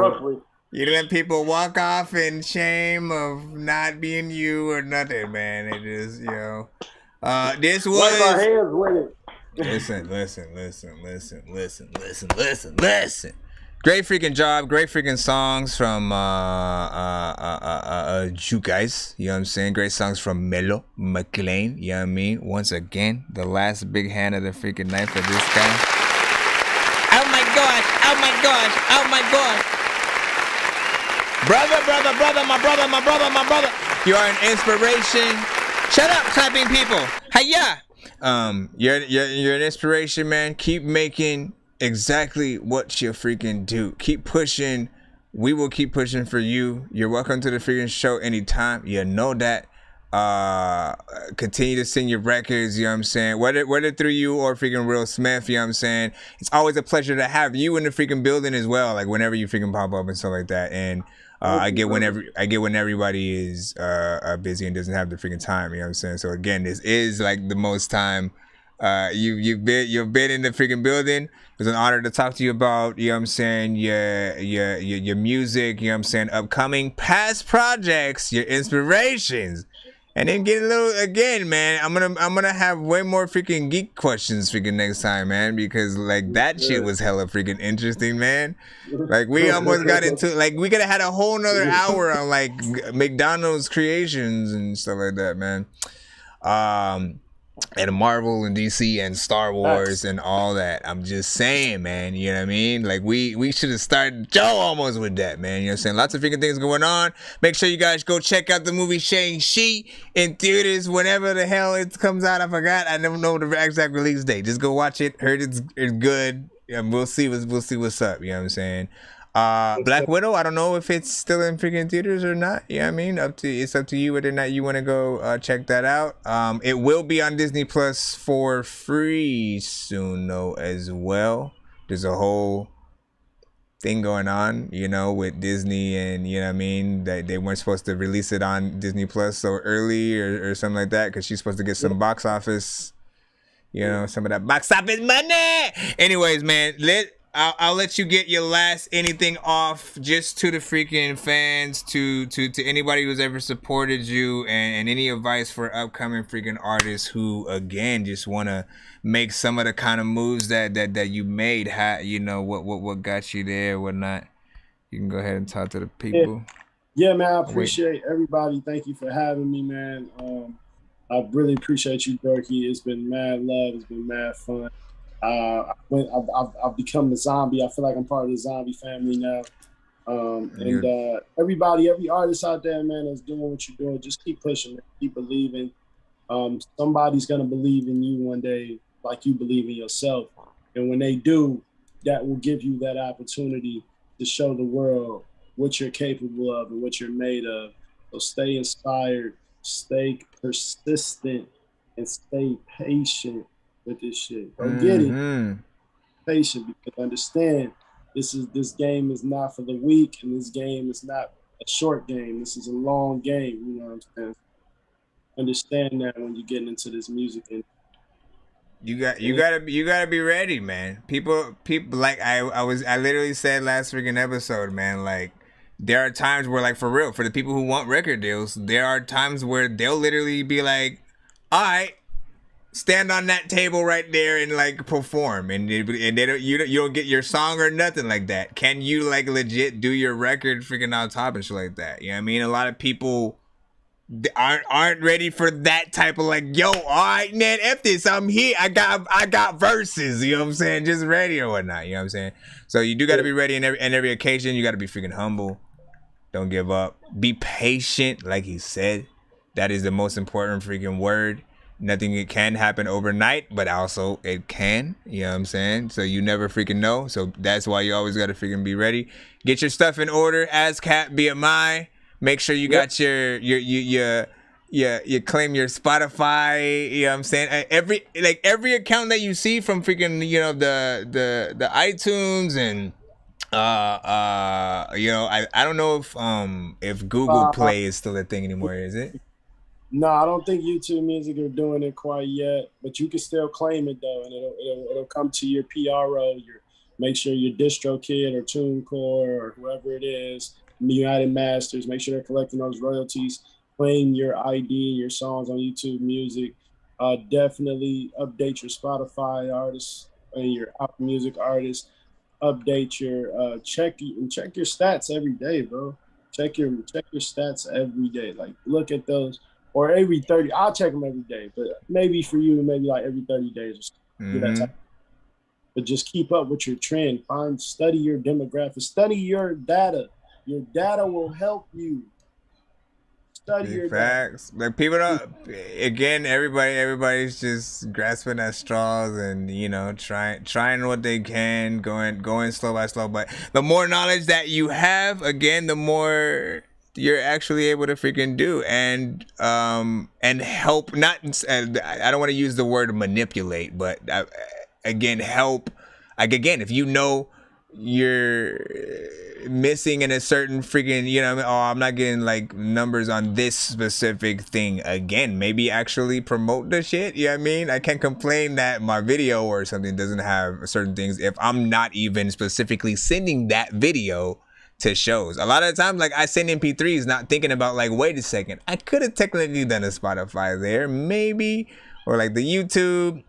walk off in shame of not being you or nothing, man. It is, this was wipe our hands with it. Listen. Great freaking job, great freaking songs from you guys, you know what I'm saying? Great songs from Melo McLean, you know what I mean? Once again, the last big hand of the freaking night for this guy. Oh my gosh. My brother. You are an inspiration. Shut up, clapping people. Hiya. You're an inspiration, man. Keep making exactly what you freaking do. Keep pushing. We will keep pushing for you. You're welcome to the freaking show anytime. You know that. Continue to sing your records, you know what I'm saying? Whether through you or freaking Will Smith, you know what I'm saying? It's always a pleasure to have you in the freaking building as well, like whenever you freaking pop up and stuff like that. And I get when everybody is busy and doesn't have the freaking time, you know what I'm saying? So again, this is like the most time you've been in the freaking building. It was an honor to talk to you about, you know what I'm saying, your music, you know what I'm saying, upcoming past projects, your inspirations. And then get a little again, man. I'm gonna have way more freaking geek questions freaking next time, man, because like that shit was hella freaking interesting, man. Like we almost got into like we could have had a whole nother hour on like McDonald's creations and stuff like that, man. And Marvel and DC and Star Wars and all that. I'm just saying, man, you know what I mean? Like we should have started Joe almost with that, man. You know what I'm saying? Lots of freaking things going on. Make sure you guys go check out the movie Shang-Chi in theaters whenever the hell it comes out. I forgot. I never know the exact release date. Just go watch it. Heard it's good. And we'll see what's up. You know what I'm saying? Black Widow, I don't know if it's still in freaking theaters or not. You know what I mean? It's up to you whether or not you want to go check that out. It will be on Disney Plus for free soon though as well. There's a whole thing going on, you know, with Disney, and you know what I mean, that they weren't supposed to release it on Disney Plus so early or something like that, because she's supposed to get some box office, you know, some of that box office money. Anyways, man, I'll let you get your last anything off, just to the freaking fans, to anybody who's ever supported you, and any advice for upcoming freaking artists who again just want to make some of the kind of moves that you made. You know what got you there, whatnot. You can go ahead and talk to the people. Yeah, man, I appreciate everybody. Thank you for having me, man. I really appreciate you, Dorky. It's been mad love. It's been mad fun. I've become the zombie. I feel like I'm part of the zombie family now. Everybody, every artist out there, man, that's doing what you're doing, just keep pushing, man. Keep believing. Somebody's gonna believe in you one day, like you believe in yourself. And when they do, that will give you that opportunity to show the world what you're capable of and what you're made of. So stay inspired, stay persistent, and stay patient with this shit. Go get it. Patient, because understand this game is not for the weak, and this game is not a short game. This is a long game. You know what I'm saying? Understand that when you're getting into this music, and you gotta be ready, man. People like I literally said last freaking episode, man, like there are times where, like, for real, for the people who want record deals, there are times where they'll literally be like, all right, stand on that table right there and like perform, and they don't, you don't get your song or nothing like that. Can you like legit do your record freaking on top and shit like that? You know what I mean? A lot of people aren't ready for that type of like, yo, all right, man, F this, I'm here, I got verses, you know what I'm saying, just ready or whatnot, you know what I'm saying? So you do got to be ready in every occasion. You got to be freaking humble. Don't give up. Be patient, like he said. That is the most important freaking word. Nothing can happen overnight, but also it can. You know what I'm saying? So you never freaking know. So that's why you always got to freaking be ready. Get your stuff in order. ASCAP, BMI. Make sure you got your you claim your Spotify. You know what I'm saying? Every account that you see from freaking, you know, the iTunes and you know, I don't know if Google Play is still a thing anymore, is it? No, I don't think YouTube Music are doing it quite yet, but you can still claim it though, and it'll come to your PRO. Make sure your DistroKid or TuneCore or whoever it is, United Masters, make sure they're collecting those royalties. Claim your ID, your songs on YouTube Music. Definitely update your Spotify artists and your Apple Music artists. Update your check your stats every day, bro. Check your stats every day. Like, look at those. Or every 30, I'll check them every day, but maybe for you, maybe like every 30 days or something. But just keep up with your trend. Study your demographics, study your data. Your data will help you. Study your facts. Data. Like, people don't, again, everybody's just grasping at straws and, you know, trying what they can, going slow by slow. But the more knowledge that you have, again, the more you're actually able to freaking do and help. Not, I don't want to use the word manipulate, but again, help. Like, again, if you know you're missing in a certain freaking, you know what I mean? Oh, I'm not getting like numbers on this specific thing. Again, maybe actually promote the shit. You know what I mean? I can't complain that my video or something doesn't have certain things if I'm not even specifically sending that video to shows. A lot of the times, like, I send MP3s not thinking about, like, wait a second, I could have technically done a Spotify there, maybe, or like the YouTube.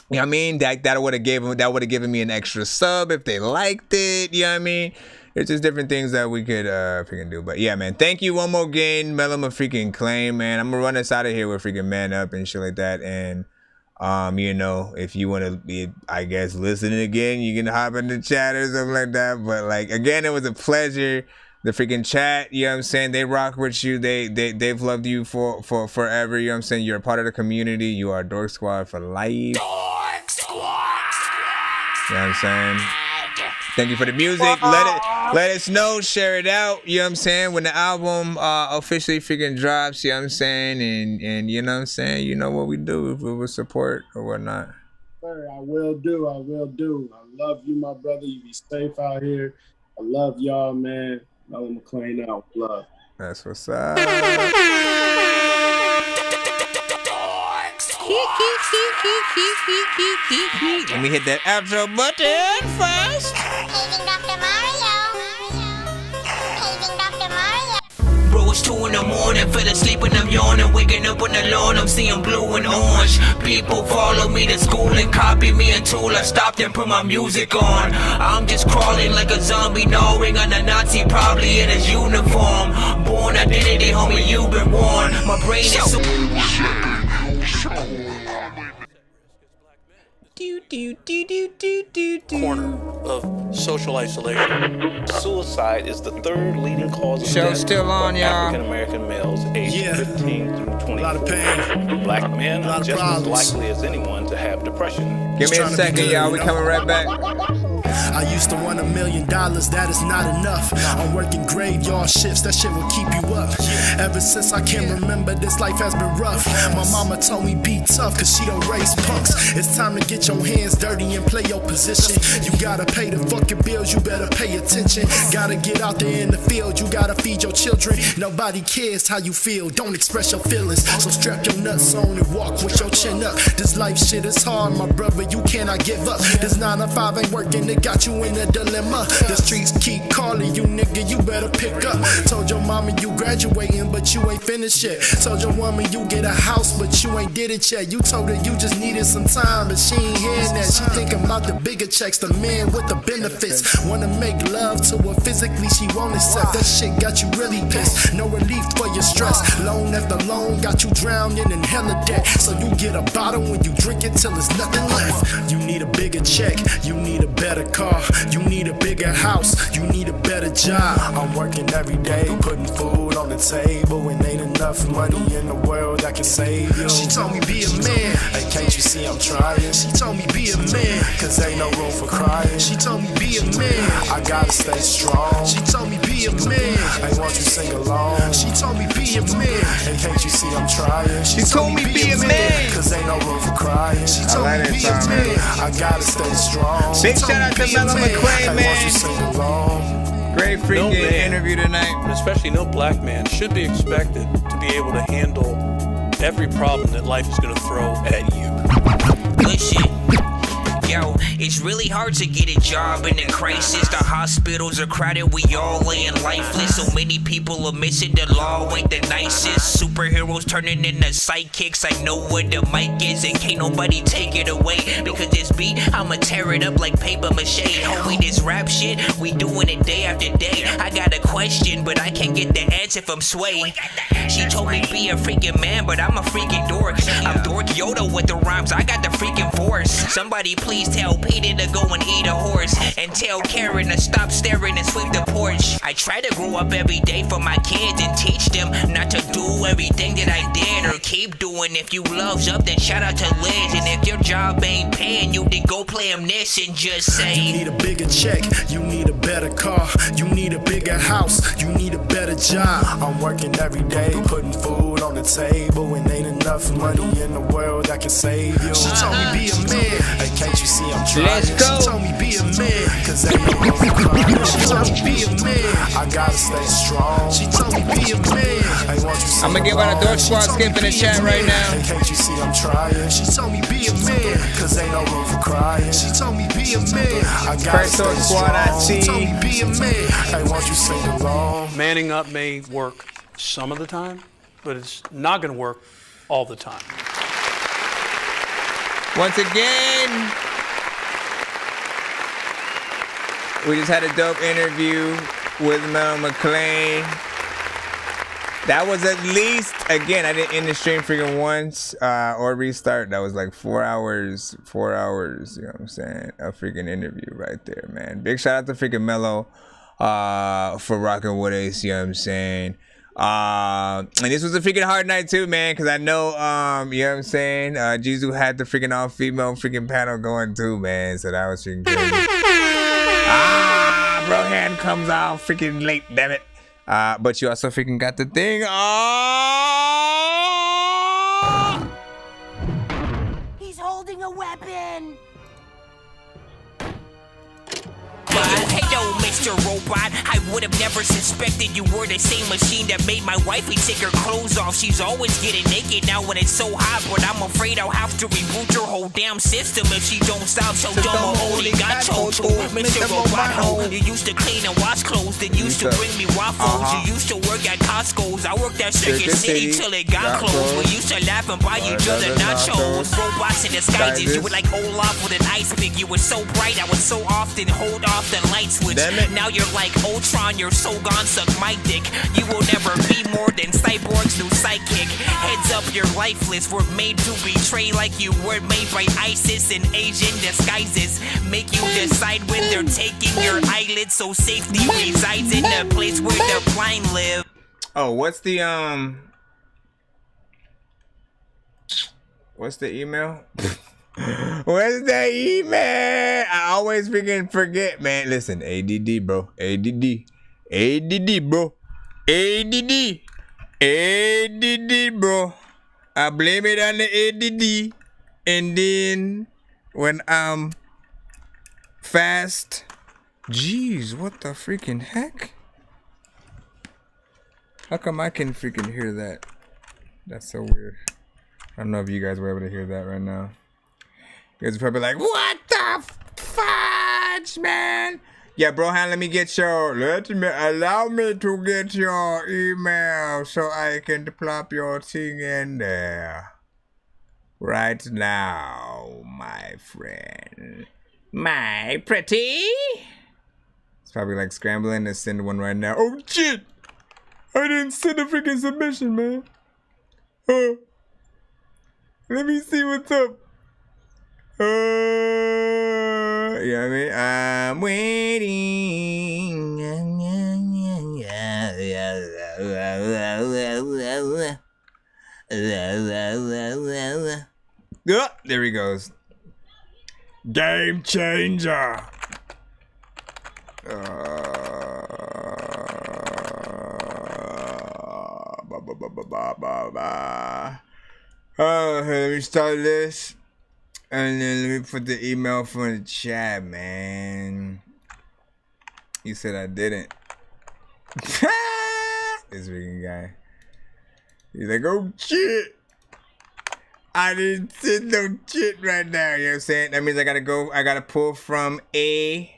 You know what I mean? That would have given me an extra sub if they liked it. You know what I mean? It's just different things that we could freaking do. But yeah, man, thank you one more again, Mellum, a freaking claim, man. I'm gonna run us out of here with freaking Man Up and shit like that. And you know, if you want to be, I guess, listening again, you can hop in the chat or something like that. But like, again, it was a pleasure. The freaking chat, you know what I'm saying? They rock with you. They've loved you for forever. You know what I'm saying? You're a part of the community. You are Dork Squad for life. Dork Squad. You know what I'm saying? Thank you for the music. Let us know. Share it out. You know what I'm saying? When the album officially freaking drops, you know what I'm saying? And you know what I'm saying? You know what we do if we will support or whatnot. Sir, I will do. I love you, my brother. You be safe out here. I love y'all, man. Melon McClain out. Love. That's what's up. Let me hit that outro button first. Paging Dr. Mario. Paging Dr. Mario. Bro, it's 2 in the morning, fell asleep and I'm yawning. Waking up on the lawn, I'm seeing blue and orange. People follow me to school and copy me until I stopped and put my music on. I'm just crawling like a zombie, gnawing on a Nazi, probably in his uniform. Born identity, homie, you've been warned. My brain is so... Corner of social isolation. Suicide is the third leading cause of death still on, y'all. African American males aged 15 through 24. A lot of pain. Black men are just problems. as likely as anyone to have depression. Give me a second, y'all. We coming right back. I used to want $1 million, that is not enough. I'm working graveyard shifts, that shit will keep you up. Ever since I can remember, this life has been rough. My mama told me be tough, cause she don't raise punks. It's time to get your hands dirty and play your position. You gotta pay the fucking bills, you better pay attention. Gotta get out there in the field, you gotta feed your children. Nobody cares how you feel, don't express your feelings. So strap your nuts on and walk with your chin up. This life shit is hard, my brother, you cannot give up. This 9 to 5 ain't working, it got you in a dilemma. The streets keep calling you, nigga, you better pick up. Told your mama you graduating, but you ain't finished yet. Told your woman you get a house, but you ain't did it yet. You told her you just needed some time, but she ain't hearing that. She thinking about the bigger checks, the men with the benefits. Wanna make love to her physically, she won't accept. That shit got you really pissed. No relief for your stress. Loan after loan got you drowning in hella debt. So you get a bottle when you drink it till there's nothing left. You need a bigger check, you need a better car, you need a bigger house, you need a better job. I'm working every day, putting food on the table, and ain't enough money in the world that can save you. She told me be a man, hey, can't you see I'm trying? She told me be a man, cause ain't no room for crying. She told me be a man, I gotta stay strong. She told me be a man, hey, won't you sing along? She told me be a man, hey, can't you see I'm trying? She told me be a man, cause ain't no room for crying. She told me be a man, I gotta stay strong. Big shout out to Mellum McClain, man. Great freaking interview tonight. And especially no black man should be expected to be able to handle every problem that life is going to throw at you. Good shit. Yo, it's really hard to get a job in a crisis. The hospitals are crowded, we all laying lifeless. So many people are missing, the law ain't the nicest. Superheroes turning into sidekicks. I know where the mic is and can't nobody take it away. Because this beat, I'ma tear it up like paper mache. Homie, this rap shit, we doing it day after day. I got a question, but I can't get the answer from Sway. She told me be a freaking man, but I'm a freaking dork. I'm Dork Yoda with the rhymes, I got the freaking force. Somebody please tell Peter to go and eat a horse, and tell Karen to stop staring and sweep the porch. I try to grow up every day for my kids and teach them not to do everything that I did or keep doing. If you love's up, then shout out to Liz. And if your job ain't paying you, then go play him this and just say you need a bigger check, you need a better car, you need a bigger house, you need a better a job. I'm working every day, putting food on the table, and ain't enough money in the world that can save you. She told me be a man. Hey, can't you see I'm trying? Let's go. She told me be a man, cause ain't no room for crying. She told me be a man. I gotta stay strong. She told me be a man. Hey, won't you see I'm gonna give out a Dork Squad skip in the chat right now. Hey, can't you see I'm trying? She told me be a man, cause ain't no room for crying. She told me be a man. I gotta First Dork stay Squad, I strong. see. She told me be a man. Hey, won't you sing along? Manning up may work some of the time, but it's not going to work all the time. Once again, we just had a dope interview with Mel McLean. That was at least, again, I didn't end the stream freaking once or restart. That was like 4 hours, you know what I'm saying? A freaking interview right there, man. Big shout out to freaking Mello for rocking with us, you know what I'm saying? And this was a freaking hard night too, man, because I know, you know what I'm saying? Jizu had the freaking all-female freaking panel going too, man, so that was freaking crazy. Bro, hand comes out freaking late, damn it. But you also freaking got the thing. He's holding a weapon. Hey yo, Mr. Robot, I would have never suspected you were the same machine that made my wifey take her clothes off. She's always getting naked now when it's so hot, but I'm afraid I'll have to reboot your whole damn system if she don't stop. So dumb, only got told to Mr. Robot. You used to clean and wash clothes, then used to bring me waffles. You used to work at Costco's. I worked at Circuit City till it got closed. We used to laugh and buy each other nachos. Robots in disguises, you were like Olaf with an ice pick. You were so bright, I would so often hold off the light switch. Now you're like Ultron, you're so gone, suck my dick. You will never be more than Cyborg's new sidekick. Heads up, you're lifeless. We're made to betray like you were made by ISIS in Asian disguises. Make you decide when they're taking your eyelids, so safety resides in the place where the blind live. Oh, what's the email? What's the email? I always freaking forget, man. Listen, ADD, bro. ADD, bro. ADD, bro. I blame it on the ADD. And then when I'm fast, jeez, what the freaking heck? How come I can freaking hear that? That's so weird. I don't know if you guys were able to hear that right now. You guys are probably like, what the fudge, man? Yeah, Brohan, allow me to get your email so I can plop your thing in there. Right now, my friend. My pretty. It's probably like scrambling to send one right now. Oh, shit. I didn't send a freaking submission, man. Let me see what's up. You know what I mean? I'm waiting. There he goes. Game changer. Let me start this. And then let me put the email from the chat, man. You said I didn't. This freaking guy. He's like, oh shit. I didn't send no shit right now. You know what I'm saying? That means I gotta pull from a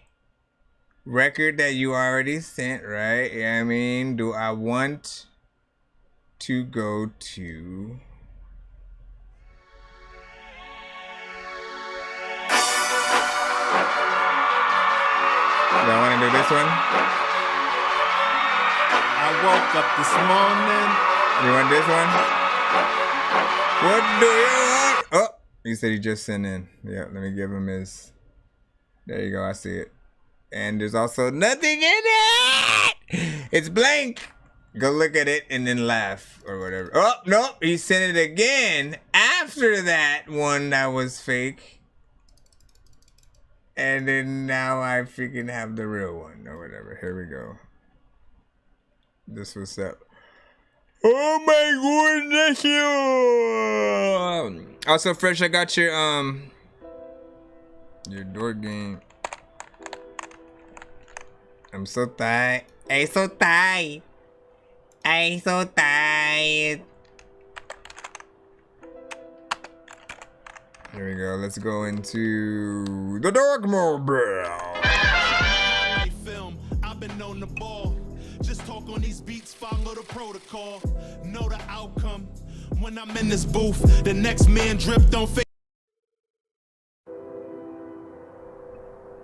record that you already sent, right? You know what I mean? Do I want to go to... Do I want to do this one? I woke up this morning. You want this one? What do you want? Oh, he said he just sent in. Yeah, let me give him his. There you go, I see it. And there's also nothing in it. It's blank. Go look at it and then laugh or whatever. Oh, nope, he sent it again after that one that was fake. And then now I freaking have the real one or whatever. Here we go. This was up. Oh my goodness, you. Also, Fresh, I got your Dork game. I'm so tired. I'm so tired. I'm so tired. Here we go. Let's go into the Dork mobile. Film, I've been on the ball. Just talk on these beats, follow the protocol. Know the outcome. When I'm in this booth, the next man drip don't fit.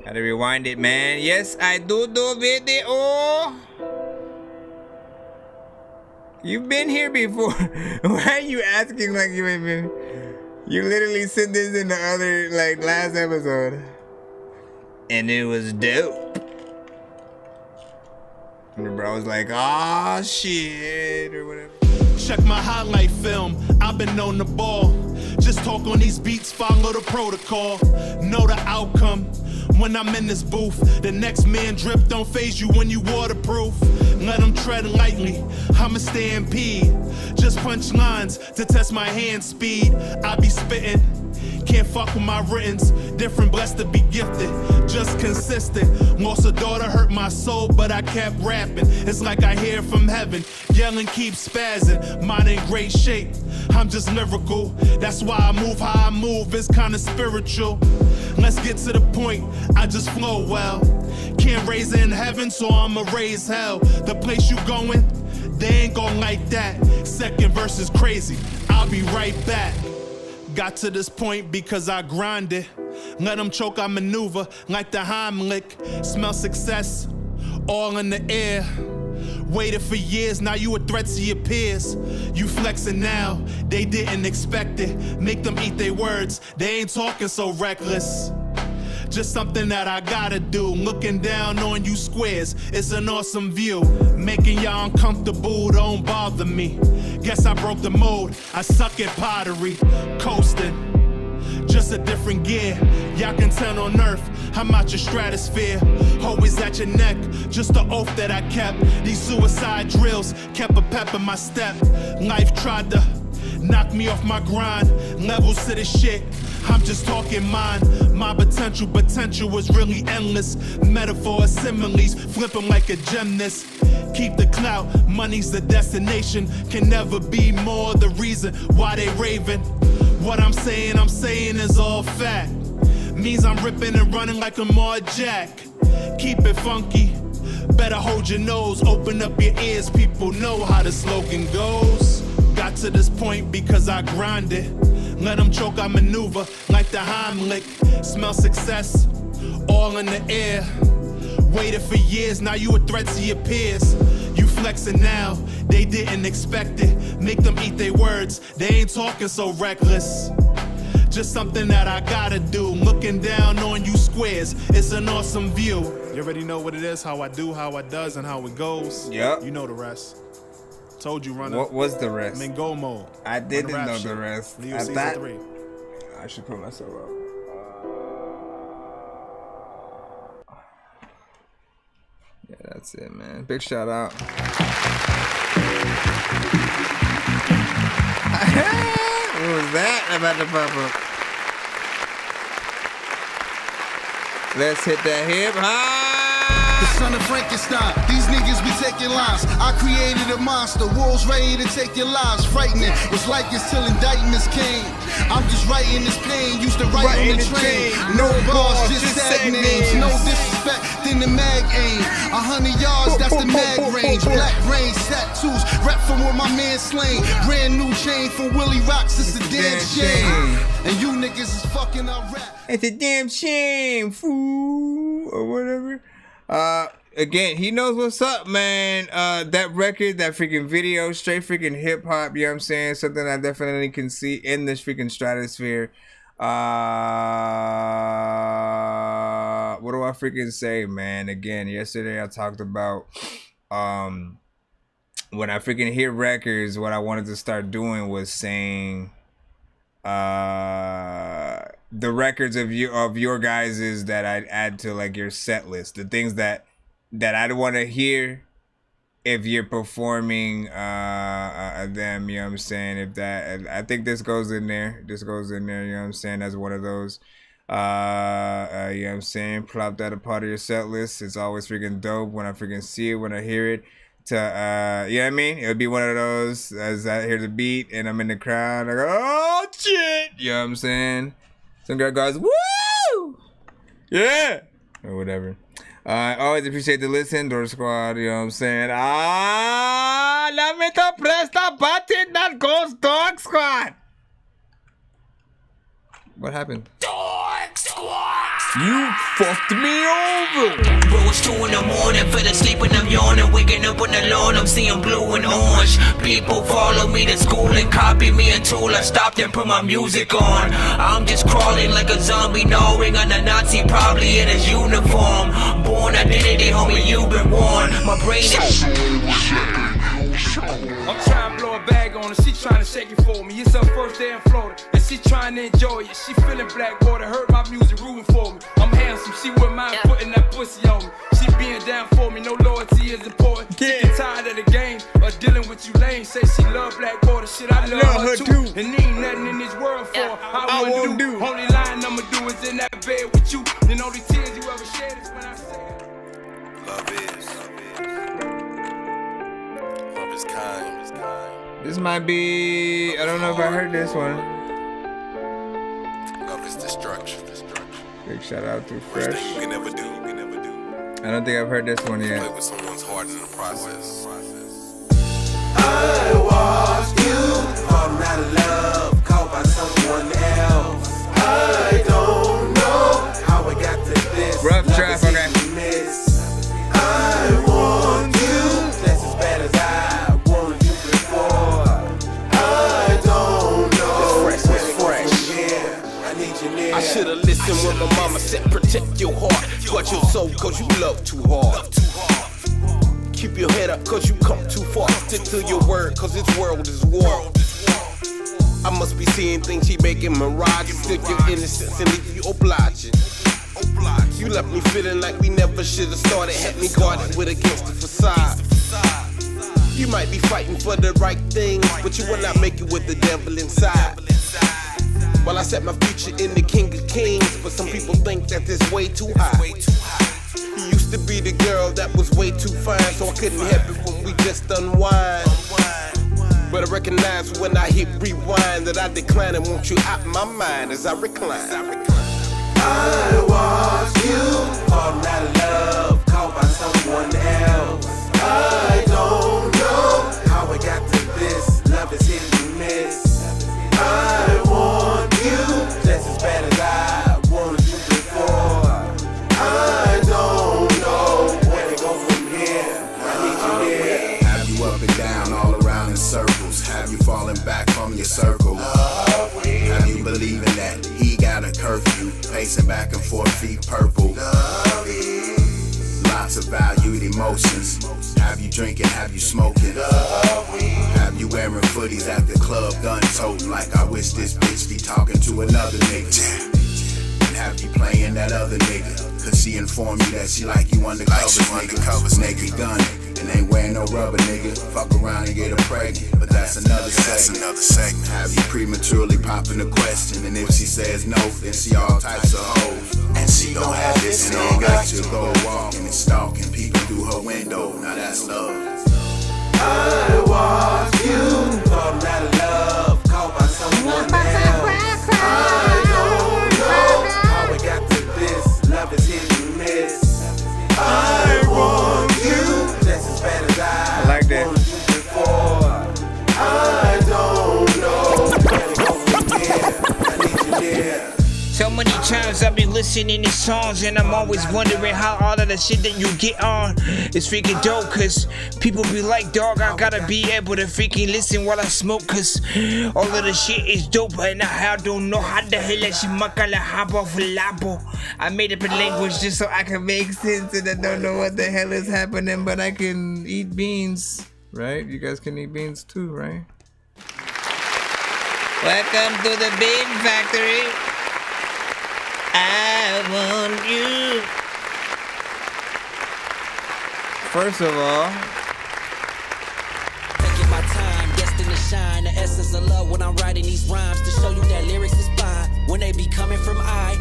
Gotta rewind it, man. Yes, I do video. You've been here before. Why are you asking like you ain't been? You literally said this in the other, like, last episode. And it was dope. And the bro was like, oh shit, or whatever. Check my highlight film, I've been on the ball. Just talk on these beats, follow the protocol. Know the outcome. When I'm in this booth, the next man drip don't phase you when you waterproof. Let them tread lightly, I'm a stampede. Just punch lines to test my hand speed. I be spitting, can't fuck with my writtens. Different, blessed to be gifted, just consistent. Lost a daughter, hurt my soul, but I kept rapping. It's like I hear from heaven, yelling, keep spazzing. Mine in great shape, I'm just lyrical. That's why I move how I move, it's kinda spiritual. Let's get to the point, I just flow well. Can't raise in heaven, so I'ma raise hell. The place you going, they ain't gon' like that. Second verse is crazy, I'll be right back. Got to this point because I grinded. Let them choke, I maneuver like the Heimlich. Smell success, all in the air. Waited for years, now you a threat to your peers. You flexing now, they didn't expect it. Make them eat their words, they ain't talking so reckless. Just something that I gotta do. Looking down on you squares, it's an awesome view. Making y'all uncomfortable, don't bother me. Guess I broke the mold, I suck at pottery. Coasting, just a different gear. Y'all can tell on earth, I'm out your stratosphere. Always at your neck, just the oath that I kept. These suicide drills kept a pep in my step. Life tried to knock me off my grind. Levels to the shit, I'm just talking mine. My potential was really endless. Metaphors, similes, flip 'em like a gymnast. Keep the clout, money's the destination. Can never be more the reason why they raving. What I'm saying is all fact. Means I'm ripping and running like a Mard Jack. Keep it funky, better hold your nose. Open up your ears, people know how the slogan goes. Got to this point because I grinded. Let them choke, I maneuver like the Heimlich. Smell success, all in the air. Waited for years, now you a threat to your peers. You flexing now, they didn't expect it. Make them eat their words, they ain't talking so reckless. Just something that I gotta do. Looking down on you squares, it's an awesome view. You already know what it is, how I do, how I does, and how it goes. Yep. You know the rest. Told you, runner. What was the rest? I'm in go mode. I didn't know the rest. I thought 3. I should put myself up. Yeah, that's it, man. Big shout out. What was that about to pop up? Let's hit that hip hop. The son of Frankenstein, these niggas be taking lives. I created a monster, wolves ready to take your lives. Frightening, was like this till indictments came. I'm just writing this pain, used to write on the train. No bars, just sad names. No disrespect, then the mag aim. 100 yards, that's the mag range. Black brains, tattoos, rap from where my man slain. Brand new chain from Willie Rocks, it's a damn shame. And you niggas is fucking our rap. It's a damn shame, fool, or whatever. Again, he knows what's up, man. That record, that freaking video, straight freaking hip hop, you know what I'm saying? Something I definitely can see in this freaking stratosphere. What do I freaking say, man? Again, yesterday I talked about when I freaking hit records, what I wanted to start doing was saying the records of your guys's that I'd add to like your set list, the things that I'd want to hear if you're performing them, you know what I'm saying? If that, I think this goes in there. This goes in there, you know what I'm saying? That's one of those. You know what I'm saying? Plop that a part of your set list. It's always freaking dope when I freaking see it, when I hear it. You know what I mean? It would be one of those as I hear the beat and I'm in the crowd. I go, oh shit! You know what I'm saying? Some girl goes, woo! Yeah! Or whatever. I always appreciate the listen, Dork Squad, you know what I'm saying? Let me to press the button that goes Dork Squad! What happened? Dork Squad! You fucked me over! Bro, it's 2 in the morning, fell asleep and I'm yawning. Waking up on the lawn, I'm seeing blue and orange. People follow me to school and copy me until I stopped and put my music on. I'm just crawling like a zombie, gnawing on a Nazi, probably in his uniform. Born identity, homie, you've been warned. My brain is... I'm trying to blow a bag on her, she trying to shake it for me. It's her first day in Florida, and she trying to enjoy it. She feeling black water, heard my music rooting for me. I'm handsome, she wouldn't mind putting that pussy on me. She being down for me, no loyalty is important. She get tired of the game, or dealing with you lame. Say she love black water, shit, I love her too. And ain't nothing in this world for her I wouldn't do. Only line I'ma do is in that bed with you. And only tears you ever shed is when I say love is kind. This might be, I don't know if I heard this one. Love is destruction. Big shout out to Fresh. Worst thing you can ever do. I don't think I've heard this one yet. Play with someone's heart in the process. I watched you falling out of love, caught by someone else. I don't know how I got to this. Rough draft, okay. I want you just as bad as I wanted you before. I don't know. Fresh was fresh. I need you near. I should've listened when my mama said protect your heart. Guard your soul cause you love too hard. Keep your head up cause you come too far. Stick to your word cause this world is war. I must be seeing things she making mirages. Still your innocence and leave you obliging. You left me feeling like we never should've started. Had me guarded with against the facade. You might be fighting for the right thing, but you will not make it with the devil inside. While I set my future in the King of Kings, but some people think that this way too high. You used to be the girl that was way too fine, so I couldn't help it when we just unwind. But I recognize when I hit rewind that I decline and want you out my mind as I recline. I watched you falling out of love, caught by someone else. I don't know how I got to this. Love is hit and miss. I want you just as bad as I wanted you before. I don't know where to go from here. I need you here. Have you up and down, all around in circles? Have you fallen back from your circle? Have you believing that he got a curfew, pacing back and forth, feet purple? Lots of valued emotions. Have you drinking? Have you smoking? Have you wearing footies at the club, gun toting like I wish this bitch be talking to another nigga? And have you playing that other nigga? Cause she informed you that she like you undercovers, nigga. Naked gunning and ain't wearing no rubber, nigga. Fuck around and get her pregnant, but that's another segment. Have you prematurely popping a question? And if she says no, then she all types of hoes. And she gon' have this and ain't got you go walking and stalking people through her window. Now that's love. I watched you falling out of love, caught by someone else. I don't know how I got to this. Love is hit and miss. I want you just as bad as I like that. wanted you before. I don't know where to go from here. I need you there. So many times I've been listening to songs and I'm always wondering how all of the shit that you get on is freaking dope. Cause people be like, dog, I gotta be able to freaking listen while I smoke. Cause all of the shit is dope and I don't know how the hell that shit makala habo flabo. I made up a language just so I can make sense and I don't know what the hell is happening, but I can eat beans, right? You guys can eat beans too, right? Welcome to the Bean Factory. I want you. First of all, shine. The essence of love when I'm writing these rhymes to show you that lyrics is fine. When they be coming from high,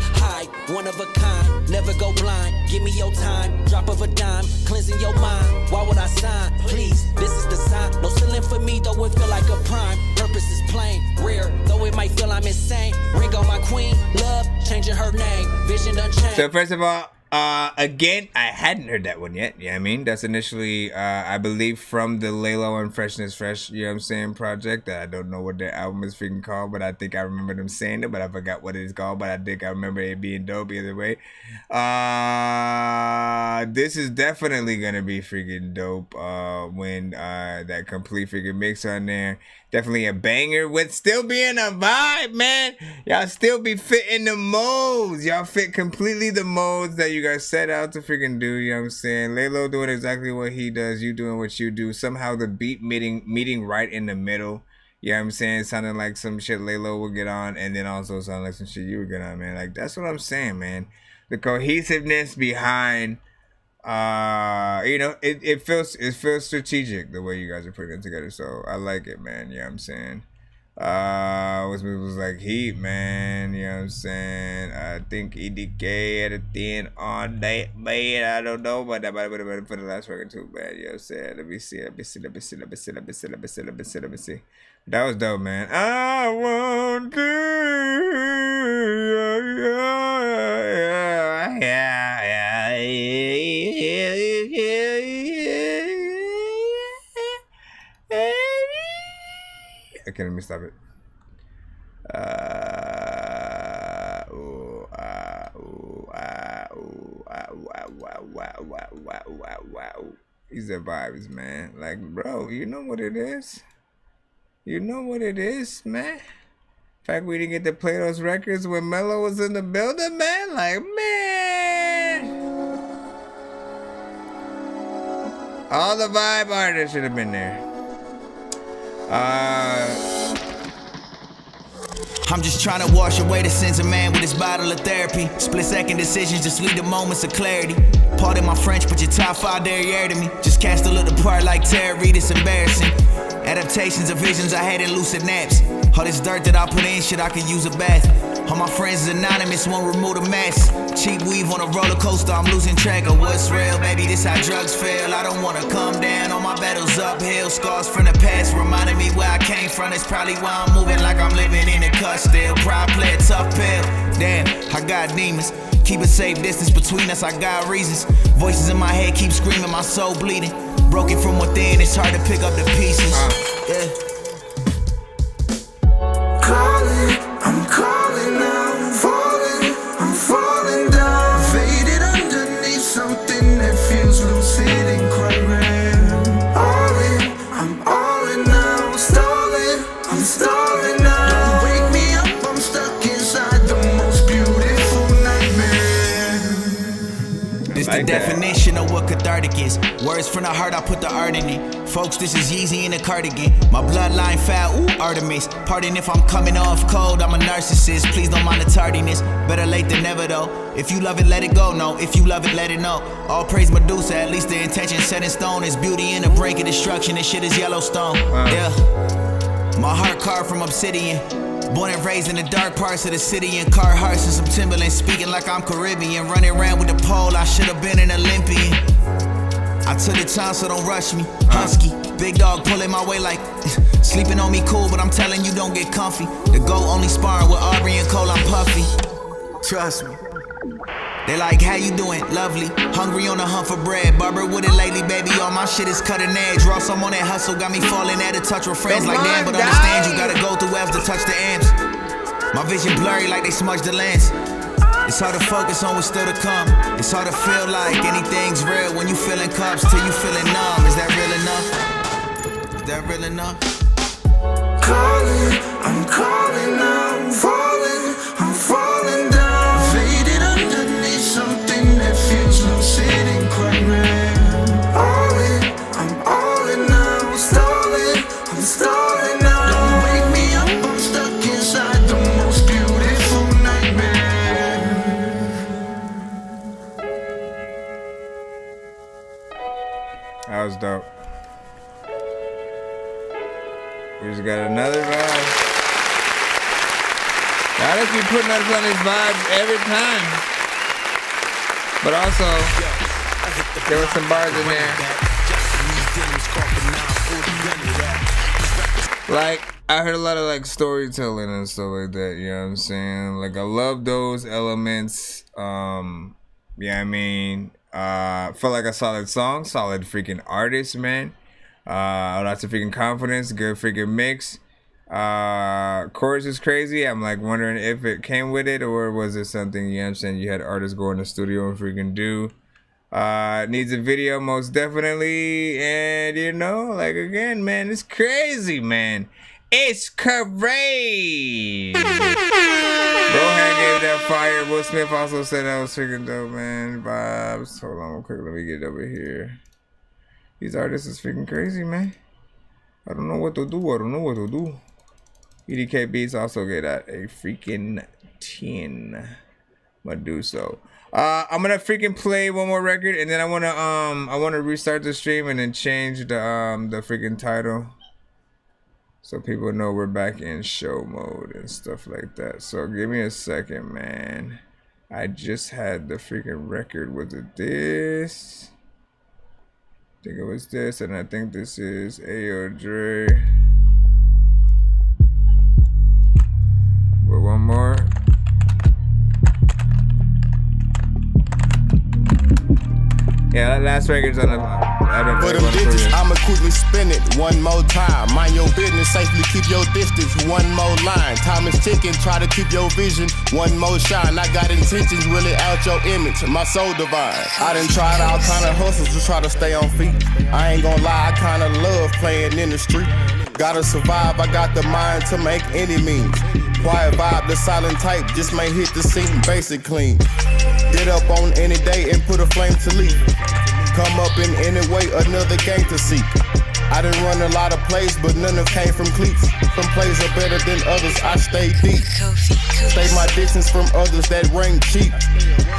one of a kind. Never go blind, give me your time. Drop of a dime, cleansing your mind. Why would I sign? Please, this is the sign. No ceiling for me, though it feel like a prime. Purpose is plain, rare, though it might feel I'm insane. Ring on my queen, love, changing her name. Vision unchanged. So first of all, again, I hadn't heard that one yet. Yeah, I mean, that's initially, I believe, from the Laylo and Freshness Fresh, you know what I'm saying, project. I don't know what their album is freaking called, but I think I remember them saying it, but I forgot what it's called, but I think I remember it being dope either way. This is definitely gonna be freaking dope when that complete freaking mix on there. Definitely a banger with still being a vibe, man. Y'all still be fitting the modes. Y'all fit completely the modes that you guys set out to freaking do, you know what I'm saying? Laylo doing exactly what he does, you doing what you do. Somehow the beat meeting right in the middle. You know what I'm saying? Sounding like some shit Laylo would get on, and then also sounding like some shit you would get on, man. Like, that's what I'm saying, man. The cohesiveness behind you know, it feels strategic the way you guys are putting it together, so I like it, man. You know what I'm saying? What's was like Heat, man, you know what I'm saying? I think EDK at a 10 on that, man. I don't know, but that might have been for the last record too, man. You know what I'm saying? Let me see. That was dope, man. I want to, Okay, let me stop it. These are vibes, man. Like, bro, you know what it is? You know what it is, man? In fact, we didn't get to play those records when Mello was in the building, man. Like, man. All the vibe artists should have been there. I'm just trying to wash away the sins of man with this bottle of therapy. Split second decisions, just lead to moments of clarity. Pardon my French, but your top 5 derriere to me. Just cast a little part like Tara Reid, it's embarrassing. Adaptations of visions I had in lucid naps. All this dirt that I put in, shit I could use a bath. All my friends is anonymous, won't remove the mask. Cheap weave on a roller coaster, I'm losing track of what's real. Baby, this how drugs feel. I don't wanna come down on my battles uphill. Scars from the past reminding me where I came from. That's probably why I'm moving like I'm living in a cut still. Pride play a tough pill. Damn, I got demons. Keep a safe distance between us, I got reasons. Voices in my head keep screaming, my soul bleeding. Broken from within, it's hard to pick up the pieces. Yeah. I'm calling now, I'm falling down. Faded underneath something that feels lucid and quite rare. I'm all in now, I'm stalling now. Don't wake me up, I'm stuck inside the most beautiful nightmare. This the definition of what cathartic is. Words from the heart, I put the art in it. Folks, this is Yeezy in a cardigan. My bloodline foul, ooh, Artemis. Pardon if I'm coming off cold, I'm a narcissist. Please don't mind the tardiness. Better late than never though. If you love it, let it go, no. If you love it, let it know. All praise Medusa, at least the intention set in stone. Is beauty in the brink of destruction, this shit is Yellowstone. Yeah. My heart carved from obsidian. Born and raised in the dark parts of the city in Carhartts and some Timberland. Speaking like I'm Caribbean. Running around with the pole, I should have been an Olympian. I took the time, so don't rush me. Husky, big dog pulling my way like sleeping on me cool, but I'm telling you don't get comfy. The GOAT only sparring with Aubrey and Cole, I'm puffy. Trust me. They like, how you doing? Lovely. Hungry on the hunt for bread. Barber with it lately, baby. All my shit is cutting edge. Ross, I'm on that hustle. Got me falling at a touch with friends like damn, but understand you gotta go through F's to touch the M's. My vision blurry like they smudged the lens. It's hard to focus on what's still to come. It's hard to feel like anything's real when you feeling cups till you feeling numb. Is that real enough? Is that real enough? I'm calling now, I'm falling down. Faded underneath something that feels lucid and quite rare. I'm all in now, I'm stalling now. Don't wake me up, I'm stuck inside the most beautiful nightmare. That was dope. We just got another vibe. Y'all just be putting us on these vibes every time. But also, there were some bars in there. Like, I heard a lot of like storytelling and stuff like that, you know what I'm saying? Like, I love those elements. Yeah, I mean, felt like a solid song, solid freaking artist, man. Lots of freaking confidence, good freaking mix. Chorus is crazy. I'm like wondering if it came with it or was it something, you know what I'm saying, you had artists go in the studio and freaking do. Needs a video most definitely. And you know, like again, man, it's crazy, man. It's crazy. Rohan gave that fire. Will Smith also said that was freaking dope, man. Vibes. Hold on real quick. Let me get over here. These artists is freaking crazy, man. I don't know what to do. I don't know what to do. EDK Beats also get a freaking 10. I'm gonna do so. I'm gonna freaking play one more record and then I wanna restart the stream and then change the freaking title so people know we're back in show mode and stuff like that. So give me a second, man. I just had the freaking record. Was it this? I think it was this, and I think this is Ayo Dre. But one more. Yeah, that last record's on the. For them digits, I'ma quickly spin it one more time. Mind your business, safely keep your distance. One more line. Time is ticking, try to keep your vision. One more shine. I got intentions, really out your image. My soul divine. I done tried all kind of hustles to try to stay on feet. I ain't gonna lie, I kinda love playing in the street. Gotta survive, I got the mind to make any means. Quiet vibe, the silent type, just may hit the scene, basic clean. Get up on any day and put a flame to leap. Come up in any way, another game to seek. I done run a lot of plays, but none of came from cleats. Some plays are better than others, I stay deep. Stay my distance from others that ring cheap.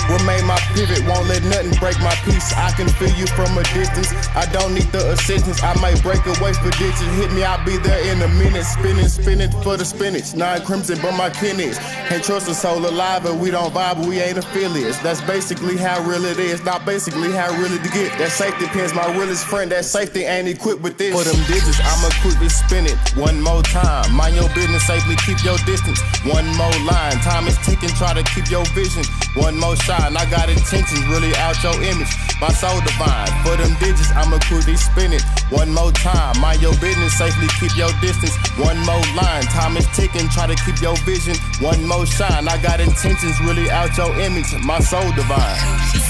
What made my pivot, won't let nothing break my peace. I can feel you from a distance, I don't need the assistance. I might break away for ditches, hit me, I'll be there in a minute. Spinning for the spinach, 9 crimson, but my kidneys. Can't trust a soul alive, but we don't vibe, we ain't affiliates. That's basically how real it is, not basically how real it to get. That safety pin's my realest friend, that safety ain't equipped with this. For them digits, I'ma quickly spin it one more time. Mind your business, safely keep your distance. One more line, time is ticking, try to keep your vision. One more shine, I got intentions, really out your image. My soul divine. For them digits, I'ma quickly spin it one more time. Mind your business, safely keep your distance. One more line, time is ticking, try to keep your vision. One more shine, I got intentions, really out your image. My soul divine.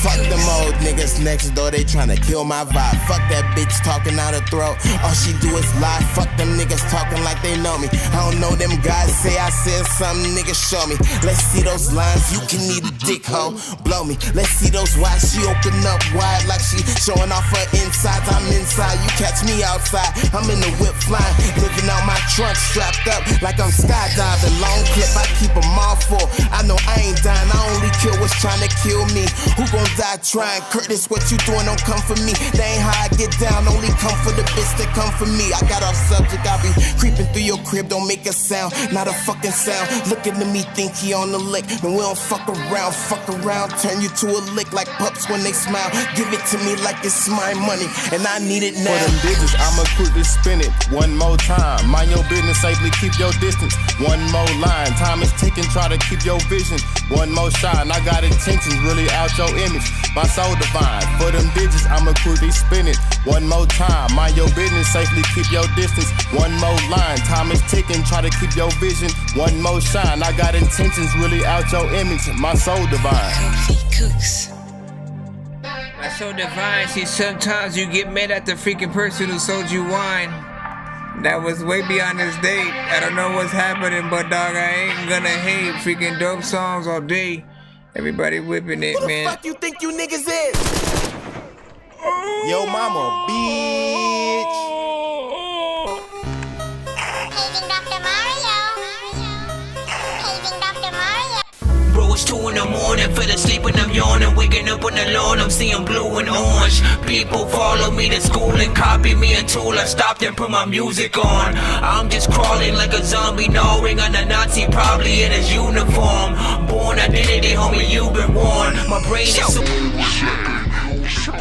Fuck them old niggas next door, they tryna kill my vibe. Fuck that bitch talking out her throat, all she do is lie. Fuck them niggas talking like they know me. I don't know them guys, say I said something, niggas show me. Let's see those lines, you can eat a dick hoe, blow me. Let's see those wide, she open up wide like she showing off her insides. I'm inside, you catch me outside, I'm in the whip flying, living out my trunk strapped up like I'm skydiving. Long clip, I keep them all full. I know I ain't dying, I only kill what's trying to kill me. Who gon' die trying? Curtis, what you doing don't come for me. They ain't how I get down, only come for the bitch that come for me. I got off subject, I be creeping through your crib, don't make a sound, not a fucking sound. Looking at me, think he on the lick, and we don't fuck around, turn you to a lick like pups when they smile. Give it to me like it's my money, and I need it now. For them digits, I'ma quickly spin it one more time. Mind your business, safely keep your distance. One more line, time is ticking, try to keep your vision. One more shine, I got intentions, really out your image. My soul divine. For them digits, I'ma quickly spin it one more time. Mind your business, safely keep your distance. One more line, time is ticking, try to keep your vision. One more shine, I got intentions, really out your image. My soul divine. My soul divine. See, sometimes you get mad at the freaking person who sold you wine. That was way beyond this date. I don't know what's happening, but dog, I ain't gonna hate. Freaking dope songs all day. Everybody whipping it, man. Who the fuck you think you niggas is? Yo mama, bitch. Hazing Dr. Mario. Hazing Dr. Mario. Bro, It's 2 in the morning, fell asleep and I'm yawning. Waking up on the lawn, I'm seeing blue and orange. People follow me to school and copy me until I stopped and put my music on. I'm just crawling like a zombie, gnawing on a Nazi, probably in his uniform. Born identity, homie, you've been warned. My brain is so